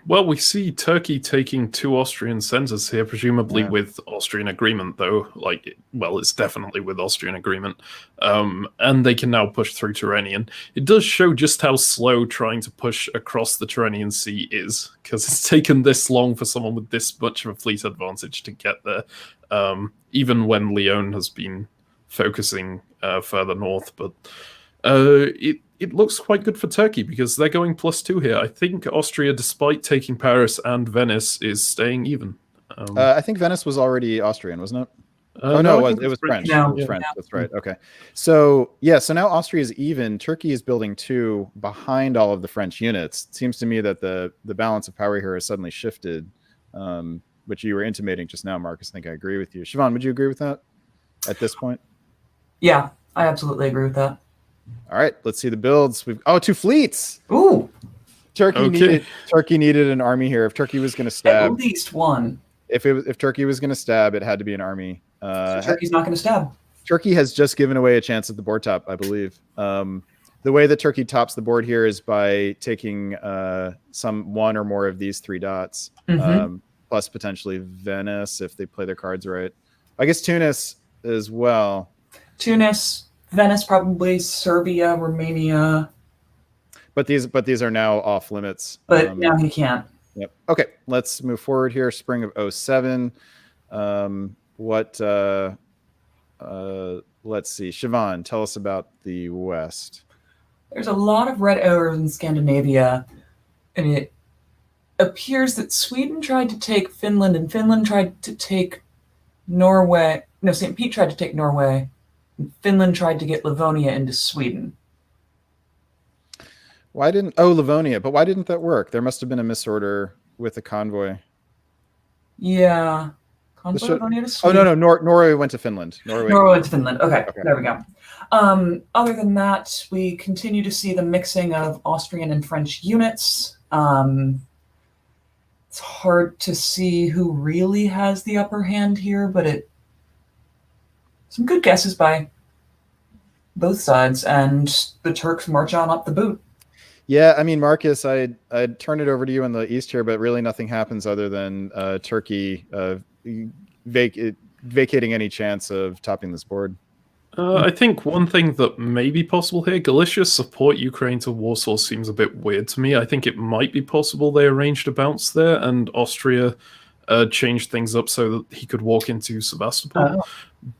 well, we see Turkey taking 2 Austrian centers here, presumably with Austrian agreement, though. It's definitely with Austrian agreement. And they can now push through Tyrrhenian. It does show just how slow trying to push across the Tyrrhenian Sea is, because it's taken this long for someone with this much of a fleet advantage to get there, even when Lyon has been focusing further north. But it looks quite good for Turkey because they're going +2 here. I think Austria, despite taking Paris and Venice, is staying even. I think Venice was already Austrian, wasn't it? No, it was French. No. It was French. That's right. Okay. So now Austria is even. Turkey is building 2 behind all of the French units. It seems to me that the balance of power here has suddenly shifted, which you were intimating just now, Marcus. I think I agree with you. Siobhan, would you agree with that at this point? Yeah, I absolutely agree with that. All right, let's see the builds. 2 fleets. Ooh, Turkey needed an army here. If Turkey was going to stab, at least one. If Turkey was going to stab, it had to be an army. So Turkey's not going to stab. Turkey has just given away a chance at the board top, I believe. The way that Turkey tops the board here is by taking one or more of these 3 dots, plus potentially Venice if they play their cards right. I guess Tunis as well. Tunis, Venice, probably Serbia, Romania, But these are now off limits. but now he can't. Yep. Okay, let's move forward here. Spring of 07. Let's see. Siobhan, tell us about the West. There's a lot of red arrows in Scandinavia, and it appears that Sweden tried to take Finland, and Finland tried to take Norway. No, St. Pete tried to take Norway, and Finland tried to get Livonia into Sweden. Livonia, but why didn't that work? There must have been a misorder with the convoy. Yeah. Convoy Livonia to Sweden. Oh, no, Norway went to Finland. Norway went to Finland. Okay, there we go. Other than that, we continue to see the mixing of Austrian and French units. It's hard to see who really has the upper hand here, but some good guesses by both sides, and the Turks march on up the boot. Yeah, I mean, Marcus, I'd turn it over to you in the east here, but really nothing happens other than Turkey vacating any chance of topping this board. I think one thing that may be possible here, Galicia's support Ukraine to Warsaw seems a bit weird to me. I think it might be possible they arranged a bounce there and Austria changed things up so that he could walk into Sevastopol.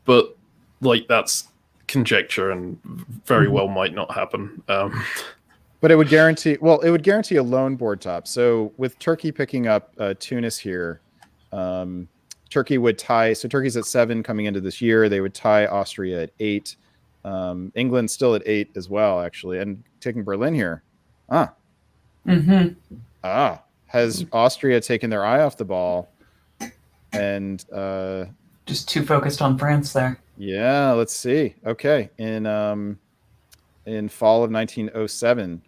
But like that's conjecture and very well might not happen. But it would guarantee a lone board top. So with Turkey picking up Tunis here, Turkey would tie. So Turkey's at 7 coming into this year. They would tie Austria at 8. England still at 8 as well, actually, and taking Berlin here. Has Austria taken their eye off the ball and just too focused on France there? Yeah, let's see. Okay, in fall of 1907,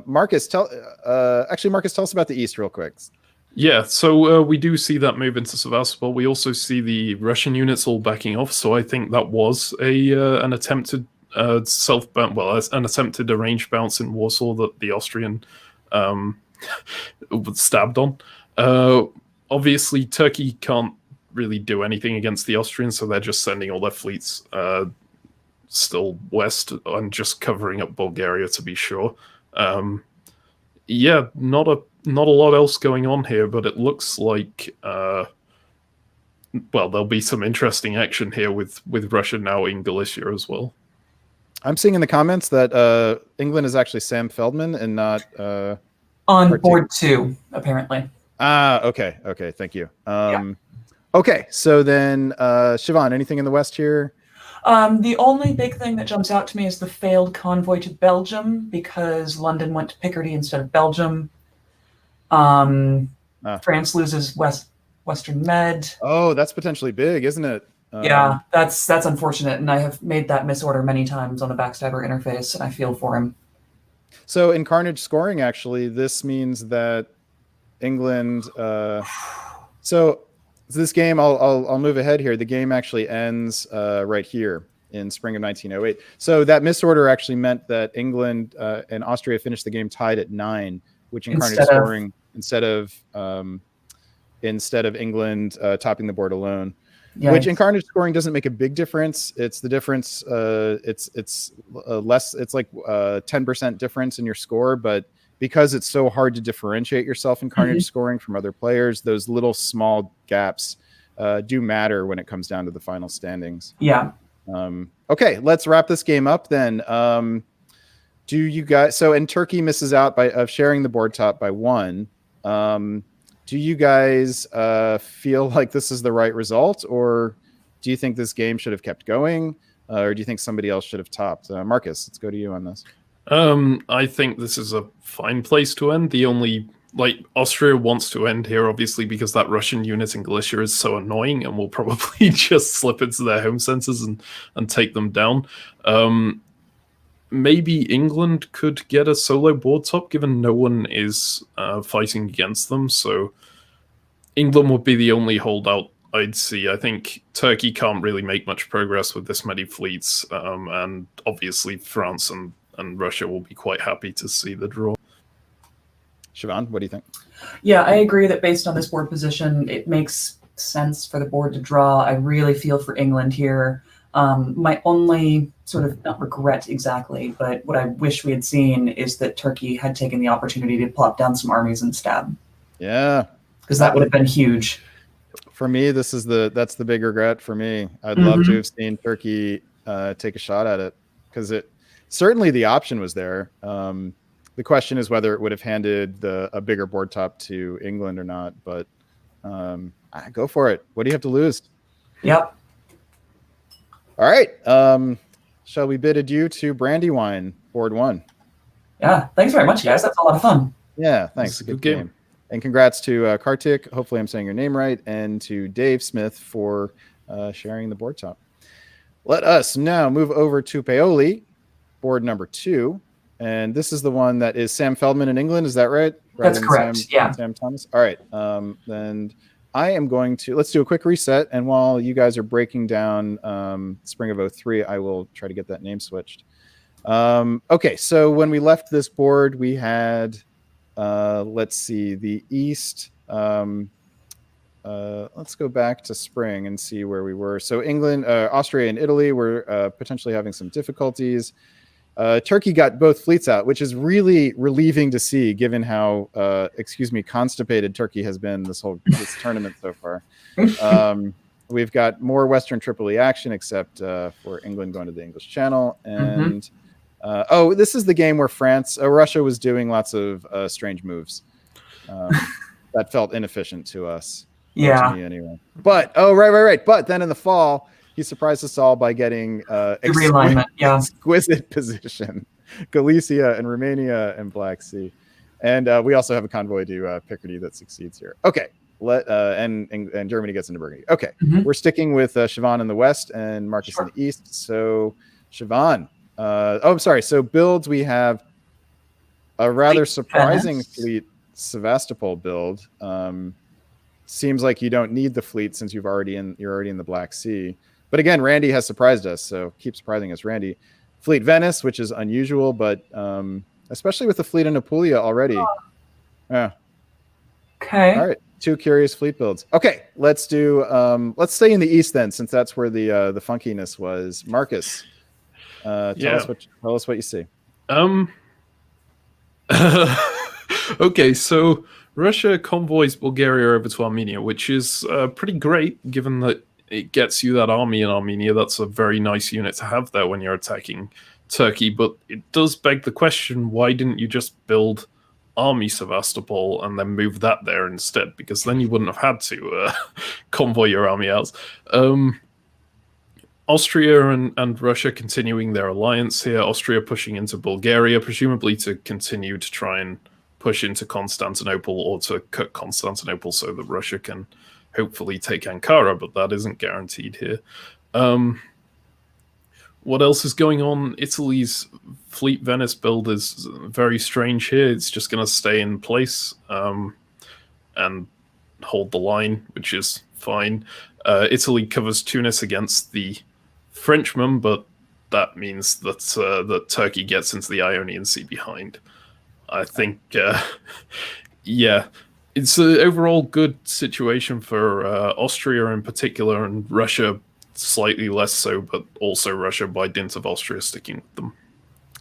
Marcus, tell us about the East real quick. Yeah, so we do see that move into Sevastopol. We also see the Russian units all backing off. So I think that was an attempted an attempted arranged bounce in Warsaw that the Austrian stabbed on. Obviously, Turkey can't really do anything against the Austrians, so they're just sending all their fleets still west and just covering up Bulgaria to be sure. Yeah, not a lot else going on here, but it looks like there'll be some interesting action here with Russia now in Galicia as well. I'm seeing in the comments that England is actually Sam Feldman and not on board 2, apparently. Okay, thank you. Okay, so then Siobhan, anything in the West here? The only big thing that jumps out to me is the failed convoy to Belgium, because London went to Picardy instead of Belgium. France loses Western Med. Oh, that's potentially big, isn't it? Yeah, that's unfortunate, and I have made that misorder many times on the Backstabber interface, and I feel for him. So in Carnage scoring, actually, this means that England. So this game, I'll move ahead here. The game actually ends right here in spring of 1908. So that misorder actually meant that England and Austria finished the game tied at 9, which in Carnage scoring instead of England topping the board alone. Yikes. Which in Carnage scoring doesn't make a big difference. It's the difference. It's less. It's like 10% difference in your score, but because it's so hard to differentiate yourself in Carnage scoring from other players, those little small gaps do matter when it comes down to the final standings. Yeah. Okay, let's wrap this game up then. Do you guys? And Turkey misses out of sharing the board top by 1. Do you guys feel like this is the right result, or do you think this game should have kept going, or do you think somebody else should have topped? Marcus, let's go to you on this. I think this is a fine place to end. The only, Austria wants to end here, obviously, because that Russian unit in Galicia is so annoying and will probably just slip into their home centers and take them down. Maybe England could get a solo board top, given no one is fighting against them. So England would be the only holdout I'd see. I think Turkey can't really make much progress with this many fleets. And obviously France and Russia will be quite happy to see the draw. Siobhan, what do you think? Yeah, I agree that based on this board position, it makes sense for the board to draw. I really feel for England here. My only sort of, not regret exactly, but what I wish we had seen is that Turkey had taken the opportunity to plop down some armies and stab, Yeah. because that would have been huge. For me, that's the big regret for me. I'd love to have seen Turkey take a shot at it, because certainly the option was there. The question is whether it would have handed a bigger board top to England or not. But go for it. What do you have to lose? Yep. All right. Shall we bid adieu to Brandywine, board 1? Yeah. Thanks very much, guys. That's a lot of fun. Yeah, thanks. Good game. And congrats to Kartik. Hopefully I'm saying your name right. And to Dave Smith for sharing the board top. Let us now move over to Paoli, board number 2. And this is the one that is Sam Feldman in England. Is that right? That's correct. Sam Thomas. All right. Then I am going to, let's do a quick reset. And while you guys are breaking down Spring of 03, I will try to get that name switched. Okay. So when we left this board, we had, let's see, the East. Let's go back to spring and see where we were. So England, Austria, and Italy were potentially having some difficulties. Turkey got both fleets out, which is really relieving to see, given how, constipated Turkey has been this tournament so far. We've got more Western Tripoli action, except for England going to the English Channel. And this is the game where Russia was doing lots of strange moves that felt inefficient to us. Yeah. To me anyway. But right. But then in the fall, he surprised us all by getting exquisite position, Galicia and Romania and Black Sea, and we also have a convoy to Picardy that succeeds here. Okay, and Germany gets into Burgundy. Okay, we're sticking with Siobhan in the west and Marcus in the east. So Siobhan, I'm sorry. So builds, we have a rather surprising fleet Sevastopol build. Seems like you don't need the fleet since you're already in the Black Sea. But again, Randy has surprised us, so keep surprising us, Randy. Fleet Venice, which is unusual, but especially with the fleet in Apulia already. Yeah. Okay. All right. 2 curious fleet builds. Okay, let's do. Let's stay in the east then, since that's where the funkiness was. Marcus, tell us what you see. Okay, so Russia convoys Bulgaria over to Armenia, which is pretty great, given that it gets you that army in Armenia. That's a very nice unit to have there when you're attacking Turkey. But it does beg the question, why didn't you just build army Sevastopol and then move that there instead? Because then you wouldn't have had to convoy your army out. Austria and Russia continuing their alliance here. Austria pushing into Bulgaria, presumably to continue to try and push into Constantinople, or to cut Constantinople so that Russia can hopefully take Ankara, but that isn't guaranteed here. What else is going on? Italy's Fleet Venice build is very strange here. It's just going to stay in place and hold the line, which is fine. Italy covers Tunis against the Frenchmen, but that means that that Turkey gets into the Ionian Sea behind. I think, yeah, it's an overall good situation for Austria in particular, and Russia slightly less so, but also Russia by dint of Austria sticking with them.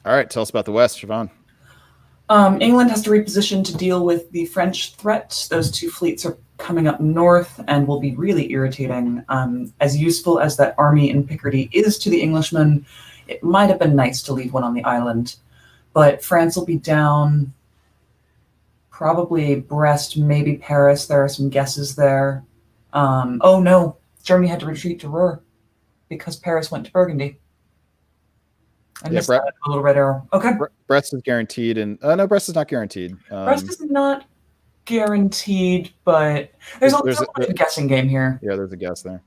All right, tell us about the West, Siobhan. England has to reposition to deal with the French threat. Those 2 fleets are coming up north and will be really irritating. As useful as that army in Picardy is to the Englishmen, it might have been nice to leave one on the island. But France will be down, probably Brest, maybe Paris. There are some guesses there. Oh no, Germany had to retreat to Ruhr because Paris went to Burgundy. I missed that, a little red arrow. Okay. Brest is guaranteed, and no, Brest is not guaranteed. Brest is not guaranteed, but there's a guessing game here. Yeah, there's a guess there.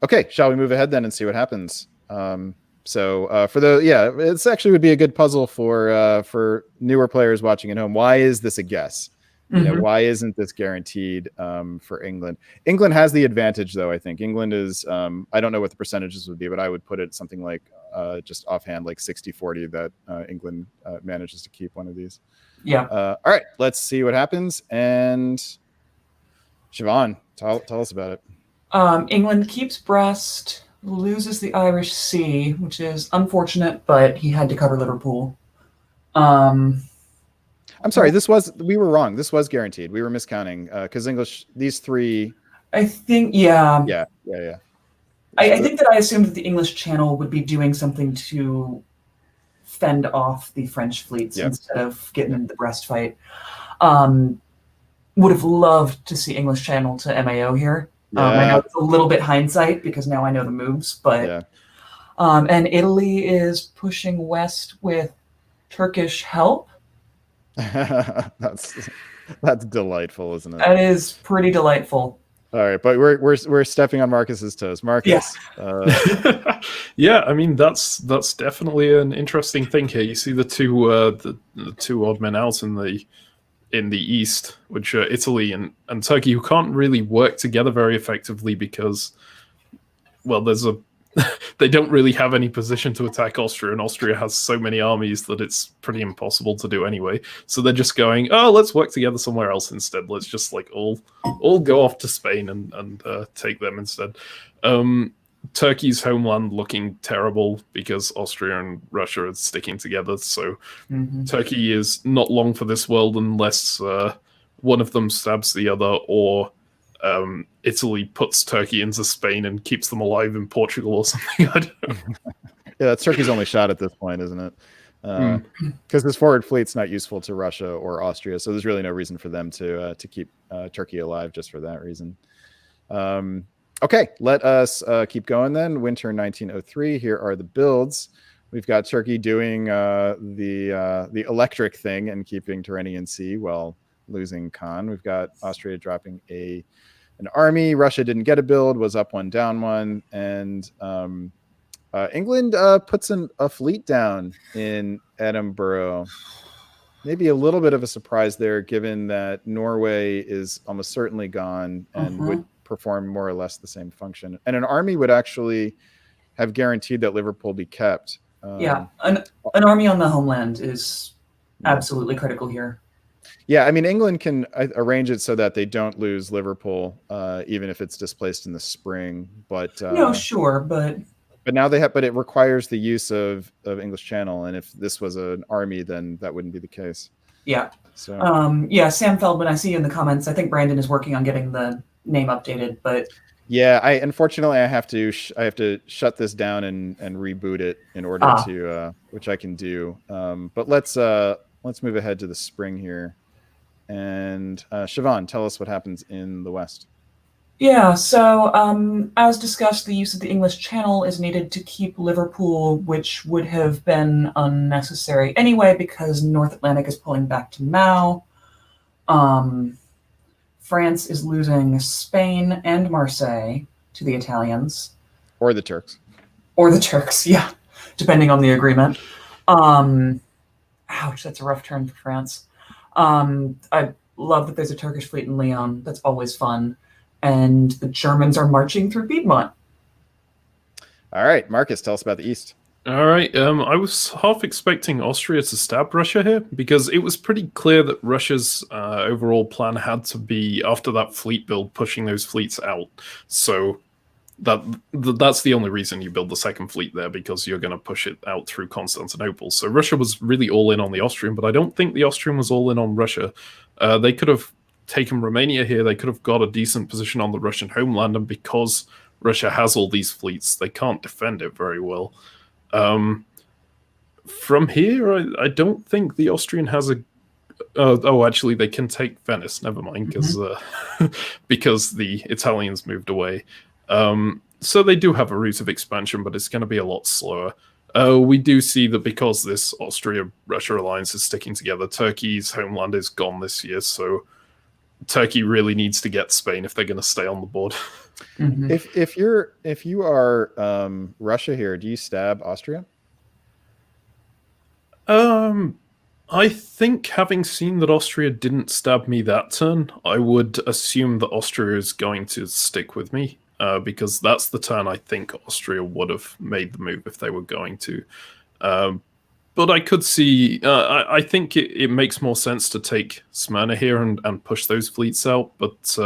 Okay, shall we move ahead then and see what happens? It's actually would be a good puzzle for newer players watching at home. Why is this a guess? You know, why isn't this guaranteed for England? England has the advantage, though. I think England is. I don't know what the percentages would be, but I would put it something like just offhand, like 60-40 that England manages to keep one of these. Yeah. All right, let's see what happens. And Siobhan, tell us about it. England keeps Brest. loses the Irish Sea, which is unfortunate, but he had to cover Liverpool. Um, I'm sorry. We were wrong. This was guaranteed. We were miscounting because English. These three. I think, yeah. Yeah. I think that I assumed that the English Channel would be doing something to fend off the French fleets instead of getting into the Brest fight. Would have loved to see English Channel to MAO here. I know it's a little bit hindsight because now I know the moves, but and Italy is pushing west with Turkish help. That's delightful, isn't it? That is pretty delightful. All right, but we're stepping on Marcus's toes. Marcus. Yeah, I mean that's definitely an interesting thing here. You see the two odd men out in the east, which are Italy and Turkey, who can't really work together very effectively because, well, they don't really have any position to attack Austria, and Austria has so many armies that it's pretty impossible to do anyway. So they're just going, oh, let's work together somewhere else instead. Let's just like all go off to Spain and take them instead. Turkey's homeland looking terrible because Austria and Russia are sticking together. So Turkey is not long for this world unless one of them stabs the other, or Italy puts Turkey into Spain and keeps them alive in Portugal or something. I don't know. Yeah, that's Turkey's only shot at this point, isn't it? Because this forward fleet's not useful to Russia or Austria, so there's really no reason for them to keep Turkey alive just for that reason. Okay, let us keep going then. Winter 1903. Here are the builds. We've got Turkey doing the electric thing and keeping Tyrrhenian Sea while losing Khan. We've got Austria dropping an army. Russia didn't get a build, was up one, down one, and England puts a fleet down in Edinburgh. Maybe a little bit of a surprise there, given that Norway is almost certainly gone and would perform more or less the same function. And an army would actually have guaranteed that Liverpool be kept. An army on the homeland is absolutely critical here. Yeah, I mean, England can arrange it so that they don't lose Liverpool, even if it's displaced in the spring. But sure, but now but it requires the use of English Channel, and if this was an army, then that wouldn't be the case. Yeah. So Sam Feldman, I see you in the comments. I think Brandon is working on getting the name updated, but yeah, unfortunately I have to shut this down and reboot it in order to which I can do. But let's move ahead to the spring here. And Siobhan, tell us what happens in the West. Yeah, so as discussed, the use of the English Channel is needed to keep Liverpool, which would have been unnecessary anyway because North Atlantic is pulling back to Mao. France is losing Spain and Marseille to the Italians. Or the Turks. Or the Turks, yeah, depending on the agreement. Ouch, that's a rough turn for France. I love that there's a Turkish fleet in Lyon. That's always fun. And the Germans are marching through Piedmont. All right, Marcus, tell us about the East. All right. I was half expecting Austria to stab Russia here because it was pretty clear that Russia's overall plan had to be, after that fleet build, pushing those fleets out. So that's the only reason you build the second fleet there, because you're going to push it out through Constantinople. So Russia was really all in on the Austrian, but I don't think the Austrian was all in on Russia. They could have taken Romania here. They could have got a decent position on the Russian homeland, and because Russia has all these fleets, they can't defend it very well. From here, I don't think the Austrian has a... actually, they can take Venice. Never mind, because the Italians moved away. So they do have a route of expansion, but it's going to be a lot slower. We do see that because this Austria-Russia alliance is sticking together, Turkey's homeland is gone this year, so Turkey really needs to get Spain if they're going to stay on the board. If you are Russia here, do you stab Austria? I think, having seen that Austria didn't stab me that turn, I would assume that Austria is going to stick with me, because that's the turn I think Austria would have made the move if they were going to. But I could see, I think it makes more sense to take Smyrna here and push those fleets out, but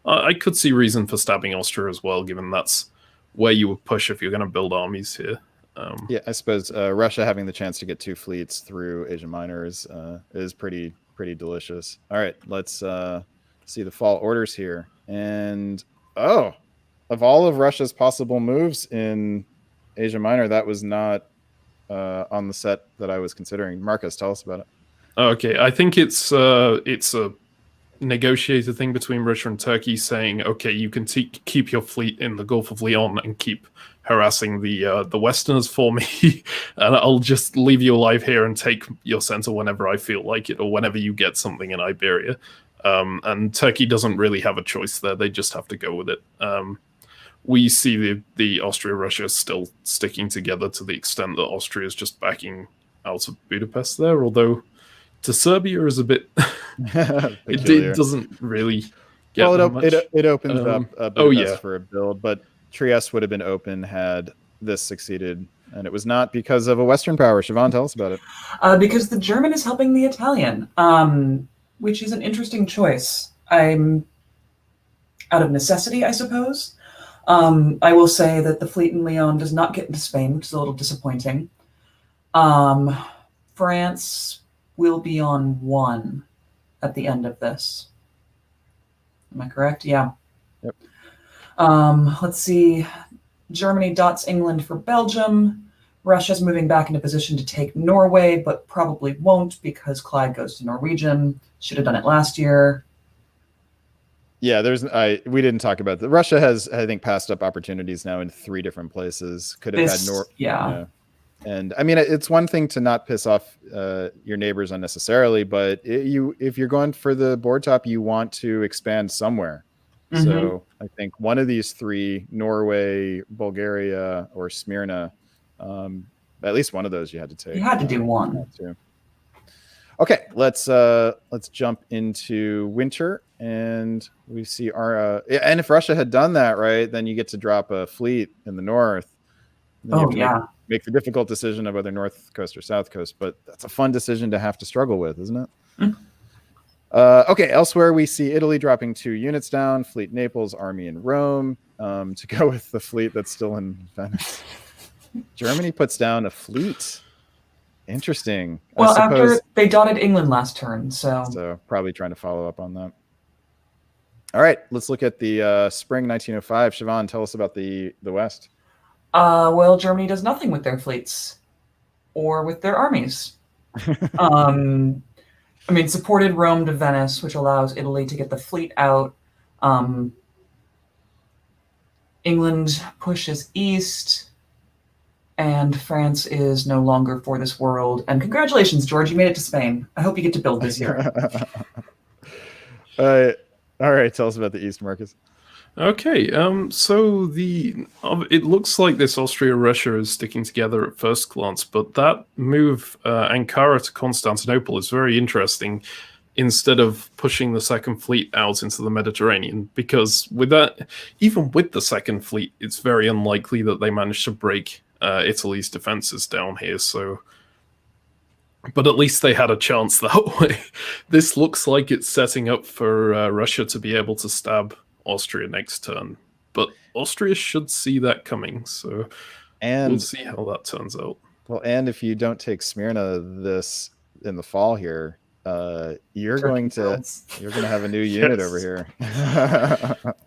I could see reason for stabbing Austria as well, given that's where you would push if you're going to build armies here. Yeah, I suppose Russia having the chance to get 2 fleets through Asia Minor is pretty delicious. All right, let's see the fall orders here. And of all of Russia's possible moves in Asia Minor, that was not on the set that I was considering. Marcus, tell us about it. Okay, I think it's a negotiated thing between Russia and Turkey, saying, okay, you can keep your fleet in the Gulf of Leon and keep harassing the Westerners for me, and I'll just leave you alive here and take your center whenever I feel like it, or whenever you get something in Iberia. And Turkey doesn't really have a choice there; they just have to go with it. We see the Austria-Russia still sticking together to the extent that Austria is just backing out of Budapest there, although to Serbia is a bit it doesn't really get much. It opens up Budapest for a build, but Trieste would have been open had this succeeded, and it was not because of a Western power. Siobhan, tell us about it. Because the German is helping the Italian, which is an interesting choice. I'm out of necessity, I suppose. I will say that the fleet in Lyon does not get into Spain, which is a little disappointing. France will be on 1 at the end of this. Am I correct? Yeah. Yep. Let's see. Germany dots England for Belgium. Russia's moving back into position to take Norway, but probably won't because Clyde goes to Norwegian. Should have done it last year. Yeah, we didn't talk about that. Russia has, I think, passed up opportunities now in 3 different places. Could have had Yeah. And I mean, it's one thing to not piss off your neighbors unnecessarily, but if you're going for the board top, you want to expand somewhere. Mm-hmm. So I think one of these 3, Norway, Bulgaria, or Smyrna, at least one of those you had to take. You had to do one. Okay, let's jump into winter, and we see our and if Russia had done that right, then you get to drop a fleet in the north. Make the difficult decision of whether north coast or south coast, but that's a fun decision to have to struggle with, isn't it? Mm. Okay, elsewhere we see Italy dropping 2 units down, fleet Naples, army in Rome, to go with the fleet that's still in Venice. Germany puts down a fleet. Interesting. Well, after they dotted England last turn, so probably trying to follow up on that. All right, let's look at the spring 1905. Siobhan, tell us about the West. Well, Germany does nothing with their fleets or with their armies. I mean, supported Rome to Venice, which allows Italy to get the fleet out. England pushes east, and France is no longer for this world. And congratulations, George, you made it to Spain. I hope you get to build this year. All right, tell us about the East, Marcus. Okay, so it looks like this Austria-Russia is sticking together at first glance, but that move, Ankara to Constantinople, is very interesting instead of pushing the second fleet out into the Mediterranean, because with that, even with the second fleet, it's very unlikely that they manage to break Italy's defenses down here, so... But at least they had a chance that way. This looks like it's setting up for Russia to be able to stab Austria next turn, but Austria should see that coming, so we'll see how that turns out. Well, and if you don't take Smyrna this in the fall here, you're going to have a new unit over here.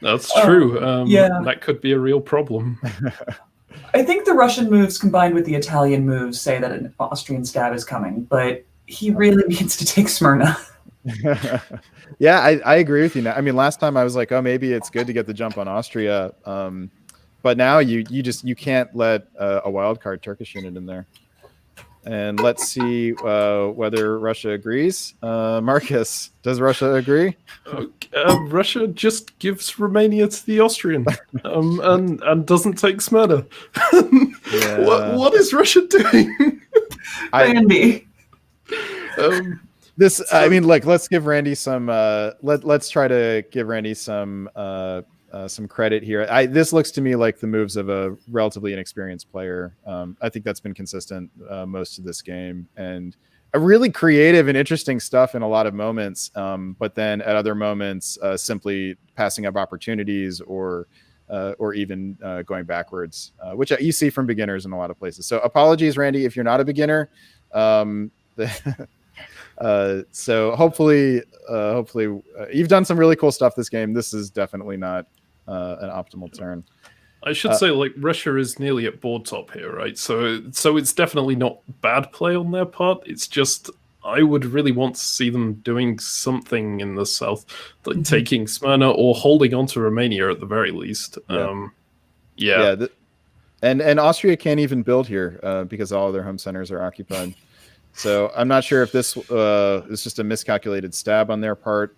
That's true. That could be a real problem. I think the Russian moves combined with the Italian moves say that an Austrian stab is coming, but he really needs to take Smyrna. Yeah, I agree with you now. I mean, last time I was like, oh, maybe it's good to get the jump on Austria, but now you can't let a wild card Turkish unit in there. And let's see whether Russia agrees. Marcus, does Russia agree? Russia just gives Romania to the Austrian and doesn't take Smyrna. What is Russia doing? Randy. I mean, like, let's give Randy some. Let's try to give Randy some credit here. This looks to me like the moves of a relatively inexperienced player. I think that's been consistent most of this game, and a really creative and interesting stuff in a lot of moments. But then at other moments, simply passing up opportunities or or even going backwards, which you see from beginners in a lot of places. So apologies, Randy, if you're not a beginner. So hopefully you've done some really cool stuff this game. This is definitely not an optimal turn. I should say, like, Russia is nearly at board top here, right? So it's definitely not bad play on their part. It's just I would really want to see them doing something in the south, like taking Smyrna or holding on to Romania at the very least. And Austria can't even build here because all of their home centers are occupied. So I'm not sure if this is just a miscalculated stab on their part.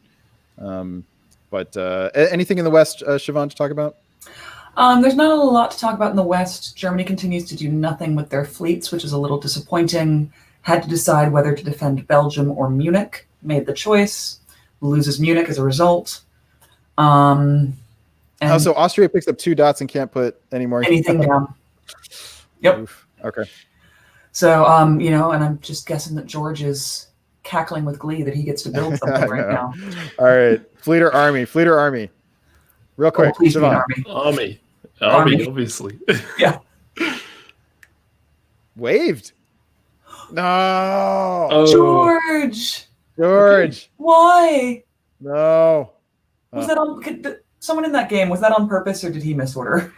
But anything in the West, Siobhan, to talk about? There's not a lot to talk about in the West. Germany continues to do nothing with their fleets, which is a little disappointing. Had to decide whether to defend Belgium or Munich. Made the choice. Loses Munich as a result. So Austria picks up 2 dots and can't put any more anything down. Yep. Oof. Okay. So, and I'm just guessing that George is cackling with glee that he gets to build something right now. All right. Fleet or army? Real quick. Please be an Army, obviously. Yeah. Waved. No. Oh. George. Okay. Why? No. Was that on? Someone in that game, was that on purpose or did he misorder?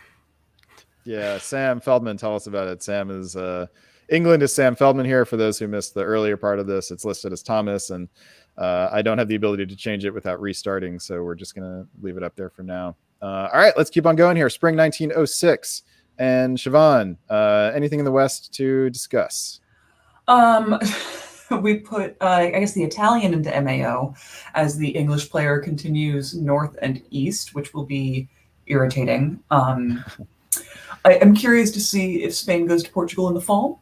Yeah, Sam Feldman, tell us about it. Sam is England is Sam Feldman here. For those who missed the earlier part of this, it's listed as Thomas, and I don't have the ability to change it without restarting, so we're just gonna leave it up there for now. All right, let's keep on going here. Spring 1906, and Siobhan, anything in the West to discuss? We put, I guess, the Italian into MAO as the English player continues north and east, which will be irritating. I am curious to see if Spain goes to Portugal in the fall,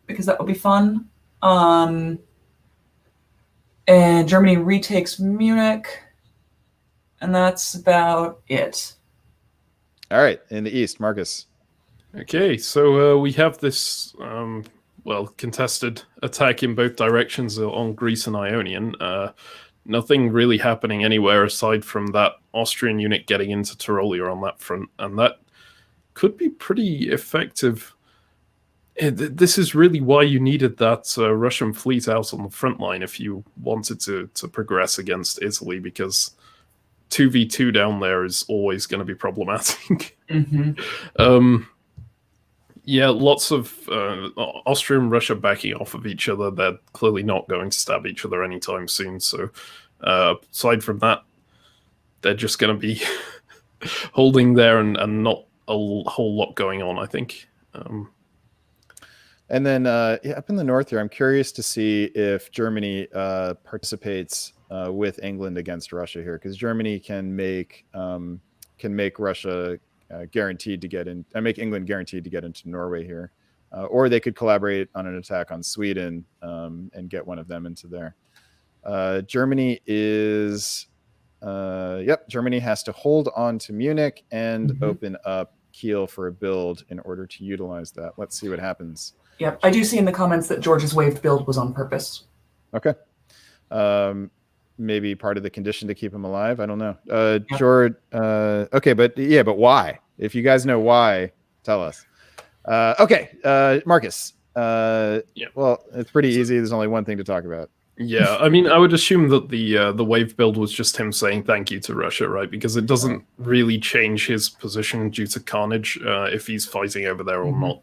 because that would be fun. And Germany retakes Munich, and that's about it. All right, in the East, Marcus. Okay, so we have this, contested attack in both directions on Greece and Ionian. Nothing really happening anywhere aside from that Austrian unit getting into Tyrolia on that front, and that could be pretty effective. This is really why you needed that Russian fleet out on the front line if you wanted to progress against Italy, because 2v2 down there is always going to be problematic. Lots of Austria and Russia backing off of each other. They're clearly not going to stab each other anytime soon. So aside from that, they're just going to be holding there and not a whole lot going on, I think. And then up in the north here, I'm curious to see if Germany participates with England against Russia here, because Germany can make Russia guaranteed to get in, and make England guaranteed to get into Norway here, or they could collaborate on an attack on Sweden and get one of them into there. Germany is, Germany has to hold on to Munich and open up Kiel for a build in order to utilize that. Let's see what happens. Yep, I do see in the comments that George's waved build was on purpose. Okay. Maybe part of the condition to keep him alive. I don't know. George. Okay, but why? If you guys know why, tell us. Okay, Marcus. Well, it's pretty easy. There's only one thing to talk about. Yeah, I mean, I would assume that the wave build was just him saying thank you to Russia, right? Because it doesn't really change his position due to carnage if he's fighting over there or not.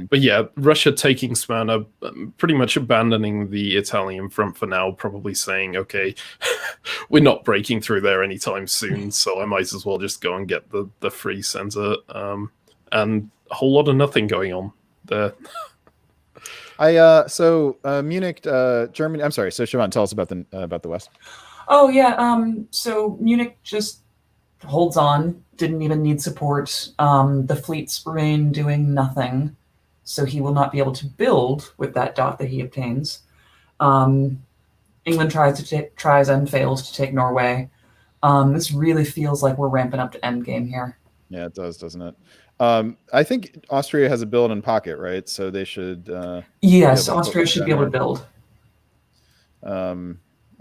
But yeah, Russia taking Smyrna, pretty much abandoning the Italian front for now, probably saying, okay, we're not breaking through there anytime soon, so I might as well just go and get the free center. And a whole lot of nothing going on there. Munich, Germany. I'm sorry. So Siobhan, tell us about the West. Oh yeah. So Munich just holds on. Didn't even need support. The fleets remain doing nothing, so he will not be able to build with that dot that he obtains. England tries and fails to take Norway. This really feels like we're ramping up to endgame here. Yeah, it does, doesn't it? I think Austria has a build in pocket, right? So they should. Yes, Austria should be able to build.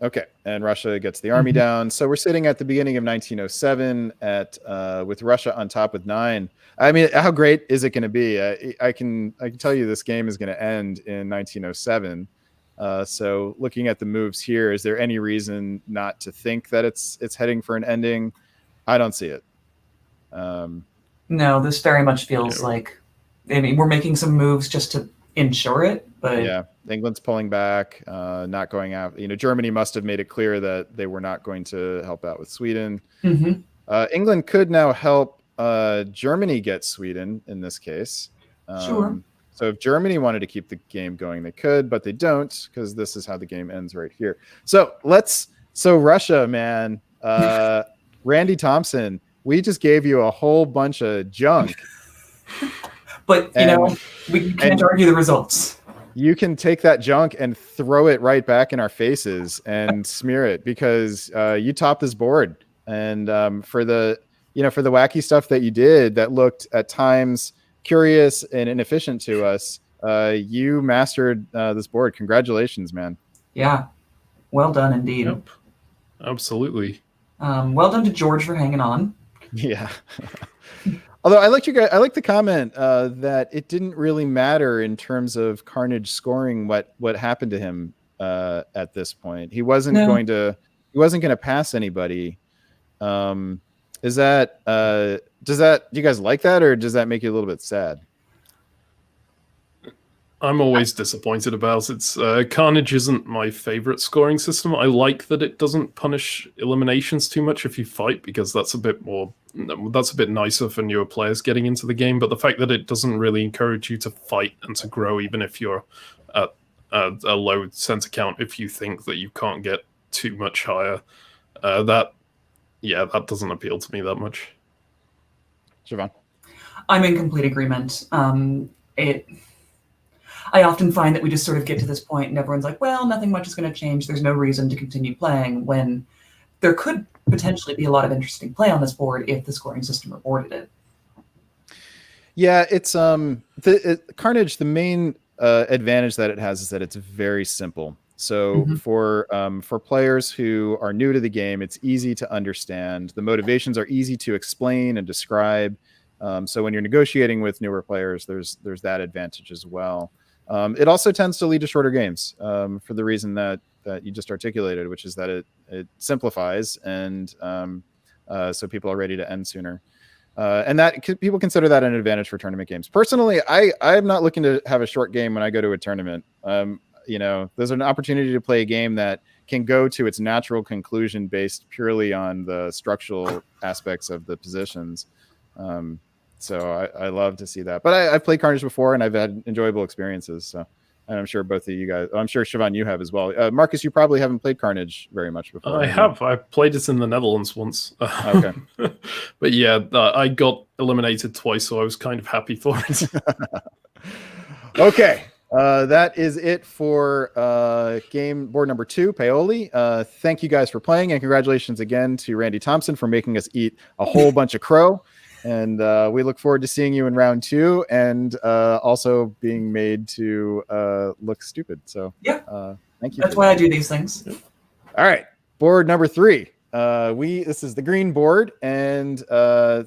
Okay, and Russia gets the army down. So we're sitting at the beginning of 1907 at with Russia on top with 9. I mean, how great is it going to be? I can tell you this game is going to end in 1907. So looking at the moves here, is there any reason not to think that it's heading for an ending? I don't see it. No, this very much feels Yeah. like, I mean, we're making some moves just to ensure it, but Yeah, England's pulling back, not going out. Germany must have made it clear that they were not going to help out with Sweden. Mhm. England could now help Germany get Sweden in this case. Sure. So if Germany wanted to keep the game going, they could, but they don't, because this is how the game ends right here. So Russia, man, Randy Thompson, we just gave you a whole bunch of junk. But, we can't argue the results. You can take that junk and throw it right back in our faces and smear it, because you topped this board. And for the wacky stuff that you did that looked at times curious and inefficient to us, you mastered this board. Congratulations, man. Yeah. Well done indeed. Yep. Absolutely. Well done to George for hanging on. Yeah. Although I like the comment that it didn't really matter in terms of Carnage scoring what happened to him at this point. He wasn't going to pass anybody. Do you guys like that, or does that make you a little bit sad? I'm always disappointed about it. Carnage isn't my favorite scoring system. I like that it doesn't punish eliminations too much if you fight, because that's a bit nicer for newer players getting into the game. But the fact that it doesn't really encourage you to fight and to grow, even if you're at a low center count, if you think that you can't get too much higher, that doesn't appeal to me that much. Siobhan? I'm in complete agreement. I often find that we just sort of get to this point and everyone's like, well, nothing much is going to change. There's no reason to continue playing, when there could potentially be a lot of interesting play on this board if the scoring system rewarded it. Yeah, it's Carnage. The main advantage that it has is that it's very simple. So for players who are new to the game, it's easy to understand. The motivations are easy to explain and describe. So when you're negotiating with newer players, there's that advantage as well. It also tends to lead to shorter games for the reason that you just articulated, which is that it simplifies, and so people are ready to end sooner. And people consider that an advantage for tournament games. Personally, I'm not looking to have a short game when I go to a tournament. There's an opportunity to play a game that can go to its natural conclusion based purely on the structural aspects of the positions. So I love to see that. But I've played Carnage before, and I've had enjoyable experiences. So, and I'm sure both of you guys, I'm sure Siobhan, you have as well. Marcus, you probably haven't played Carnage very much before. I have. I played it in the Netherlands once. Okay. But yeah, I got eliminated twice, so I was kind of happy for it. Okay. That is it for game board number 2, Paoli. Thank you guys for playing, and congratulations again to Randy Thompson for making us eat a whole bunch of crow. And we look forward to seeing you in round 2, and also being made to look stupid. So yeah, thank you. That's why I do these things. All right, board number 3. This is the green board, and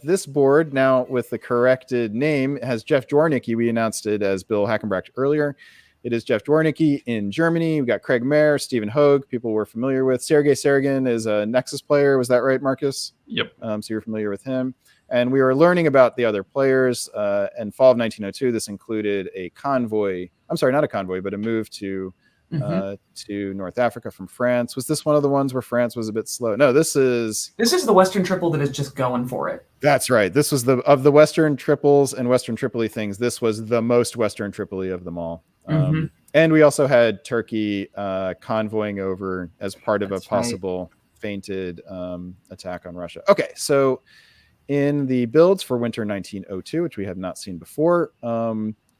this board now with the corrected name has Jeff Dwarnicki. We announced it as Bill Hackenbracht earlier. It is Jeff Dwarnicki in Germany. We've got Craig Mayer, Stephen Hogue, people we're familiar with. Sergei Sergin is a Nexus player. Was that right, Marcus? Yep. So you're familiar with him. And we were learning about the other players. In fall of 1902, this included a convoy. I'm sorry, not a convoy, but a move to North Africa from France. Was this one of the ones where France was a bit slow? No, this is the Western Triple that is just going for it. That's right. This was of the Western Triples and Western Tripoli things. This was the most Western Tripoli of them all. And we also had Turkey convoying over as part of a possible feinted attack on Russia. Okay, so in the builds for winter 1902, which we have not seen before,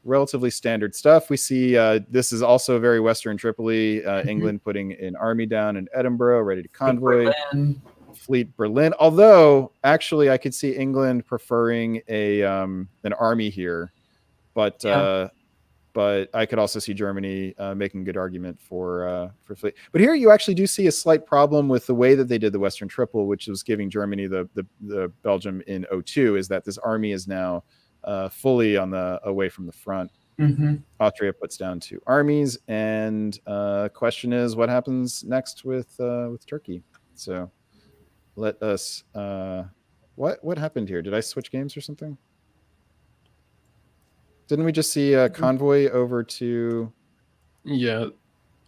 relatively standard stuff. We see this is also very Western Tripoli. England putting an army down in Edinburgh, ready to convoy. Fleet Berlin. Although, actually, I could see England preferring an army here, but but I could also see Germany making a good argument for fleet. But here you actually do see a slight problem with the way that they did the Western Triple, which was giving Germany the Belgium in 02, is that this army is now fully away from the front. Mm-hmm. Austria puts down 2 armies, and question is what happens next with Turkey. So let us. What happened here? Did I switch games or something? Didn't we just see a convoy over to? Yeah,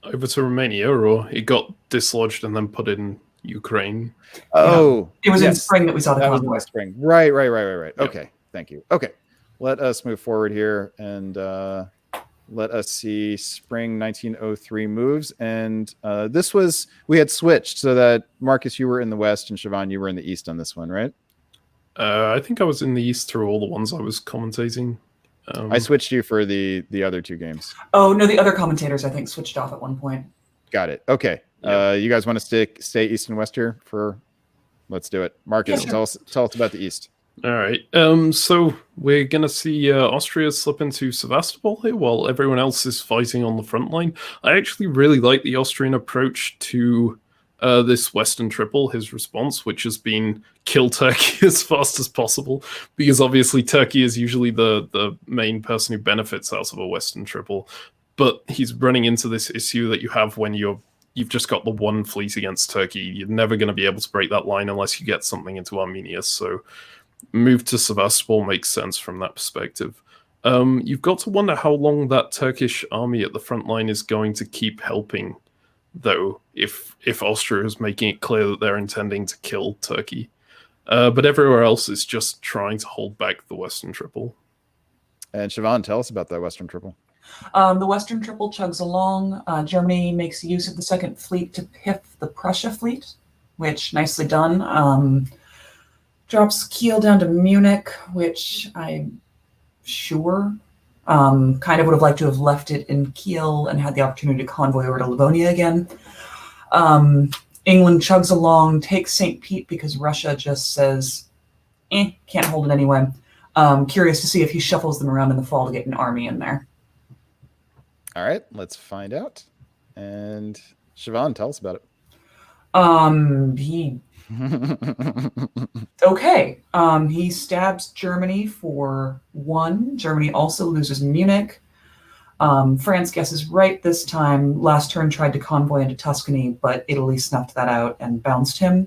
over to Romania, or it got dislodged and then put in Ukraine. Oh, It was in yes. spring that we saw the That was in convoy. the spring. Right. Yep. Okay, thank you. Okay, let us move forward here and let us see spring 1903 moves. And we had switched so that Marcus, you were in the west, and Siobhan, you were in the east on this one, right? I think I was in the east through all the ones I was commentating. I switched you for the other 2 games. Oh no, the other commentators I think switched off at one point. Got it. Okay. Yep. You guys want to stay east and west here for? Let's do it. Marcus, Yeah, sure. tell us about the east. All right. So we're gonna see Austria slip into Sevastopol here while everyone else is fighting on the front line. I actually really like the Austrian approach to this Western Triple, his response, which has been kill Turkey as fast as possible, because obviously Turkey is usually the main person who benefits out of a Western Triple. But he's running into this issue that you have when you've just got the one fleet against Turkey. You're never going to be able to break that line unless you get something into Armenia. So move to Sevastopol makes sense from that perspective. You've got to wonder how long that Turkish army at the front line is going to keep helping, though, if Austria is making it clear that they're intending to kill Turkey. But everywhere else is just trying to hold back the Western Triple. And Siobhan, tell us about that Western Triple. The Western Triple chugs along. Germany makes use of the second fleet to piff the Prussia fleet, which nicely done. Drops Kiel down to Munich, which I'm sure kind of would have liked to have left it in Kiel and had the opportunity to convoy over to Livonia again. England chugs along, takes St. Pete because Russia just says, can't hold it anyway. Curious to see if he shuffles them around in the fall to get an army in there. All right, let's find out. And Siobhan, tell us about it. He stabs Germany for 1. Germany also loses Munich. France guesses right this time. Last turn tried to convoy into Tuscany, but Italy snuffed that out and bounced him.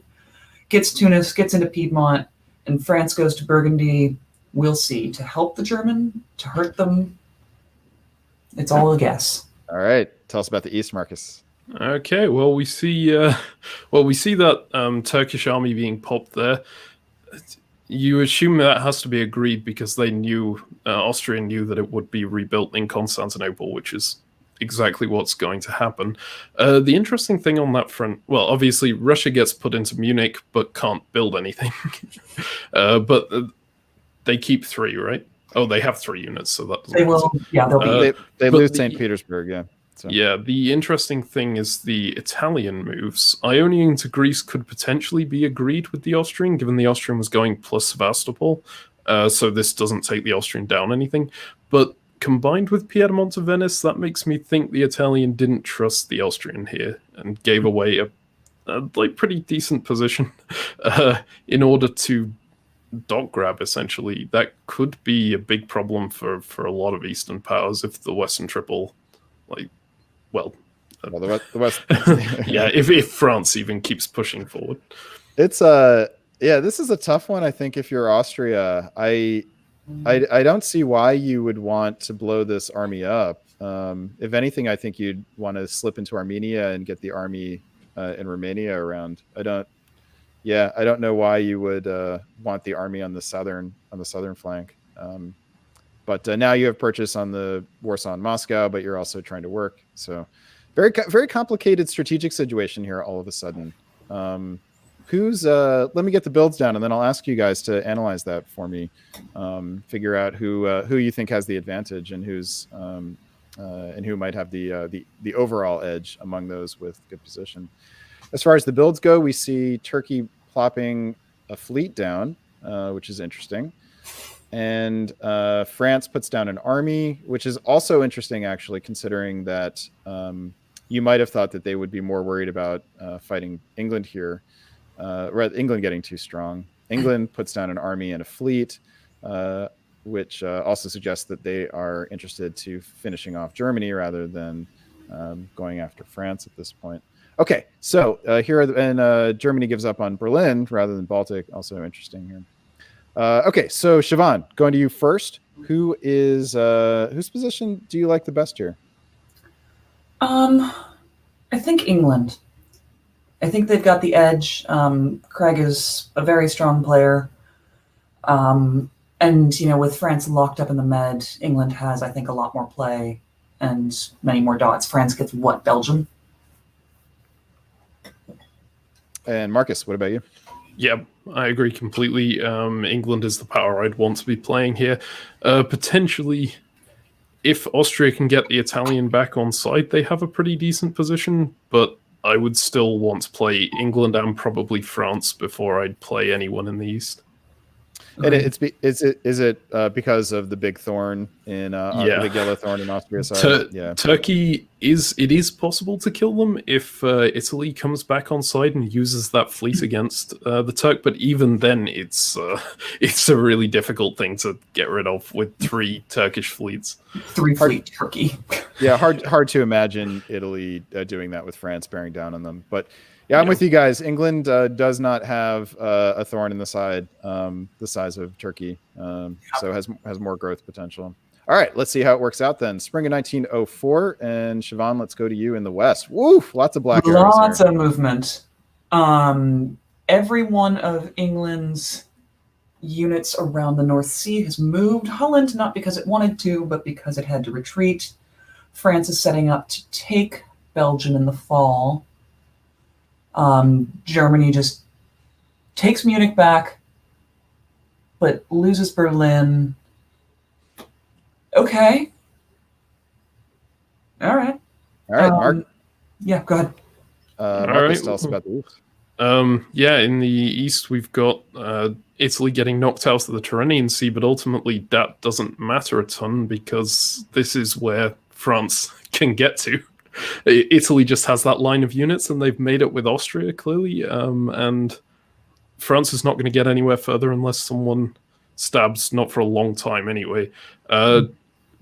Gets Tunis, gets into Piedmont, and France goes to Burgundy. We'll see. To help the German, to hurt them. It's all a guess. All right, tell us about the East, Marcus. Okay, well we see that Turkish army being popped there. You assume that has to be agreed because they knew Austria knew that it would be rebuilt in Constantinople, which is exactly what's going to happen. The interesting thing on that front, well, obviously Russia gets put into Munich but can't build anything. But they keep 3, right? Oh, they have 3 units, so that They will. Yeah, they'll be. They lose St. Petersburg, yeah. So. Yeah, the interesting thing is the Italian moves. Ionian to Greece could potentially be agreed with the Austrian, given the Austrian was going plus Sevastopol. So this doesn't take the Austrian down anything. But combined with Piedmont to Venice, that makes me think the Italian didn't trust the Austrian here and gave away a pretty decent position in order to dog grab, essentially. That could be a big problem for a lot of Eastern powers if the Western Triple, the West. Yeah, if France even keeps pushing forward. It's this is a tough one. I think if you're Austria, I don't see why you would want to blow this army up. If anything, I think you'd want to slip into Armenia and get the army in Romania around. I don't know why you would want the army on the southern flank. But now you have purchase on the Warsaw and Moscow, but you're also trying to work. So very, very complicated strategic situation here all of a sudden. Let me get the builds down, and then I'll ask you guys to analyze that for me. Figure out who you think has the advantage and who might have the overall edge among those with good position. As far as the builds go, we see Turkey plopping a fleet down, which is interesting. And France puts down an army, which is also interesting, actually, considering that you might have thought that they would be more worried about fighting England here, rather England getting too strong. England puts down an army and a fleet, which also suggests that they are interested to finishing off Germany rather than going after France at this point. Okay, so here are and Germany gives up on Berlin rather than Baltic. Also interesting here. Okay, so Siobhan, going to you first. Who is whose position do you like the best here? I think England. I think they've got the edge. Craig is a very strong player. And, you know, with France locked up in the Med, England has, I think, a lot more play and many more dots. France gets what, Belgium? And Marcus, what about you? Yeah, I agree completely. England is the power I'd want to be playing here. Potentially, if Austria can get the Italian back on side, they have a pretty decent position, but I would still want to play England and probably France before I'd play anyone in the East. And is it because of the big thorn in the big yellow thorn in Austria's side? Turkey is possible to kill them if Italy comes back on side and uses that fleet against the Turk. But even then, it's a really difficult thing to get rid of with 3 Turkish fleets. 3 fleet Turkey. Yeah, hard to imagine Italy doing that with France bearing down on them. But yeah, I'm with you guys. England does not have a thorn in the side the size of Turkey, so has more growth potential. All right, let's see how it works out then. Spring of 1904, and Siobhan, let's go to you in the West. Woo, lots of black arrows Lots here. of movement. Every one of England's units around the North Sea has moved. Holland, not because it wanted to, but because it had to retreat. France is setting up to take Belgium in the fall. Germany just takes Munich back, but loses Berlin. Okay. All right. All right, Mark. Yeah, go ahead. Marcus, tell us about the East. Yeah, in the East, we've got Italy getting knocked out of the Tyrrhenian Sea, but ultimately that doesn't matter a ton because this is where France can get to. Italy just has that line of units, and they've made it with Austria, clearly. And France is not going to get anywhere further unless someone stabs, not for a long time anyway.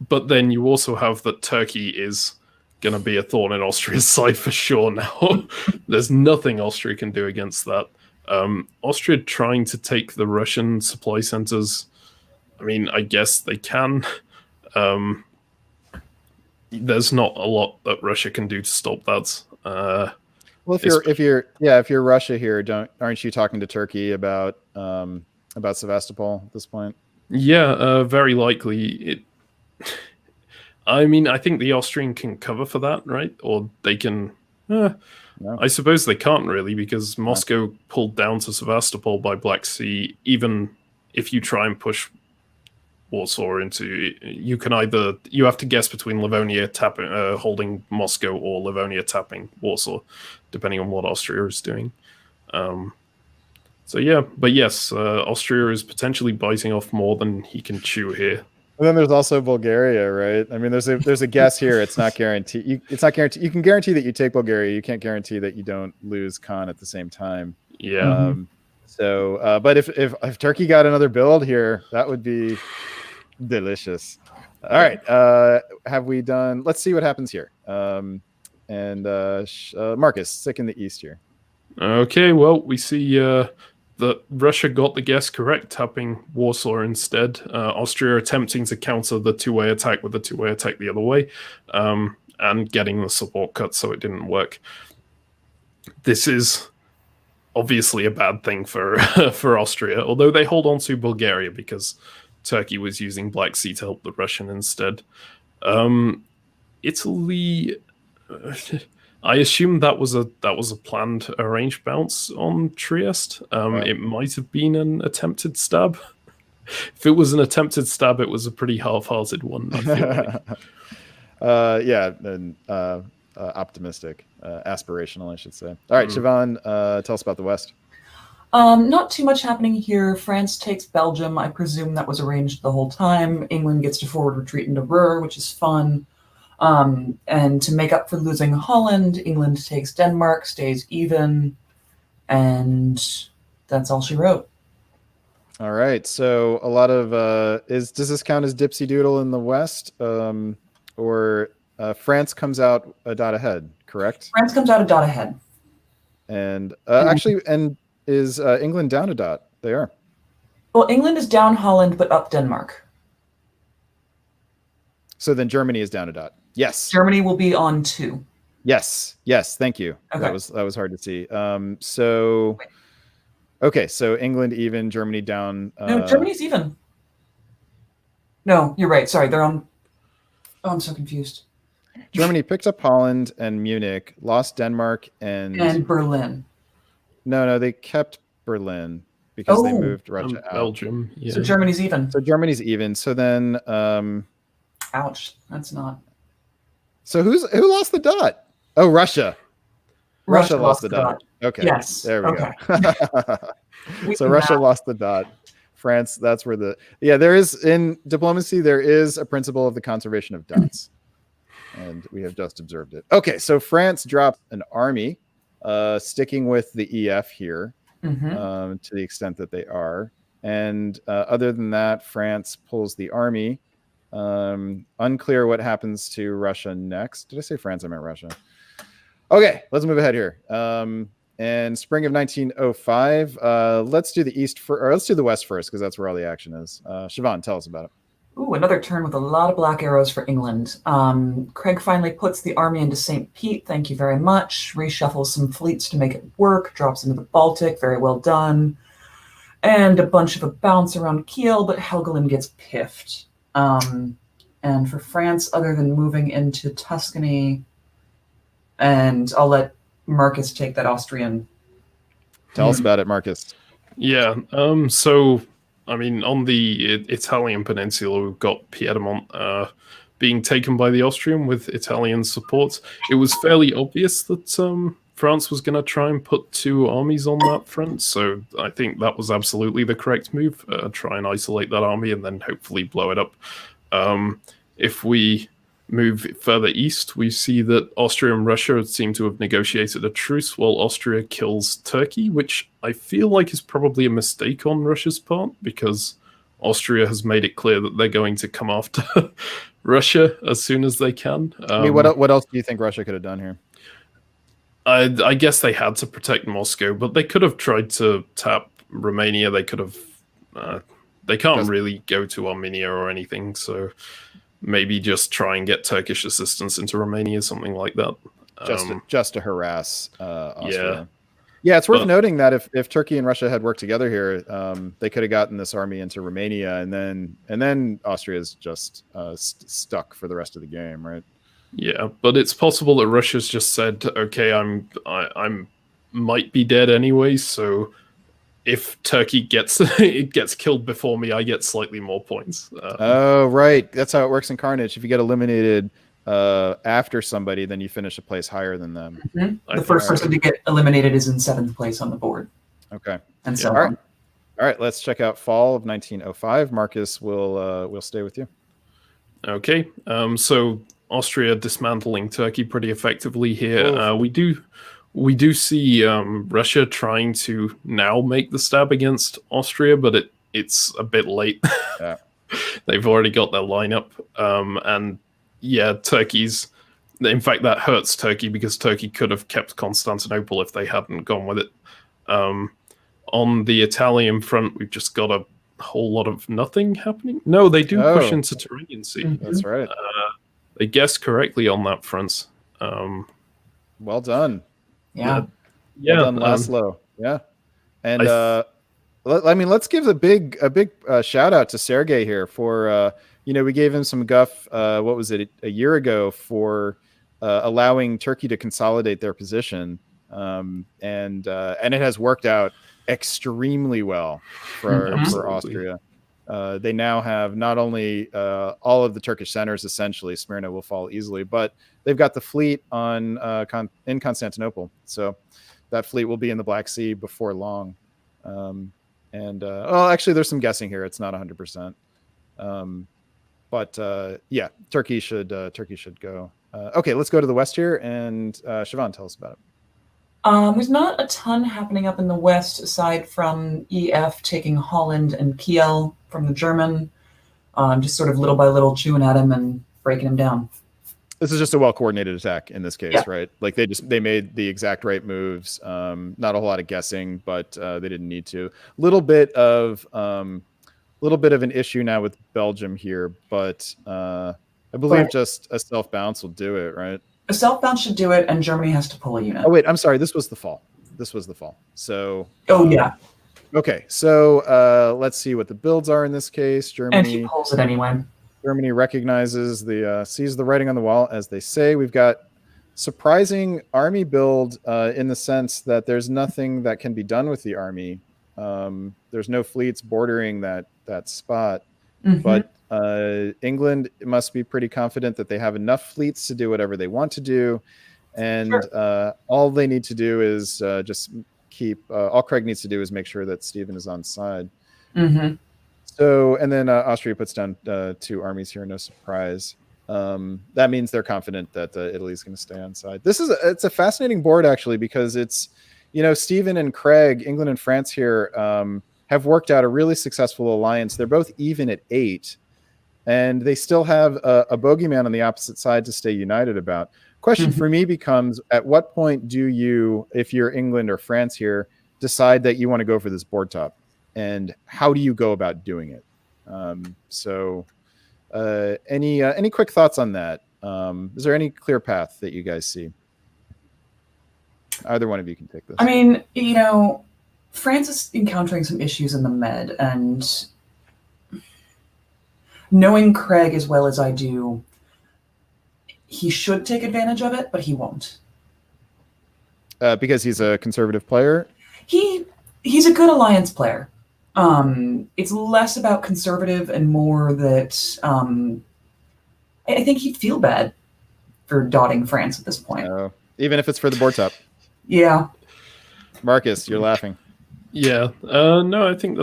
But then you also have that Turkey is going to be a thorn in Austria's side for sure now. There's nothing Austria can do against that. Austria trying to take the Russian supply centers, I mean, I guess they can. There's not a lot that Russia can do to stop that. Well, if you're Russia here, aren't you talking to Turkey about Sevastopol at this point? Yeah, very likely. I mean, I think the Austrian can cover for that, right? Or they can. No. I suppose they can't really because Moscow pulled down to Sevastopol by Black Sea. Even if you try and push Warsaw into, you have to guess between Livonia holding Moscow or Livonia tapping Warsaw, depending on what Austria is doing. So yeah, but yes, Austria is potentially biting off more than he can chew here. And then there's also Bulgaria, right? I mean, there's a guess here. It's not guaranteed. It's not guaranteed. You can guarantee that you take Bulgaria. You can't guarantee that you don't lose Khan at the same time. Yeah. So, but if Turkey got another build here, that would be delicious. All right. Have we done? Let's see what happens here. Marcus, stick in the East here. Okay. Well, we see that Russia got the guess correct, tapping Warsaw instead. Austria attempting to counter the two-way attack with the two-way attack the other way, and getting the support cut, so it didn't work. This is obviously a bad thing for for Austria, although they hold on to Bulgaria because Turkey was using Black Sea to help the Russian instead. Italy, I assume that was a planned arranged bounce on Trieste. Right. It might have been an attempted stab. If it was an attempted stab, it was a pretty half-hearted one, I feel like. Yeah, and optimistic, aspirational, I should say. All right, Siobhan, tell us about the West. Not too much happening here. France takes Belgium. I presume that was arranged the whole time. England gets to forward retreat into Ruhr, which is fun. And to make up for losing Holland, England takes Denmark, stays even, and that's all she wrote. All right. So a lot of does this count as Dipsy Doodle in the West, or France comes out a dot ahead? Correct. France comes out a dot ahead. And actually, and is England down a dot? They are. Well, England is down Holland, but up Denmark. So then Germany is down a dot. Yes. Germany will be on 2. Yes. Yes. Thank you. Okay. That was hard to see. So, okay. So England even, Germany down. No, Germany's even. No, you're right. Sorry, they're on. Oh, I'm so confused. Germany picked up Holland and Munich, lost Denmark and Berlin. No, they kept Berlin because they Oh. moved Russia out. Belgium. Yeah. So Germany's even. So Germany's even. So then, Ouch, that's not. so who lost the dot? Oh, Russia. Russia lost the dot. Okay. Yes. There we Okay. go. We So can Russia math. lost the dot. France, that's where there is in diplomacy, there is a principle of the conservation of dots. And we have just observed it. Okay, so France dropped an army, sticking with the EF here, Mhm. to the extent that they are. And other than that, France pulls the army. Unclear what happens to Russia next. Did I say France? I meant Russia. Okay, let's move ahead here. And spring of 1905. Let's do the let's do the West first because that's where all the action is. Siobhan, tell us about it. Ooh, another turn with a lot of black arrows for England. Craig finally puts the army into St. Pete. Thank you very much. Reshuffles some fleets to make it work. Drops into the Baltic. Very well done. And a bunch of a bounce around Kiel, but Helgoland gets piffed. And for France, other than moving into Tuscany, and I'll let Marcus take that Austrian. Tell us about it, Marcus. Yeah. So, I mean, on the Italian peninsula, we've got Piedmont being taken by the Austrian with Italian support. It was fairly obvious that France was going to try and put 2 armies on that front. So I think that was absolutely the correct move. Try and isolate that army and then hopefully blow it up. If we move further east, we see that Austria and Russia seem to have negotiated a truce while Austria kills Turkey, which I feel like is probably a mistake on Russia's part because Austria has made it clear that they're going to come after Russia as soon as they can. I mean, what else do you think Russia could have done here? I guess they had to protect Moscow, but they could have tried to tap Romania. They could have. They can't really go to Armenia or anything, so maybe just try and get Turkish assistance into Romania, something like that. Just to harass Austria. Yeah, it's worth noting that if Turkey and Russia had worked together here, they could have gotten this army into Romania, and then Austria is just stuck for the rest of the game, right? Yeah, but it's possible that Russia's just said, "Okay, I'm might be dead anyway, so if Turkey gets killed before me, I get slightly more points." Oh, right. That's how it works in Carnage. If you get eliminated after somebody, then you finish a place higher than them. Mm-hmm. The first person to get eliminated is in 7th place on the board. Okay. And so on. All right. Let's check out fall of 1905. Marcus will stay with you. Okay. So Austria dismantling Turkey pretty effectively here. We do see Russia trying to now make the stab against Austria, but it's a bit late. Yeah. They've already got their lineup. And yeah, in fact, that hurts Turkey because Turkey could have kept Constantinople if they hadn't gone with it. On the Italian front, we've just got a whole lot of nothing happening. No, they do push into Tyrrhenian Sea. Mm-hmm. That's right. They guessed correctly on that front. Well done. Yeah. Well done, Laszlo. Yeah. And let's give a big shout out to Sergey here for we gave him some guff. What was it, a year ago, for allowing Turkey to consolidate their position, and it has worked out extremely well for Austria. They now have not only all of the Turkish centers, essentially Smyrna will fall easily, but they've got the fleet in Constantinople. So that fleet will be in the Black Sea before long. Well, actually, there's some guessing here. It's not 100%. Yeah, Turkey should go. Okay, let's go to the west here, and Siobhan, tell us about it. There's not a ton happening up in the west aside from EF taking Holland and Kiel from the German, just sort of little by little chewing at him and breaking him down. This is just a well-coordinated attack in this case, Yeah. right? Like they made the exact right moves. Not a whole lot of guessing, but they didn't need to. Little bit of an issue now with Belgium here, but I believe Right. just a self-bounce will do it, right? A self-bounce should do it, and Germany has to pull a unit. Oh wait, I'm sorry. This was the fall. So. Oh, yeah. Okay, so let's see what the builds are in this case. And he pulls it anyway. Germany recognizes sees the writing on the wall, as they say. We've got surprising army build in the sense that there's nothing that can be done with the army. There's no fleets bordering that spot, but England must be pretty confident that they have enough fleets to do whatever they want to do, and Sure. all they need to do is just keep. All Craig needs to do is make sure that Stephen is on side. So, and then Austria puts down 2 armies here, no surprise. That means they're confident that Italy's going to stay on side. It's a fascinating board, actually, because it's, Stephen and Craig, England and France here, have worked out a really successful alliance. They're both even at 8, and they still have a bogeyman on the opposite side to stay united about. Question for me becomes, at what point do you, if you're England or France here, decide that you want to go for this board top? And how do you go about doing it? Any quick thoughts on that? Is there any clear path that you guys see? Either one of you can take this. I mean, France is encountering some issues in the Med, and knowing Craig as well as I do, he should take advantage of it, but he won't. Because he's a conservative player? He's a good alliance player. It's less about conservative and more that I think he'd feel bad for dotting France at this point. Even if it's for the board top. Yeah. Marcus, you're laughing. Yeah. No, I think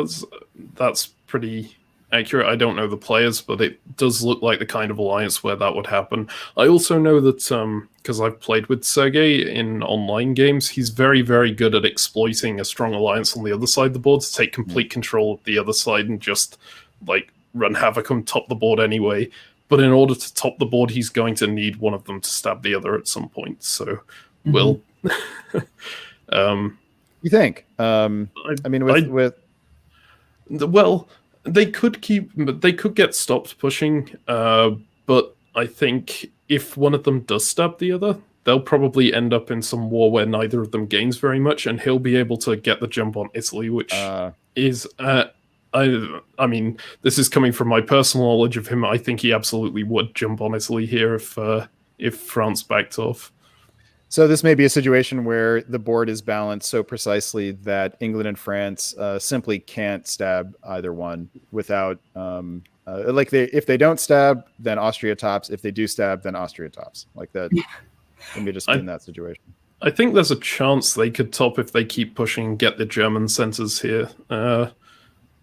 that's pretty accurate. I don't know the players, but it does look like the kind of alliance where that would happen. I also know that because I've played with Sergei in online games, he's very, very good at exploiting a strong alliance on the other side of the board to take complete control of the other side and just run havoc on top the board anyway. But in order to top the board, he's going to need one of them to stab the other at some point. So we'll you think? Well, they could get stopped pushing, but I think if one of them does stab the other, they'll probably end up in some war where neither of them gains very much, and he'll be able to get the jump on Italy, which is, I mean, this is coming from my personal knowledge of him. I think he absolutely would jump on Italy here if France backed off. So this may be a situation where the board is balanced so precisely that England and France simply can't stab either one without, if they don't stab, then Austria tops. If they do stab, then Austria tops. Like that. Let me just be in that situation. I think there's a chance they could top if they keep pushing and get the German centers here.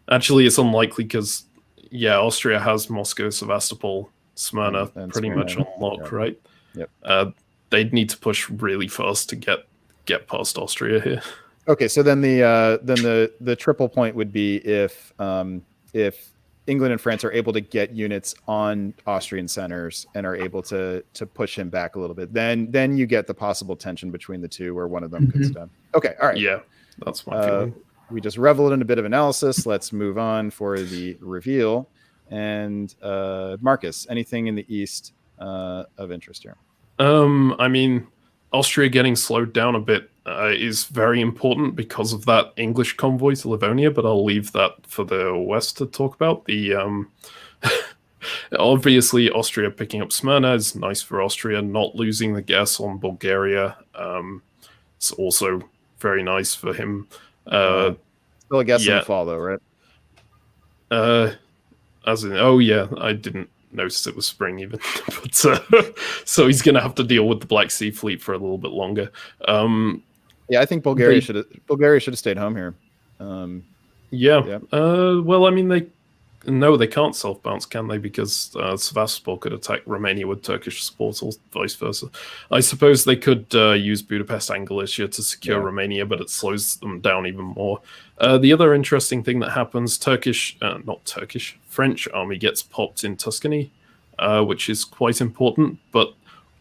Actually, it's unlikely because, Austria has Moscow, Sevastopol, Smyrna and pretty Smyrna, much on lock, right? Yep. They'd need to push really fast to get past Austria here. Okay, so then the triple point would be if England and France are able to get units on Austrian centers and are able to push him back a little bit, then you get the possible tension between the two where one of them could stab. Okay, all right. Yeah, that's my feeling. We just reveled in a bit of analysis. Let's move on for the reveal. And Marcus, anything in the east of interest here? I mean, Austria getting slowed down a bit is very important because of that English convoy to Livonia, but I'll leave that for the West to talk about. Obviously, Austria picking up Smyrna is nice for Austria. Not losing the gas on Bulgaria it's also very nice for him. Still a guess in the fall, though, right? I didn't notice it was spring even, but so he's going to have to deal with the Black Sea Fleet for a little bit longer. I think Bulgaria should have stayed home here. Yeah. Yeah. Well, I mean, they can't self-bounce, can they? Because Sevastopol could attack Romania with Turkish support, or vice versa. I suppose they could use Budapest and Galicia to secure Romania, but it slows them down even more. The other interesting thing that happens, French army gets popped in Tuscany, which is quite important, but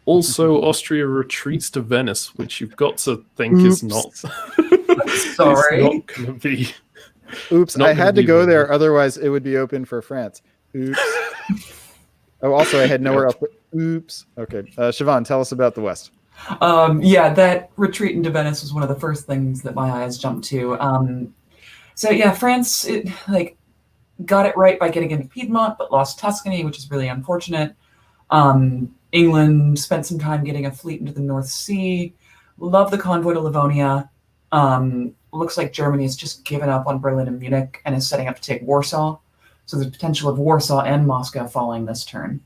also Austria retreats to Venice, which you've got to think is not... Sorry. It's not going to be... Oops, I had to go there, otherwise it would be open for France. Oops. Oh, also I had nowhere else. But oops. Okay, Siobhan, tell us about the West. Yeah, that retreat into Venice was one of the first things that my eyes jumped to. So yeah, France got it right by getting into Piedmont, but lost Tuscany, which is really unfortunate. England spent some time getting a fleet into the North Sea. Love the convoy to Livonia. Looks like Germany has just given up on Berlin and Munich and is setting up to take Warsaw. So there's potential of Warsaw and Moscow falling this turn.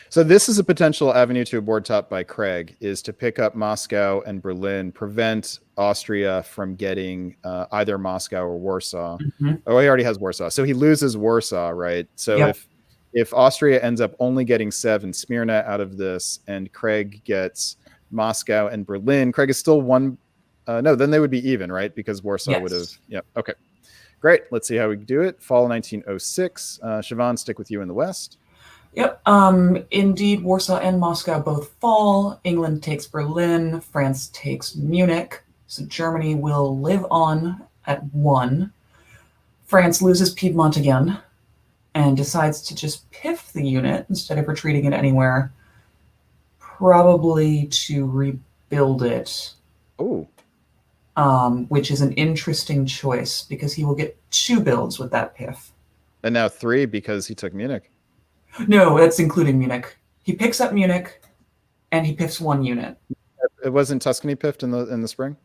So this is a potential avenue to a board top by Craig, is to pick up Moscow and Berlin, prevent Austria from getting either Moscow or Warsaw. Mm-hmm. Oh, he already has Warsaw. So he loses Warsaw, right? So if Austria ends up only getting 7 Smyrna out of this, and Craig gets Moscow and Berlin, Craig is still one. No, then they would be even, right? Because Warsaw would have. Yep. Okay. Great. Let's see how we do it. Fall 1906. Siobhan, stick with you in the West. Yep. Indeed, Warsaw and Moscow both fall. England takes Berlin. France takes Munich. So Germany will live on at 1. France loses Piedmont again and decides to just piff the unit instead of retreating it anywhere, probably to rebuild it. Oh. Which is an interesting choice because he will get 2 builds with that piff. And now 3 because he took Munich. No, that's including Munich. He picks up Munich, and he piffs 1 unit. It wasn't Tuscany piffed in the spring?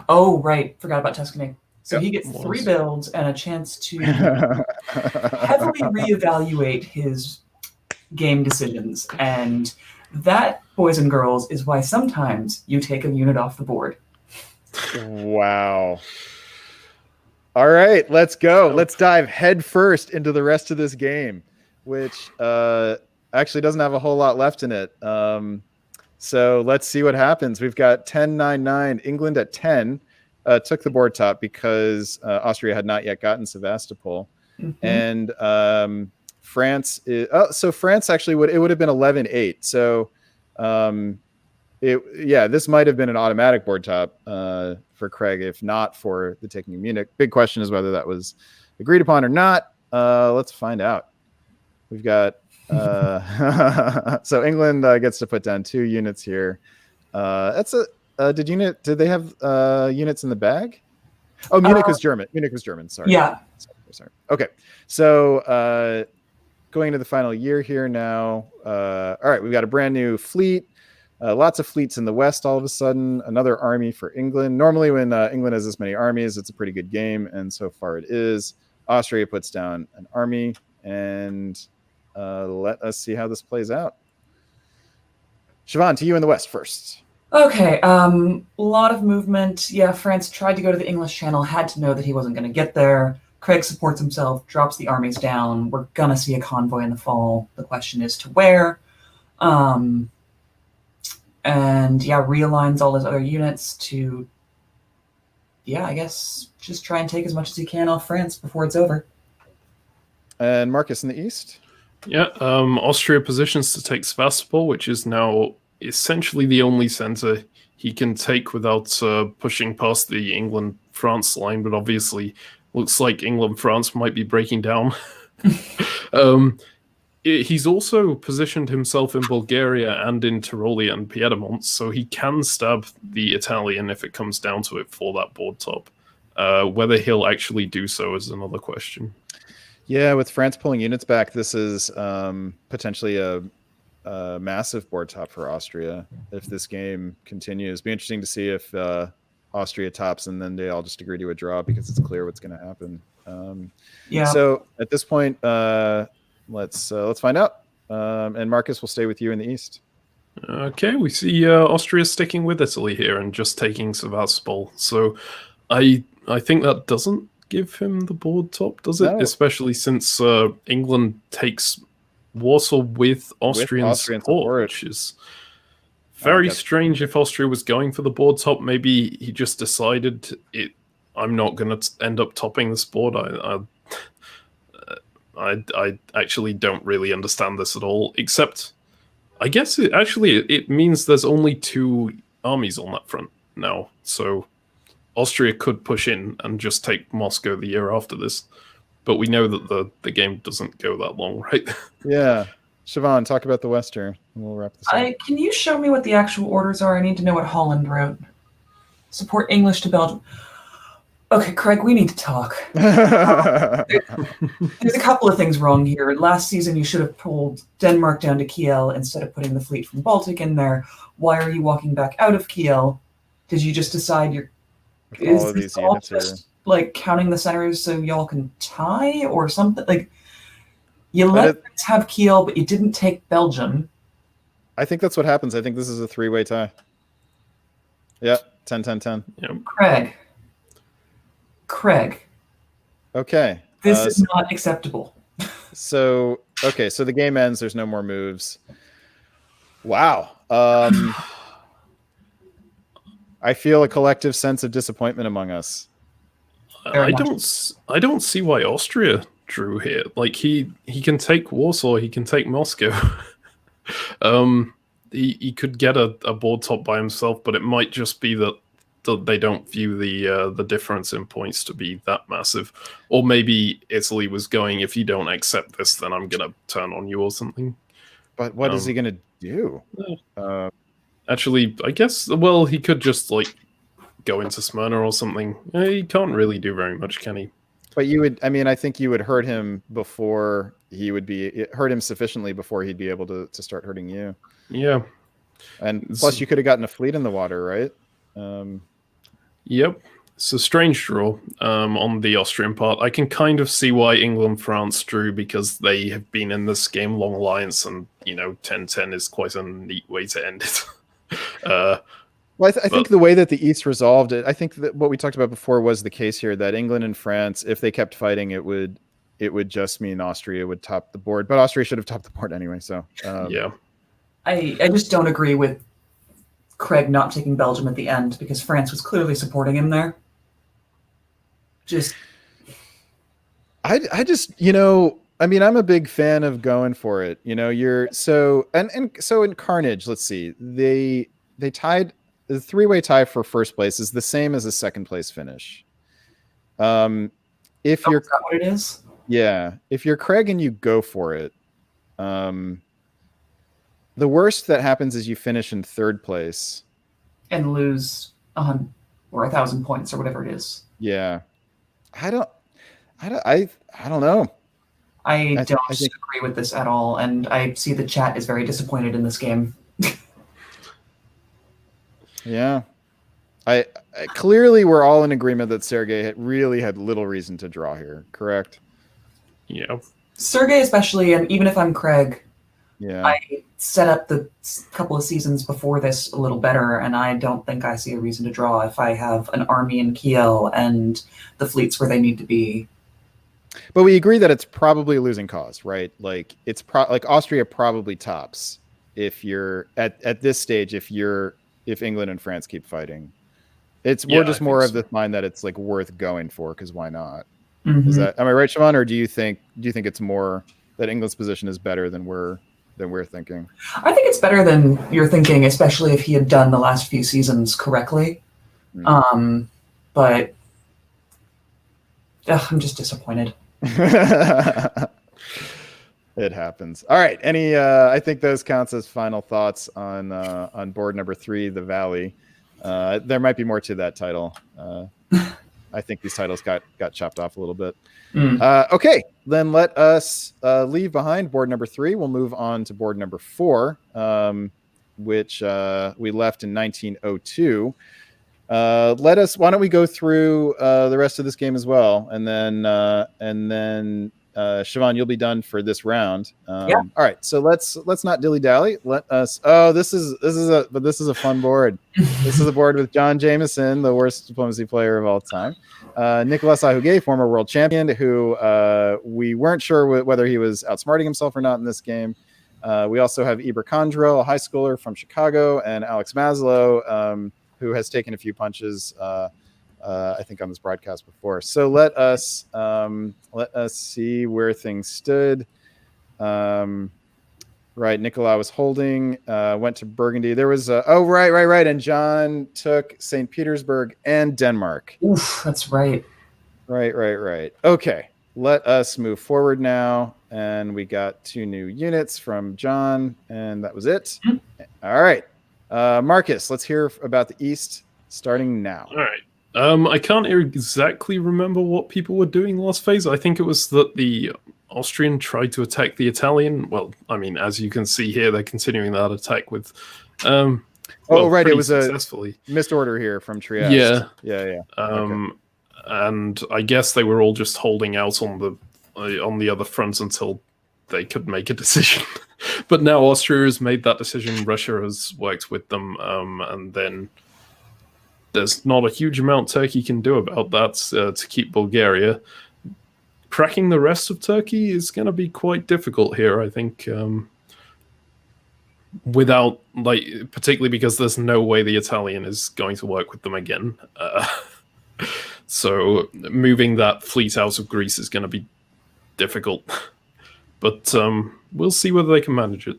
Oh, right. Forgot about Tuscany. So he gets 3 builds and a chance to heavily reevaluate his game decisions. And that, boys and girls, is why sometimes you take a unit off the board. Wow. All right, let's go. Let's dive head first into the rest of this game, which actually doesn't have a whole lot left in it. So let's see what happens. We've got 10-9-9. England at 10 took the board top because Austria had not yet gotten Sevastopol. Mm-hmm. And France is, so France actually would have been 11-8. So this might have been an automatic board top for Craig, if not for the taking of Munich. Big question is whether that was agreed upon or not. Let's find out. We've got so England gets to put down 2 units here. That's a did they have units in the bag? Oh, Munich was German. Munich was German. Sorry. Yeah. Sorry. Okay. So going into the final year here now. All right, we've got a brand new fleet. Lots of fleets in the West all of a sudden. Another army for England. Normally when England has this many armies, it's a pretty good game, and so far it is. Austria puts down an army, and let us see how this plays out. Siobhan, to you in the West first. Okay, a lot of movement. Yeah, France tried to go to the English Channel, had to know that he wasn't going to get there. Craig supports himself, drops the armies down. We're going to see a convoy in the fall. The question is to where. And yeah, realigns all his other units to, I guess, just try and take as much as he can off France before it's over. And Marcus in the East? Yeah, Austria positions to take Sevastopol, which is now essentially the only center he can take without pushing past the England-France line, but obviously looks like England-France might be breaking down. He's also positioned himself in Bulgaria and in Tyrolia and Piedmont, so he can stab the Italian if it comes down to it for that board top. Whether he'll actually do so is another question. Yeah, with France pulling units back, this is potentially a massive board top for Austria if this game continues. Be interesting to see if Austria tops and then they all just agree to a draw because it's clear what's going to happen. So at this point, let's find out. And Marcus will stay with you in the East. Okay, we see Austria sticking with Italy here and just taking Sevastopol. So I think that doesn't give him the board top, does it? No. Especially since England takes Warsaw with Austrian Austrian support, support. which is very that's- strange. If Austria was going for the board top, maybe he just decided I'm not going to end up topping this board. I actually don't really understand this at all, except I guess it means there's only 2 armies on that front now. So Austria could push in and just take Moscow the year after this. But we know that the game doesn't go that long, right? Yeah. Siobhan, talk about the Western, and we'll wrap this up. Can you show me what the actual orders are? I need to know what Holland wrote. Support English to Belgium. Okay, Craig, we need to talk. There's a couple of things wrong here. Last season, you should have pulled Denmark down to Kiel instead of putting the fleet from Baltic in there. Why are you walking back out of Kiel? Did you just decide you're... All of these units are... like counting the centers so y'all can tie or something? Like, you let us have Kiel, but you didn't take Belgium. I think that's what happens. I think this is a 3-way tie. Yeah, 10-10-10. Yep. Craig. Okay. This is not acceptable. So the game ends. There's no more moves. Wow. I feel a collective sense of disappointment among us. I don't see why Austria drew here. Like he can take Warsaw, he can take Moscow. He could get a board top by himself, but it might just be that they don't view the difference in points to be that massive. Or maybe Italy was going, if you don't accept this, then I'm gonna turn on you or something. But what is he gonna do? Actually, I guess, well, he could just like go into Smyrna or something. He can't really do very much, can he? But I think you would hurt him before he would hurt him sufficiently before he'd be able to start hurting you. Yeah. And plus you could have gotten a fleet in the water, right? Yep. It's a strange draw on the Austrian part. I can kind of see why England-France drew, because they have been in this game long alliance, and 10-10 is quite a neat way to end it. Well, I think the way that the East resolved it, I think that what we talked about before was the case here, that England and France, if they kept fighting, it would just mean Austria would top the board. But Austria should have topped the board anyway. So yeah, I just don't agree with Craig not taking Belgium at the end, because France was clearly supporting him there. I just I'm a big fan of going for it. So in Carnage, let's see, they tied. The 3-way tie for first place is the same as a second place finish. If you're, is that what it is? Yeah, if you're Craig and you go for it, the worst that happens is you finish in third place and lose 100 or 1,000 points or whatever it is. Yeah, I don't know. I don't agree with this at all, and I see the chat is very disappointed in this game. Yeah, I clearly we're all in agreement that Sergei really had little reason to draw here. Correct? Yeah. Sergei especially, and even if I'm Craig, yeah, I set up the couple of seasons before this a little better, and I don't think I see a reason to draw if I have an army in Kiel and the fleets where they need to be. But we agree that it's probably a losing cause, right? Like like Austria probably tops if you're at this stage. If England and France keep fighting, we're just more of the mind that it's like worth going for, because why not? Mm-hmm. Am I right, Siobhan, or do you think it's more that England's position is better than we're thinking? I think it's better than you're thinking, especially if he had done the last few seasons correctly. Mm. But I'm just disappointed. It happens. All right. I think those counts as final thoughts on board number 3, the Valley. There might be more to that title. I think these titles got chopped off a little bit. Okay, then let us leave behind board number 3. We'll move on to board number 4, which we left in 1902. Why don't we go through the rest of this game as well, and then Siobhan, you'll be done for this round. Yeah. All right, so let's not dilly dally. Let us. Oh, this is a fun board. This is a board with John Jameson, the worst diplomacy player of all time. Nicolas Ahuguet, former world champion, who we weren't sure whether he was outsmarting himself or not in this game. We also have Eber Condrell, a high schooler from Chicago, and Alex Maslow, who has taken a few punches. I think on this broadcast before. So let us see where things stood. Right, Nicola was holding, went to Burgundy. There was right, and John took St. Petersburg and Denmark. Oof, that's right. Right. Okay, let us move forward now, and we got 2 new units from John, and that was it. All right, Marcus, let's hear about the East starting now. All right. I can't exactly remember what people were doing last phase. I think it was that the Austrian tried to attack the Italian. Well, I mean, as you can see here, they're continuing that attack with. Right, it was successfully. A missed order here from Trieste. Yeah. Okay. And I guess they were all just holding out on the other front until they could make a decision. But now Austria has made that decision. Russia has worked with them, and then. There's not a huge amount Turkey can do about that to keep Bulgaria. Cracking the rest of Turkey is going to be quite difficult here, I think, without, particularly because there's no way the Italian is going to work with them again. So moving that fleet out of Greece is going to be difficult. But we'll see whether they can manage it.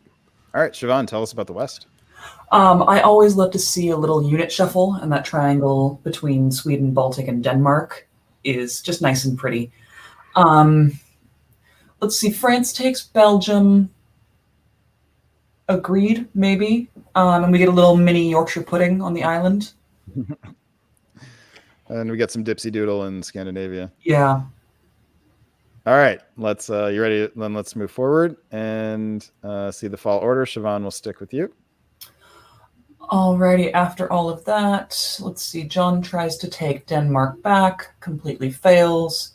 All right, Siobhan, tell us about the West. I always love to see a little unit shuffle, and that triangle between Sweden, Baltic, and Denmark is just nice and pretty. Let's see, France takes Belgium. Agreed, maybe. And we get a little mini Yorkshire pudding on the island. And we get some Dipsy Doodle in Scandinavia. Yeah. All right, let's. You ready? Then let's move forward and see the fall order. Siobhan will stick with you. Alrighty, after all of that, let's see. John tries to take Denmark back, completely fails.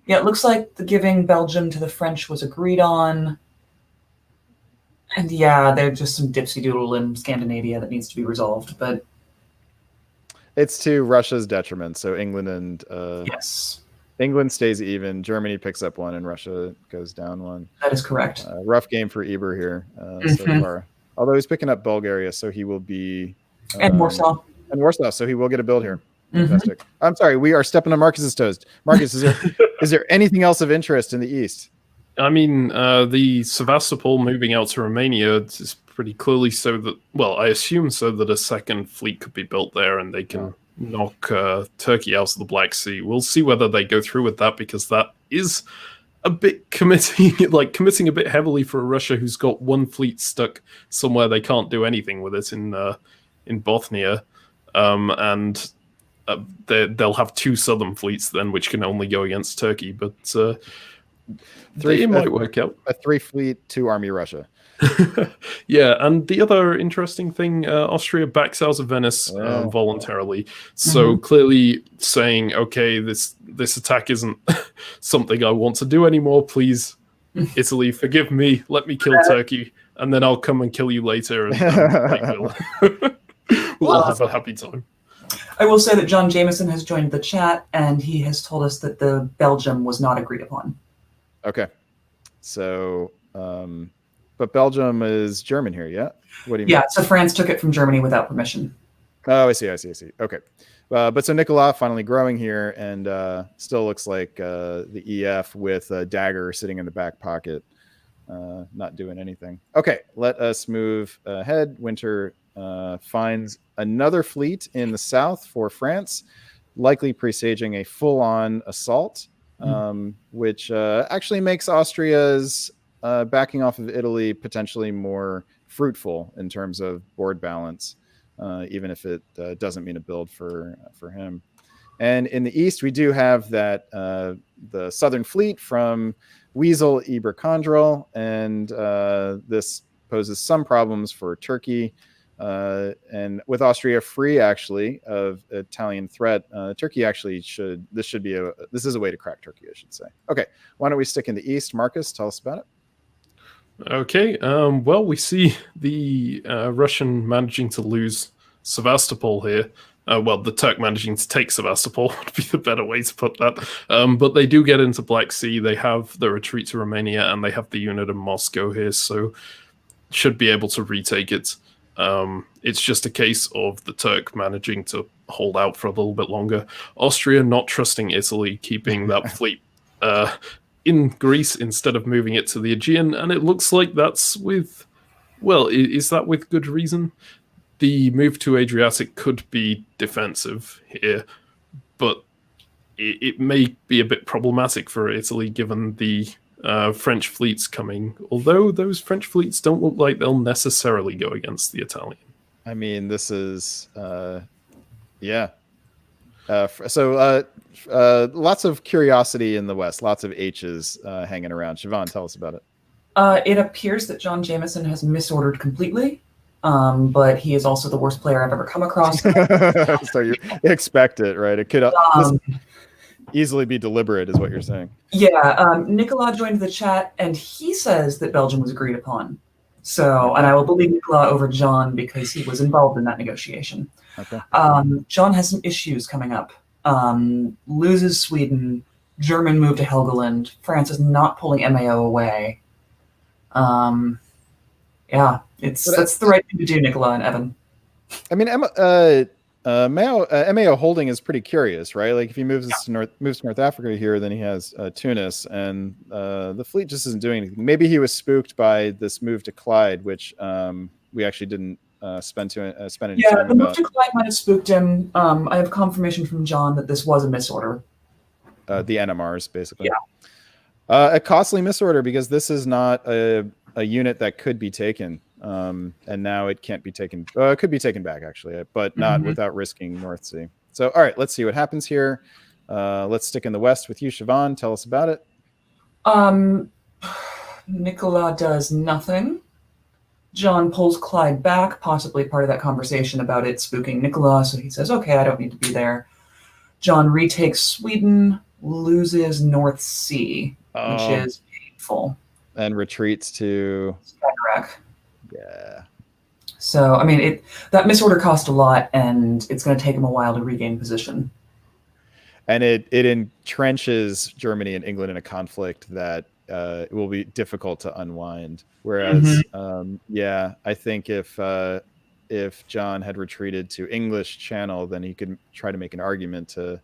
Yeah, it looks like the giving Belgium to the French was agreed on. And yeah, there's just some dipsy doodle in Scandinavia that needs to be resolved, but it's to Russia's detriment. So England and yes, England stays even. Germany picks up 1, and Russia goes down 1. That is correct. Rough game for Eber here so far. Although he's picking up Bulgaria, so he will be and Warsaw. So he will get a build here. Fantastic. I'm sorry, we are stepping on Marcus's toes. Marcus, is there anything else of interest in the East? I mean, the Sevastopol moving out to Romania is pretty clearly so that, well, I assume so that a second fleet could be built there and they can knock Turkey out of the Black Sea. We'll see whether they go through with that, because that is a bit committing a bit heavily for Russia, who's got 1 fleet stuck somewhere they can't do anything with it in Bothnia, and they'll have 2 southern fleets then, which can only go against Turkey. But it might work out. A 3 fleet, 2 army Russia. Yeah, and the other interesting thing, Austria backs out of Venice voluntarily, so clearly saying, okay, this attack isn't something I want to do anymore. Please, Italy, forgive me. Let me kill Turkey, and then I'll come and kill you later. And we'll all have a happy time. I will say that John Jameson has joined the chat, and he has told us that the Belgium was not agreed upon. Okay, so. But Belgium is German here, yeah? What do you mean? Yeah, so France took it from Germany without permission. Oh, I see. Okay. But so Nicolas finally growing here, and still looks like the EF with a dagger sitting in the back pocket, not doing anything. Okay, let us move ahead. Winter finds another fleet in the south for France, likely presaging a full-on assault, which actually makes Austria's backing off of Italy potentially more fruitful in terms of board balance, even if it doesn't mean a build for him. And in the east, we do have that the Southern Fleet from Weasel Eber Condrel, and this poses some problems for Turkey. And with Austria free, actually, of Italian threat, Turkey actually should. This is a way to crack Turkey, I should say. Okay, why don't we stick in the east? Marcus, tell us about it. Okay, well, we see the Russian managing to lose Sevastopol here. Well, the Turk managing to take Sevastopol would be the better way to put that. But they do get into Black Sea. They have the retreat to Romania, and they have the unit in Moscow here, so should be able to retake it. It's just a case of the Turk managing to hold out for a little bit longer. Austria not trusting Italy, keeping that fleet in Greece instead of moving it to the Aegean, and it looks like that's with, well, is that with good reason? The move to Adriatic could be defensive here, but it may be a bit problematic for Italy given the French fleets coming, although those French fleets don't look like they'll necessarily go against the Italian. I mean, this is, yeah. Lots of curiosity in the West, lots of H's hanging around. Siobhan, tell us about it. It appears that John Jameson has misordered completely, but he is also the worst player I've ever come across. So you expect it, right? It could easily be deliberate, is what you're saying. Yeah, Nicolas joined the chat, and he says that Belgium was agreed upon. So, and I will believe Nicolas over John because he was involved in that negotiation. Okay. John has some issues coming up. Loses Sweden, German move to Helgoland, France is not pulling MAO away. Yeah, that's the right thing to do, Nicola and Evan. I mean, MAO holding is pretty curious, right? Like if he moves to North Africa here, then he has Tunis, and the fleet just isn't doing anything. Maybe he was spooked by this move to Clyde, which we actually didn't spend any time about. Yeah, the move to Clyde might have spooked him. I have confirmation from John that this was a misorder. The NMRs, basically. Yeah. A costly misorder because this is not a unit that could be taken, and now it can't be taken. It could be taken back actually, but not without risking North Sea. So, all right, let's see what happens here. Let's stick in the West with you, Siobhan. Tell us about it. Nicola does nothing. John pulls Clyde back, possibly part of that conversation about it spooking Nicola. So he says, "Okay, I don't need to be there." John retakes Sweden, loses North Sea, which is painful. And retreats to Skagerrak. Yeah. So, I mean, that misorder cost a lot, and it's going to take him a while to regain position. And it entrenches Germany and England in a conflict that it will be difficult to unwind. Whereas, I think if John had retreated to English Channel, then he could try to make an argument to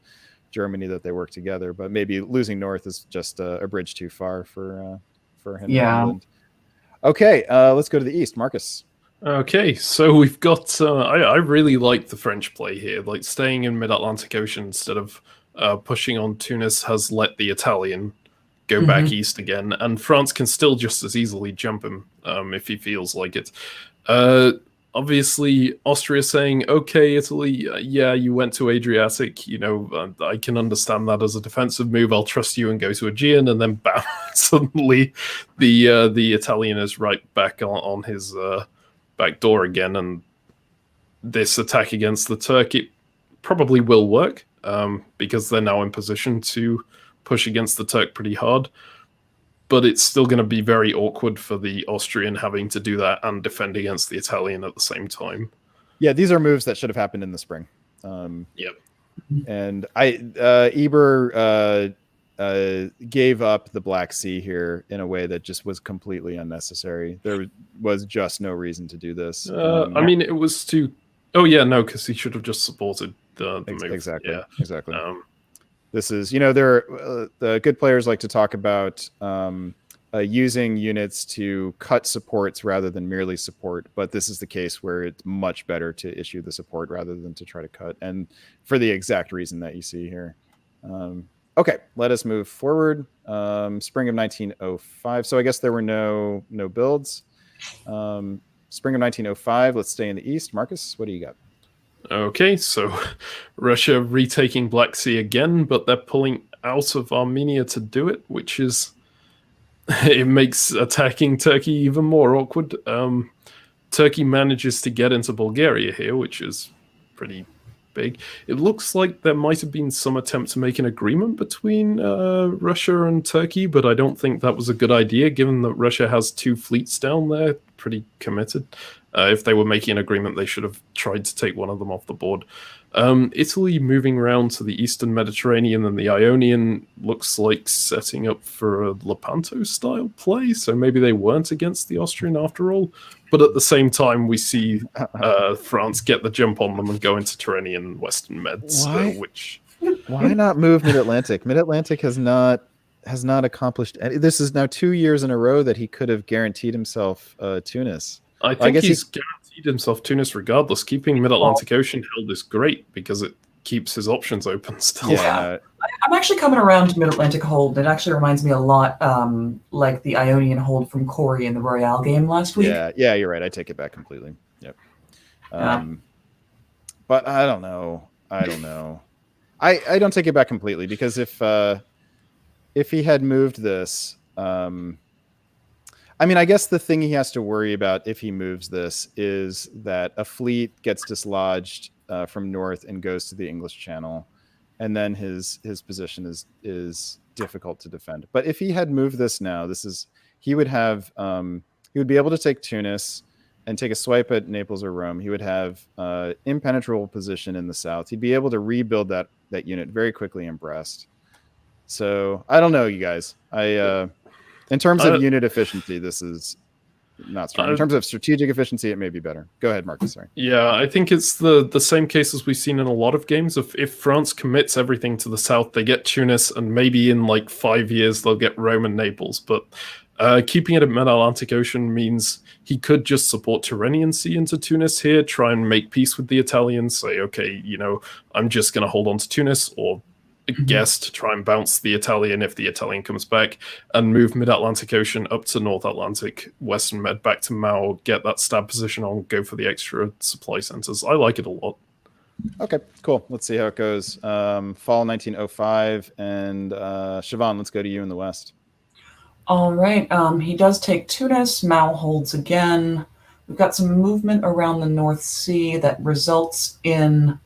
Germany that they work together. But maybe losing North is just a bridge too far for him. Yeah. England. Okay, let's go to the East. Marcus. Okay, so we've got. I really like the French play here. Like staying in mid-Atlantic Ocean instead of pushing on Tunis has let the Italian go back east again, and France can still just as easily jump him if he feels like it. Obviously, Austria saying, "Okay, Italy, yeah, you went to Adriatic. You know, I can understand that as a defensive move. I'll trust you and go to Aegean." And then, bam! Suddenly, the Italian is right back on his back door again, and this attack against the Turk, it probably will work because they're now in position to push against the Turk pretty hard. But it's still going to be very awkward for the Austrian having to do that and defend against the Italian at the same time. Yeah, these are moves that should have happened in the spring. Yep. And Eber gave up the Black Sea here in a way that just was completely unnecessary. There was just no reason to do this. I mean, it was to... Oh, yeah, no, because he should have just supported the move. Exactly. Yeah. Exactly. This is, the good players like to talk about using units to cut supports rather than merely support. But this is the case where it's much better to issue the support rather than to try to cut. And for the exact reason that you see here. Okay, let us move forward. Spring of 1905. So I guess there were no builds. Spring of 1905. Let's stay in the East. Marcus, what do you got? Okay, so Russia retaking Black Sea again, but they're pulling out of Armenia to do it, which is... it makes attacking Turkey even more awkward. Turkey manages to get into Bulgaria here, which is pretty big. It looks like there might have been some attempt to make an agreement between Russia and Turkey, but I don't think that was a good idea, given that Russia has 2 fleets down there, pretty committed. If they were making an agreement, they should have tried to take one of them off the board. Italy moving around to the eastern Mediterranean and the Ionian looks like setting up for a Lepanto-style play, so maybe they weren't against the Austrian after all. But at the same time, we see France get the jump on them and go into Tyrrhenian and Western Meds, which... Why not move Mid-Atlantic? Mid-Atlantic has not accomplished any. This is now 2 years in a row that he could have guaranteed himself Tunis. I think he's guaranteed himself Tunis regardless. Keeping Mid-Atlantic Ocean held is great because it keeps his options open still. Yeah. I'm actually coming around to Mid-Atlantic hold. It actually reminds me a lot like the Ionian hold from Corey in the Royale game last week. Yeah, you're right. I take it back completely. Yep. But I don't know. I don't take it back completely, because if he had moved this, I mean, I guess the thing he has to worry about if he moves this is that a fleet gets dislodged from north and goes to the English Channel, and then his position is difficult to defend. But if he had moved this now, he would be able to take Tunis and take a swipe at Naples or Rome. He would have impenetrable position in the south. He'd be able to rebuild that unit very quickly in Brest. So I don't know, you guys. In terms of unit efficiency, this is not strong. In terms of strategic efficiency, it may be better. Go ahead, Marcus. Sorry. Yeah, I think it's the same case as we've seen in a lot of games. If France commits everything to the south, they get Tunis, and maybe in like 5 years they'll get Rome and Naples. But keeping it at Mid-Atlantic Ocean means he could just support Tyrrhenian Sea into Tunis here, try and make peace with the Italians, say, okay, I'm just going to hold on to Tunis, or guess to try and bounce the Italian if the Italian comes back, and move Mid-Atlantic Ocean up to North Atlantic, Western Med back to Mao, get that stab position on, go for the extra supply centers. I like it a lot. Okay, cool. Let's see how it goes. Fall 1905, and Siobhan, let's go to you in the West. All right. He does take Tunis. Mao holds again. We've got some movement around the North Sea that results in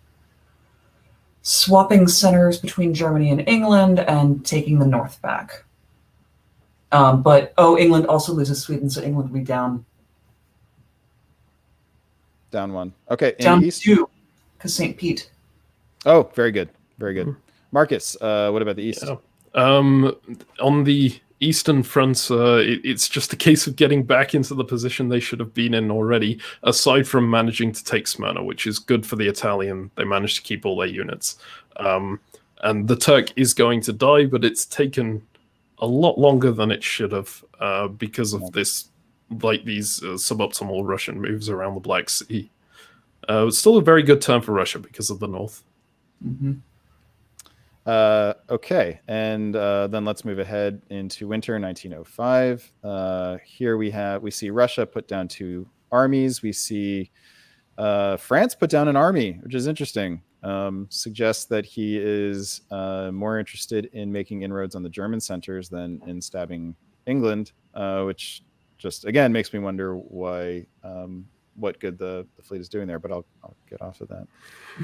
swapping centers between Germany and England and taking the north back. But England also loses Sweden, so England will be down. Down 1. Okay, down East? 2, because St. Pete. Oh, very good. Very good. Marcus, what about the East? Yeah. On the Eastern front, it's just a case of getting back into the position they should have been in already, aside from managing to take Smyrna, which is good for the Italian. They managed to keep all their units. And the Turk is going to die, but it's taken a lot longer than it should have because of these suboptimal Russian moves around the Black Sea. It's still a very good turn for Russia because of the north. Mm-hmm. Okay, and then let's move ahead into winter 1905. Here we see Russia put down 2 armies. We see France put down an army, which is interesting. Suggests that he is more interested in making inroads on the German centers than in stabbing England, which just again makes me wonder why. What good the fleet is doing there, but I'll get off of that.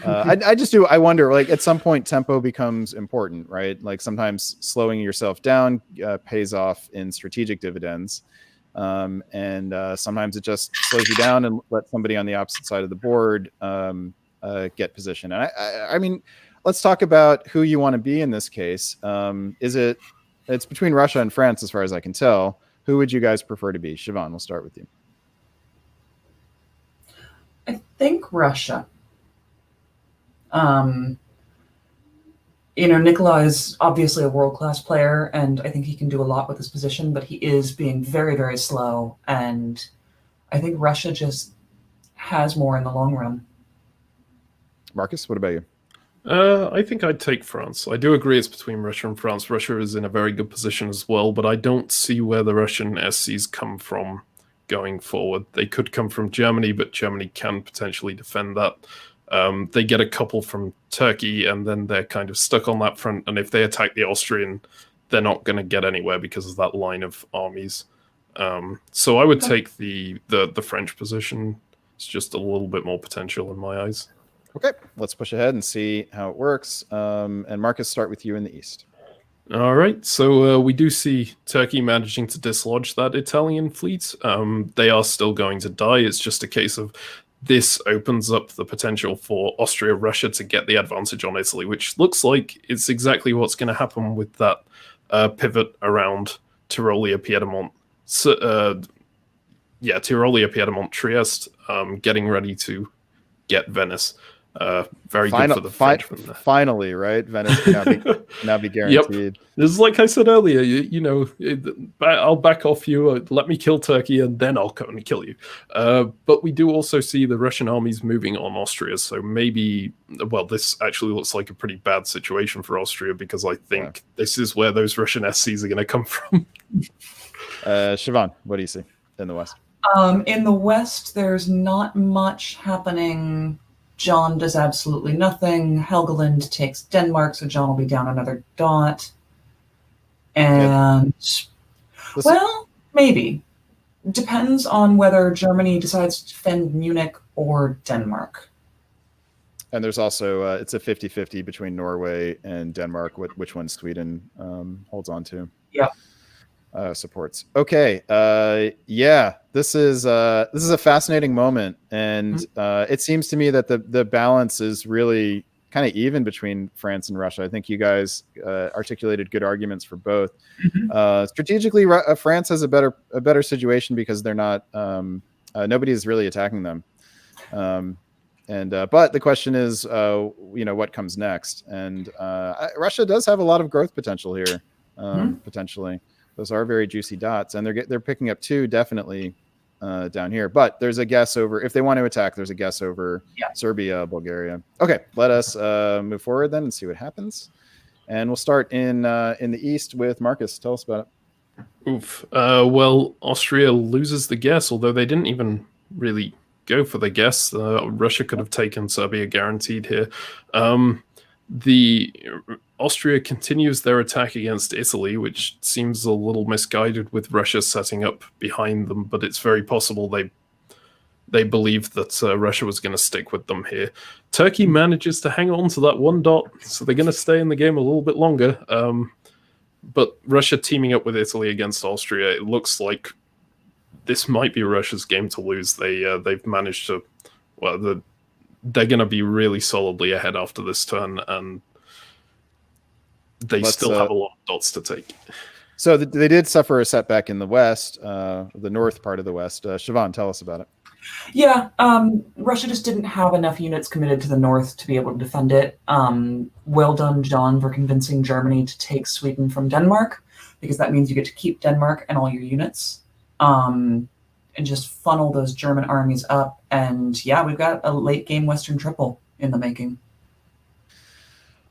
I wonder, like, at some point tempo becomes important, right? Like sometimes slowing yourself down pays off in strategic dividends, and sometimes it just slows you down and let somebody on the opposite side of the board get position. And I mean, let's talk about who you want to be in this case. It's between Russia and France as far as I can tell. Who would you guys prefer to be? Siobhan, we'll start with you. I think Russia. Nikolai is obviously a world-class player, and I think he can do a lot with his position, but he is being very, very slow, and I think Russia just has more in the long run. Marcus, what about you? I think I'd take France. I do agree it's between Russia and France. Russia is in a very good position as well, but I don't see where the Russian SCs come from going forward. They could come from Germany, but Germany can potentially defend that. They get a couple from Turkey, and then they're kind of stuck on that front. And if they attack the Austrian, they're not going to get anywhere because of that line of armies. So I would take the French position. It's just a little bit more potential in my eyes. Okay, let's push ahead and see how it works. And Marcus, start with you in the east. All right, so we do see Turkey managing to dislodge that Italian fleet. They are still going to die. It's just a case of this opens up the potential for Austria-Russia to get the advantage on Italy, which looks like it's exactly what's going to happen with that pivot around Tyrolia-Piedmont. Tyrolia-Piedmont, Trieste, getting ready to get Venice. Very good for the Frenchmen there. Finally, right? Venice can now be guaranteed. Yep. This is like I said earlier. I'll back off you. Let me kill Turkey, and then I'll come and kill you. But we do also see the Russian armies moving on Austria. So maybe, this actually looks like a pretty bad situation for Austria because I think this is where those Russian SCs are going to come from. Siobhan, what do you see in the west? In the west, there's not much happening. John does absolutely nothing. Helgoland takes Denmark, so John will be down another dot. And, maybe. Depends on whether Germany decides to defend Munich or Denmark. And there's also, it's a 50-50 between Norway and Denmark, which one Sweden holds on to. Yeah. Supports. Okay. This is a fascinating moment, and it seems to me that the balance is really kind of even between France and Russia. I think you guys articulated good arguments for both. Strategically, France has a better situation because they're not nobody is really attacking them. But the question is, what comes next? And Russia does have a lot of growth potential here, potentially. Those are very juicy dots, and they're picking up 2 definitely down here. But there's a guess over, if they want to attack, there's a guess over Serbia, Bulgaria. Okay, let us move forward then and see what happens. And we'll start in the east with Marcus. Tell us about it. Oof. Austria loses the guess, although they didn't even really go for the guess. Russia could have taken Serbia guaranteed here. Austria continues their attack against Italy, which seems a little misguided with Russia setting up behind them, but it's very possible they believed that Russia was going to stick with them here. Turkey manages to hang on to that 1 dot, so they're going to stay in the game a little bit longer. But Russia teaming up with Italy against Austria, it looks like this might be Russia's game to lose. They've managed to, they're going to be really solidly ahead after this turn, and they still have a lot of dots to take. So they did suffer a setback in the west, the north part of the west. Siobhan, tell us about it. Yeah, Russia just didn't have enough units committed to the north to be able to defend it. Well done, John, for convincing Germany to take Sweden from Denmark, because that means you get to keep Denmark and all your units, and just funnel those German armies up. And yeah, we've got a late game Western triple in the making.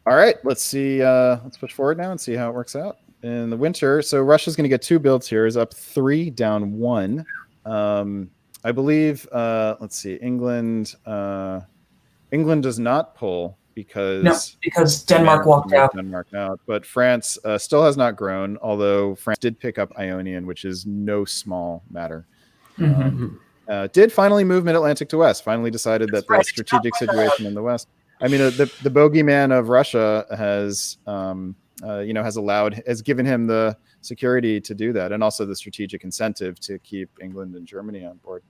All right, let's see. Let's push forward now and see how it works out in the winter. So Russia's going to get 2 builds here. Is up 3, down 1. I believe. Let's see. England does not pull because Denmark walked out. Denmark out, but France still has not grown. Although France did pick up Ionian, which is no small matter. Did finally move Mid-Atlantic to west. Finally decided that the strategic situation in the west. I mean, the bogeyman of Russia has given him the security to do that, and also the strategic incentive to keep England and Germany on board.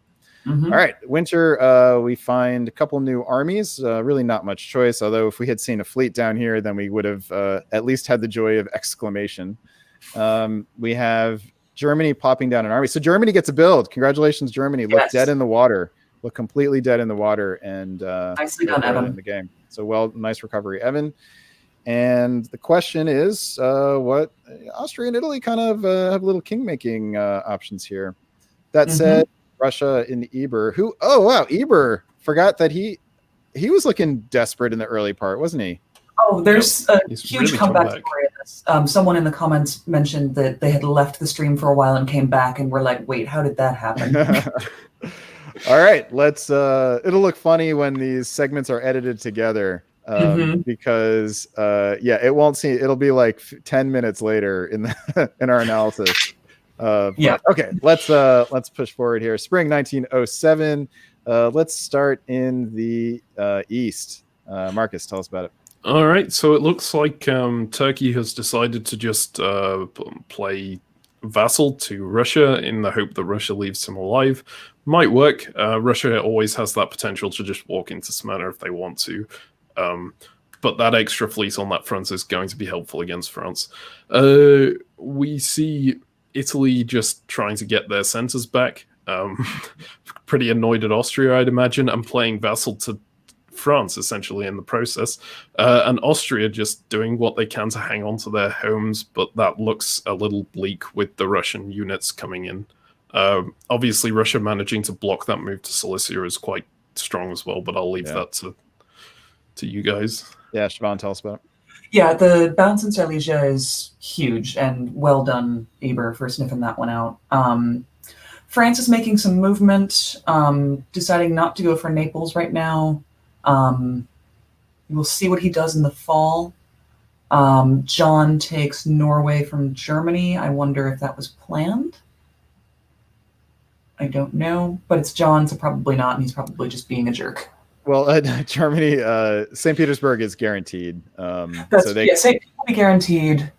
All right, winter, we find a couple new armies. Really not much choice, although if we had seen a fleet down here, then we would have at least had the joy of exclamation. We have Germany popping down an army. So Germany gets a build. Congratulations, Germany. Look dead in the water. Look completely dead in the water, and nicely done, Evan. In the game. So nice recovery, Evan. And the question is, what Austria and Italy kind of have little king-making options here. That said, Russia in Eber, Eber forgot that he was looking desperate in the early part, wasn't he? Oh, there's a huge really comeback story in this. Someone in the comments mentioned that they had left the stream for a while and came back, and were like, wait, how did that happen? All right, let's it'll look funny when these segments are edited together, because it won't seem, it'll be like 10 minutes later in our analysis. Yeah. Okay, let's push forward here. Spring 1907. Let's start in the east. Marcus, tell us about it. All right, so it looks like Turkey has decided to just play vassal to Russia in the hope that Russia leaves him alive. Might work. Russia always has that potential to just walk into Smyrna if they want to. But that extra fleet on that front is going to be helpful against France. We see Italy just trying to get their centers back. Pretty annoyed at Austria, I'd imagine, and playing vassal to France essentially in the process, and Austria just doing what they can to hang on to their homes, but that looks a little bleak with the Russian units coming in. Obviously, Russia managing to block that move to Cilicia is quite strong as well, but I'll leave that to you guys. Yeah, Siobhan, tell us about it. Yeah, the bounce in Silesia is huge, and well done, Eber, for sniffing that one out. France is making some movement, deciding not to go for Naples right now. We'll see what he does in the fall. John takes Norway from Germany. I wonder if that was planned. I don't know, but it's John, so probably not, and he's probably just being a jerk. Well, Germany, St. Petersburg is guaranteed. That's, St. Petersburg will be guaranteed.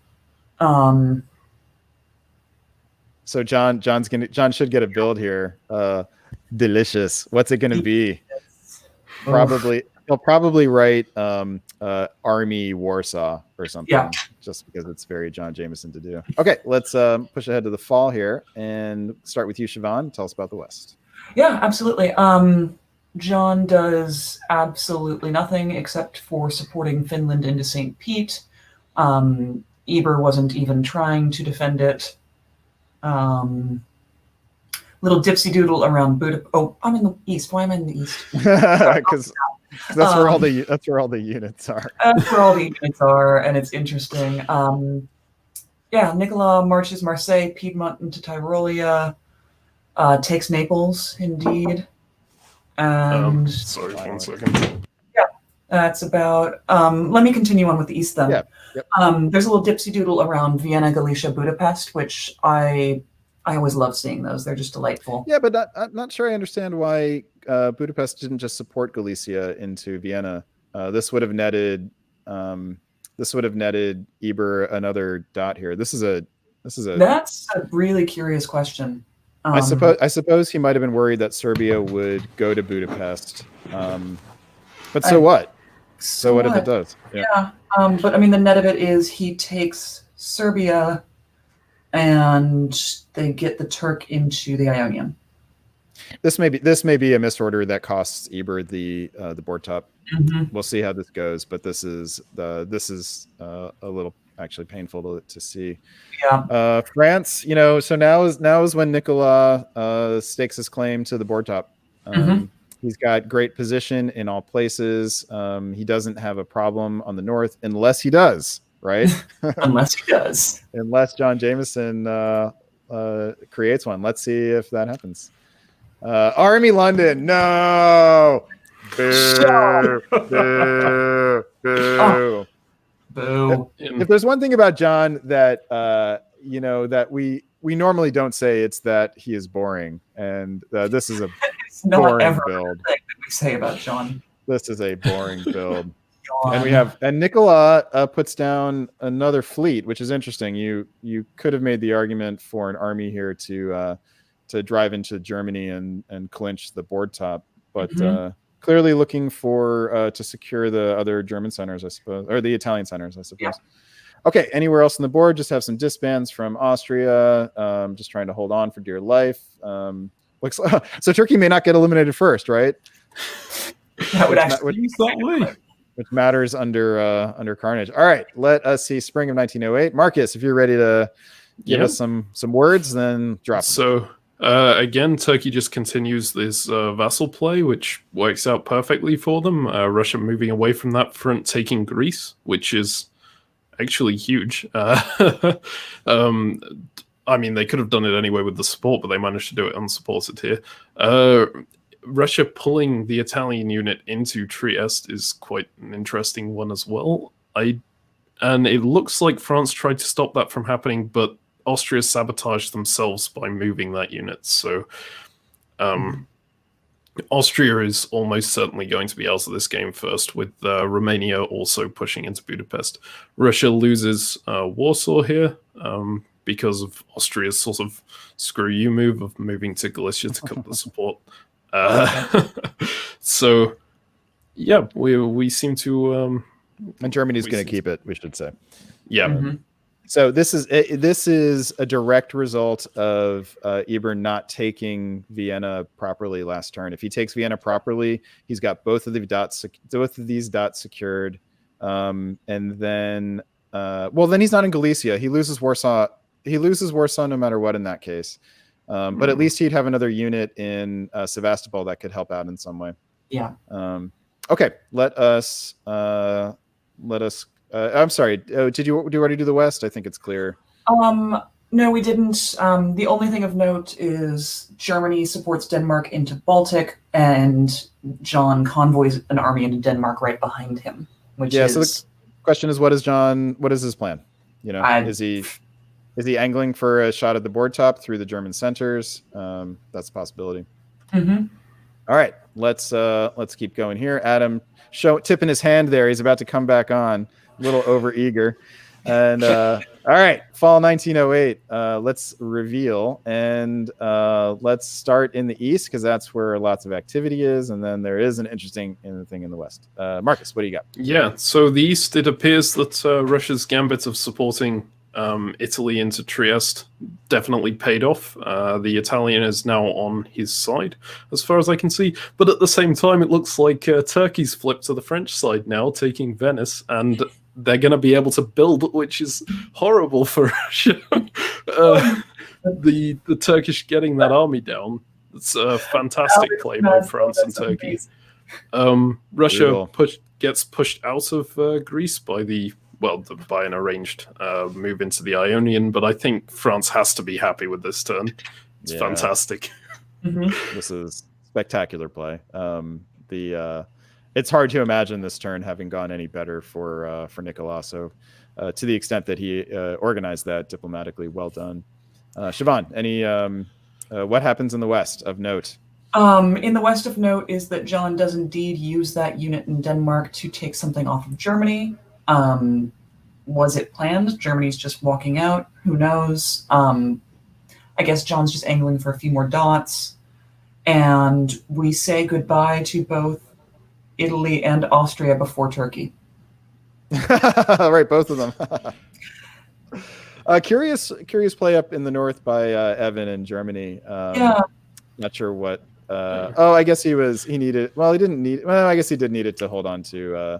So John should get a build here. Delicious. What's it going to be? He'll probably write Army Warsaw or something, just because it's very John Jameson to do. Okay, let's push ahead to the fall here and start with you, Siobhan. Tell us about the West. Yeah, absolutely. John does absolutely nothing except for supporting Finland into St. Pete. Eber wasn't even trying to defend it. Little dipsy doodle around Budapest. Oh, I'm in the east. Why am I in the east? Because that's where all the units are. That's where all the units are, and it's interesting. Nicola marches Marseille, Piedmont into Tyrolia, takes Naples, indeed. And sorry, 1 second. That's about. Let me continue on with the east then. Yeah. Yep. There's a little dipsy doodle around Vienna, Galicia, Budapest, which I always love seeing those. They're just delightful. Yeah, but I'm not sure I understand why Budapest didn't just support Galicia into Vienna. This would have netted Eber another dot here. That's a really curious question. I suppose he might have been worried that Serbia would go to Budapest. But what? So what if it does? Yeah. But I mean, the net of it is he takes Serbia, and they get the Turk into the Ionian. This may be a misorder that costs Eber the board top. Mm-hmm. We'll see how this goes, but this is a little actually painful to see. Yeah. France, so now is when Nicola stakes his claim to the board top. He's got great position in all places. He doesn't have a problem on the north, unless he does, right? Unless he does. Unless John Jameson creates one. Let's see if that happens. Army London, no! Boo! Boo! Boo! Boo! If there's one thing about John that that we normally don't say, it's that he is boring, and this is a boring build. That we say about John. This is a boring build. And Nicola puts down another fleet, which is interesting. You could have made the argument for an army here to drive into Germany and clinch the board top, but clearly looking for to secure the other German centers, I suppose, or the Italian centers, I suppose. Yeah. Okay, anywhere else on the board? Just have some disbands from Austria. Just trying to hold on for dear life. Looks so Turkey may not get eliminated first, right? That would actually which matters under Carnage. All right, let us see spring of 1908. Marcus, if you're ready to give us some words, then drop. So again, Turkey just continues this vassal play, which works out perfectly for them. Russia moving away from that front, taking Greece, which is actually huge. I mean, they could have done it anyway with the support, but they managed to do it unsupported here. Russia pulling the Italian unit into Trieste is quite an interesting one as well. And it looks like France tried to stop that from happening, but Austria sabotaged themselves by moving that unit. So Austria is almost certainly going to be out of this game first, with Romania also pushing into Budapest. Russia loses Warsaw here because of Austria's sort of screw you move of moving to Galicia to cut the support. So, yeah, we seem to... and Germany's going to keep it, we should say. Yeah. So this is a direct result of Eber not taking Vienna properly last turn. If he takes Vienna properly, he's got both of these dots secured, and then then he's not in Galicia. He loses Warsaw. He loses Warsaw no matter what in that case. But at least he'd have another unit in Sevastopol that could help out in some way. Yeah. Okay. Let us. I'm sorry. Did you already do the West? I think it's clear. No, we didn't. The only thing of note is Germany supports Denmark into Baltic, and John convoys an army into Denmark right behind him. So the question is, what is his plan? You know, is he angling for a shot at the board top through the German centers? That's a possibility. All right, let's keep going here. Adam tipping his hand there. He's about to come back on. A little over eager. And all right, fall 1908. Let's reveal, and let's start in the East, because that's where lots of activity is, and then there is an interesting thing in the West. Marcus, what do you got? Yeah, so the East, it appears that Russia's gambit of supporting Italy into Trieste definitely paid off. The Italian is now on his side, as far as I can see. But at the same time, it looks like Turkey's flipped to the French side now, taking Venice, and they're going to be able to build, which is horrible for Russia. The Turkish getting that army down, it's a fantastic play by France and Turkey. Russia gets pushed out of Greece by by an arranged move into the Ionian, but I think France has to be happy with this turn. It's fantastic. This is spectacular play. It's hard to imagine this turn having gone any better for Nicolas. So, to the extent that he organized that diplomatically, well done. Siobhan, what happens in the West of note? In the West of note is that John does indeed use that unit in Denmark to take something off of Germany. Was it planned? Germany's just walking out. Who knows? I guess John's just angling for a few more dots. And we say goodbye to both Italy and Austria before Turkey. Right, both of them. Curious play up in the north by Evan in Germany. Not sure what. I guess he needed. Well, he didn't need. Well, I guess he did need it to hold on to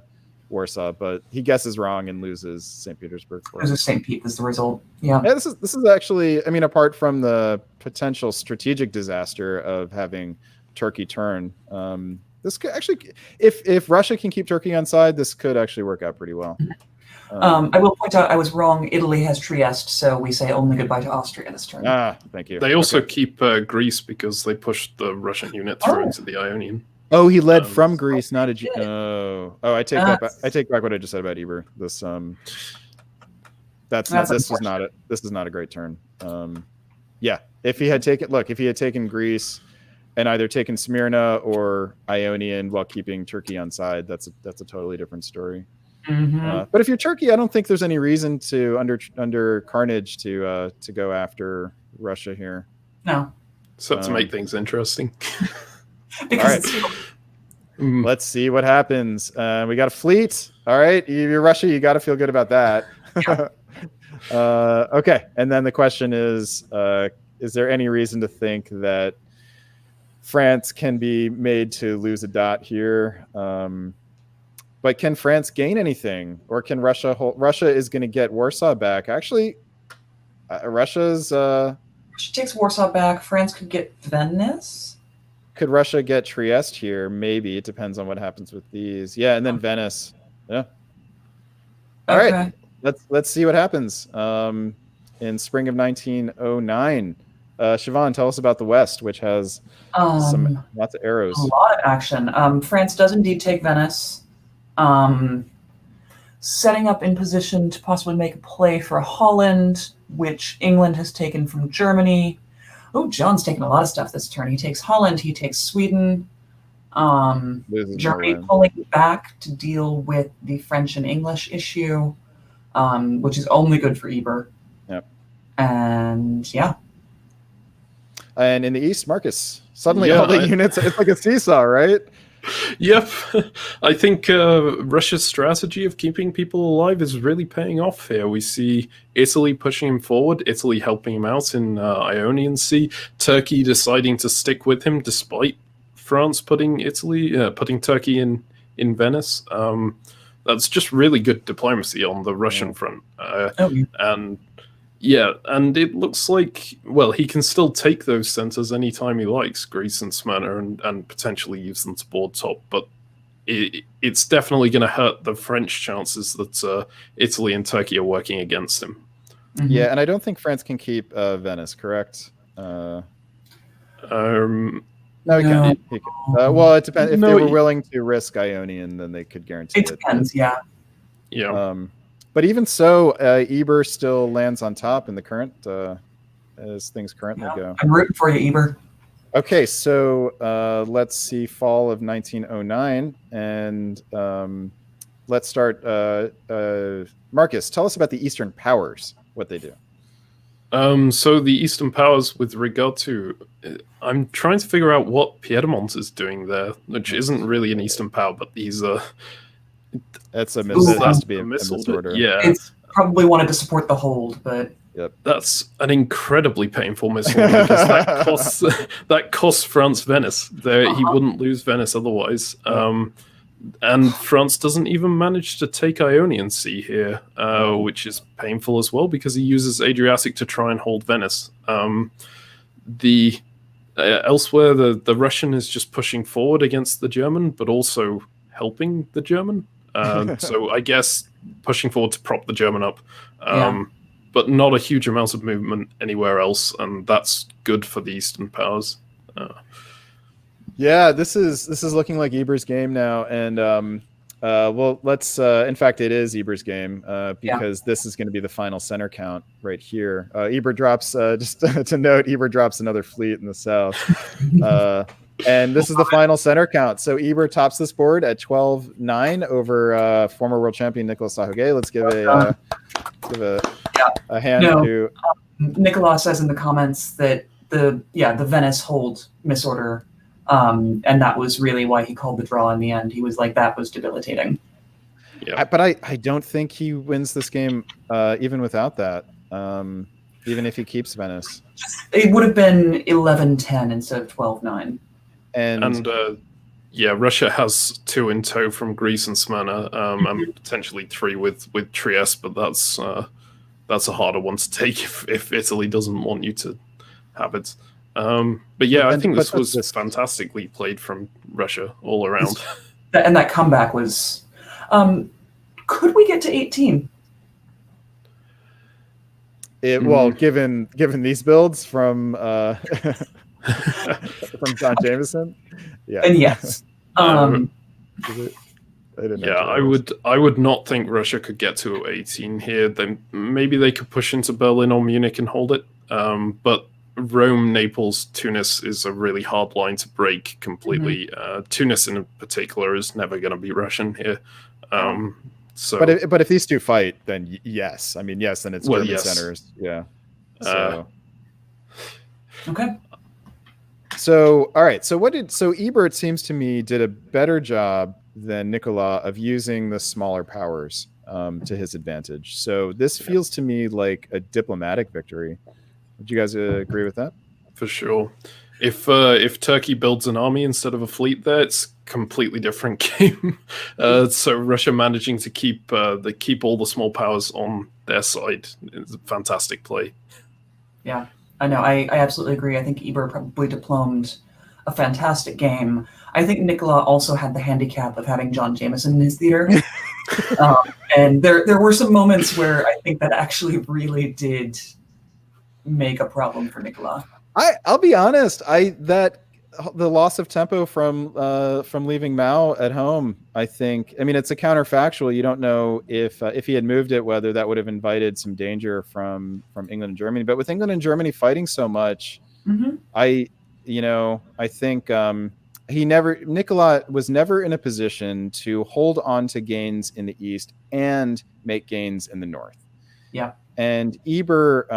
Warsaw, but he guesses wrong and loses St. Petersburg. Loses St. Pete is the result. Yeah. This is actually. I mean, apart from the potential strategic disaster of having Turkey turn. This could actually, if Russia can keep Turkey on side, this could actually work out pretty well. I will point out I was wrong. Italy has Trieste, so we say only goodbye to Austria this turn. Thank you. They also keep Greece because they pushed the Russian unit through into the Ionian. Oh, he led from Greece, not a. I take that back. I take back what I just said about Eber. This This is not a great turn. If he had taken Greece and either taken Smyrna or Ionian while keeping Turkey on side, that's a totally different story. But if you're Turkey, I don't think there's any reason to under Carnage to go after Russia here. No. Except to make things interesting. Because Let's see what happens. We got a fleet. All right, you're Russia. You got to feel good about that. Okay, and then the question is there any reason to think that France can be made to lose a dot here? But can France gain anything, or can Russia hold? Russia is going to get Warsaw back. Actually, Russia takes Warsaw back. France could get Venice. Could Russia get Trieste here? Maybe. It depends on what happens with these. Yeah, and then Venice. Yeah. All right. Let's see what happens. In spring of 1909. Siobhan, tell us about the West, which has lots of arrows. A lot of action. France does indeed take Venice. Setting up in position to possibly make a play for Holland. which England has taken from Germany. Oh, John's taken a lot of stuff this turn. He takes Holland, he takes Sweden. Loses Germany Norway. pulling back to deal with the French and English issue, which is only good for Eber. Yep. And yeah. And in the East, Marcus, suddenly Yeah, all the units, it's like a seesaw, right? Yep, I think Russia's strategy of keeping people alive is really paying off here. We see Italy pushing him forward, Italy helping him out in Ionian Sea, Turkey deciding to stick with him despite France putting Turkey in Venice. That's just really good diplomacy on the Russian front. And yeah, and it looks like, well, he can still take those centers anytime he likes, Greece and Smyrna, and potentially use them to board top. But it's definitely going to hurt the French chances that Italy and Turkey are working against him. Mhm. Yeah, and I don't think France can keep Venice, correct? No, he can. He can. Well, it depends. If No, they were he- willing to risk Ionian, then they could guarantee It depends, yeah. Yeah. But even so, Eber still lands on top in the current, as things currently go. I'm rooting for you, Eber. Okay, so let's see, fall of 1909, and let's start. Marcus, tell us about the Eastern Powers, what they do. So the Eastern Powers, with regard to, I'm trying to figure out what Piedmont is doing there, which isn't really an Eastern Power, but these are. That's a miss. It has to be a missile. misorder. Yeah, It's probably wanted to support the hold, but that's an incredibly painful missile because that costs France Venice. He wouldn't lose Venice otherwise. And France doesn't even manage to take Ionian Sea here, which is painful as well because he uses Adriatic to try and hold Venice. Elsewhere, the Russian is just pushing forward against the German, but also helping the German. So I guess pushing forward to prop the German up, but not a huge amount of movement anywhere else, and that's good for the Eastern Powers. Yeah, this is looking like Eber's game now, and well, let's. In fact, it is Eber's game because this is going to be the final center count right here. Eber drops just to note. Eber drops another fleet in the south, and this is the final center count. So Eber tops this board at 12-9 over former world champion Nicolas Sahoguet. Let's give a hand to. Nicolas says in the comments that the Venice hold misorder. And that was really why he called the draw in the end. He was like, that was debilitating. Yeah. But I don't think he wins this game even without that, even if he keeps Venice. It would have been 11-10 instead of 12-9. And Russia has 2 in tow from Greece and Smyrna, and potentially 3 with Trieste, but that's a harder one to take if Italy doesn't want you to have it. But yeah, I think this was fantastically played from Russia all around. And that comeback was... could we get to 18? Well, given these builds from John Jameson, yeah, and yes, I would not think Russia could get to 18 here. Then maybe they could push into Berlin or Munich and hold it. But Rome, Naples, Tunis is a really hard line to break completely. Tunis in particular is never going to be Russian here. So, but if these two fight, then yes. I mean, yes, then it's German centers. Yeah. So. Okay. So, all right. So Ebert seems to me did a better job than Nicolas of using the smaller powers to his advantage. So this feels to me like a diplomatic victory. Would you guys agree with that? For sure. If Turkey builds an army instead of a fleet there, it's a completely different game. So Russia managing to keep all the small powers on their side is a fantastic play. Yeah, I know. I absolutely agree. I think Eber probably diplomed a fantastic game. I think Nicolas also had the handicap of having John Jameson in his theater. And there were some moments where I think that actually really did make a problem for Nicolas. I'll be honest. the loss of tempo from leaving Mao at home. I think. I mean, it's a counterfactual. You don't know if he had moved it, whether that would have invited some danger from England and Germany. But with England and Germany fighting so much, I think Nicola was never in a position to hold on to gains in the east and make gains in the north. Yeah, and Eber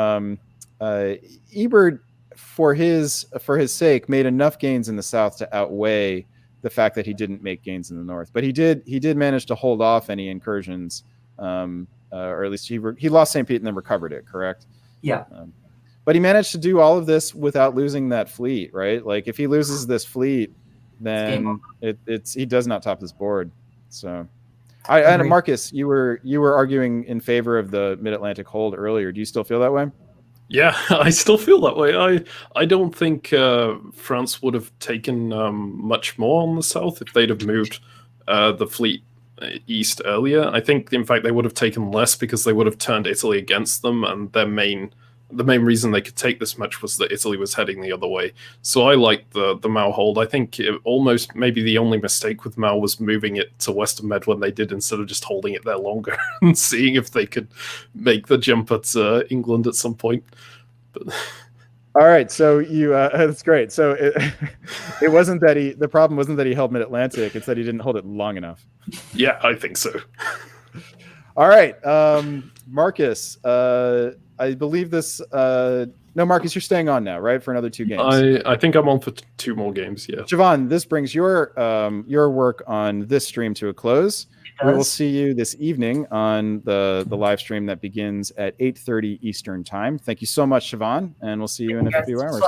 for his sake made enough gains in the south to outweigh the fact that he didn't make gains in the north. But he did manage to hold off any incursions, or at least he lost St. Pete and then recovered it. Correct? Yeah. But he managed to do all of this without losing that fleet, right? Like if he loses this fleet, then he does not top this board. So, and Marcus, you were arguing in favor of the Mid-Atlantic hold earlier. Do you still feel that way? Yeah, I still feel that way. I don't think France would have taken much more on the south if they'd have moved the fleet east earlier. I think, in fact, they would have taken less because they would have turned Italy against them, and the main reason they could take this much was that Italy was heading the other way. So I like the Mao hold. I think almost maybe the only mistake with Mao was moving it to Western Med when they did, instead of just holding it there longer and seeing if they could make the jump at England at some point. But... All right, so you that's great. So it wasn't that the problem wasn't that he held Mid-Atlantic, it's that he didn't hold it long enough. Yeah, I think so. All right, Marcus, I believe this. No, Marcus, you're staying on now, right, for another 2 games. I think I'm on for 2 more games. Yeah, Siobhan, this brings your work on this stream to a close. We will see you this evening on the live stream that begins at 8:30 Eastern time. Thank you so much, Siobhan, and we'll see you in a few hours.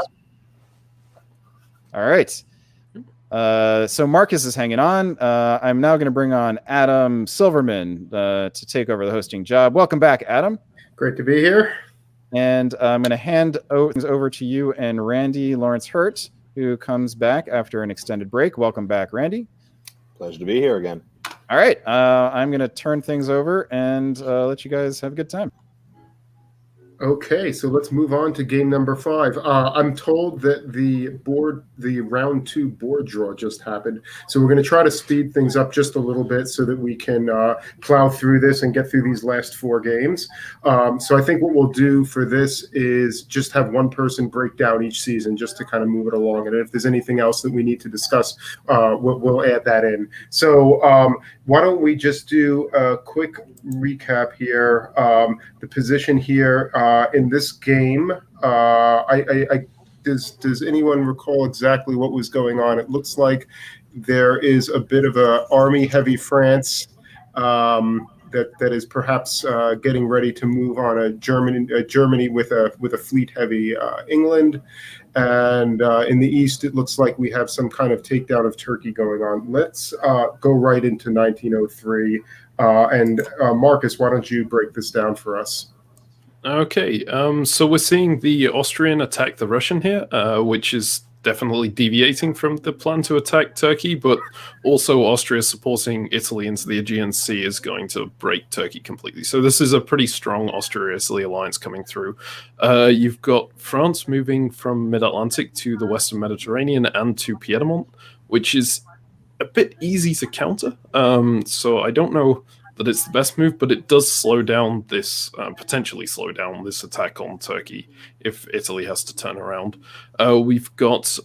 All right. So Marcus is hanging on. I'm now going to bring on Adam Silverman to take over the hosting job. Welcome back, Adam. Great to be here. And I'm going to hand things over to you and Randy Lawrence Hurt, who comes back after an extended break. Welcome back, Randy. Pleasure to be here again. All right. I'm going to turn things over and let you guys have a good time. Okay, so let's move on to game number 5. I'm told that the round 2 board draw just happened, so we're going to try to speed things up just a little bit so that we can plow through this and get through these last 4 games. So I think what we'll do for this is just have one person break down each season just to kind of move it along, and if there's anything else that we need to discuss, we'll add that in. So why don't we just do a quick recap here. The position here in this game, does anyone recall exactly what was going on? It looks like there is a bit of a army heavy France that is perhaps getting ready to move on a Germany with a fleet heavy England. And in the east, it looks like we have some kind of takedown of Turkey going on. Let's go right into 1903. And Marcus, why don't you break this down for us? Okay, so we're seeing the Austrian attack the Russian here, which is definitely deviating from the plan to attack Turkey, but also Austria supporting Italy into the Aegean Sea is going to break Turkey completely. So this is a pretty strong Austria-Italy alliance coming through. You've got France moving from mid-Atlantic to the Western Mediterranean and to Piedmont, which is a bit easy to counter. So I don't know that it's the best move, but it does slow down this, potentially slow down this attack on Turkey if Italy has to turn around. We've got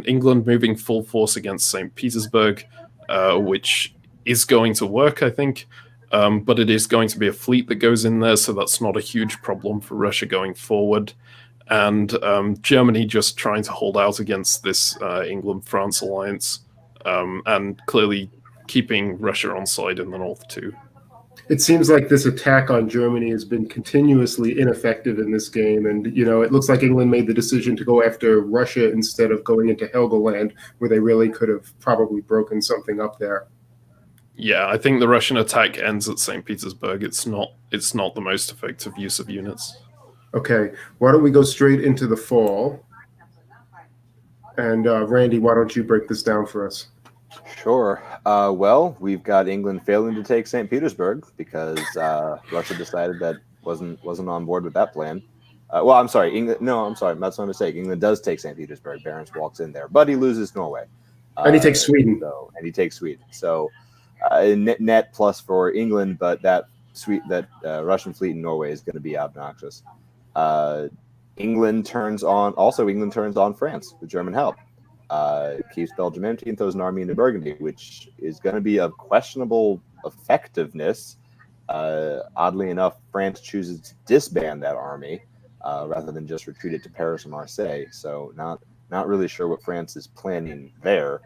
England moving full force against St. Petersburg, which is going to work, I think, but it is going to be a fleet that goes in there, so that's not a huge problem for Russia going forward. And Germany just trying to hold out against this England-France alliance, and clearly keeping Russia on side in the north too. It seems like this attack on Germany has been continuously ineffective in this game. And, it looks like England made the decision to go after Russia instead of going into Helgoland, where they really could have probably broken something up there. Yeah, I think the Russian attack ends at St. Petersburg. It's not the most effective use of units. Okay, why don't we go straight into the fall? And Randy, why don't you break this down for us? Sure. Well, we've got England failing to take St. Petersburg because Russia decided that wasn't on board with that plan. Well, I'm sorry, England. No, I'm sorry, that's my mistake. England does take St. Petersburg. Barents walks in there, but he loses Norway. And he takes Sweden. And he takes Sweden. So net plus for England, but that Russian fleet in Norway is going to be obnoxious. England turns on France with German help. Keeps Belgium empty and throws an army into Burgundy, which is going to be of questionable effectiveness. Oddly enough, France chooses to disband that army rather than just retreat it to Paris or Marseille. So not really sure what France is planning there.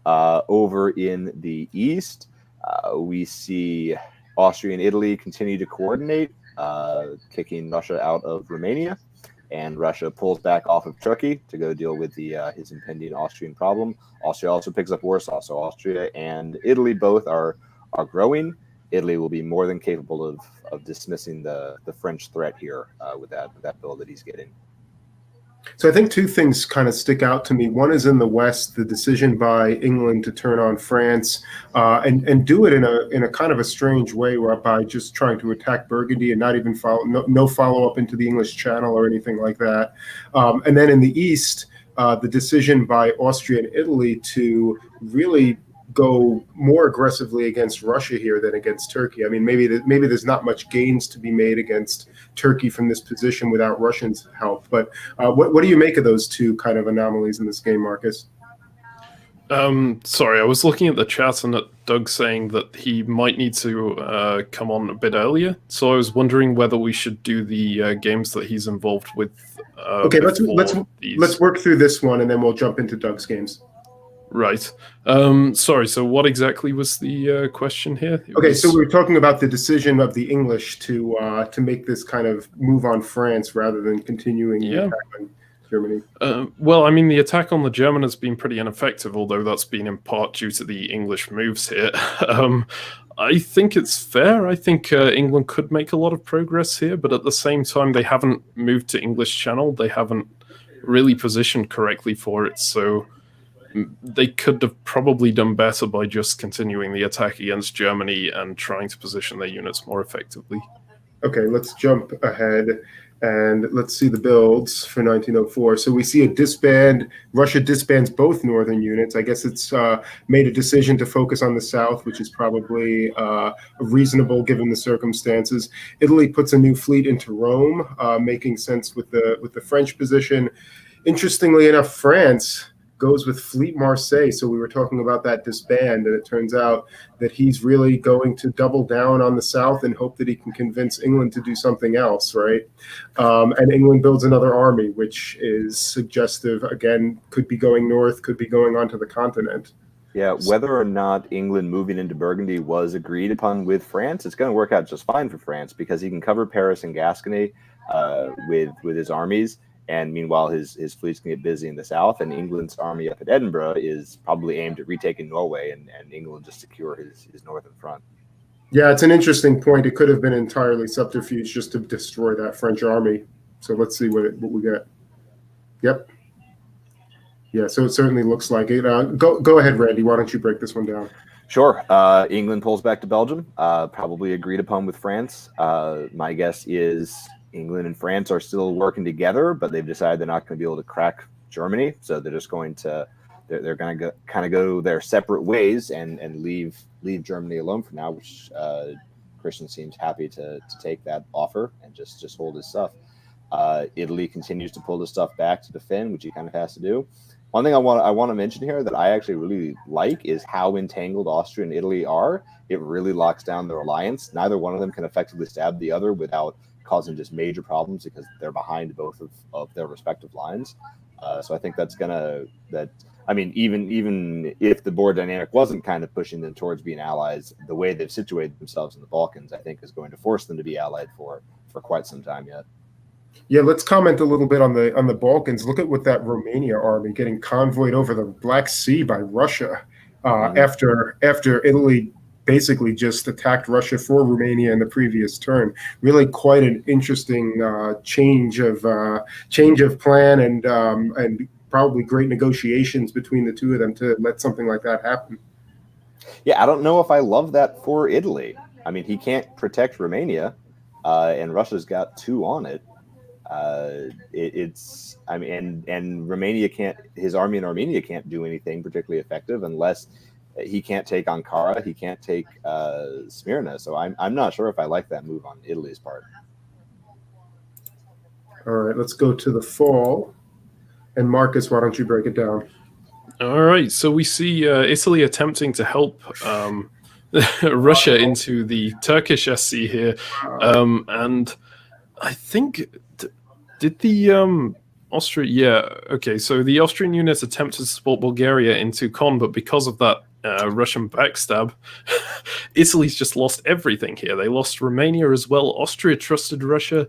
Over in the east, we see Austria and Italy continue to coordinate, kicking Russia out of Romania. And Russia pulls back off of Turkey to go deal with his impending Austrian problem. Austria also picks up Warsaw. So Austria and Italy both are growing. Italy will be more than capable of dismissing the French threat here with that bill that he's getting. So I think two things kind of stick out to me. One is in the West, the decision by England to turn on France and do it in a kind of a strange way, by just trying to attack Burgundy and not even no follow up into the English Channel or anything like that. And then in the East, the decision by Austria and Italy to really go more aggressively against Russia here than against Turkey. I mean, maybe there's not much gains to be made against Turkey from this position without Russians' help. But what do you make of those two kind of anomalies in this game, Marcus? Sorry, I was looking at the chat and at Doug saying that he might need to come on a bit earlier. So I was wondering whether we should do the games that he's involved with. Okay, let's work through this one and then we'll jump into Doug's games. Right. Sorry, so what exactly was the question here? So we were talking about the decision of the English to make this kind of move on France rather than continuing the attack on Germany. Well, I mean, the attack on the German has been pretty ineffective, although that's been in part due to the English moves here. I think it's fair. I think England could make a lot of progress here, but at the same time, they haven't moved to English Channel. They haven't really positioned correctly for it, so they could have probably done better by just continuing the attack against Germany and trying to position their units more effectively. Okay, let's jump ahead and let's see the builds for 1904. So we see Russia disbands both northern units. I guess it's made a decision to focus on the south, which is probably reasonable given the circumstances. Italy puts a new fleet into Rome, making sense with the French position. Interestingly enough, France goes with Fleet Marseille. So we were talking about that disband, and it turns out that he's really going to double down on the south and hope that he can convince England to do something else, right? And England builds another army, which is suggestive, again, could be going north, could be going onto the continent. Yeah, whether or not England moving into Burgundy was agreed upon with France, it's going to work out just fine for France because he can cover Paris and Gascony with his armies. And meanwhile, his fleets can get busy in the south, and England's army up at Edinburgh is probably aimed at retaking Norway, and England just secure his northern front. Yeah, it's an interesting point. It could have been entirely subterfuge just to destroy that French army. So let's see what we get. Yep. Yeah, so it certainly looks like it. Go ahead, Randy. Why don't you break this one down? Sure. England pulls back to Belgium, probably agreed upon with France. My guess is England and France are still working together, but they've decided they're not going to be able to crack Germany. So they're just going to kind of go their separate ways and leave Germany alone for now, which Christian seems happy to take that offer and just hold his stuff. Italy continues to pull the stuff back to defend, which he kind of has to do. One thing I want to mention here that I actually really like is how entangled Austria and Italy are. It really locks down their alliance. Neither one of them can effectively stab the other without causing just major problems because they're behind both of their respective lines. So I think even if the board dynamic wasn't kind of pushing them towards being allies, the way they've situated themselves in the Balkans, I think, is going to force them to be allied for quite some time yet. Yeah, let's comment a little bit on the Balkans. Look at what that Romania army getting convoyed over the Black Sea by Russia after Italy basically just attacked Russia for Romania in the previous turn. Really quite an interesting change of plan and probably great negotiations between the two of them to let something like that happen. Yeah, I don't know if I love that for Italy. I mean, he can't protect Romania, and Russia's got two on it. It's I mean, and Romania can't. His army in Armenia can't do anything particularly effective unless he can't take Ankara, he can't take Smyrna. So I'm not sure if I like that move on Italy's part. All right, let's go to the fall. And Marcus, why don't you break it down? All right, so we see Italy attempting to help Russia into the Turkish SC here, and I think did the Austria? Yeah, okay. So the Austrian units attempted to support Bulgaria into Con, but because of that Russian backstab, Italy's just lost everything here. They lost Romania as well. Austria trusted Russia.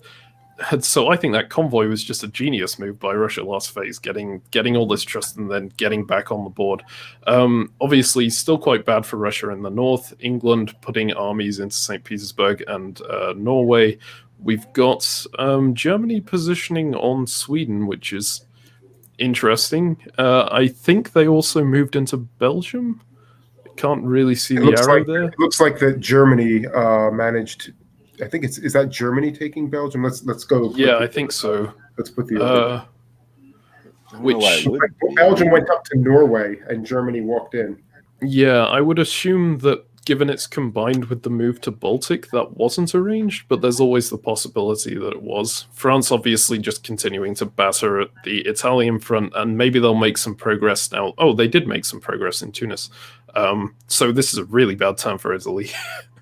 So I think that convoy was just a genius move by Russia last phase, getting all this trust and then getting back on the board. Obviously, still quite bad for Russia in the north. England putting armies into St. Petersburg and Norway. We've got Germany positioning on Sweden, which is interesting. I think they also moved into Belgium. Can't really see the arrow there. It looks like that Germany managed. I think is that Germany taking Belgium? Let's go. Yeah, I think so. Let's put the which Belgium went up to Norway and Germany walked in. Yeah, I would assume that given it's combined with the move to Baltic, that wasn't arranged, but there's always the possibility that it was. France obviously just continuing to batter at the Italian front, and maybe they'll make some progress now. Oh, they did make some progress in Tunis. So this is a really bad time for Italy.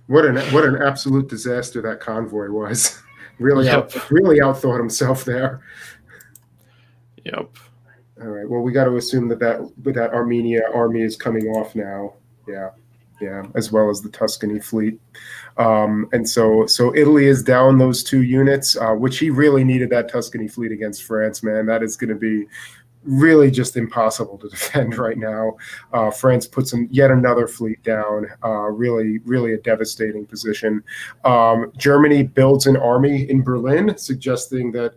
What an absolute disaster that convoy was. Really outthought himself there. Yep. All right. Well, we got to assume that Armenia army is coming off now. Yeah, as well as the Tuscany fleet. And so Italy is down those 2 units, which he really needed that Tuscany fleet against France, man. That is going to be really just impossible to defend right now. France puts yet another fleet down. Really a devastating position. Germany builds an army in Berlin, suggesting that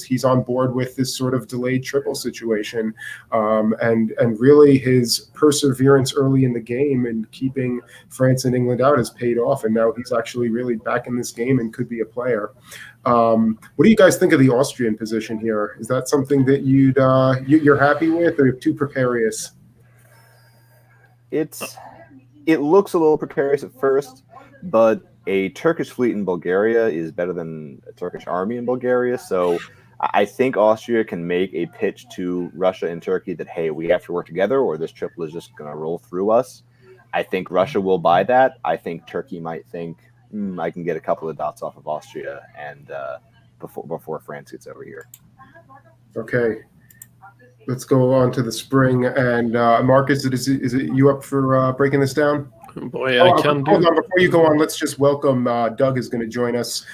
he's on board with this sort of delayed triple situation. And really his perseverance early in the game and keeping France and England out has paid off. And now he's actually really back in this game and could be a player. What do you guys think of the Austrian position here? Is that something that you're happy with, or too precarious? It looks a little precarious at first, but a Turkish fleet in Bulgaria is better than a Turkish army in Bulgaria. So I think Austria can make a pitch to Russia and Turkey that, hey, we have to work together or this triple is just going to roll through us. I think Russia will buy that. I think Turkey might think, I can get a couple of dots off of Austria and before France gets over here. Okay, let's go on to the spring. And Marcus, is it you up for breaking this down? Boy, I can do. Hold on, before you go on, let's just welcome Doug is going to join us.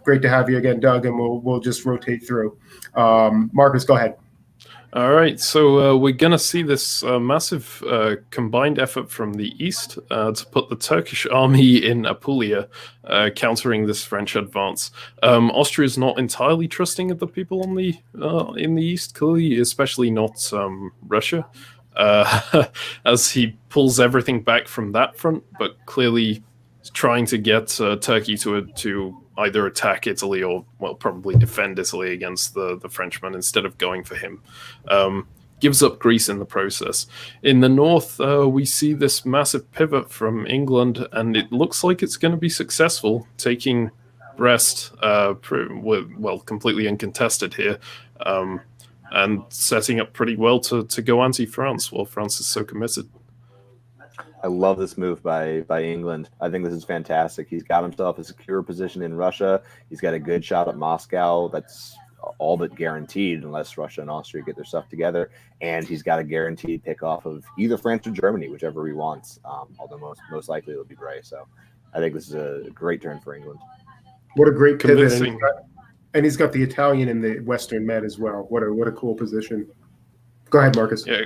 Great to have you again, Doug, and we'll just rotate through. Marcus, go ahead. All right, so we're going to see this massive combined effort from the east to put the Turkish army in Apulia, countering this French advance. Austria is not entirely trusting of the people on in the east, clearly, especially not Russia, as he pulls everything back from that front, but clearly trying to get Turkey to either attack Italy or, well, probably defend Italy against the Frenchmen instead of going for him. Gives up Greece in the process. In the north, we see this massive pivot from England, and it looks like it's going to be successful, taking Brest, completely uncontested here, and setting up pretty well to go anti-France while France is so committed. I love this move by England. I think this is fantastic. He's got himself a secure position in Russia. He's got a good shot at Moscow. That's all but guaranteed unless Russia and Austria get their stuff together. And he's got a guaranteed pick off of either France or Germany, whichever he wants. Although most likely it'll be Bray. So I think this is a great turn for England. What a great pivot. And he's got the Italian in the Western Med as well. What a cool position. Go ahead, Marcus. Yeah.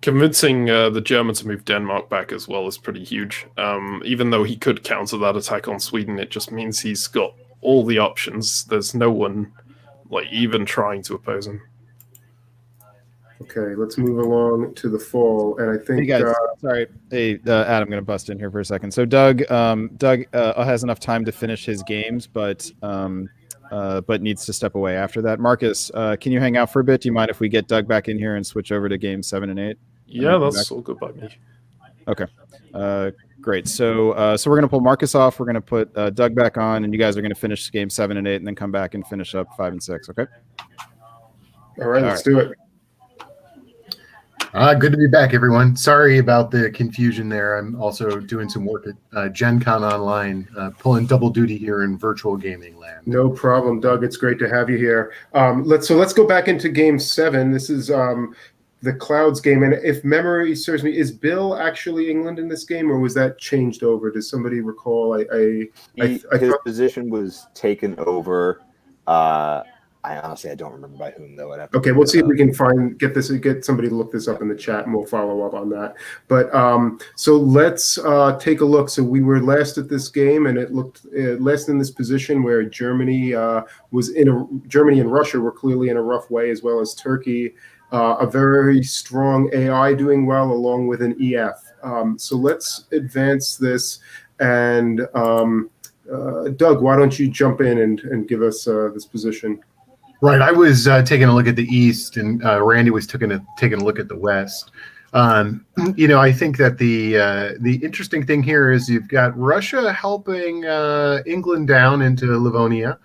Convincing the Germans to move Denmark back as well is pretty huge. Even though he could counter that attack on Sweden, it just means he's got all the options. There's no one even trying to oppose him. Okay, let's move along to the fall. And I think hey guys, sorry. Hey, Adam, I'm going to bust in here for a second. So Doug has enough time to finish his games, but but needs to step away after that. Marcus, can you hang out for a bit? Do you mind if we get Doug back in here and switch over to game 7 and 8? Yeah, that's all good by me. Okay. Great. So we're going to pull Marcus off. We're going to put Doug back on, and you guys are going to finish game 7 and 8 and then come back and finish up 5 and 6. Okay. All right, let's do it. Good to be back, everyone. Sorry about the confusion there. I'm also doing some work at Gen Con Online, pulling double duty here in virtual gaming land. No problem, Doug. It's great to have you here. Let's go back into game 7. This is the Clouds game, and if memory serves me, is Bill actually England in this game, or was that changed over? Does somebody recall? His position was taken over. I honestly don't remember by whom though. Okay, we'll see if we can get somebody to look this up in the chat, and we'll follow up on that. But so let's take a look. So we were last at this game, and it looked last in this position where Germany Germany and Russia were clearly in a rough way, as well as Turkey. A very strong AI doing well, along with an EF. So let's advance this, and Doug, why don't you jump in and give us this position? Right. I was taking a look at the East, and Randy was taking a look at the West. I think that the interesting thing here is you've got Russia helping England down into Livonia.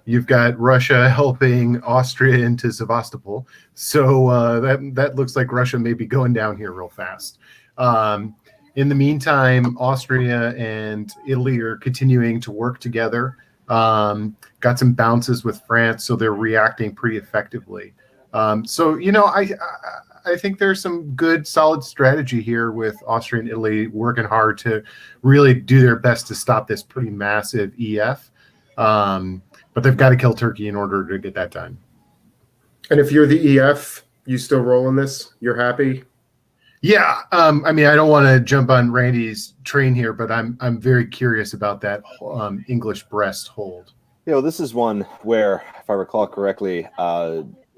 You've got Russia helping Austria into Sevastopol. So that looks like Russia may be going down here real fast. In the meantime, Austria and Italy are continuing to work together. Got some bounces with France, so they're reacting pretty effectively. I think there's some good, solid strategy here with Austria and Italy working hard to really do their best to stop this pretty massive EF. But they've got to kill Turkey in order to get that done. And if you're the EF, you still rolling this? You're happy? Yeah, I don't want to jump on Randy's train here, but I'm very curious about that English Brest hold. This is one where, if I recall correctly,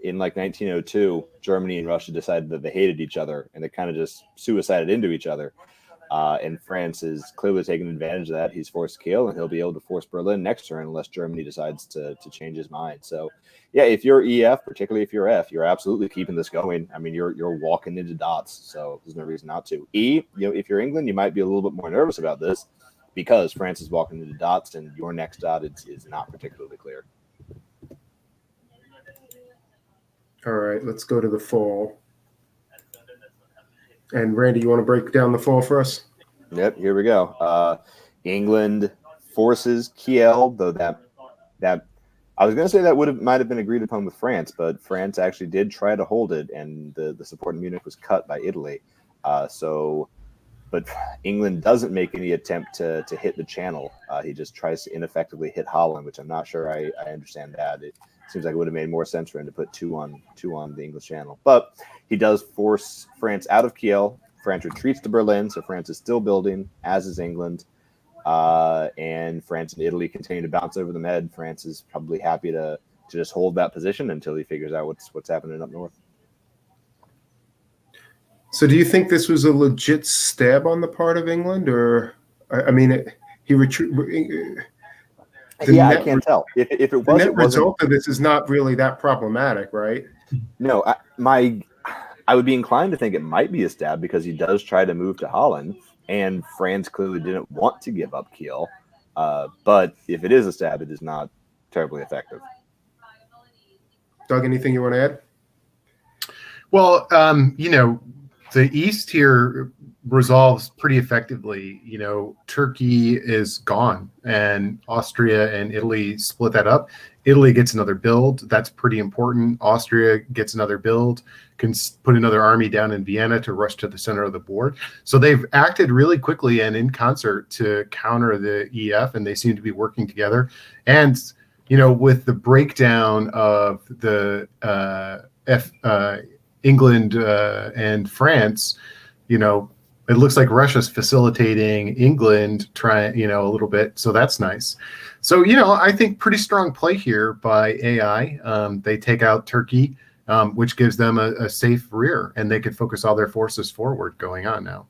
in like 1902, Germany and Russia decided that they hated each other, and they kind of just suicided into each other. And France is clearly taking advantage of that. He's forced Kiel, and he'll be able to force Berlin next turn unless Germany decides to change his mind. So, yeah, if you're EF, particularly if you're F, you're absolutely keeping this going. I mean, you're walking into dots, so there's no reason not to. E, if you're England, you might be a little bit more nervous about this because France is walking into dots, and your next dot is not particularly clear. All right, let's go to the fall. And Randy, you want to break down the fall for us? Yep, here we go. England forces Kiel, though that I was going to say that might have been agreed upon with France, but France actually did try to hold it, and the support in Munich was cut by Italy. But England doesn't make any attempt to hit the channel. He just tries to ineffectively hit Holland, which I'm not sure I understand that. It seems like it would have made more sense for him to put two on the English channel. But he does force France out of Kiel. France retreats to Berlin, so France is still building, as is England. And France and Italy continue to bounce over the med. France is probably happy to just hold that position until he figures out what's happening up north. So do you think this was a legit stab on the part of England, or he retreated? I can't tell. If it was, the net result of this is not really that problematic, right? No, I would be inclined to think it might be a stab because he does try to move to Holland, and France clearly didn't want to give up Kiel. But if it is a stab, it is not terribly effective. Doug, anything you want to add? Well, the East here resolves pretty effectively. Turkey is gone, and Austria and Italy split that up. Italy gets another build. That's pretty important. Austria gets another build, can put another army down in Vienna to rush to the center of the board. So they've acted really quickly and in concert to counter the EF, and they seem to be working together. And, with the breakdown of the England and France, it looks like Russia's facilitating England trying, a little bit. So that's nice. So, I think pretty strong play here by AI. They take out Turkey, which gives them a safe rear, and they can focus all their forces forward going on now.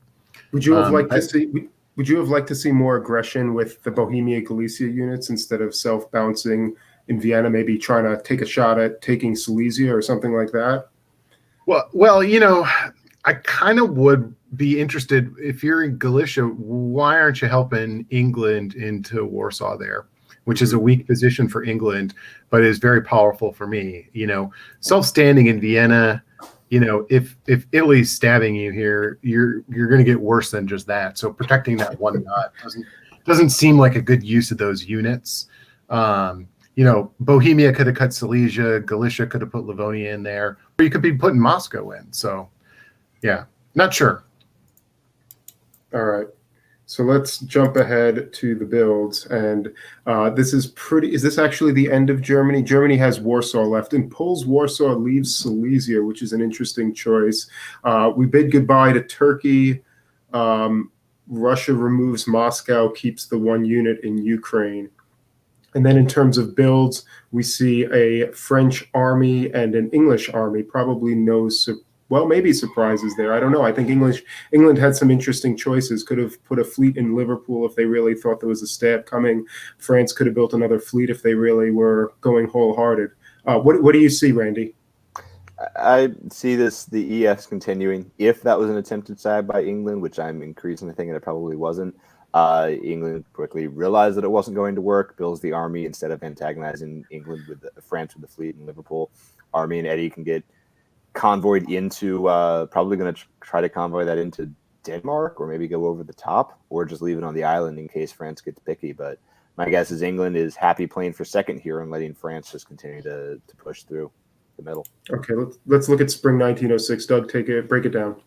Would you have liked to would you have liked to see more aggression with the Bohemia Galicia units instead of self-bouncing in Vienna, maybe trying to take a shot at taking Silesia or something like that? Well, I kind of would be interested if you're in Galicia. Why aren't you helping England into Warsaw there, which is a weak position for England, but is very powerful for me? Self-standing in Vienna. If Italy's stabbing you here, you're going to get worse than just that. So protecting that one dot doesn't seem like a good use of those units. Bohemia could have cut Silesia, Galicia could have put Livonia in there, or you could be putting Moscow in. So, yeah, not sure. All right. So let's jump ahead to the builds. And this is this actually the end of Germany? Germany has Warsaw left and pulls Warsaw, leaves Silesia, which is an interesting choice. We bid goodbye to Turkey. Russia removes Moscow, keeps the one unit in Ukraine. And then in terms of builds, we see a French army and an English army. Probably maybe surprises there. I don't know. I think England had some interesting choices. Could have put a fleet in Liverpool if they really thought there was a stab coming. France could have built another fleet if they really were going wholehearted. What do you see, Randy? I see the ES continuing. If that was an attempted stab by England, which I'm increasingly thinking it probably wasn't, England quickly realized that it wasn't going to work, builds the army instead of antagonizing England with France with the fleet in Liverpool. Army and Eddie can get convoyed into probably going to try to convoy that into Denmark, or maybe go over the top, or just leave it on the island in case France gets picky. But my guess is England is happy playing for second here and letting France just continue to push through the middle. Okay, let's look at spring 1906. Doug, break it down.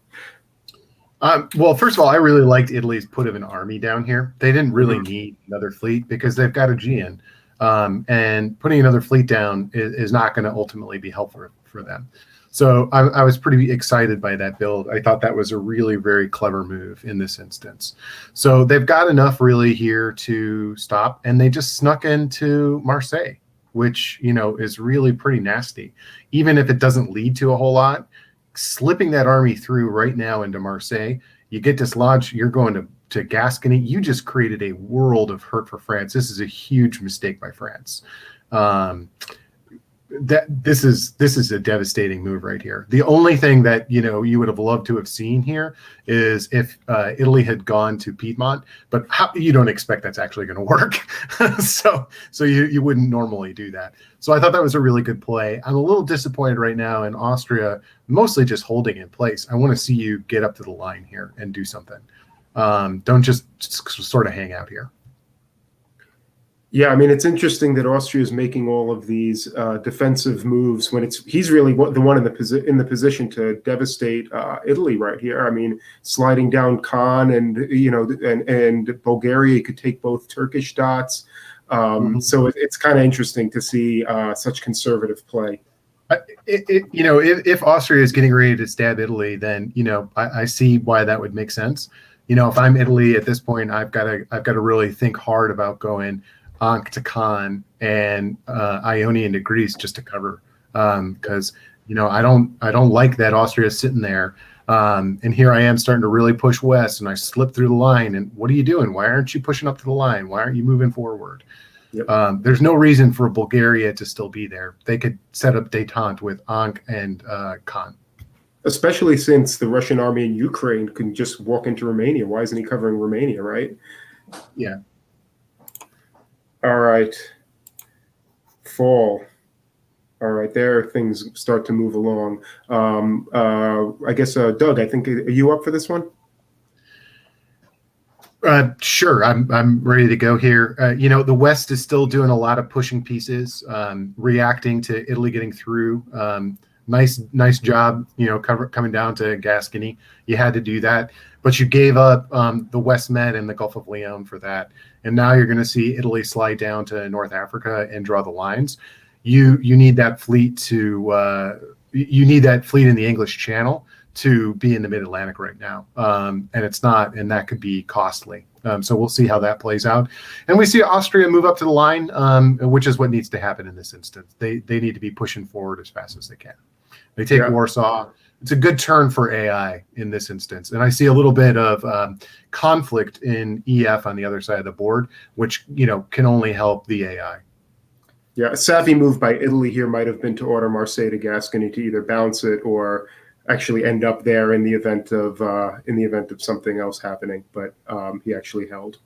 Well, first of all, I really liked Italy's put of an army down here. They didn't really need another fleet because they've got Aegean, and putting another fleet down is not going to ultimately be helpful for them. So I was pretty excited by that build. I thought that was a really very clever move in this instance. So they've got enough really here to stop, and they just snuck into Marseille, which is really pretty nasty. Even if it doesn't lead to a whole lot, slipping that army through right now into Marseille, you get dislodged, you're going to Gascony. You just created a world of hurt for France. This is a huge mistake by France. This is a devastating move right here. The only thing that you would have loved to have seen here is if Italy had gone to Piedmont, but you don't expect that's actually going to work. so you wouldn't normally do that. So I thought that was a really good play. I'm a little disappointed right now in Austria, mostly just holding in place. I want to see you get up to the line here and do something. Don't just sort of hang out here. Yeah, I mean, it's interesting that Austria is making all of these defensive moves when he's really the one in the position to devastate Italy right here. I mean, sliding down Khan and Bulgaria could take both Turkish dots. So it's kind of interesting to see such conservative play. If Austria is getting ready to stab Italy, then I see why that would make sense. If I'm Italy at this point, I've got to really think hard about going Ankh to Khan and Ionian to Greece just to cover, because I don't like that Austria is sitting there, and here I am starting to really push west, and I slip through the line. And what are you doing? Why aren't you pushing up to the line? Why aren't you moving forward? Yep. There's no reason for Bulgaria to still be there. They could set up détente with Ankh and Khan. Especially since the Russian army in Ukraine can just walk into Romania. Why isn't he covering Romania, right? Yeah. All right. Fall. All right, there things start to move along. I guess, Doug, I think, are you up for this one? Sure, I'm ready to go here. The West is still doing a lot of pushing pieces, reacting to Italy getting through. Nice job, coming down to Gascony. You had to do that, but you gave up the West Med and the Gulf of Leon for that, and now you're going to see Italy slide down to North Africa and draw the lines. You need that fleet you need that fleet in the English Channel to be in the Mid-Atlantic right now, and it's not, and that could be costly. So we'll see how that plays out, and we see Austria move up to the line, which is what needs to happen in this instance. They need to be pushing forward as fast as they can. They take Warsaw. it's a good turn for AI in this instance. And I see a little bit of conflict in EF on the other side of the board, which, can only help the AI. Yeah, a savvy move by Italy here might have been to order Marseille to Gascony to either bounce it or actually end up there in the event of something else happening. But he actually held.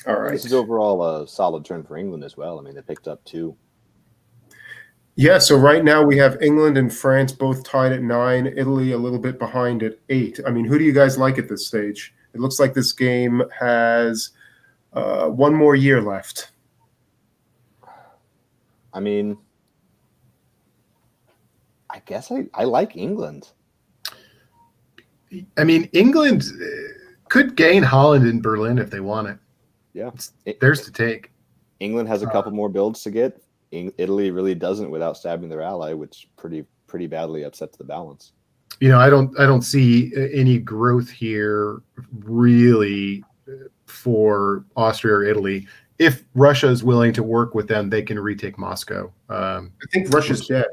All right. This is overall a solid turn for England as well. I mean, they picked up 2. Yeah, so right now we have England and France both tied at 9, Italy a little bit behind at 8. I mean, who do you guys like at this stage? It looks like this game has one more year left. I mean, I guess I like England. I mean, England could gain Holland in Berlin if they want it. Yeah. It's theirs to take. England has a couple more builds to get. Italy really doesn't without stabbing their ally, which pretty badly upsets the balance. I don't see any growth here really for Austria or Italy. If Russia is willing to work with them, they can retake Moscow. I think Russia's dead.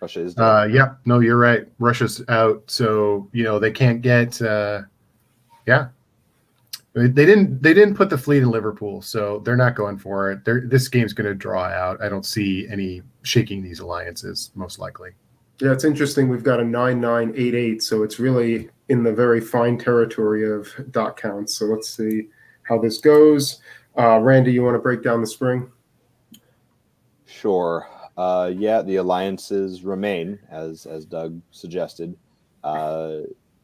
Russia is dead. Yeah, no, you're right. Russia's out, so they can't get. Yeah, they didn't put the fleet in Liverpool, so they're not going for it. This game's going to draw out. I don't see any shaking these alliances, most likely. Yeah, it's interesting. We've got a 9-9-8-8, so it's really in the very fine territory of dot counts. So let's see how this goes. Randy, you want to break down the spring? Sure. Yeah, the alliances remain, as Doug suggested.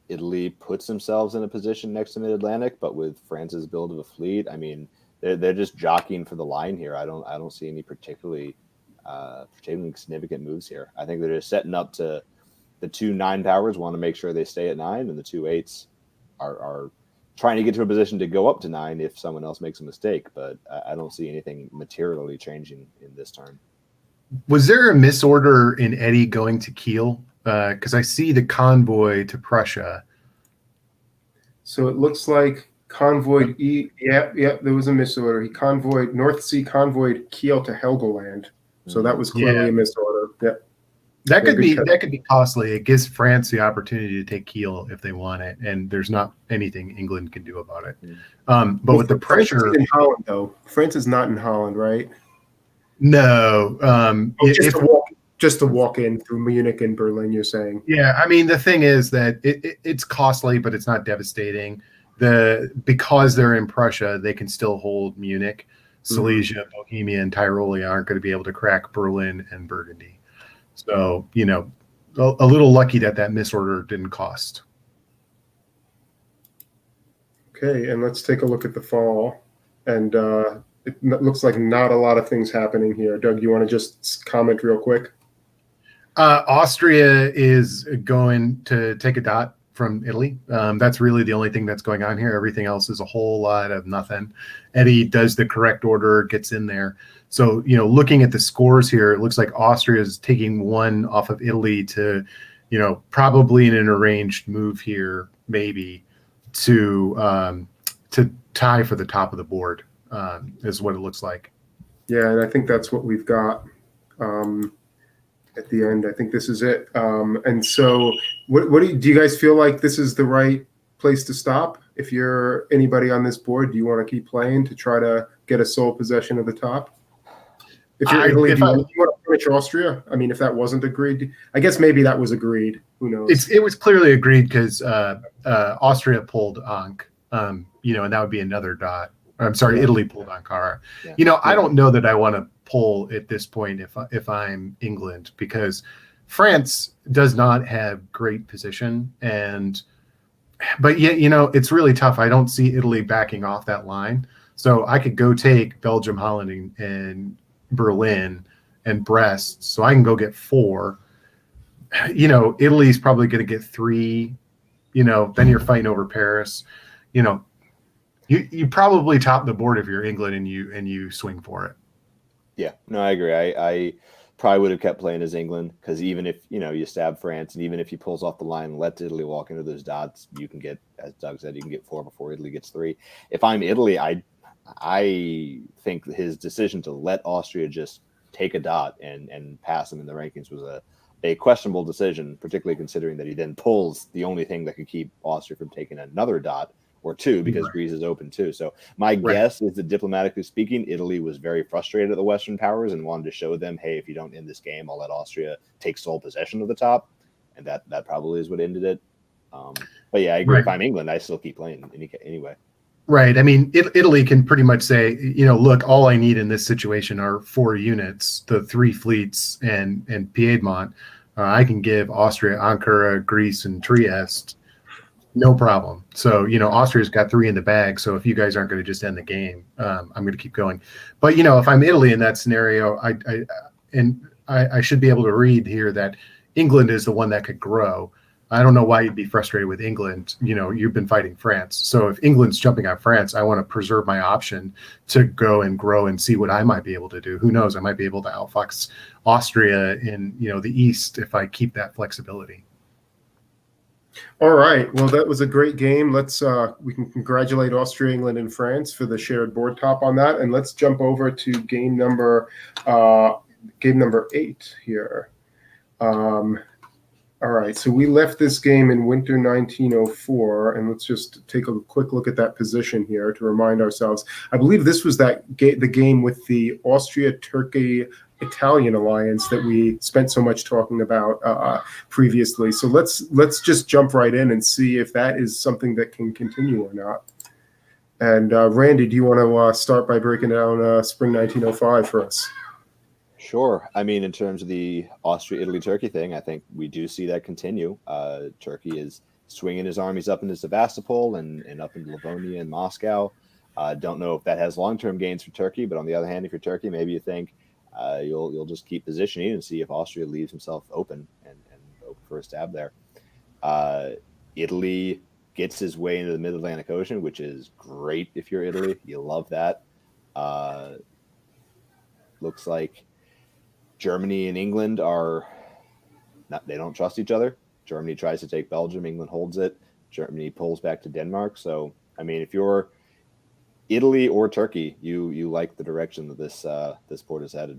Italy puts themselves in a position next to Mid-Atlantic, but with France's build of a fleet, I mean, they're just jockeying for the line here. I don't see any particularly significant moves here. I think they're just setting up to the 2 9 powers want to make sure they stay at 9, and the 2 8s are trying to get to a position to go up to 9 if someone else makes a mistake. But I don't see anything materially changing in this turn. Was there a misorder in Eddie going to Kiel? Because I see the convoy to Prussia. So it looks like convoyed there was a misorder. He convoyed North Sea convoyed Kiel to Helgoland. So that was clearly a misorder. Yeah. That could be costly. It gives France the opportunity to take Kiel if they want it, and there's not anything England can do about it. But with the pressure, France is in Holland, though. France is not in Holland, right? No. Just to walk in through Munich and Berlin, you're saying? Yeah, I mean the thing is that it's costly, but it's not devastating. Because they're in Prussia, they can still hold Munich. Silesia, Bohemia, and Tyrolia aren't going to be able to crack Berlin and Burgundy. So, a little lucky that misorder didn't cost. Okay, and let's take a look at the fall. And it looks like not a lot of things happening here. Doug, you want to just comment real quick? Austria is going to take a dot from Italy. That's really the only thing that's going on here. Everything else is a whole lot of nothing. Eddie does the correct order, gets in there. So, looking at the scores here, it looks like Austria is taking 1 off of Italy to, probably in an arranged move here, maybe to tie for the top of the board, is what it looks like. Yeah, and I think that's what we've got at the end. I think this is it. And so what do you guys feel like this is the right place to stop? If you're anybody on this board, do you want to keep playing to try to get a sole possession of the top? If you're Italy, do you want to finish Austria? I mean, if that wasn't agreed, I guess maybe that was agreed. Who knows? It was clearly agreed because Austria pulled Ankh, and that would be another dot. I'm sorry, Italy pulled Ankara. Yeah. I don't know that I want to pull at this point if I'm England, because France does not have great position, but yet it's really tough. I don't see Italy backing off that line, so I could go take Belgium, Holland, and Berlin and Brest, so I can go get 4. Italy's probably going to get 3. Then you're fighting over Paris. You probably top the board if you're England and you swing for it. Yeah, no, I agree. I probably would have kept playing as England, because even if you stab France, and even if he pulls off the line and lets Italy walk into those dots, you can get, as Doug said, you can get 4 before Italy gets 3. If I'm Italy, I think his decision to let Austria just take a dot and pass them in the rankings was a a questionable decision, particularly considering that he then pulls the only thing that could keep Austria from taking another dot or two, because Greece is open too. So my guess is that, diplomatically speaking, Italy was very frustrated at the Western powers and wanted to show them, hey, if you don't end this game, I'll let Austria take sole possession of the top. And that probably is what ended it. But yeah, I agree. If I'm England, I still keep playing anyway. Right. I mean, Italy can pretty much say, look, all I need in this situation are 4 units, the 3 fleets and Piedmont. I can give Austria, Ankara, Greece, and Trieste, no problem. So, Austria's got 3 in the bag. So if you guys aren't going to just end the game, I'm going to keep going. But, if I'm Italy in that scenario, I should be able to read here that England is the one that could grow. I don't know why you'd be frustrated with England. You've been fighting France. So if England's jumping on France, I want to preserve my option to go and grow and see what I might be able to do. Who knows? I might be able to outfox Austria in, the East if I keep that flexibility. All right. Well, that was a great game. We can congratulate Austria, England, and France for the shared board top on that. And let's jump over to game number 8 here. All right, so we left this game in winter 1904, and let's just take a quick look at that position here to remind ourselves. I believe this was the game with the Austria-Turkey-Italian alliance that we spent so much talking about previously. So let's just jump right in and see if that is something that can continue or not. And Randy, do you want to start by breaking down spring 1905 for us? Sure. I mean, in terms of the Austria-Italy-Turkey thing, I think we do see that continue. Turkey is swinging his armies up into Sevastopol and up into Livonia and Moscow. Don't know if that has long-term gains for Turkey, but on the other hand, if you're Turkey, maybe you think you'll just keep positioning and see if Austria leaves himself open and open for a stab there. Italy gets his way into the Mid-Atlantic Ocean, which is great if you're Italy. You love that. Looks like Germany and England they don't trust each other. Germany tries to take Belgium, England holds it. Germany pulls back to Denmark. So, I mean, if you're Italy or Turkey, you like the direction that this port is headed.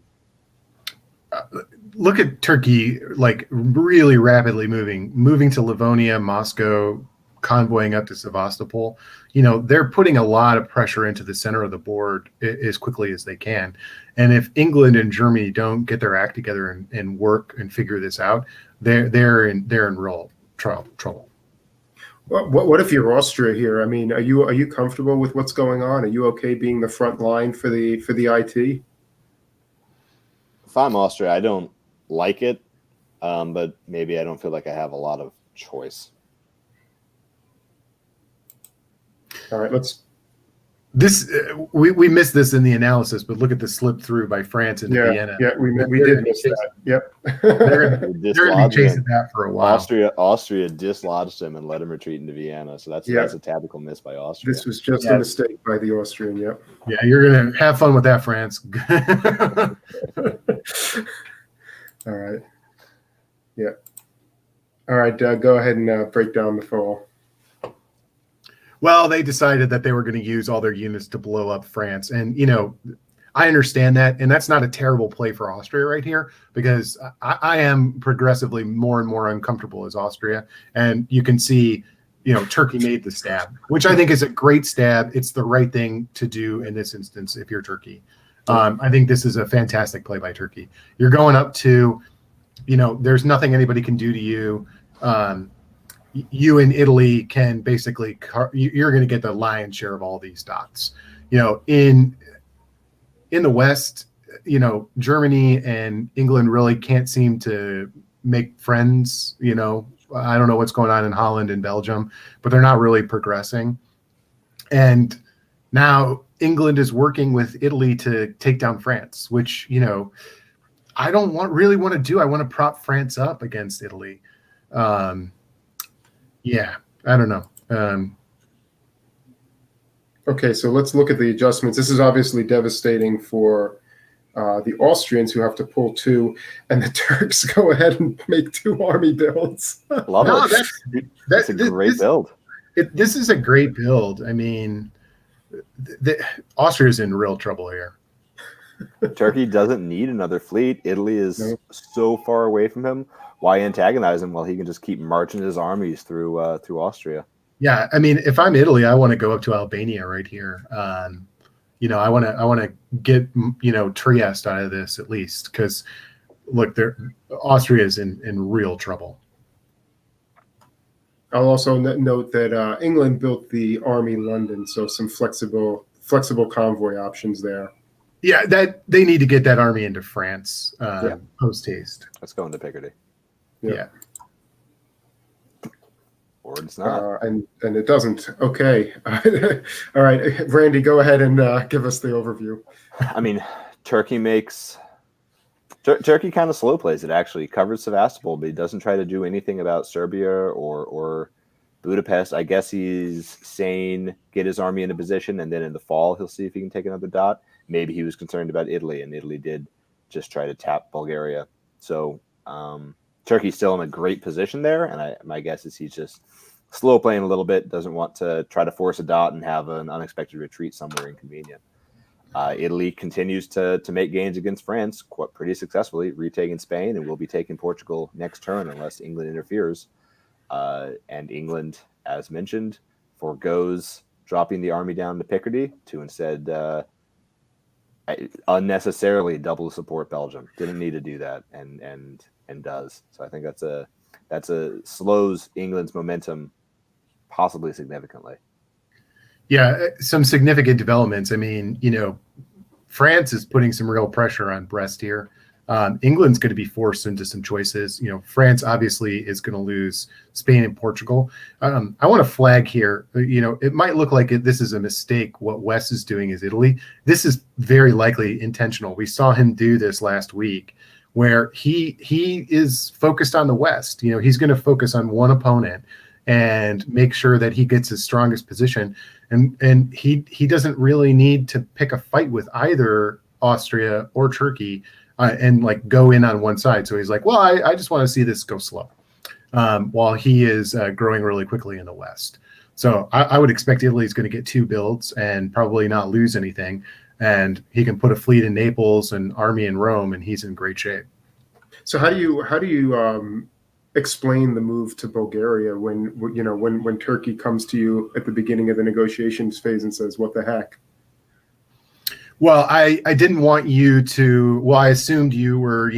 Look at Turkey, like really rapidly moving to Livonia, Moscow, convoying up to Sevastopol. They're putting a lot of pressure into the center of the board as quickly as they can. And if England and Germany don't get their act together and work and figure this out, they're in real trouble. What if you're Austria here? I mean, are you comfortable with what's going on? Are you okay being the front line for the IT? If I'm Austria, I don't like it, but maybe I don't feel like I have a lot of choice. All right, we missed this in the analysis, but look at the slip through by France into Vienna. Yeah, we did miss that. Yep. They're going to be chasing that for a while. Austria dislodged him and let him retreat into Vienna. So that's a tactical miss by Austria. This was just a mistake by the Austrian. Yep. Yeah, you're going to have fun with that, France. All right. Yeah. All right, go ahead and break down the fall. Well, they decided that they were going to use all their units to blow up France. And, I understand that. And that's not a terrible play for Austria right here, because I am progressively more and more uncomfortable as Austria. And you can see, Turkey made the stab, which I think is a great stab. It's the right thing to do in this instance if you're Turkey. I think this is a fantastic play by Turkey. You're going up to, there's nothing anybody can do to you. You in Italy can basically, you're going to get the lion's share of all these dots. In the West, Germany and England really can't seem to make friends. I don't know what's going on in Holland and Belgium, but they're not really progressing. And now England is working with Italy to take down France, which, I don't really want to do. I want to prop France up against Italy. Yeah, I don't know. Okay, so let's look at the adjustments. This is obviously devastating for the Austrians, who have to pull 2, and the Turks go ahead and make 2 army builds. Love it. That's a great build. This is a great build. I mean, Austria is in real trouble here. Turkey doesn't need another fleet. Italy is so far away from him. why antagonize him while he can just keep marching his armies through through Austria? Yeah, I mean, if I'm Italy, I want to go up to Albania right here. I want to get Trieste out of this at least, because look, Austria is in real trouble. I'll also note that England built the Army London, so some flexible convoy options there. Yeah, that they need to get that army into France post haste. Let's go into Picardy. Yeah. Or it's not. And it doesn't. Okay. All right, Randy, go ahead and give us the overview. I mean, Turkey kind of slow plays it, actually. Covers Sevastopol, but he doesn't try to do anything about Serbia or Budapest. I guess he's saying get his army into position, and then in the fall he'll see if he can take another dot. Maybe he was concerned about Italy, and Italy did just try to tap Bulgaria. So Turkey's still in a great position there, and my guess is he's just slow playing a little bit, doesn't want to try to force a dot and have an unexpected retreat somewhere inconvenient. Italy continues to make gains against France pretty successfully, retaking Spain, and will be taking Portugal next turn unless England interferes. And England, as mentioned, forgoes dropping the army down to Picardy to instead unnecessarily double support Belgium. Didn't need to do that, and does. So I think that's slows England's momentum possibly significantly. Yeah, some significant developments. I mean, France is putting some real pressure on Brest here. England's going to be forced into some choices. France obviously is going to lose Spain and Portugal. I want to flag here, it might look like this is a mistake. What Wes is doing is Italy. This is very likely intentional. We saw him do this last week where he is focused on the West. He's going to focus on one opponent and make sure that he gets his strongest position. And he doesn't really need to pick a fight with either Austria or Turkey and like go in on one side. So he's like, well, I just want to see this go slow while he is growing really quickly in the West. So I would expect Italy's going to get 2 builds and probably not lose anything. And he can put a fleet in Naples and army in Rome, and he's in great shape. So how do you explain the move to Bulgaria when Turkey comes to you at the beginning of the negotiations phase and says, "What the heck"? Well, I didn't want you to. Well, I assumed you were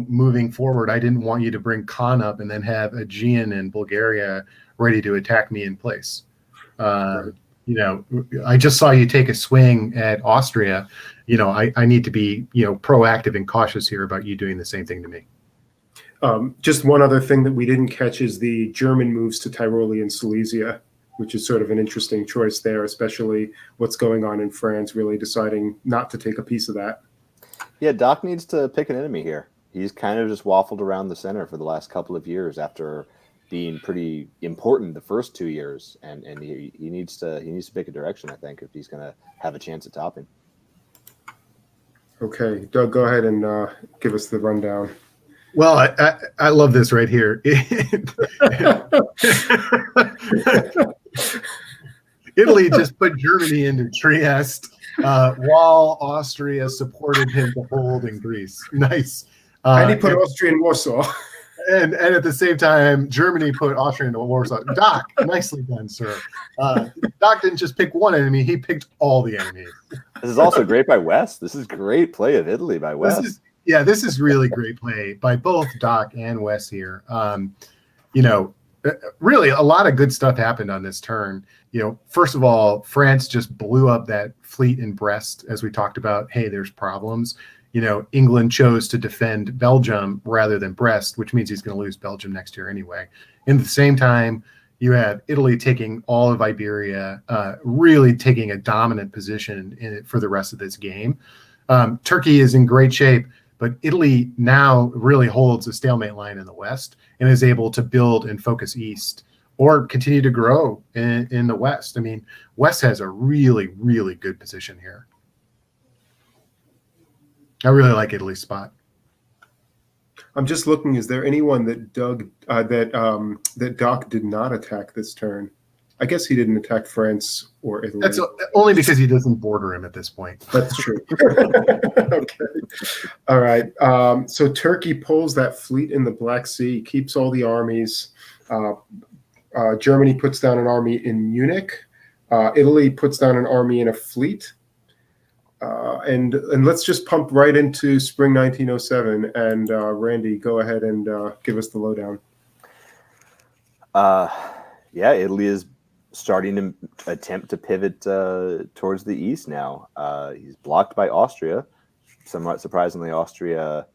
moving forward. I didn't want you to bring Khan up and then have Aegean and Bulgaria ready to attack me in place. Right. I just saw you take a swing at Austria. I need to be, proactive and cautious here about you doing the same thing to me. Just one other thing that we didn't catch is the German moves to Tyrolean Silesia, which is sort of an interesting choice there, especially what's going on in France, really deciding not to take a piece of that. Yeah, Doc needs to pick an enemy here. He's kind of just waffled around the center for the last couple of years after being pretty important the first 2 years, and he needs to pick a direction, I think, if he's going to have a chance at topping. Okay, Doug, go ahead and give us the rundown. Well, I love this right here. Italy just put Germany into Trieste while Austria supported him to hold in Greece. Nice. And he put Austria in Warsaw. And at the same time, Germany put Austria into Warsaw. Doc, nicely done, sir. Doc didn't just pick one enemy; he picked all the enemies. This is also great by West. This is great play of Italy by West. This is really great play by both Doc and Wes here. Really a lot of good stuff happened on this turn. First of all, France just blew up that fleet in Brest, as we talked about. Hey, there's problems. England chose to defend Belgium rather than Brest, which means he's going to lose Belgium next year anyway. And at the same time, you have Italy taking all of Iberia, really taking a dominant position in it for the rest of this game. Turkey is in great shape, but Italy now really holds a stalemate line in the West and is able to build and focus east or continue to grow in the West. I mean, West has a really, really good position here. I really like Italy's spot. I'm just looking. Is there anyone that Doc did not attack this turn? I guess he didn't attack France or Italy. That's only because he doesn't border him at this point. That's true. Okay. All right. So Turkey pulls that fleet in the Black Sea, keeps all the armies. Germany puts down an army in Munich. Italy puts down an army in a fleet. And let's just pump right into spring 1907. And Randy, go ahead and give us the lowdown. Yeah, Italy is starting to attempt to pivot towards the east now. He's blocked by Austria. Somewhat surprisingly, Austria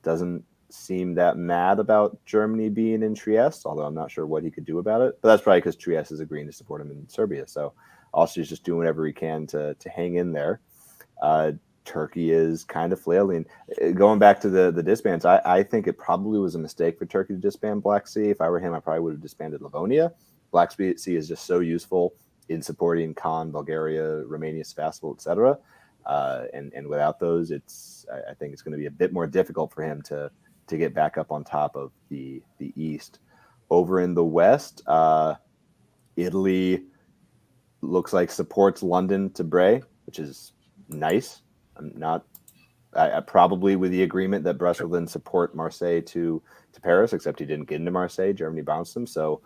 doesn't seem that mad about Germany being in Trieste, although I'm not sure what he could do about it. But that's probably because Trieste is agreeing to support him in Serbia. So Austria's just doing whatever he can to hang in there. Turkey is kind of flailing. Going back to the disbands, I think it probably was a mistake for Turkey to disband Black Sea. If I were him, I probably would have disbanded Livonia. Black Sea is just so useful in supporting Khan, Bulgaria, Romania, Sevastopol, etc. And without those, I think it's going to be a bit more difficult for him to get back up on top of the east. Over in the west, Italy looks like supports London to Bray, which is nice. I probably with the agreement that Brussels will then support Marseille to Paris, except he didn't get into Marseille. Germany bounced him. So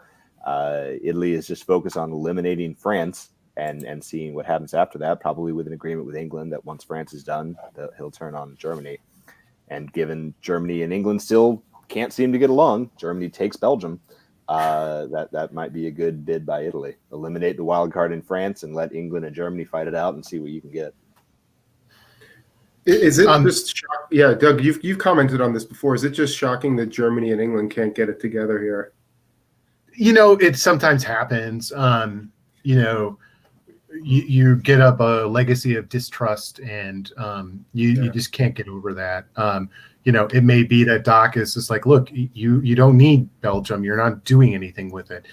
Italy is just focused on eliminating France and seeing what happens after that, probably with an agreement with England that once France is done, he'll turn on Germany. And given Germany and England still can't seem to get along, Germany takes Belgium. That might be a good bid by Italy. Eliminate the wild card in France and let England and Germany fight it out and see what you can get. Is it just yeah, Doug, you've commented on this before. Is it just shocking that Germany and England can't get it together here? It sometimes happens. You get up a legacy of distrust, and you just can't get over that. It may be that Doc is just like, look, you don't need Belgium. You're not doing anything with it.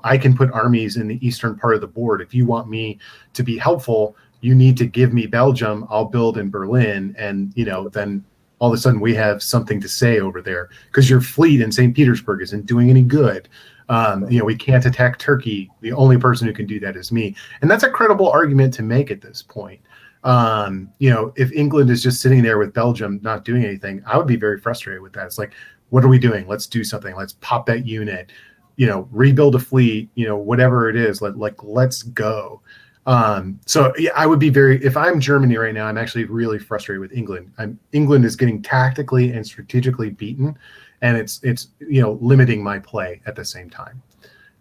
I can put armies in the eastern part of the board. If you want me to be helpful, you need to give me Belgium. I'll build in Berlin. And, then all of a sudden we have something to say over there because your fleet in St. Petersburg isn't doing any good. We can't attack Turkey. The only person who can do that is me. And that's a credible argument to make at this point. If England is just sitting there with Belgium not doing anything, I would be very frustrated with that. It's like, what are we doing? Let's do something. Let's pop that unit, rebuild a fleet, whatever it is, let's go. I would be if I'm Germany right now, I'm actually really frustrated with England. England is getting tactically and strategically beaten, and it's limiting my play at the same time.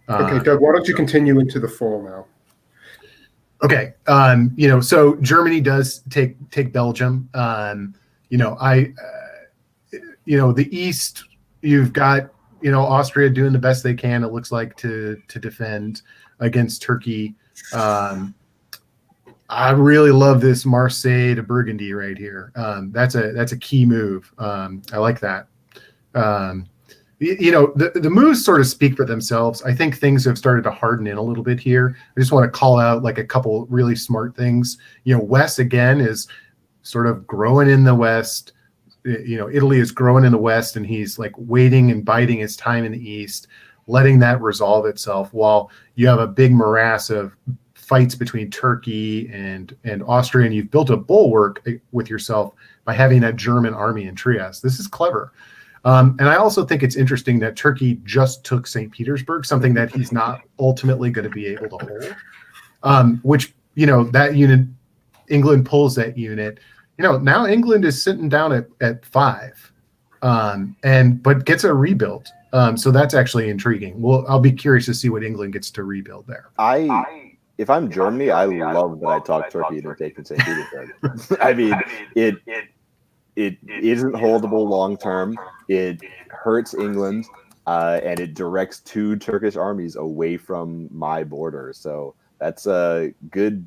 Okay, Doug, why don't you continue into the fall now? Okay. So Germany does take Belgium. The East, you've got, Austria doing the best they can, it looks like, to defend against Turkey. I really love this Marseille to Burgundy right here. That's a key move. I like that. The moves sort of speak for themselves. I think things have started to harden in a little bit here. I just want to call out a couple really smart things. West again is sort of growing in the West. Italy is growing in the West, and he's waiting and biding his time in the East, letting that resolve itself while you have a big morass of fights between Turkey and Austria, and you've built a bulwark with yourself by having that German army in Trieste. This is clever. And I also think it's interesting that Turkey just took St. Petersburg, something that he's not ultimately going to be able to hold, which, that unit, England pulls that unit. Now England is sitting down at 5, but gets a rebuild. So that's actually intriguing. Well, I'll be curious to see what England gets to rebuild there. If I'm Germany, I love that I talked Turkey into taking St. Petersburg. I mean, it isn't holdable long term. It hurts England, and it directs 2 Turkish armies away from my border. So that's a good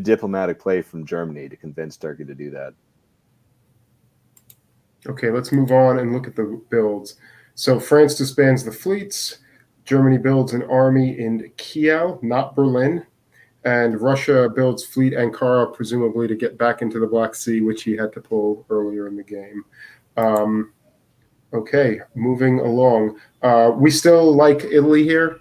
diplomatic play from Germany to convince Turkey to do that. Okay, let's move on and look at the builds. So France disbands the fleets. Germany builds an army in Kiel, not Berlin. And Russia builds fleet Ankara, presumably to get back into the Black Sea, which he had to pull earlier in the game. Okay, moving along. We still like Italy here?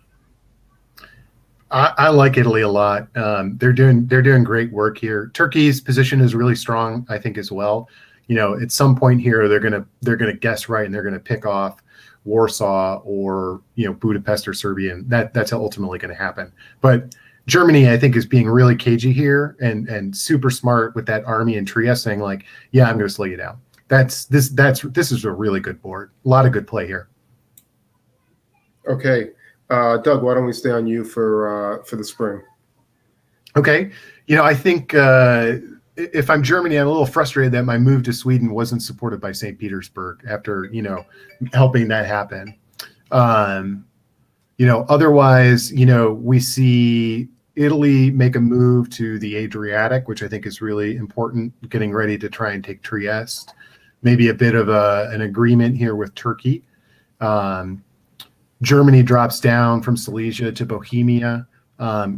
I like Italy a lot. They're doing great work here. Turkey's position is really strong, I think, as well. At some point here, they're gonna guess right, and they're gonna pick off Warsaw or Budapest or Serbia, and that's ultimately going to happen. But Germany, I think, is being really cagey here and super smart with that army in Trieste, saying like, yeah, I'm going to slow you down. This is a really good board. A lot of good play here. Okay, Doug, why don't we stay on you for the spring? Okay, I think if I'm Germany, I'm a little frustrated that my move to Sweden wasn't supported by St. Petersburg after helping that happen. Otherwise, we see Italy make a move to the Adriatic, which I think is really important, getting ready to try and take Trieste. Maybe a bit of an agreement here with Turkey. Germany drops down from Silesia to Bohemia.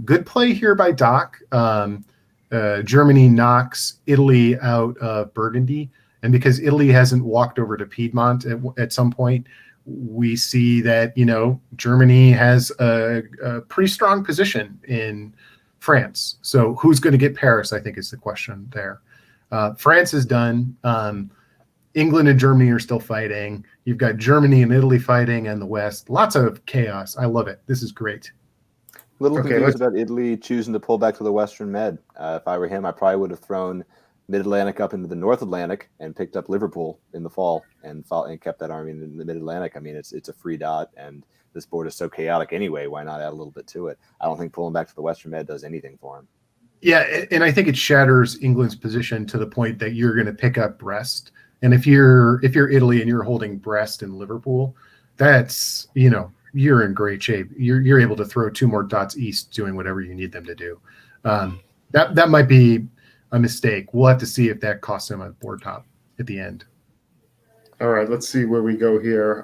Good play here by Doc. Germany knocks Italy out of Burgundy. And because Italy hasn't walked over to Piedmont at some point, we see that, Germany has a pretty strong position in France. So who's going to get Paris, I think, is the question there. France is done. England and Germany are still fighting. You've got Germany and Italy fighting in the West. Lots of chaos. I love it. This is great. Little confused about Italy choosing to pull back to the Western Med. If I were him, I probably would have thrown Mid-Atlantic up into the North Atlantic and picked up Liverpool in the fall and kept that army in the Mid-Atlantic. I mean, it's a free dot, and this board is so chaotic anyway. Why not add a little bit to it? I don't think pulling back to the Western Med does anything for him. Yeah, and I think it shatters England's position to the point that you're going to pick up Brest. And if you're Italy and you're holding Brest and Liverpool, that's you're in great shape. You're able to throw 2 more dots east, doing whatever you need them to do. That might be a mistake. We'll have to see if that costs him a board top at the end. All right, let's see where we go here.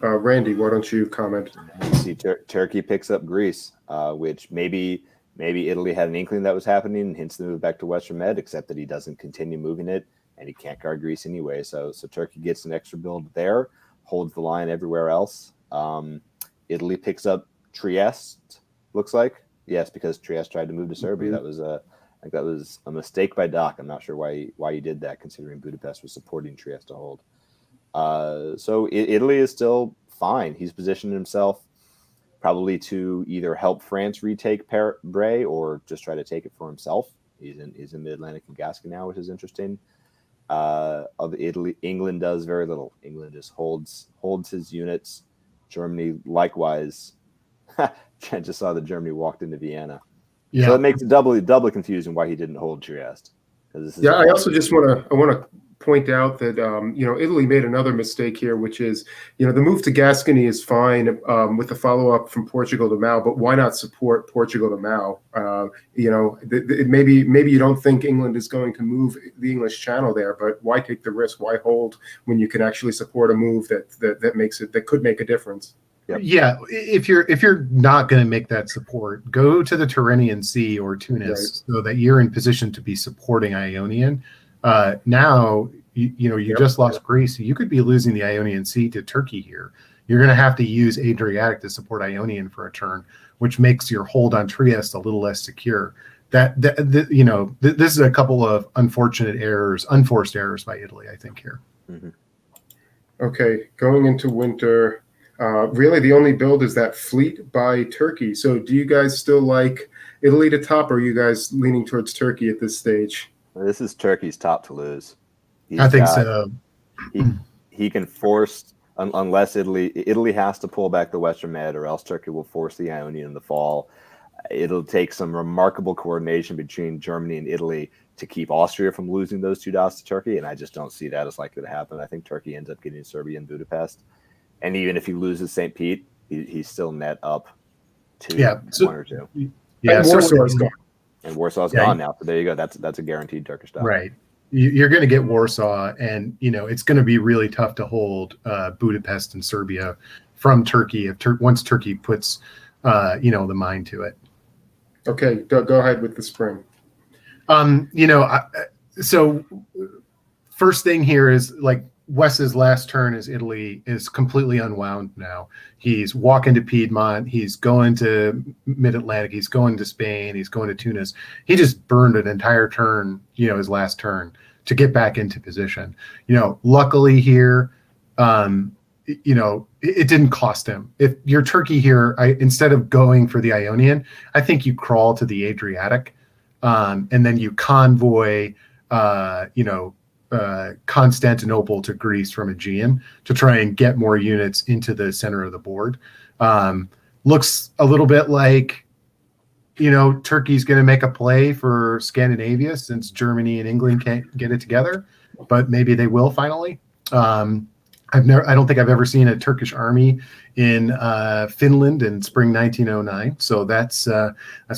Randy, why don't you comment? See, Turkey picks up Greece, which maybe Italy had an inkling that was happening and hence the move back to Western Med, except that he doesn't continue moving it, and he can't guard Greece anyway. So Turkey gets an extra build there, holds the line everywhere else. Italy picks up Trieste, looks like. Yes, because Trieste tried to move to Serbia. That was I think that was a mistake by Doc. I'm not sure why he did that, considering Budapest was supporting Trieste to hold. So Italy is still fine. He's positioned himself probably to either help France retake Bray or just try to take it for himself. He's in Mid-Atlantic and Gascony now, which is interesting. Of Italy, England does very little. England just holds his units. Germany likewise. I just saw that Germany walked into Vienna. Yeah. So it makes it doubly confusing why he didn't hold Trieste. I also just want to point out that Italy made another mistake here, which is the move to Gascony is fine with the follow up from Portugal to Mao, but why not support Portugal to Mao? Maybe you don't think England is going to move the English Channel there, but why take the risk? Why hold when you can actually support a move that could make a difference? Yep. Yeah, if you're not going to make that support, go to the Tyrrhenian Sea or Tunis, right, so that you're in position to be supporting Ionian. Now, you just lost Greece. You could be losing the Ionian Sea to Turkey here. You're going to have to use Adriatic to support Ionian for a turn, which makes your hold on Trieste a little less secure. This is a couple of unforced errors by Italy, I think, here. Mm-hmm. Okay, going into winter. Really, the only build is that fleet by Turkey. So do you guys still like Italy to top, or are you guys leaning towards Turkey at this stage? This is Turkey's top to lose. I think so. He can force, unless Italy has to pull back the Western Med, or else Turkey will force the Ionian in the fall. It'll take some remarkable coordination between Germany and Italy to keep Austria from losing those 2 dots to Turkey, and I just don't see that as likely to happen. I think Turkey ends up getting Serbia and Budapest. And even if he loses St. Pete, he's still net up to 1 or 2. Yeah, and Warsaw's gone. And Warsaw's gone now. So there you go. That's a guaranteed Turkish dot. Right. You're going to get Warsaw, and it's going to be really tough to hold Budapest and Serbia from Turkey once Turkey puts the mind to it. Okay, go ahead with the spring. So first thing here is, like, Wes's last turn as Italy is completely unwound now. He's walking to Piedmont. He's going to Mid-Atlantic. He's going to Spain. He's going to Tunis. He just burned an entire turn, his last turn to get back into position. Luckily here, it didn't cost him. If you're Turkey here, instead of going for the Ionian, I think you crawl to the Adriatic, and then you convoy, Constantinople to Greece from Aegean to try and get more units into the center of the board. Looks a little bit like, Turkey's going to make a play for Scandinavia since Germany and England can't get it together, but maybe they will finally. I don't think I've ever seen a Turkish army in Finland in spring 1909, so that's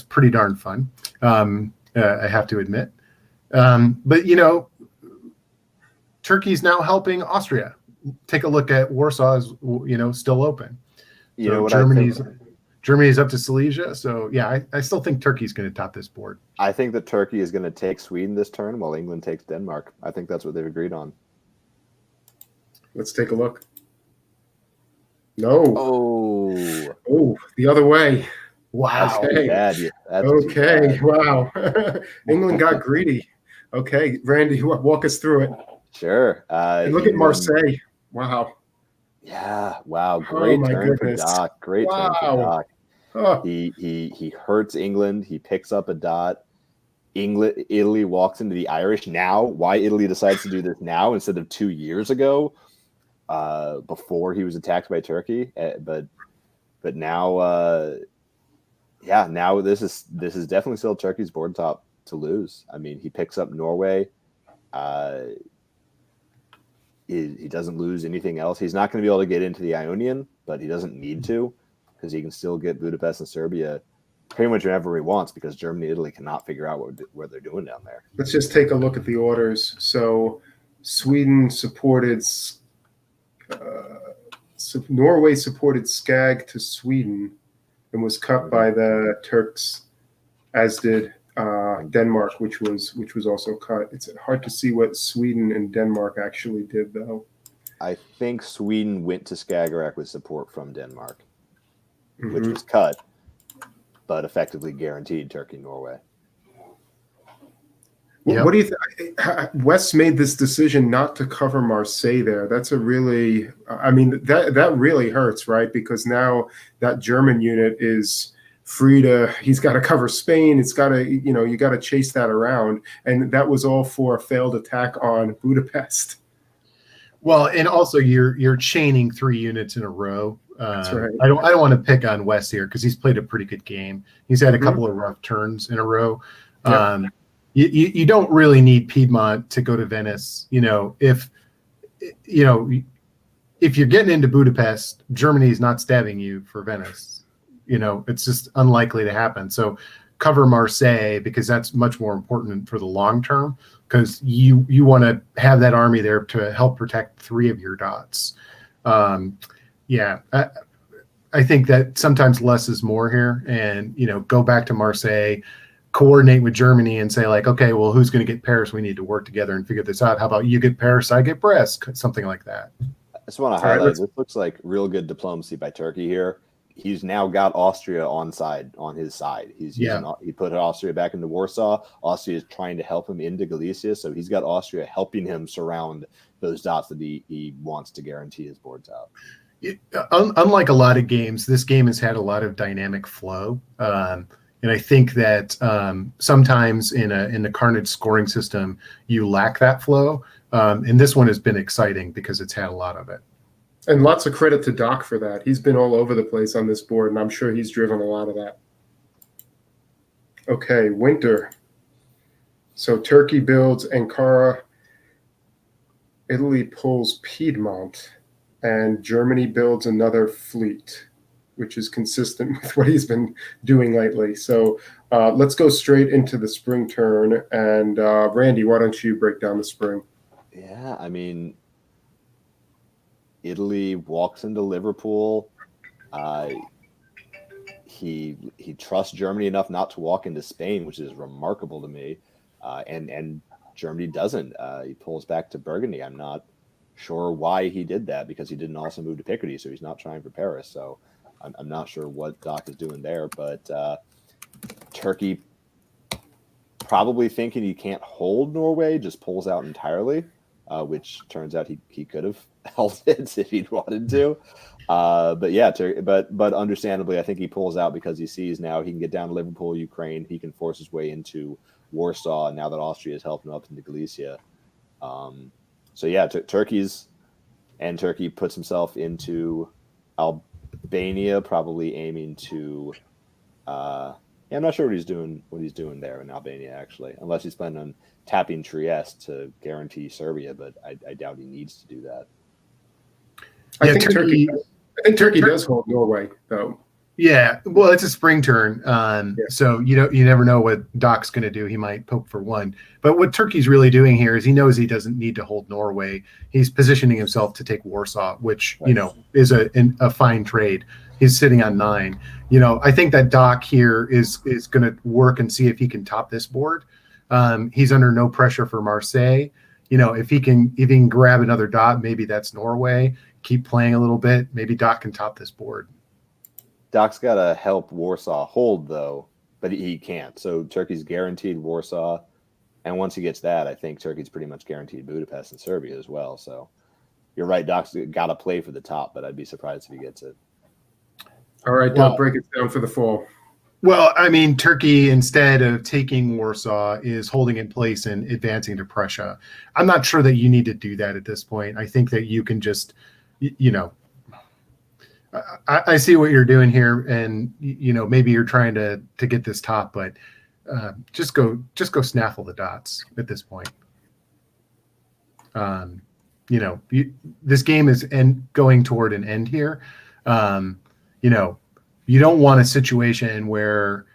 pretty darn fun. I have to admit, but Turkey's now helping Austria. Take a look at Warsaw is still open. Germany's up to Silesia, so yeah, I still think Turkey's going to top this board. I think that Turkey is going to take Sweden this turn while England takes Denmark. I think that's what they've agreed on. Let's take a look. No. Oh, the other way. Wow. Okay. Wow. England got greedy. Okay, Randy, walk us through it. Sure. And look at Marseille. Wow. Yeah. Wow. Great turn for Doc. Great turn for Doc. Oh. He hurts England. He picks up a dot. Italy walks into the Irish now. Why Italy decides to do this now instead of 2 years ago, before he was attacked by Turkey? But now, now this is definitely still Turkey's board top to lose. I mean, he picks up Norway. He doesn't lose anything else. He's not going to be able to get into the Ionian, but he doesn't need to because he can still get Budapest and Serbia pretty much whenever he wants because Germany and Italy cannot figure out what they're doing down there. Let's just take a look at the orders. So Sweden supported Norway supported Skag to Sweden and was cut by the Turks, as did Denmark, which was also cut. It's hard to see what Sweden and Denmark actually did, though. I think Sweden went to Skagerrak with support from Denmark, which was cut, but effectively guaranteed Turkey-Norway. Yep. What do you think? West made this decision not to cover Marseille there. That's a really, that really hurts, right? Because now that German unit is free he's got to cover Spain. It's got to, you got to chase that around. And that was all for a failed attack on Budapest. Well, and also you're chaining 3 units in a row. That's right. I don't want to pick on West here because he's played a pretty good game. He's had a couple of rough turns in a row. Yep. You don't really need Piedmont to go to Venice. If you're getting into Budapest, Germany's not stabbing you for Venice. It's just unlikely to happen. So cover Marseille because that's much more important for the long term because you want to have that army there to help protect 3 of your dots. I think that sometimes less is more here and, go back to Marseille, coordinate with Germany and say like, okay, well, who's going to get Paris? We need to work together and figure this out. How about you get Paris, I get Brest, something like that. I just want to highlight, this looks like real good diplomacy by Turkey here. He's now got Austria on his side. He put Austria back into Warsaw. Austria is trying to help him into Galicia. So he's got Austria helping him surround those dots that he wants to guarantee his board top. Unlike a lot of games, this game has had a lot of dynamic flow. And I think that sometimes in the Carnage scoring system, you lack that flow. And this one has been exciting because it's had a lot of it. And lots of credit to Doc for that. He's been all over the place on this board, and I'm sure he's driven a lot of that. Okay, winter. So Turkey builds Ankara, Italy pulls Piedmont, and Germany builds another fleet, which is consistent with what he's been doing lately. So let's go straight into the spring turn. And Randy, why don't you break down the spring? Yeah, Italy walks into Liverpool. He trusts Germany enough not to walk into Spain, which is remarkable to me. And Germany doesn't. He pulls back to Burgundy. I'm not sure why he did that, because he didn't also move to Picardy, so he's not trying for Paris. So I'm not sure what Doc is doing there, but Turkey, probably thinking he can't hold Norway, just pulls out entirely, which turns out he could have held it if he'd wanted to. But yeah, but understandably, I think he pulls out because he sees now he can get down to Liverpool, Ukraine. He can force his way into Warsaw now that Austria has helped him up into Galicia. So yeah, Turkey puts himself into Albania, probably aiming to. I'm not sure what he's doing there in Albania, actually, unless he's planning on tapping Trieste to guarantee Serbia. But I doubt he needs to do that. I think Turkey does hold Norway, though. Yeah, well, it's a spring turn, so you never know what Doc's going to do. He might poke for one, but what Turkey's really doing here is he knows he doesn't need to hold Norway. He's positioning himself to take Warsaw, which is a fine trade. He's sitting on 9. I think that Doc here is going to work and see if he can top this board. He's under no pressure for Marseille. If he can grab another dot, maybe that's Norway. Keep playing a little bit. Maybe Doc can top this board. Doc's got to help Warsaw hold, though, but he can't. So Turkey's guaranteed Warsaw, and once he gets that, I think Turkey's pretty much guaranteed Budapest and Serbia as well. So you're right, Doc's got to play for the top, but I'd be surprised if he gets it. All right, Doc, break it down for the fall. Well, I mean, Turkey, instead of taking Warsaw, is holding in place and advancing to Prussia. I'm not sure that you need to do that at this point. I think that you can just, I see what you're doing here, and maybe you're trying to get this top, but just go snaffle the dots at this point. This game is going toward an end here. You don't want a situation where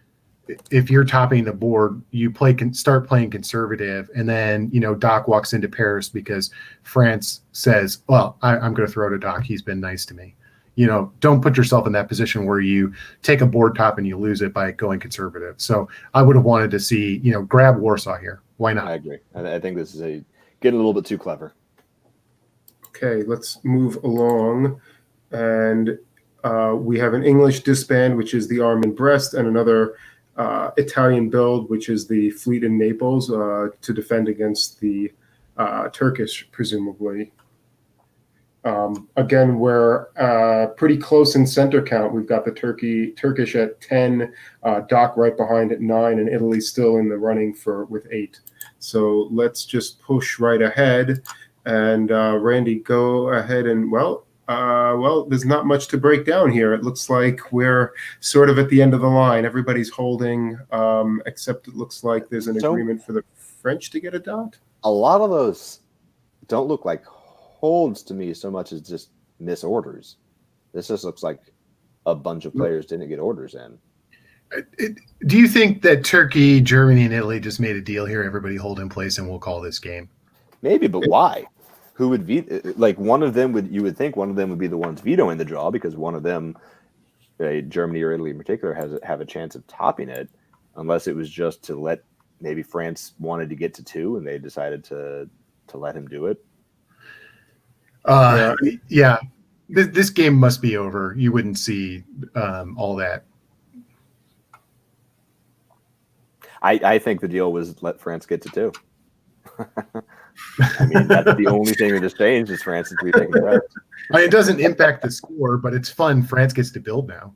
if you're topping the board, you start playing conservative, and then Doc walks into Paris because France says, "Well, I'm going to throw to Doc. He's been nice to me." Don't put yourself in that position where you take a board top and you lose it by going conservative. So I would have wanted to see, grab Warsaw here. Why not? I agree. I think this is getting a little bit too clever. Okay, let's move along. And we have an English disband, which is the Arm in Brest, and another Italian build, which is the Fleet in Naples, to defend against the Turkish, presumably. Again, we're pretty close in center count. We've got the Turkish at 10, Doc right behind at 9, and Italy still in the running with 8. So let's just push right ahead. And Randy, go ahead and there's not much to break down here. It looks like we're sort of at the end of the line. Everybody's holding, except it looks like there's an agreement for the French to get a dot. A lot of those don't look like holds to me so much as just misorders. This just looks like a bunch of players didn't get orders in. Do you think that Turkey, Germany, and Italy just made a deal here? Everybody hold in place, and we'll call this game. Maybe, but why? Who would veto? Like one of them you would think one of them would be the ones vetoing the draw, because one of them, Germany or Italy in particular, have a chance of topping it, unless it was just to let maybe France wanted to get to 2 and they decided to let him do it. Yeah. This game must be over. You wouldn't see all that. I think the deal was let France get to 2. I mean, that's the only thing that has changed is France is taking the rest. It doesn't impact the score, but it's fun. France gets to build now.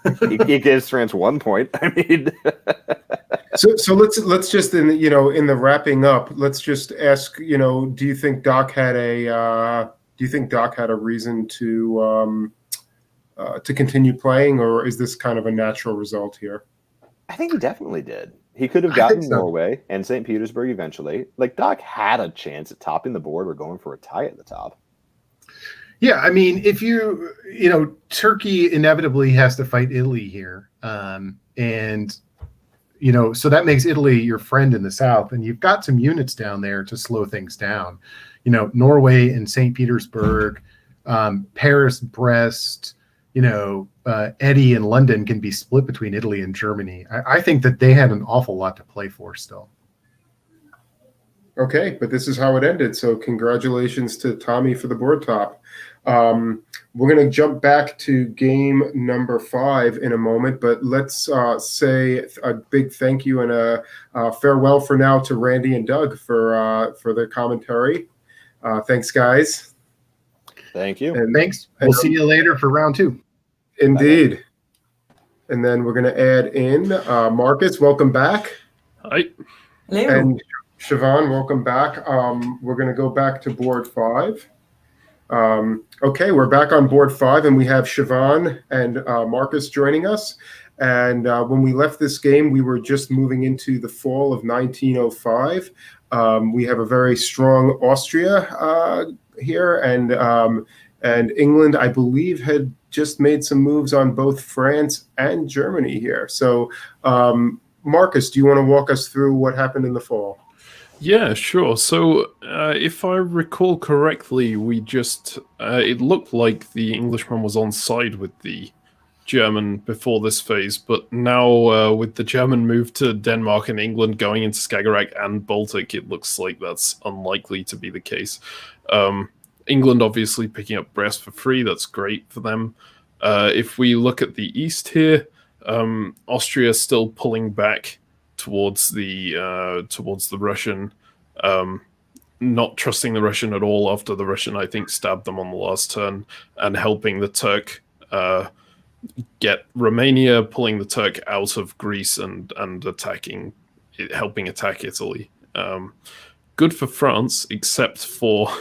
It gives France 1 point. I mean, so let's just in the wrapping up, let's just ask. Do you think Doc had a reason to continue playing, or is this kind of a natural result here? I think he definitely did. He could have gotten Norway and St. Petersburg eventually. Like, Doc had a chance at topping the board or going for a tie at the top. Yeah, I mean, if Turkey inevitably has to fight Italy here. And, so that makes Italy your friend in the south. And you've got some units down there to slow things down. Norway and St. Petersburg, Paris, Brest, Eddie and London can be split between Italy and Germany. I think that they had an awful lot to play for still. Okay, but this is how it ended. So congratulations to Tommy for the board top. We're going to jump back to game number 5 in a moment, but let's say a big thank you and a farewell for now to Randy and Doug for their commentary. Thanks, guys. Thank you. And Thanks. We'll see you later for round 2. indeed. And then we're going to add in Marcus. Welcome back. Hi. Hello. And Siobhan, welcome back. We're going to go back to board 5. Okay, we're back on board 5, and we have Siobhan and Marcus joining us. And when we left this game, we were just moving into the fall of 1905. We have a very strong Austria here, and England, I believe, had just made some moves on both France and Germany here. So, Marcus, do you want to walk us through what happened in the fall? Yeah, sure. So, if I recall correctly, we just it looked like the Englishman was on side with the German before this phase, but now with the German move to Denmark and England going into Skagerrak and Baltic, it looks like that's unlikely to be the case. England obviously picking up Brest for free, that's great for them. If we look at the east here, Austria still pulling back towards the Russian, not trusting the Russian at all after the Russian, I think, stabbed them on the last turn, and helping the Turk get Romania, pulling the Turk out of Greece and helping attack Italy. Good for France, except for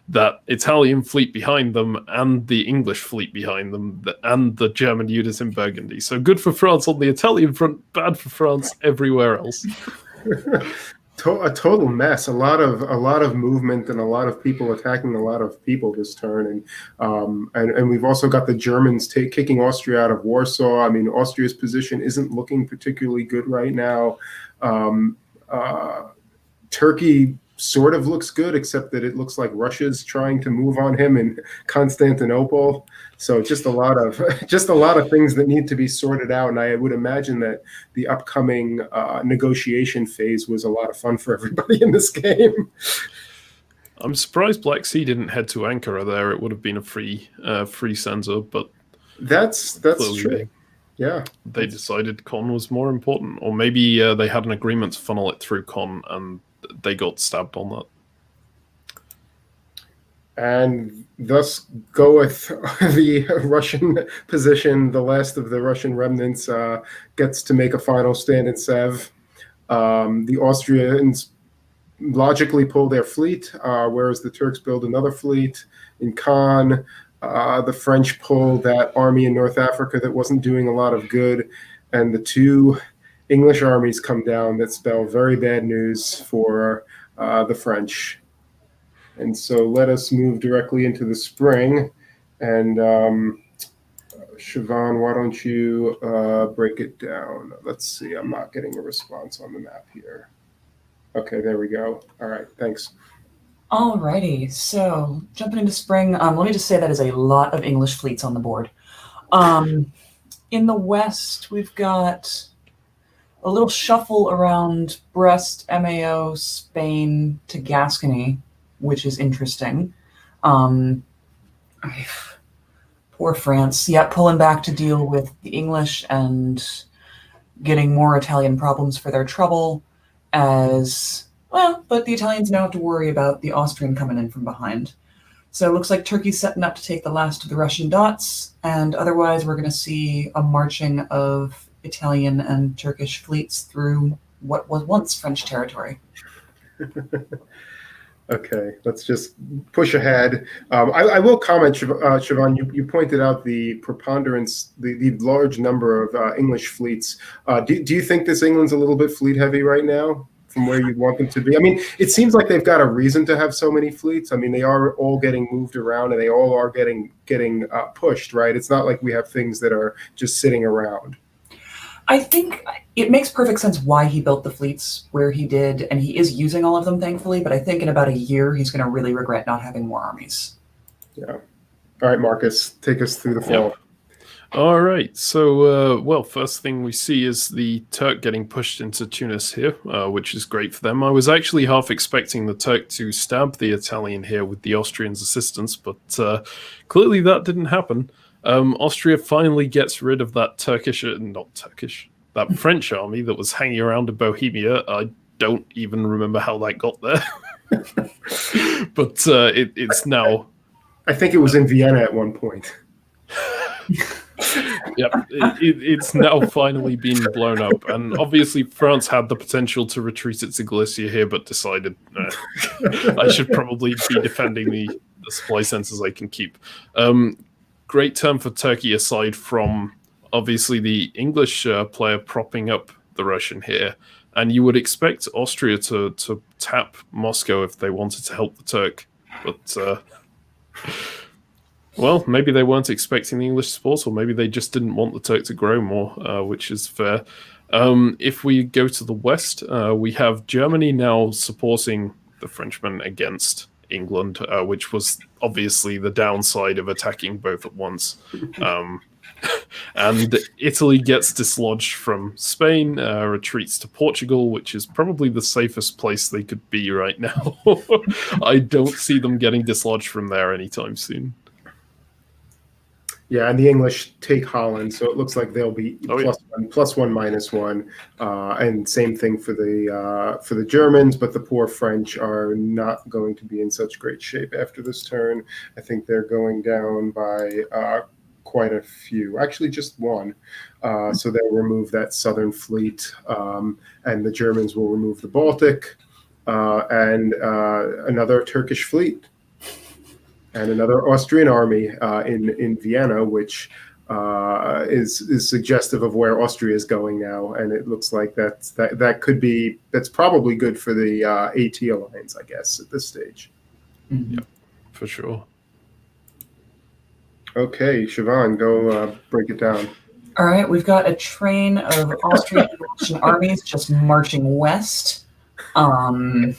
that Italian fleet behind them and the English fleet behind them and the German units in Burgundy. So good for France on the Italian front, bad for France everywhere else. A total mess. A lot of movement and a lot of people attacking a lot of people this turn, and we've also got the Germans kicking Austria out of Warsaw. I mean, Austria's position isn't looking particularly good right now. Turkey sort of looks good, except that it looks like Russia's trying to move on him in Constantinople. So just a lot of things that need to be sorted out. And I would imagine that the upcoming negotiation phase was a lot of fun for everybody in this game. I'm surprised Black Sea didn't head to Ankara there. It would have been a free censor, but that's true. Yeah, they decided Con was more important, or maybe they had an agreement to funnel it through Con and they got stabbed on that. And thus goeth the Russian position. The last of the Russian remnants gets to make a final stand in Sev. The Austrians logically pull their fleet, whereas the Turks build another fleet in Khan. The French pull that army in North Africa that wasn't doing a lot of good, and the two English armies come down that spell very bad news for the French. And so let us move directly into the spring. And Siobhan, why don't you break it down? Let's see. I'm not getting a response on the map here. Okay, there we go. All right, thanks. Alrighty, so jumping into spring, let me just say that is a lot of English fleets on the board. In the west, we've got a little shuffle around Brest, Mao, Spain to Gascony, which is interesting. Poor France. Yeah, pulling back to deal with the English and getting more Italian problems for their trouble as well, but the Italians now have to worry about the Austrian coming in from behind. So it looks like Turkey's setting up to take the last of the Russian dots, and otherwise we're going to see a marching of Italian and Turkish fleets through what was once French territory. Okay, let's just push ahead. I will comment, Siobhan, you pointed out the preponderance, the large number of English fleets. Do you think this England's a little bit fleet heavy right now from where you want them to be? I mean, it seems like they've got a reason to have so many fleets. I mean, they are all getting moved around and they all are getting pushed, right? It's not like we have things that are just sitting around. I think it makes perfect sense why he built the fleets where he did, and he is using all of them, thankfully, but I think in about a year he's going to really regret not having more armies. Yeah. All right, Marcus, take us through the fall. All right. So, well, first thing we see is the Turk getting pushed into Tunis here, which is great for them. I was actually half expecting the Turk to stab the Italian here with the Austrians' assistance, but clearly that didn't happen. Austria finally gets rid of that that French army that was hanging around in Bohemia. I don't even remember how that got there. But it's now... I think it was in Vienna at one point. Yep, it's now finally been blown up, and obviously France had the potential to retreat it to Galicia here, but decided I should probably be defending the supply centers I can keep. Great turn for Turkey, aside from obviously the English player propping up the Russian here, and you would expect Austria to tap Moscow if they wanted to help the Turk, but well, maybe they weren't expecting the English support, or maybe they just didn't want the Turk to grow more, which is fair. If we go to the west, we have Germany now supporting the Frenchmen against England, which was obviously the downside of attacking both at once. And Italy gets dislodged from Spain, retreats to Portugal, which is probably the safest place they could be right now. I don't see them getting dislodged from there anytime soon. Yeah, and the English take Holland, so it looks like they'll be +1, +1, -1, and same thing for the Germans. But the poor French are not going to be in such great shape after this turn. I think they're going down by quite a few, actually just one. So they'll remove that southern fleet, and the Germans will remove the Baltic and another Turkish fleet. And another Austrian army in Vienna, which is suggestive of where Austria is going now, and it looks like that's probably good for the AT alliance, I guess, at this stage. Mm-hmm. Yep, for sure. Okay, Siobhan, go break it down. All right, we've got a train of Austrian and Russian armies just marching west. Wow.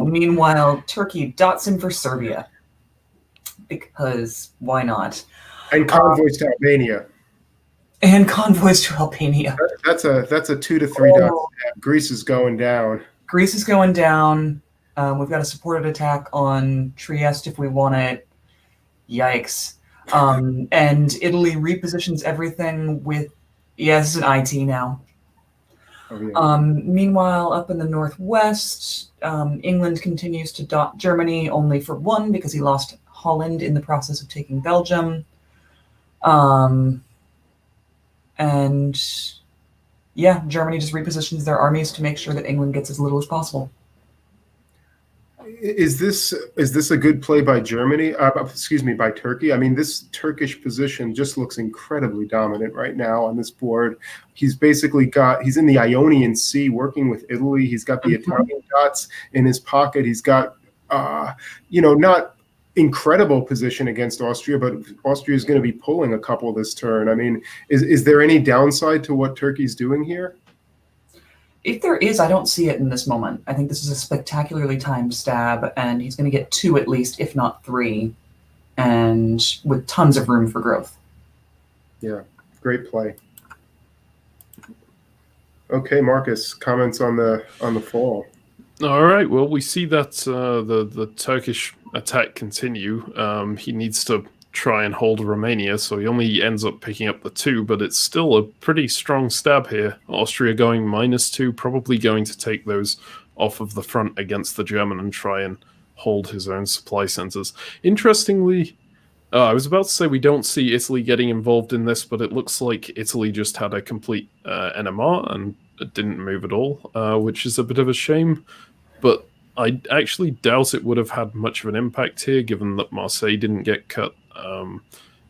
Meanwhile, Turkey dots in for Serbia. Because why not? And convoys to Albania. And convoys to Albania. That's a 2 to 3 dots. Greece is going down. Greece is going down. We've got a supported attack on Trieste if we want it. Yikes. And Italy repositions everything with... Yeah, this is an IT now. Oh, yeah. Meanwhile, up in the northwest, England continues to dot Germany only for 1 because he lost Holland in the process of taking Belgium. And yeah, Germany just repositions their armies to make sure that England gets as little as possible. Is this a good play by Germany? By Turkey. I mean, this Turkish position just looks incredibly dominant right now on this board. He's basically he's in the Ionian Sea working with Italy. He's got the Italian dots in his pocket. He's got, not incredible position against Austria, but Austria is going to be pulling a couple this turn. I mean, is there any downside to what Turkey's doing here? If there is, I don't see it in this moment. I think this is a spectacularly timed stab, and he's going to get 2 at least, if not 3, and with tons of room for growth. Yeah, great play. Okay, Marcus, comments on the fall. All right. Well, we see that the Turkish attack continue. He needs to try and hold Romania, so he only ends up picking up the 2, but it's still a pretty strong stab here. Austria going -2, probably going to take those off of the front against the German and try and hold his own supply centers. Interestingly, I was about to say we don't see Italy getting involved in this, but it looks like Italy just had a complete NMR and didn't move at all, which is a bit of a shame, but I actually doubt it would have had much of an impact here, given that Marseille didn't get cut.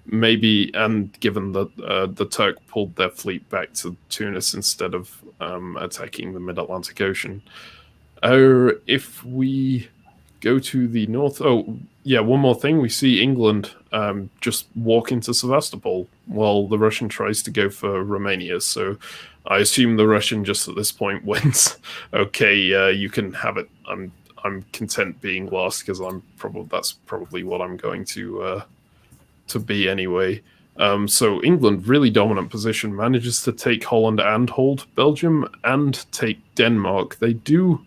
Maybe, and given that the Turk pulled their fleet back to Tunis instead of attacking the Mid-Atlantic Ocean. If we go to the north... Oh, yeah, one more thing. We see England just walk into Sevastopol while the Russian tries to go for Romania. So I assume the Russian just at this point wins. Okay, you can have it. I'm content being last because that's probably what I'm going to be anyway. So England, really dominant position, manages to take Holland and hold Belgium and take Denmark. They do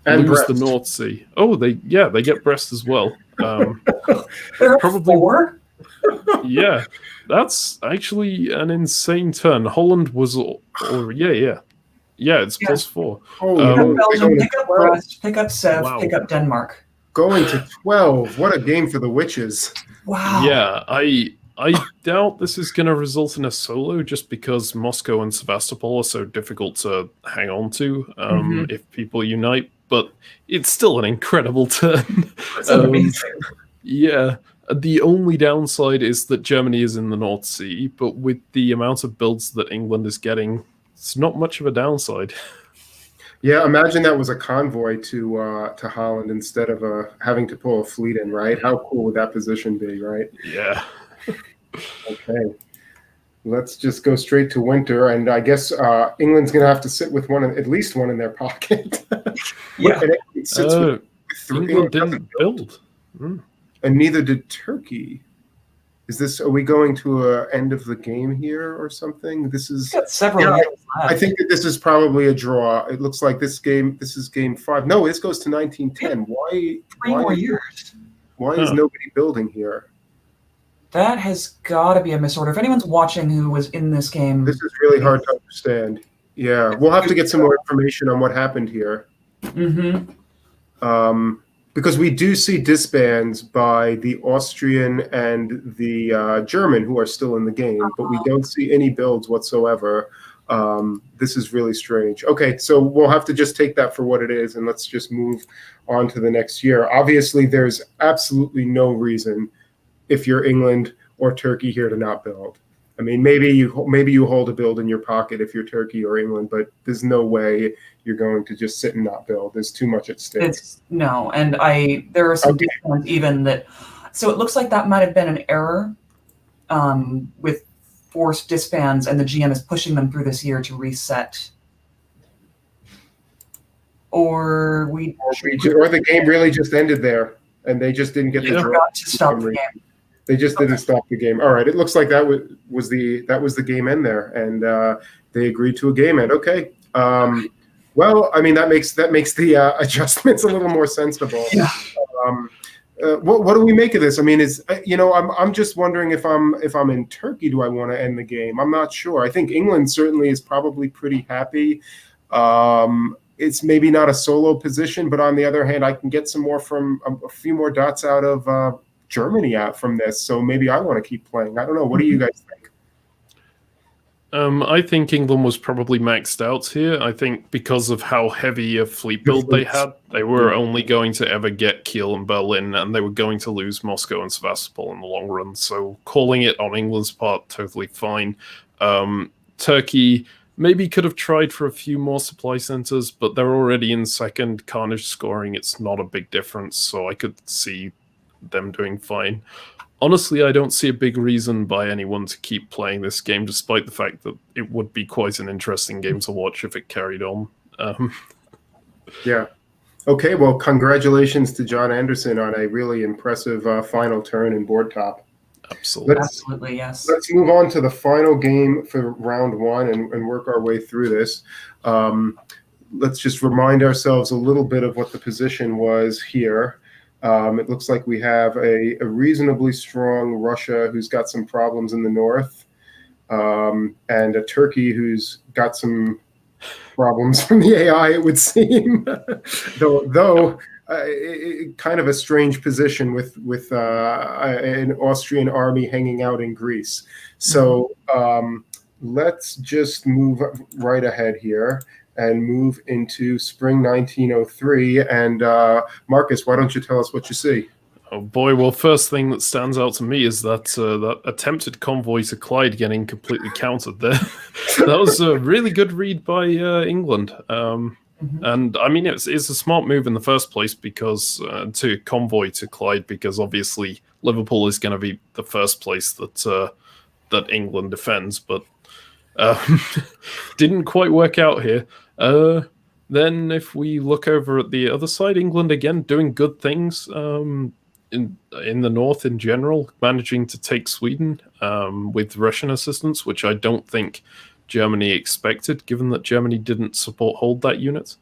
And lose the Brest. North Sea. Oh, they get Brest as well. There are Probably- 4? Yeah, that's actually an insane turn. Holland was, yeah, it's Yeah. +4. Holy Um, Pick up moly, Belgium, going to pick up 12. Brest, pick up Sev, Wow. pick up Denmark. Going to 12. What a game for the witches. Wow. Yeah, I doubt this is going to result in a solo just because Moscow and Sevastopol are so difficult to hang on to if people unite, but it's still an incredible turn. That's amazing. Yeah, the only downside is that Germany is in the North Sea, but with the amount of builds that England is getting, it's not much of a downside. Yeah, imagine that was a convoy to Holland instead of having to pull a fleet in, right? How cool would that position be, right? Yeah. Okay. Let's just go straight to winter, and I guess England's going to have to sit with at least one in their pocket. Yeah. And it sits with three. England didn't build. And neither did Turkey. Are we going to a end of the game here or something? This is. Got several Yeah, years I left. think that this is probably a draw. It looks like this is game 5. No, this goes to 1910. Why? 3 more years. Why is nobody building here? That has got to be a misorder. If anyone's watching who was in this game, This is really hard to understand. Yeah, we'll have to get some more information on what happened here. Because we do see disbands by the Austrian and the German who are still in the game, but we don't see any builds whatsoever. This is really strange. Okay, so we'll have to just take that for what it is, and let's just move on to the next year. Obviously, there's absolutely no reason, if you're England or Turkey, here to not build. I mean, maybe you hold a build in your pocket if you're Turkey or England, but there's no way you're going to just sit and not build. There's too much at stake. No, and there are some discounts even that. So it looks like that might have been an error with forced disbands, and the GM is pushing them through this year to reset. Or the game really just ended there, and they just didn't get the draw. Forgot to stop the game. They just didn't stop the game. All right, it looks like that was the game end there, and they agreed to a game end. Okay. Well, I mean that makes the adjustments a little more sensible. Yeah. What do we make of this? I mean, I'm just wondering if I'm in Turkey, do I want to end the game? I'm not sure. I think England certainly is probably pretty happy. It's maybe not a solo position, but on the other hand, I can get some more from a few more dots out of Germany out from this. So maybe I want to keep playing. I don't know. What do you guys think? I think England was probably maxed out here. I think because of how heavy a fleet build they had, they were only going to ever get Kiel and Berlin, and they were going to lose Moscow and Sevastopol in the long run. So calling it on England's part, totally fine. Turkey maybe could have tried for a few more supply centers, but they're already in second. Carnage scoring, it's not a big difference, so I could see them doing fine. Honestly, I don't see a big reason by anyone to keep playing this game, despite the fact that it would be quite an interesting game to watch if it carried on. Yeah. Okay, well, congratulations to John Anderson on a really impressive final turn in board top. Absolutely, yes. Let's move on to the final game for round 1 and work our way through this. Let's just remind ourselves a little bit of what the position was here. It looks like we have a reasonably strong Russia who's got some problems in the north, and a Turkey who's got some problems from the AI, it would seem. though kind of a strange position with an Austrian army hanging out in Greece. So let's just move right ahead here and move into spring 1903. And Marcus, why don't you tell us what you see? Oh boy, well, first thing that stands out to me is that that attempted convoy to Clyde getting completely countered there. That was a really good read by England. And I mean, it's a smart move in the first place because to convoy to Clyde, because obviously Liverpool is going to be the first place that England defends, but didn't quite work out here. Then if we look over at the other side, England again doing good things. in the north in general, managing to take Sweden with Russian assistance, which I don't think Germany expected, given that Germany didn't hold that unit.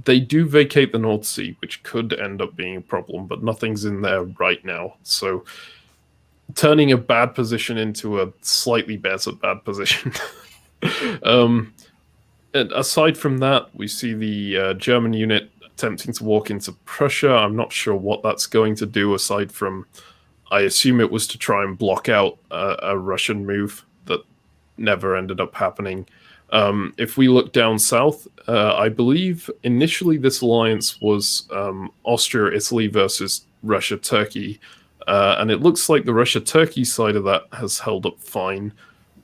They do vacate the North Sea, which could end up being a problem, but nothing's in there right now. So turning a bad position into a slightly better bad position. And aside from that, we see the German unit attempting to walk into Prussia. I'm not sure what that's going to do, aside from, I assume it was to try and block out a Russian move that never ended up happening. If we look down south, I believe initially this alliance was Austria, Italy versus Russia, Turkey. And it looks like the Russia-Turkey side of that has held up fine.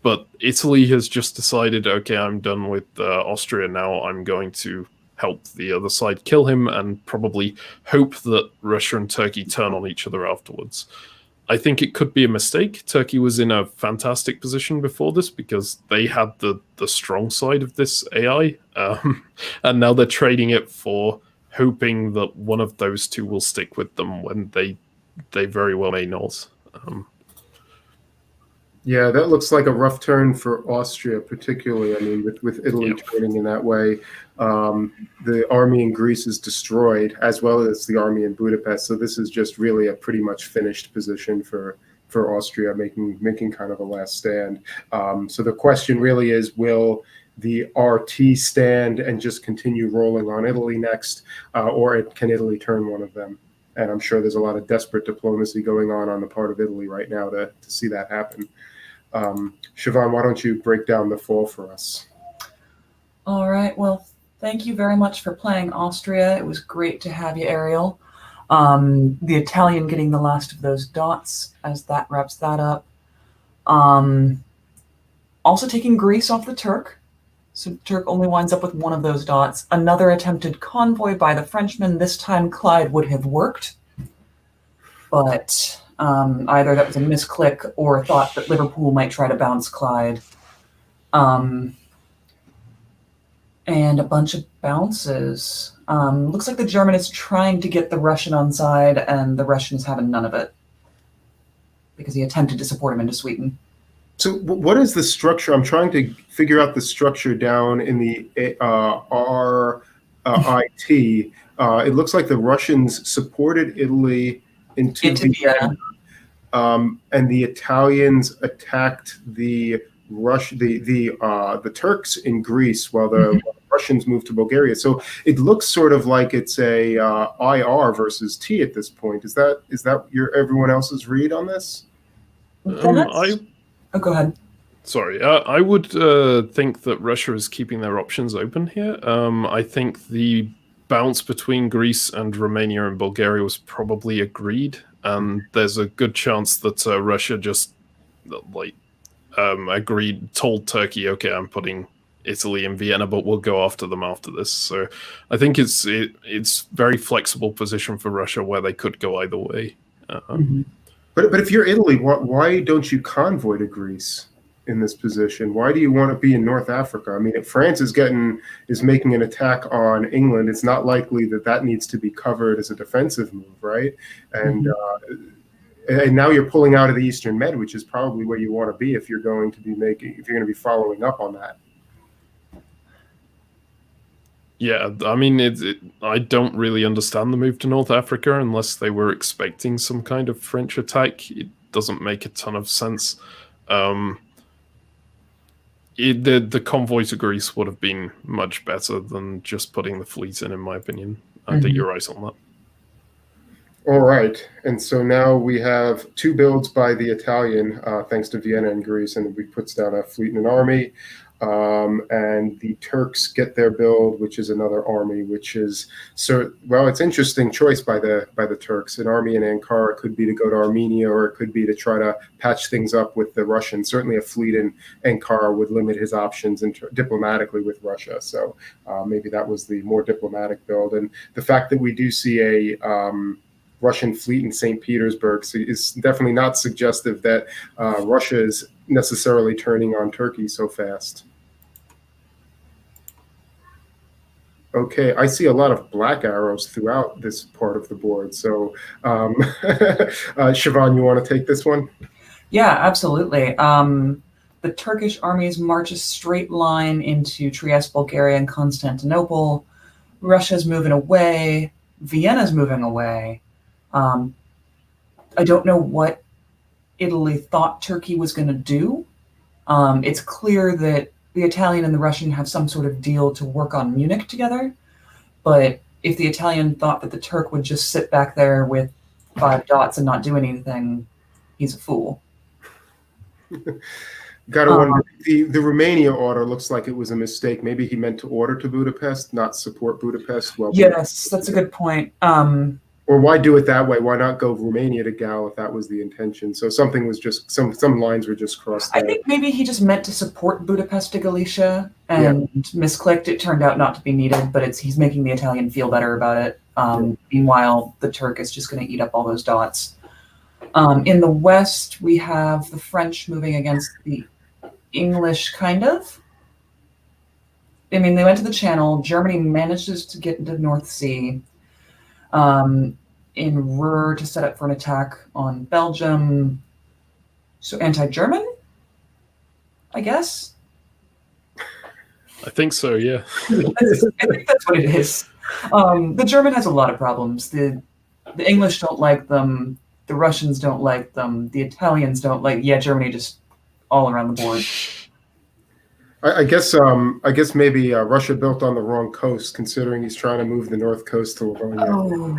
But Italy has just decided, okay, I'm done with Austria now. I'm going to help the other side kill him and probably hope that Russia and Turkey turn on each other afterwards. I think it could be a mistake. Turkey was in a fantastic position before this because they had the strong side of this AI. And now they're trading it for hoping that one of those two will stick with them when they very well may not. Yeah, that looks like a rough turn for Austria, particularly. I mean, with Italy Yep. trading in that way, the army in Greece is destroyed, as well as the army in Budapest. So this is just really a pretty much finished position for Austria, making kind of a last stand. So the question really is, will the RT stand and just continue rolling on Italy next, or can Italy turn one of them? And I'm sure there's a lot of desperate diplomacy going on the part of Italy right now to see that happen. Siobhan, why don't you break down the fall for us? All right. Well, thank you very much for playing Austria. It was great to have you, Ariel. The Italian getting the last of those dots as that wraps that up. Also taking Greece off the Turk. So the Turk only winds up with one of those dots. Another attempted convoy by the Frenchmen. This time Clyde would have worked. But either that was a misclick or thought that Liverpool might try to bounce Clyde. And a bunch of bounces. Looks like the German is trying to get the Russian on side, and the Russian is having none of it because he attempted to support him into Sweden. So what is the structure? I'm trying to figure out the structure down in the RIT. It looks like the Russians supported Italy into Vienna. And the Italians attacked the Turks in Greece while the Russians moved to Bulgaria. So it looks sort of like it's a IR versus T at this point. Is that everyone else's read on this? Oh, go ahead. Sorry, I would think that Russia is keeping their options open here. I think the bounce between Greece and Romania and Bulgaria was probably agreed, and there's a good chance that Russia just told Turkey, okay, I'm putting Italy in Vienna, but we'll go after them after this. So I think it's very flexible position for Russia where they could go either way. But if you're Italy, why don't you convoy to Greece in this position? Why do you want to be in North Africa? I mean, if France is making an attack on England, it's not likely that needs to be covered as a defensive move, right? And and now you're pulling out of the Eastern Med, which is probably where you want to be if you're going to be following up on that. Yeah, I mean, I don't really understand the move to North Africa unless they were expecting some kind of French attack. It doesn't make a ton of sense. The convoy to Greece would have been much better than just putting the fleet in my opinion. I think you're right on that. All right, and so now we have two builds by the Italian, thanks to Vienna and Greece, and he puts down a fleet and an army. And the Turks get their build, which is another army, which is it's interesting choice by the Turks. An army in Ankara could be to go to Armenia, or it could be to try to patch things up with the Russians. Certainly, a fleet in Ankara would limit his options diplomatically with Russia. So maybe that was the more diplomatic build. And the fact that we do see a Russian fleet in St. Petersburg is definitely not suggestive that Russia is necessarily turning on Turkey so fast. Okay, I see a lot of black arrows throughout this part of the board. So, Siobhan, you want to take this one? Yeah, absolutely. The Turkish armies march a straight line into Trieste, Bulgaria, and Constantinople. Russia's moving away. Vienna's moving away. Um, I don't know what Italy thought Turkey was going to do. It's clear that the Italian and the Russian have some sort of deal to work on Munich together. But if the Italian thought that the Turk would just sit back there with 5 dots and not do anything, he's a fool. Got to wonder. The Romania order looks like it was a mistake. Maybe he meant to order to Budapest, not support Budapest. Well, Yes, that's a good point. or why do it that way? Why not go Romania to Gal if that was the intention? So something was just some lines were just crossed I out. think maybe he just meant to support Budapest to Galicia and misclicked. It turned out not to be needed, but he's making the Italian feel better about it. Meanwhile, the Turk is just going to eat up all those dots. In the west, we have the French moving against the English, kind of. I mean, they went to the Channel. Germany manages to get into the North Sea. In Ruhr to set up for an attack on Belgium. So anti-German, I guess. I think so, yeah. I think that's what it is. The German has a lot of problems. The English don't like them. The Russians don't like them. The Italians don't like. Yeah, Germany just all around the board. I guess maybe Russia built on the wrong coast, considering he's trying to move the north coast to Livonia. Oh,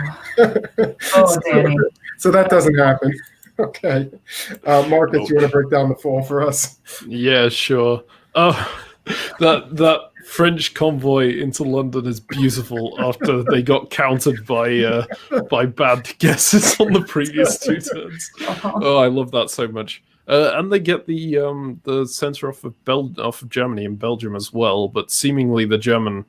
Danny. So that doesn't happen. Okay, Marcus, you want to break down the fall for us? Yeah, sure. Oh, that French convoy into London is beautiful after they got countered by bad guesses on the previous 2 turns. Oh, I love that so much. And they get the center off of Germany and Belgium as well, but seemingly the German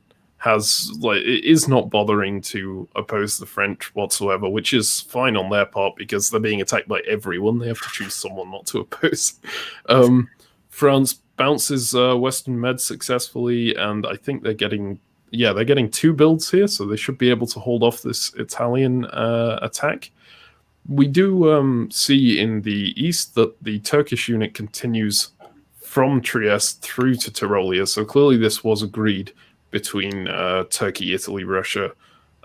is not bothering to oppose the French whatsoever, which is fine on their part because they're being attacked by everyone. They have to choose someone not to oppose. France bounces Western Med successfully, and I think they're getting 2 builds here, so they should be able to hold off this Italian attack. We do see in the east that the Turkish unit continues from Trieste through to Tyrolia, so clearly this was agreed between Turkey, Italy, Russia.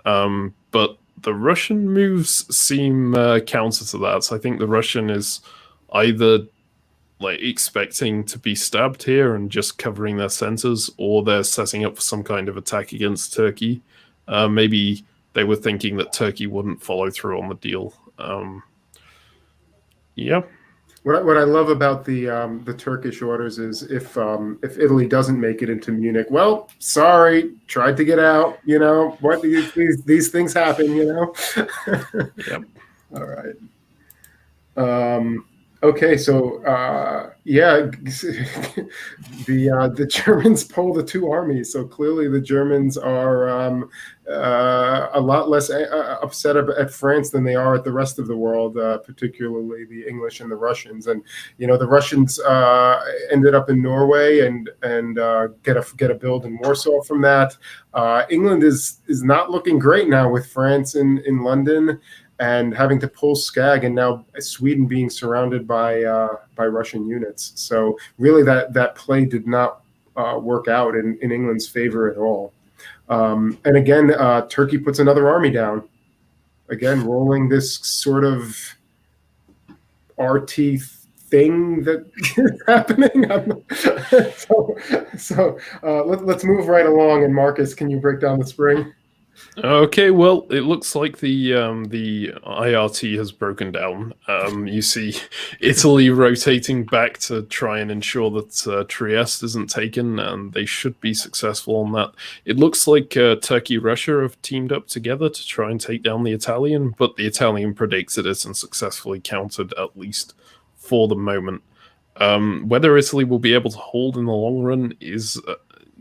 But the Russian moves seem counter to that. So I think the Russian is either expecting to be stabbed here and just covering their centers, or they're setting up for some kind of attack against Turkey. Maybe they were thinking that Turkey wouldn't follow through on the deal. Yeah. What I love about the Turkish orders is if Italy doesn't make it into Munich, well, sorry, tried to get out. You know what? These things happen. You know. Yep. All right. Okay, so the Germans pull the 2 armies, so clearly the Germans are a lot less upset at France than they are at the rest of the world, particularly the English and the Russians. And the Russians ended up in Norway and get a build in Warsaw from that. England is not looking great now with France in London, and having to pull Skag, and now Sweden being surrounded by Russian units. So really that play did not work out in England's favor at all. And again, Turkey puts another army down, again rolling this sort of RT thing that is happening. Let's move right along. And Marcus, can you break down the spring? Okay, well, it looks like the IRT has broken down. You see Italy rotating back to try and ensure that Trieste isn't taken, and they should be successful on that. It looks like Turkey, Russia have teamed up together to try and take down the Italian, but the Italian predicted it and successfully countered, at least for the moment. Whether Italy will be able to hold in the long run is...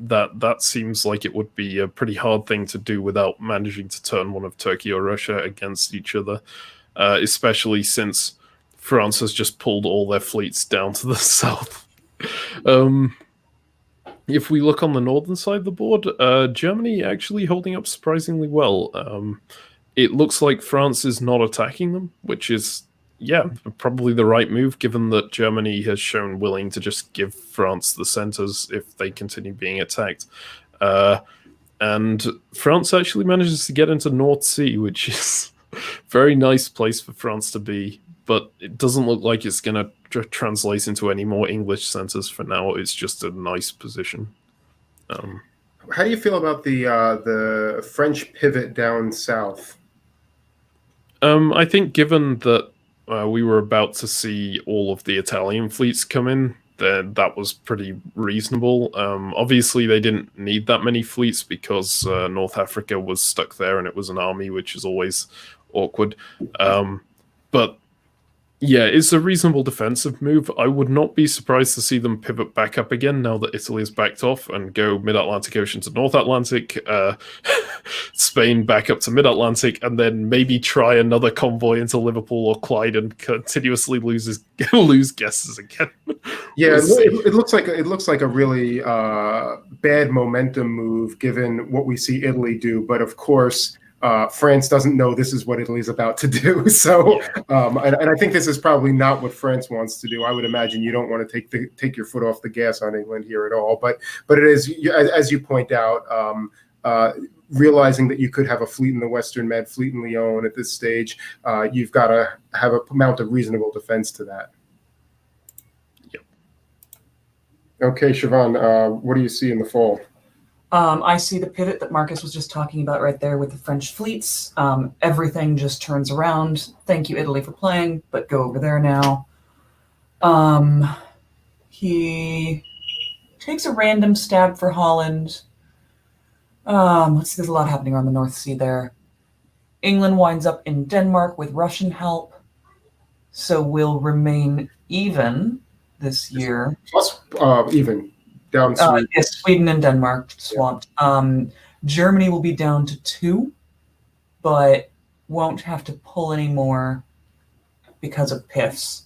That seems like it would be a pretty hard thing to do without managing to turn one of Turkey or Russia against each other, especially since France has just pulled all their fleets down to the south. if we look on the northern side of the board, Germany actually holding up surprisingly well. It looks like France is not attacking them, which is, yeah, probably the right move, given that Germany has shown willing to just give France the centers if they continue being attacked. And France actually manages to get into North Sea, which is a very nice place for France to be, but it doesn't look like it's going to translate into any more English centers for now. It's just a nice position. How do you feel about the French pivot down south? I think given that we were about to see all of the Italian fleets come in, then that was pretty reasonable. Obviously, they didn't need that many fleets because North Africa was stuck there and it was an army, which is always awkward. But yeah, it's a reasonable defensive move. I would not be surprised to see them pivot back up again now that Italy has backed off and go Mid-Atlantic Ocean to North Atlantic, Spain back up to Mid-Atlantic, and then maybe try another convoy into Liverpool or Clyde and continuously lose guesses again. Yeah, it looks like a really bad momentum move given what we see Italy do. But of course, France doesn't know this is what Italy's about to do. So, and I think this is probably not what France wants to do. I would imagine you don't want to take your foot off the gas on England here at all. But it is, as you point out, realizing that you could have a fleet in the Western Med, fleet in Lyon at this stage, you've got to have a mount a reasonable defense to that. Yep. Okay, Siobhan, what do you see in the fall? I see the pivot that Marcus was just talking about right there with the French fleets. Everything just turns around. Thank you, Italy, for playing, but go over there now. He takes a random stab for Holland. Let's see, there's a lot happening around the North Sea there. England winds up in Denmark with Russian help, so we'll remain even this year. Plus even. Down Sweden. Yes, Sweden and Denmark swapped. Yeah. Germany will be down to 2, but won't have to pull any more because of PIFs.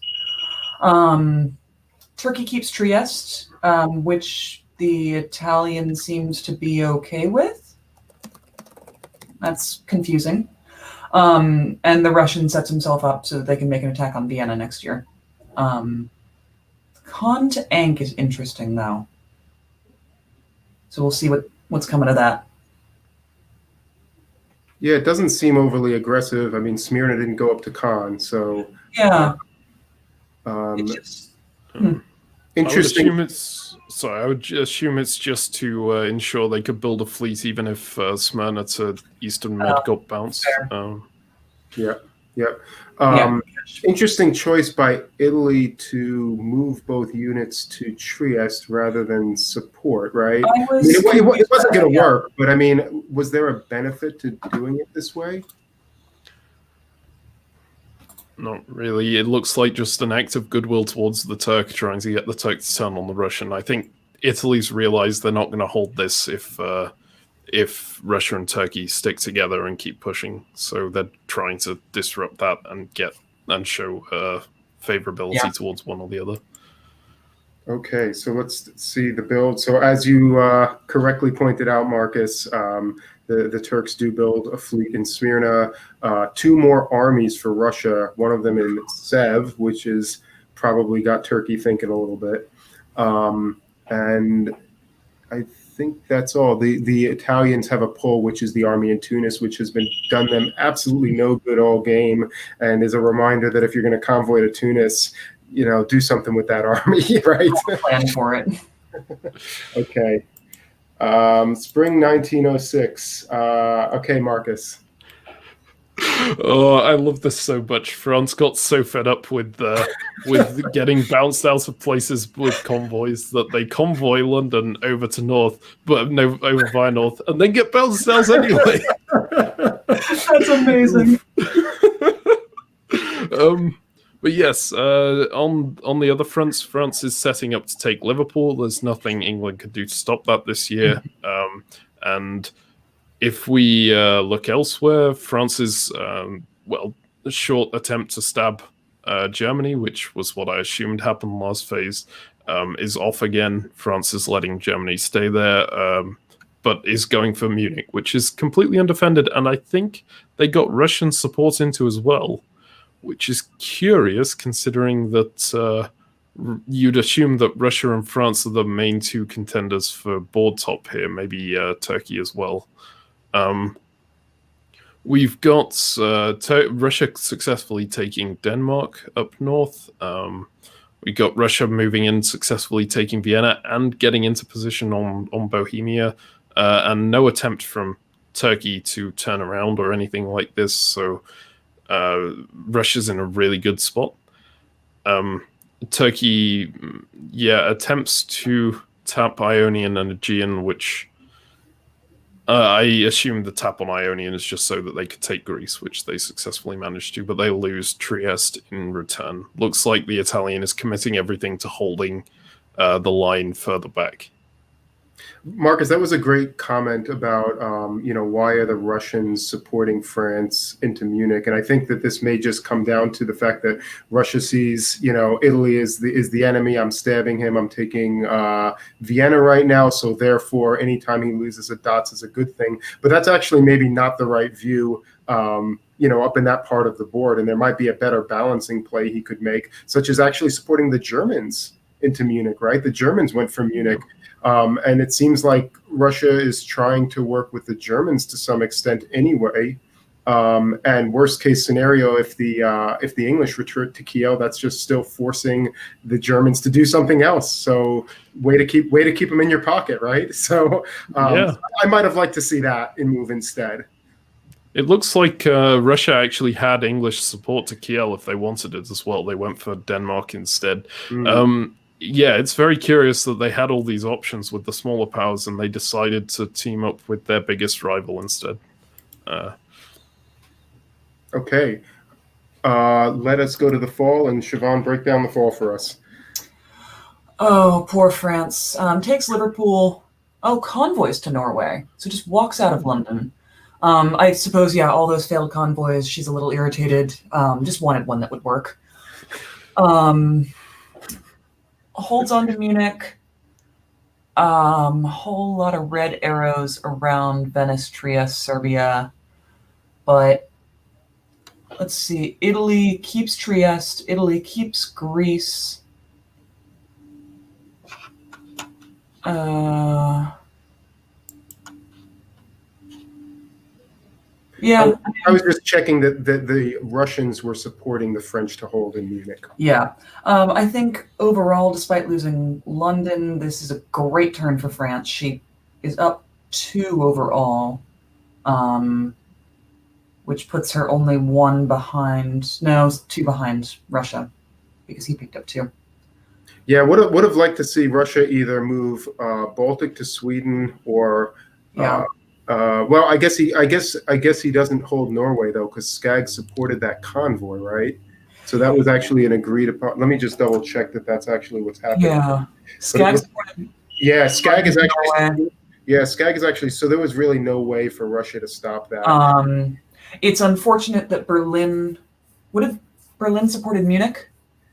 Turkey keeps Trieste, which the Italian seems to be okay with. That's confusing. And the Russian sets himself up so that they can make an attack on Vienna next year. Con to Ankh is interesting, though. So we'll see what's coming of that. Yeah, it doesn't seem overly aggressive. I mean, Smyrna didn't go up to Khan, so yeah. Interesting. I would assume it's just to ensure they could build a fleet, even if Smyrna to Eastern Med got bounced. Interesting choice by Italy to move both units to Trieste rather than support, right? It wasn't going to work, but I mean, was there a benefit to doing it this way? Not really. It looks like just an act of goodwill towards the Turk, trying to get the Turk to turn on the Russian. I think Italy's realized they're not going to hold this if Russia and Turkey stick together and keep pushing. So they're trying to disrupt that and show favorability towards one or the other. Okay, so let's see the build. So as you correctly pointed out, Marcus, the Turks do build a fleet in Smyrna, 2 more armies for Russia, one of them in Sev, which is probably got Turkey thinking a little bit. And I think that's all. The Italians have a pull, which is the army in Tunis, which has done them absolutely no good all game, and is a reminder that if you're going to convoy to Tunis, do something with that army, right? Plan for it. Okay. Spring 1906. Okay, Marcus. Oh, I love this so much. France got so fed up with getting bounced out of places with convoys that they convoy London over to North, but no, over via North, and then get bounced out anyway. That's amazing. But yes, on the other fronts, France is setting up to take Liverpool. There's nothing England could do to stop that this year, and if we look elsewhere, France's a short attempt to stab Germany, which was what I assumed happened last phase, is off again. France is letting Germany stay there, but is going for Munich, which is completely undefended. And I think they got Russian support into as well, which is curious considering that you'd assume that Russia and France are the main two contenders for board top here, maybe Turkey as well. We've got Russia successfully taking Denmark up north. We got Russia moving in, successfully taking Vienna and getting into position on Bohemia, and no attempt from Turkey to turn around or anything like this. So Russia's in a really good spot. Turkey, attempts to tap Ionian and Aegean, which I assume the tap on Ionian is just so that they could take Greece, which they successfully managed to, but they lose Trieste in return. Looks like the Italian is committing everything to holding the line further back. Marcus, that was a great comment about, why are the Russians supporting France into Munich? And I think that this may just come down to the fact that Russia sees, Italy is the enemy. I'm stabbing him. I'm taking Vienna right now. So therefore, anytime he loses a dots is a good thing. But that's actually maybe not the right view, up in that part of the board. And there might be a better balancing play he could make, such as actually supporting the Germans into Munich, right? The Germans went for Munich. And it seems like Russia is trying to work with the Germans to some extent anyway. And worst case scenario, if the English retreat to Kiel, that's just still forcing the Germans to do something else. So way to keep them in your pocket, right? So I might have liked to see that move instead. It looks like Russia actually had English support to Kiel if they wanted it as well. They went for Denmark instead. It's very curious that they had all these options with the smaller powers and they decided to team up with their biggest rival instead. Okay. Let us go to the fall, and Siobhan, break down the fall for us. Oh, poor France. Takes Liverpool. Oh, convoys to Norway. So just walks out of London. I suppose, all those failed convoys. She's a little irritated. Just wanted one that would work. Holds on to Munich. Whole lot of red arrows around Venice, Trieste, Serbia. But let's see. Italy keeps Trieste. Italy keeps Greece. I was just checking that the Russians were supporting the French to hold in Munich. I think overall, despite losing London, this is a great turn for France. She is up 2 overall, which puts her only 2 behind Russia, because he picked up 2. Yeah, would have liked to see Russia either move Baltic to Sweden or. Well, I guess he doesn't hold Norway though, because Skag supported that convoy, right? So that was actually an agreed upon. Let me just double check that that's actually what's happening. Yeah, Skag supported. Yeah, Skag is actually. Yeah, Skag is actually. So there was really no way for Russia to stop that. It's unfortunate that Berlin supported Munich.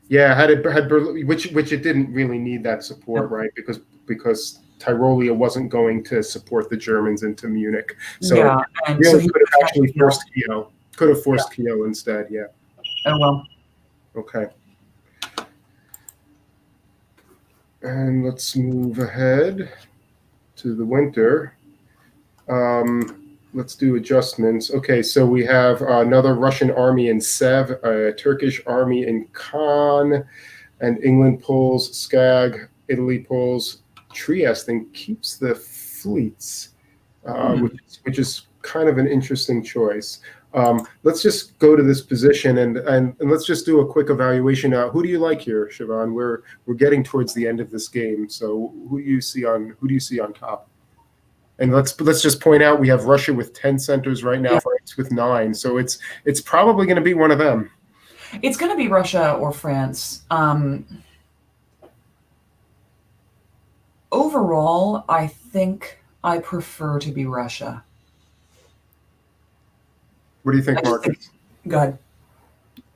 Yeah, had Berlin, which it didn't really need that support, right? Because Tyrolia wasn't going to support the Germans into Munich, so really could have actually forced Kiel. Could have forced Kiel instead. Yeah. Oh well. Okay. And let's move ahead to the winter. Let's do adjustments. Okay, so we have another Russian army in Sev, a Turkish army in Khan, and England pulls Skag, Italy pulls Trieste and keeps the fleets, which is kind of an interesting choice. Let's just go to this position and let's just do a quick evaluation. Who do you like here, Siobhan? We're getting towards the end of this game, so who do you see on top? And let's just point out we have Russia with 10 centers right now, France with 9, so it's probably going to be one of them. It's going to be Russia or France. Overall, I think I prefer to be Russia. What do you think, Marcus? Go ahead.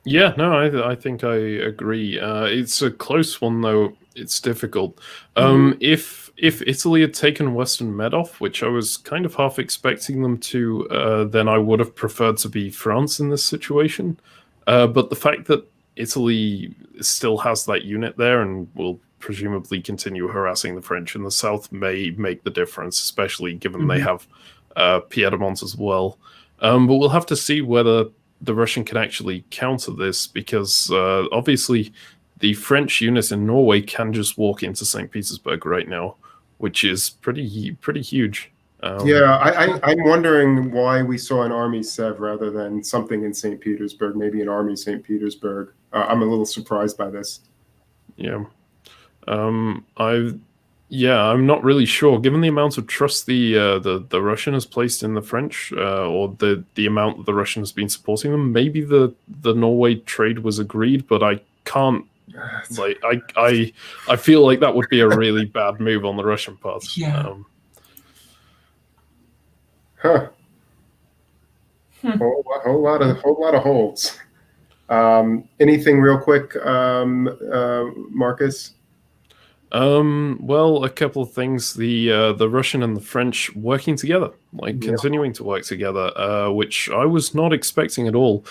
Yeah, no, I think I agree. It's a close one though. It's difficult. If Italy had taken Western Medov, which I was kind of half expecting them to, then I would have preferred to be France in this situation. But the fact that Italy still has that unit there and will presumably continue harassing the French in the south may make the difference, especially given they have Piedmont as well. But we'll have to see whether the Russian can actually counter this, because obviously the French unit in Norway can just walk into St. Petersburg right now, which is pretty huge. I'm wondering why we saw an army Sev rather than something in St. Petersburg, maybe an army St. Petersburg. I'm a little surprised by this. Yeah. I'm not really sure. Given the amount of trust the Russian has placed in the French, or the amount that the Russian has been supporting them, maybe the Norway trade was agreed, but I can't. Like I feel like that would be a really bad move on the Russian part. Yeah. Whole lot of holds. Anything real quick, Marcus? Well, a couple of things. The Russian and the French working together, continuing to work together, which I was not expecting at all.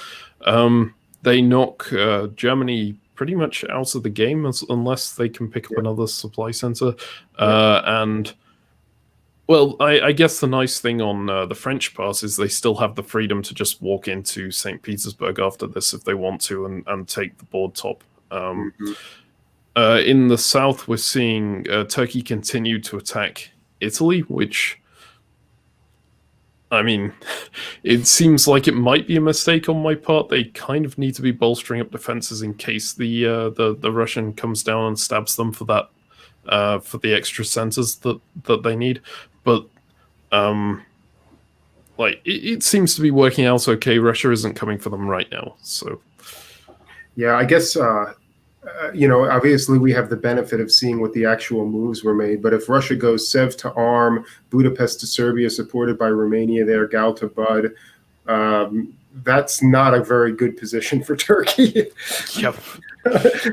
They knock Germany pretty much out of the game unless they can pick up another supply center. And well, I guess the nice thing on the French part is they still have the freedom to just walk into St. Petersburg after this if they want to and take the board top. In the south, we're seeing Turkey continue to attack Italy, which, I mean, it seems like it might be a mistake on my part. They kind of need to be bolstering up defenses in case the Russian comes down and stabs them for that for the extra centers that they need. But it seems to be working out okay. Russia isn't coming for them right now, so yeah, I guess. Obviously we have the benefit of seeing what the actual moves were made. But if Russia goes Sev to arm, Budapest to Serbia, supported by Romania there, Gal to Bud, that's not a very good position for Turkey. Yep.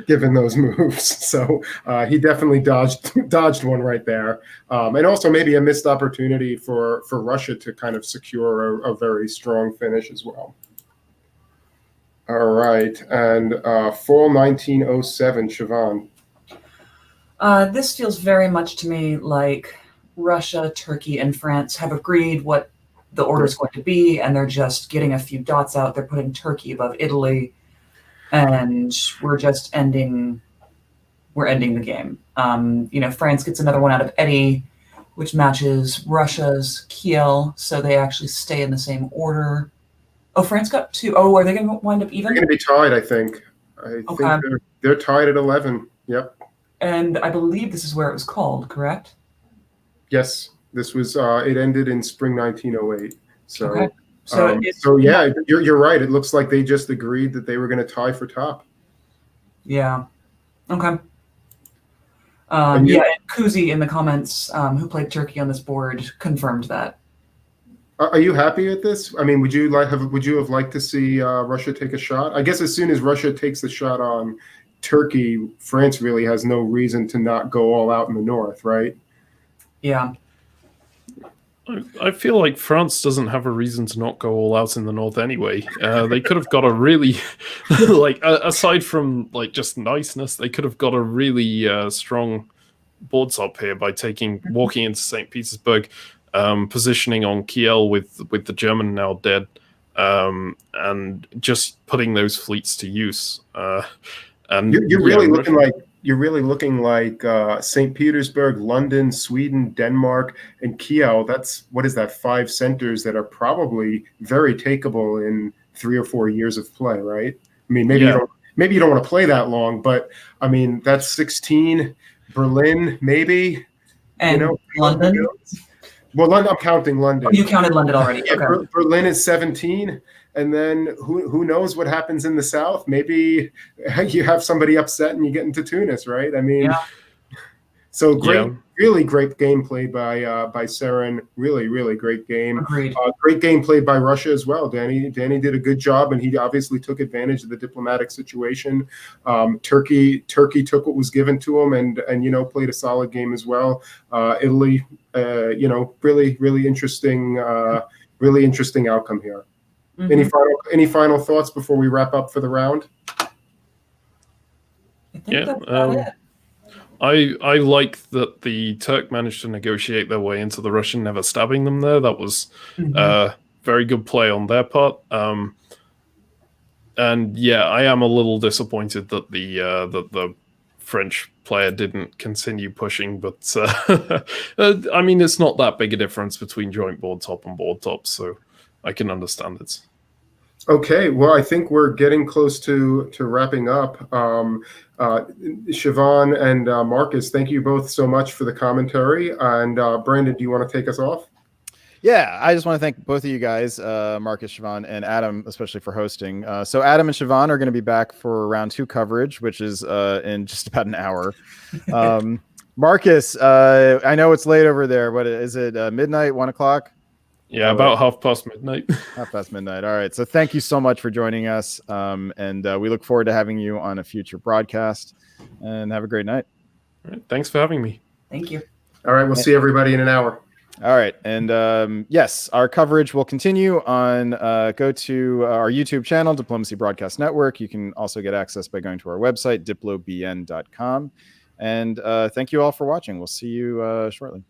Given those moves. So he definitely dodged one right there. And also maybe a missed opportunity for Russia to kind of secure a very strong finish as well. All right, and fall 1907, Siobhan. This feels very much to me like Russia, Turkey, and France have agreed what the order is going to be, and they're just getting a few dots out. They're putting Turkey above Italy, and we're just ending the game. France gets another one out of Eddie, which matches Russia's Kiel, so they actually stay in the same order. Oh, France got 2. Oh, are they going to wind up even? They're going to be tied, I think. I think they're tied at 11. Yep. And I believe this is where it was called, correct? Yes. This was, it ended in spring 1908. So, okay. So yeah, you're right. It looks like they just agreed that they were going to tie for top. Yeah. Okay. And Kuzi in the comments, who played Turkey on this board, confirmed that. Are you happy with this? I mean, would you have liked to see Russia take a shot? I guess as soon as Russia takes the shot on Turkey, France really has no reason to not go all out in the north, right? Yeah. I feel like France doesn't have a reason to not go all out in the north anyway. They could have got a really, aside from just niceness, they could have got a really strong board top here by walking into St. Petersburg. Positioning on Kiel with the German now dead, and just putting those fleets to use. And you're really looking like St. Petersburg, London, Sweden, Denmark, and Kiel. That's, what is that, 5 centers that are probably very takeable in 3 or 4 years of play, right? I mean, maybe you don't want to play that long, but I mean that's 16. Berlin, maybe, and London. Well, I'm counting London. Oh, you counted London already. Yeah, okay. Berlin is 17, and then who knows what happens in the south? Maybe you have somebody upset and you get into Tunis, right? I mean, so great Really great game played by Seren. Really, really great game. Agreed. Great game played by Russia as well. Danny did a good job, and he obviously took advantage of the diplomatic situation. Turkey took what was given to him, and played a solid game as well. Italy, really, really interesting outcome here. Mhm. Any final thoughts before we wrap up for the round? I think that's about it. I like that the Turk managed to negotiate their way into the Russian, never stabbing them there. That was very good play on their part. And yeah, I am a little disappointed that the French player didn't continue pushing, but I mean, it's not that big a difference between joint board top and board top, so I can understand it. Okay, well, I think we're getting close to wrapping up. Siobhan and Marcus, thank you both so much for the commentary. And Brandon, do you want to take us off? Yeah, I just want to thank both of you guys, Marcus, Siobhan, and Adam, especially for hosting. So Adam and Siobhan are going to be back for round 2 coverage, which is in just about an hour. Marcus, I know it's late over there. What is it? Midnight, 1 o'clock? Yeah, about midnight. Midnight. All right. So thank you so much for joining us. And we look forward to having you on a future broadcast. And have a great night. All right, thanks for having me. Thank you. All right. We'll see everybody in an hour. All right. And yes, our coverage will continue on go to our YouTube channel, Diplomacy Broadcast Network. You can also get access by going to our website, diplobn.com. And thank you all for watching. We'll see you shortly.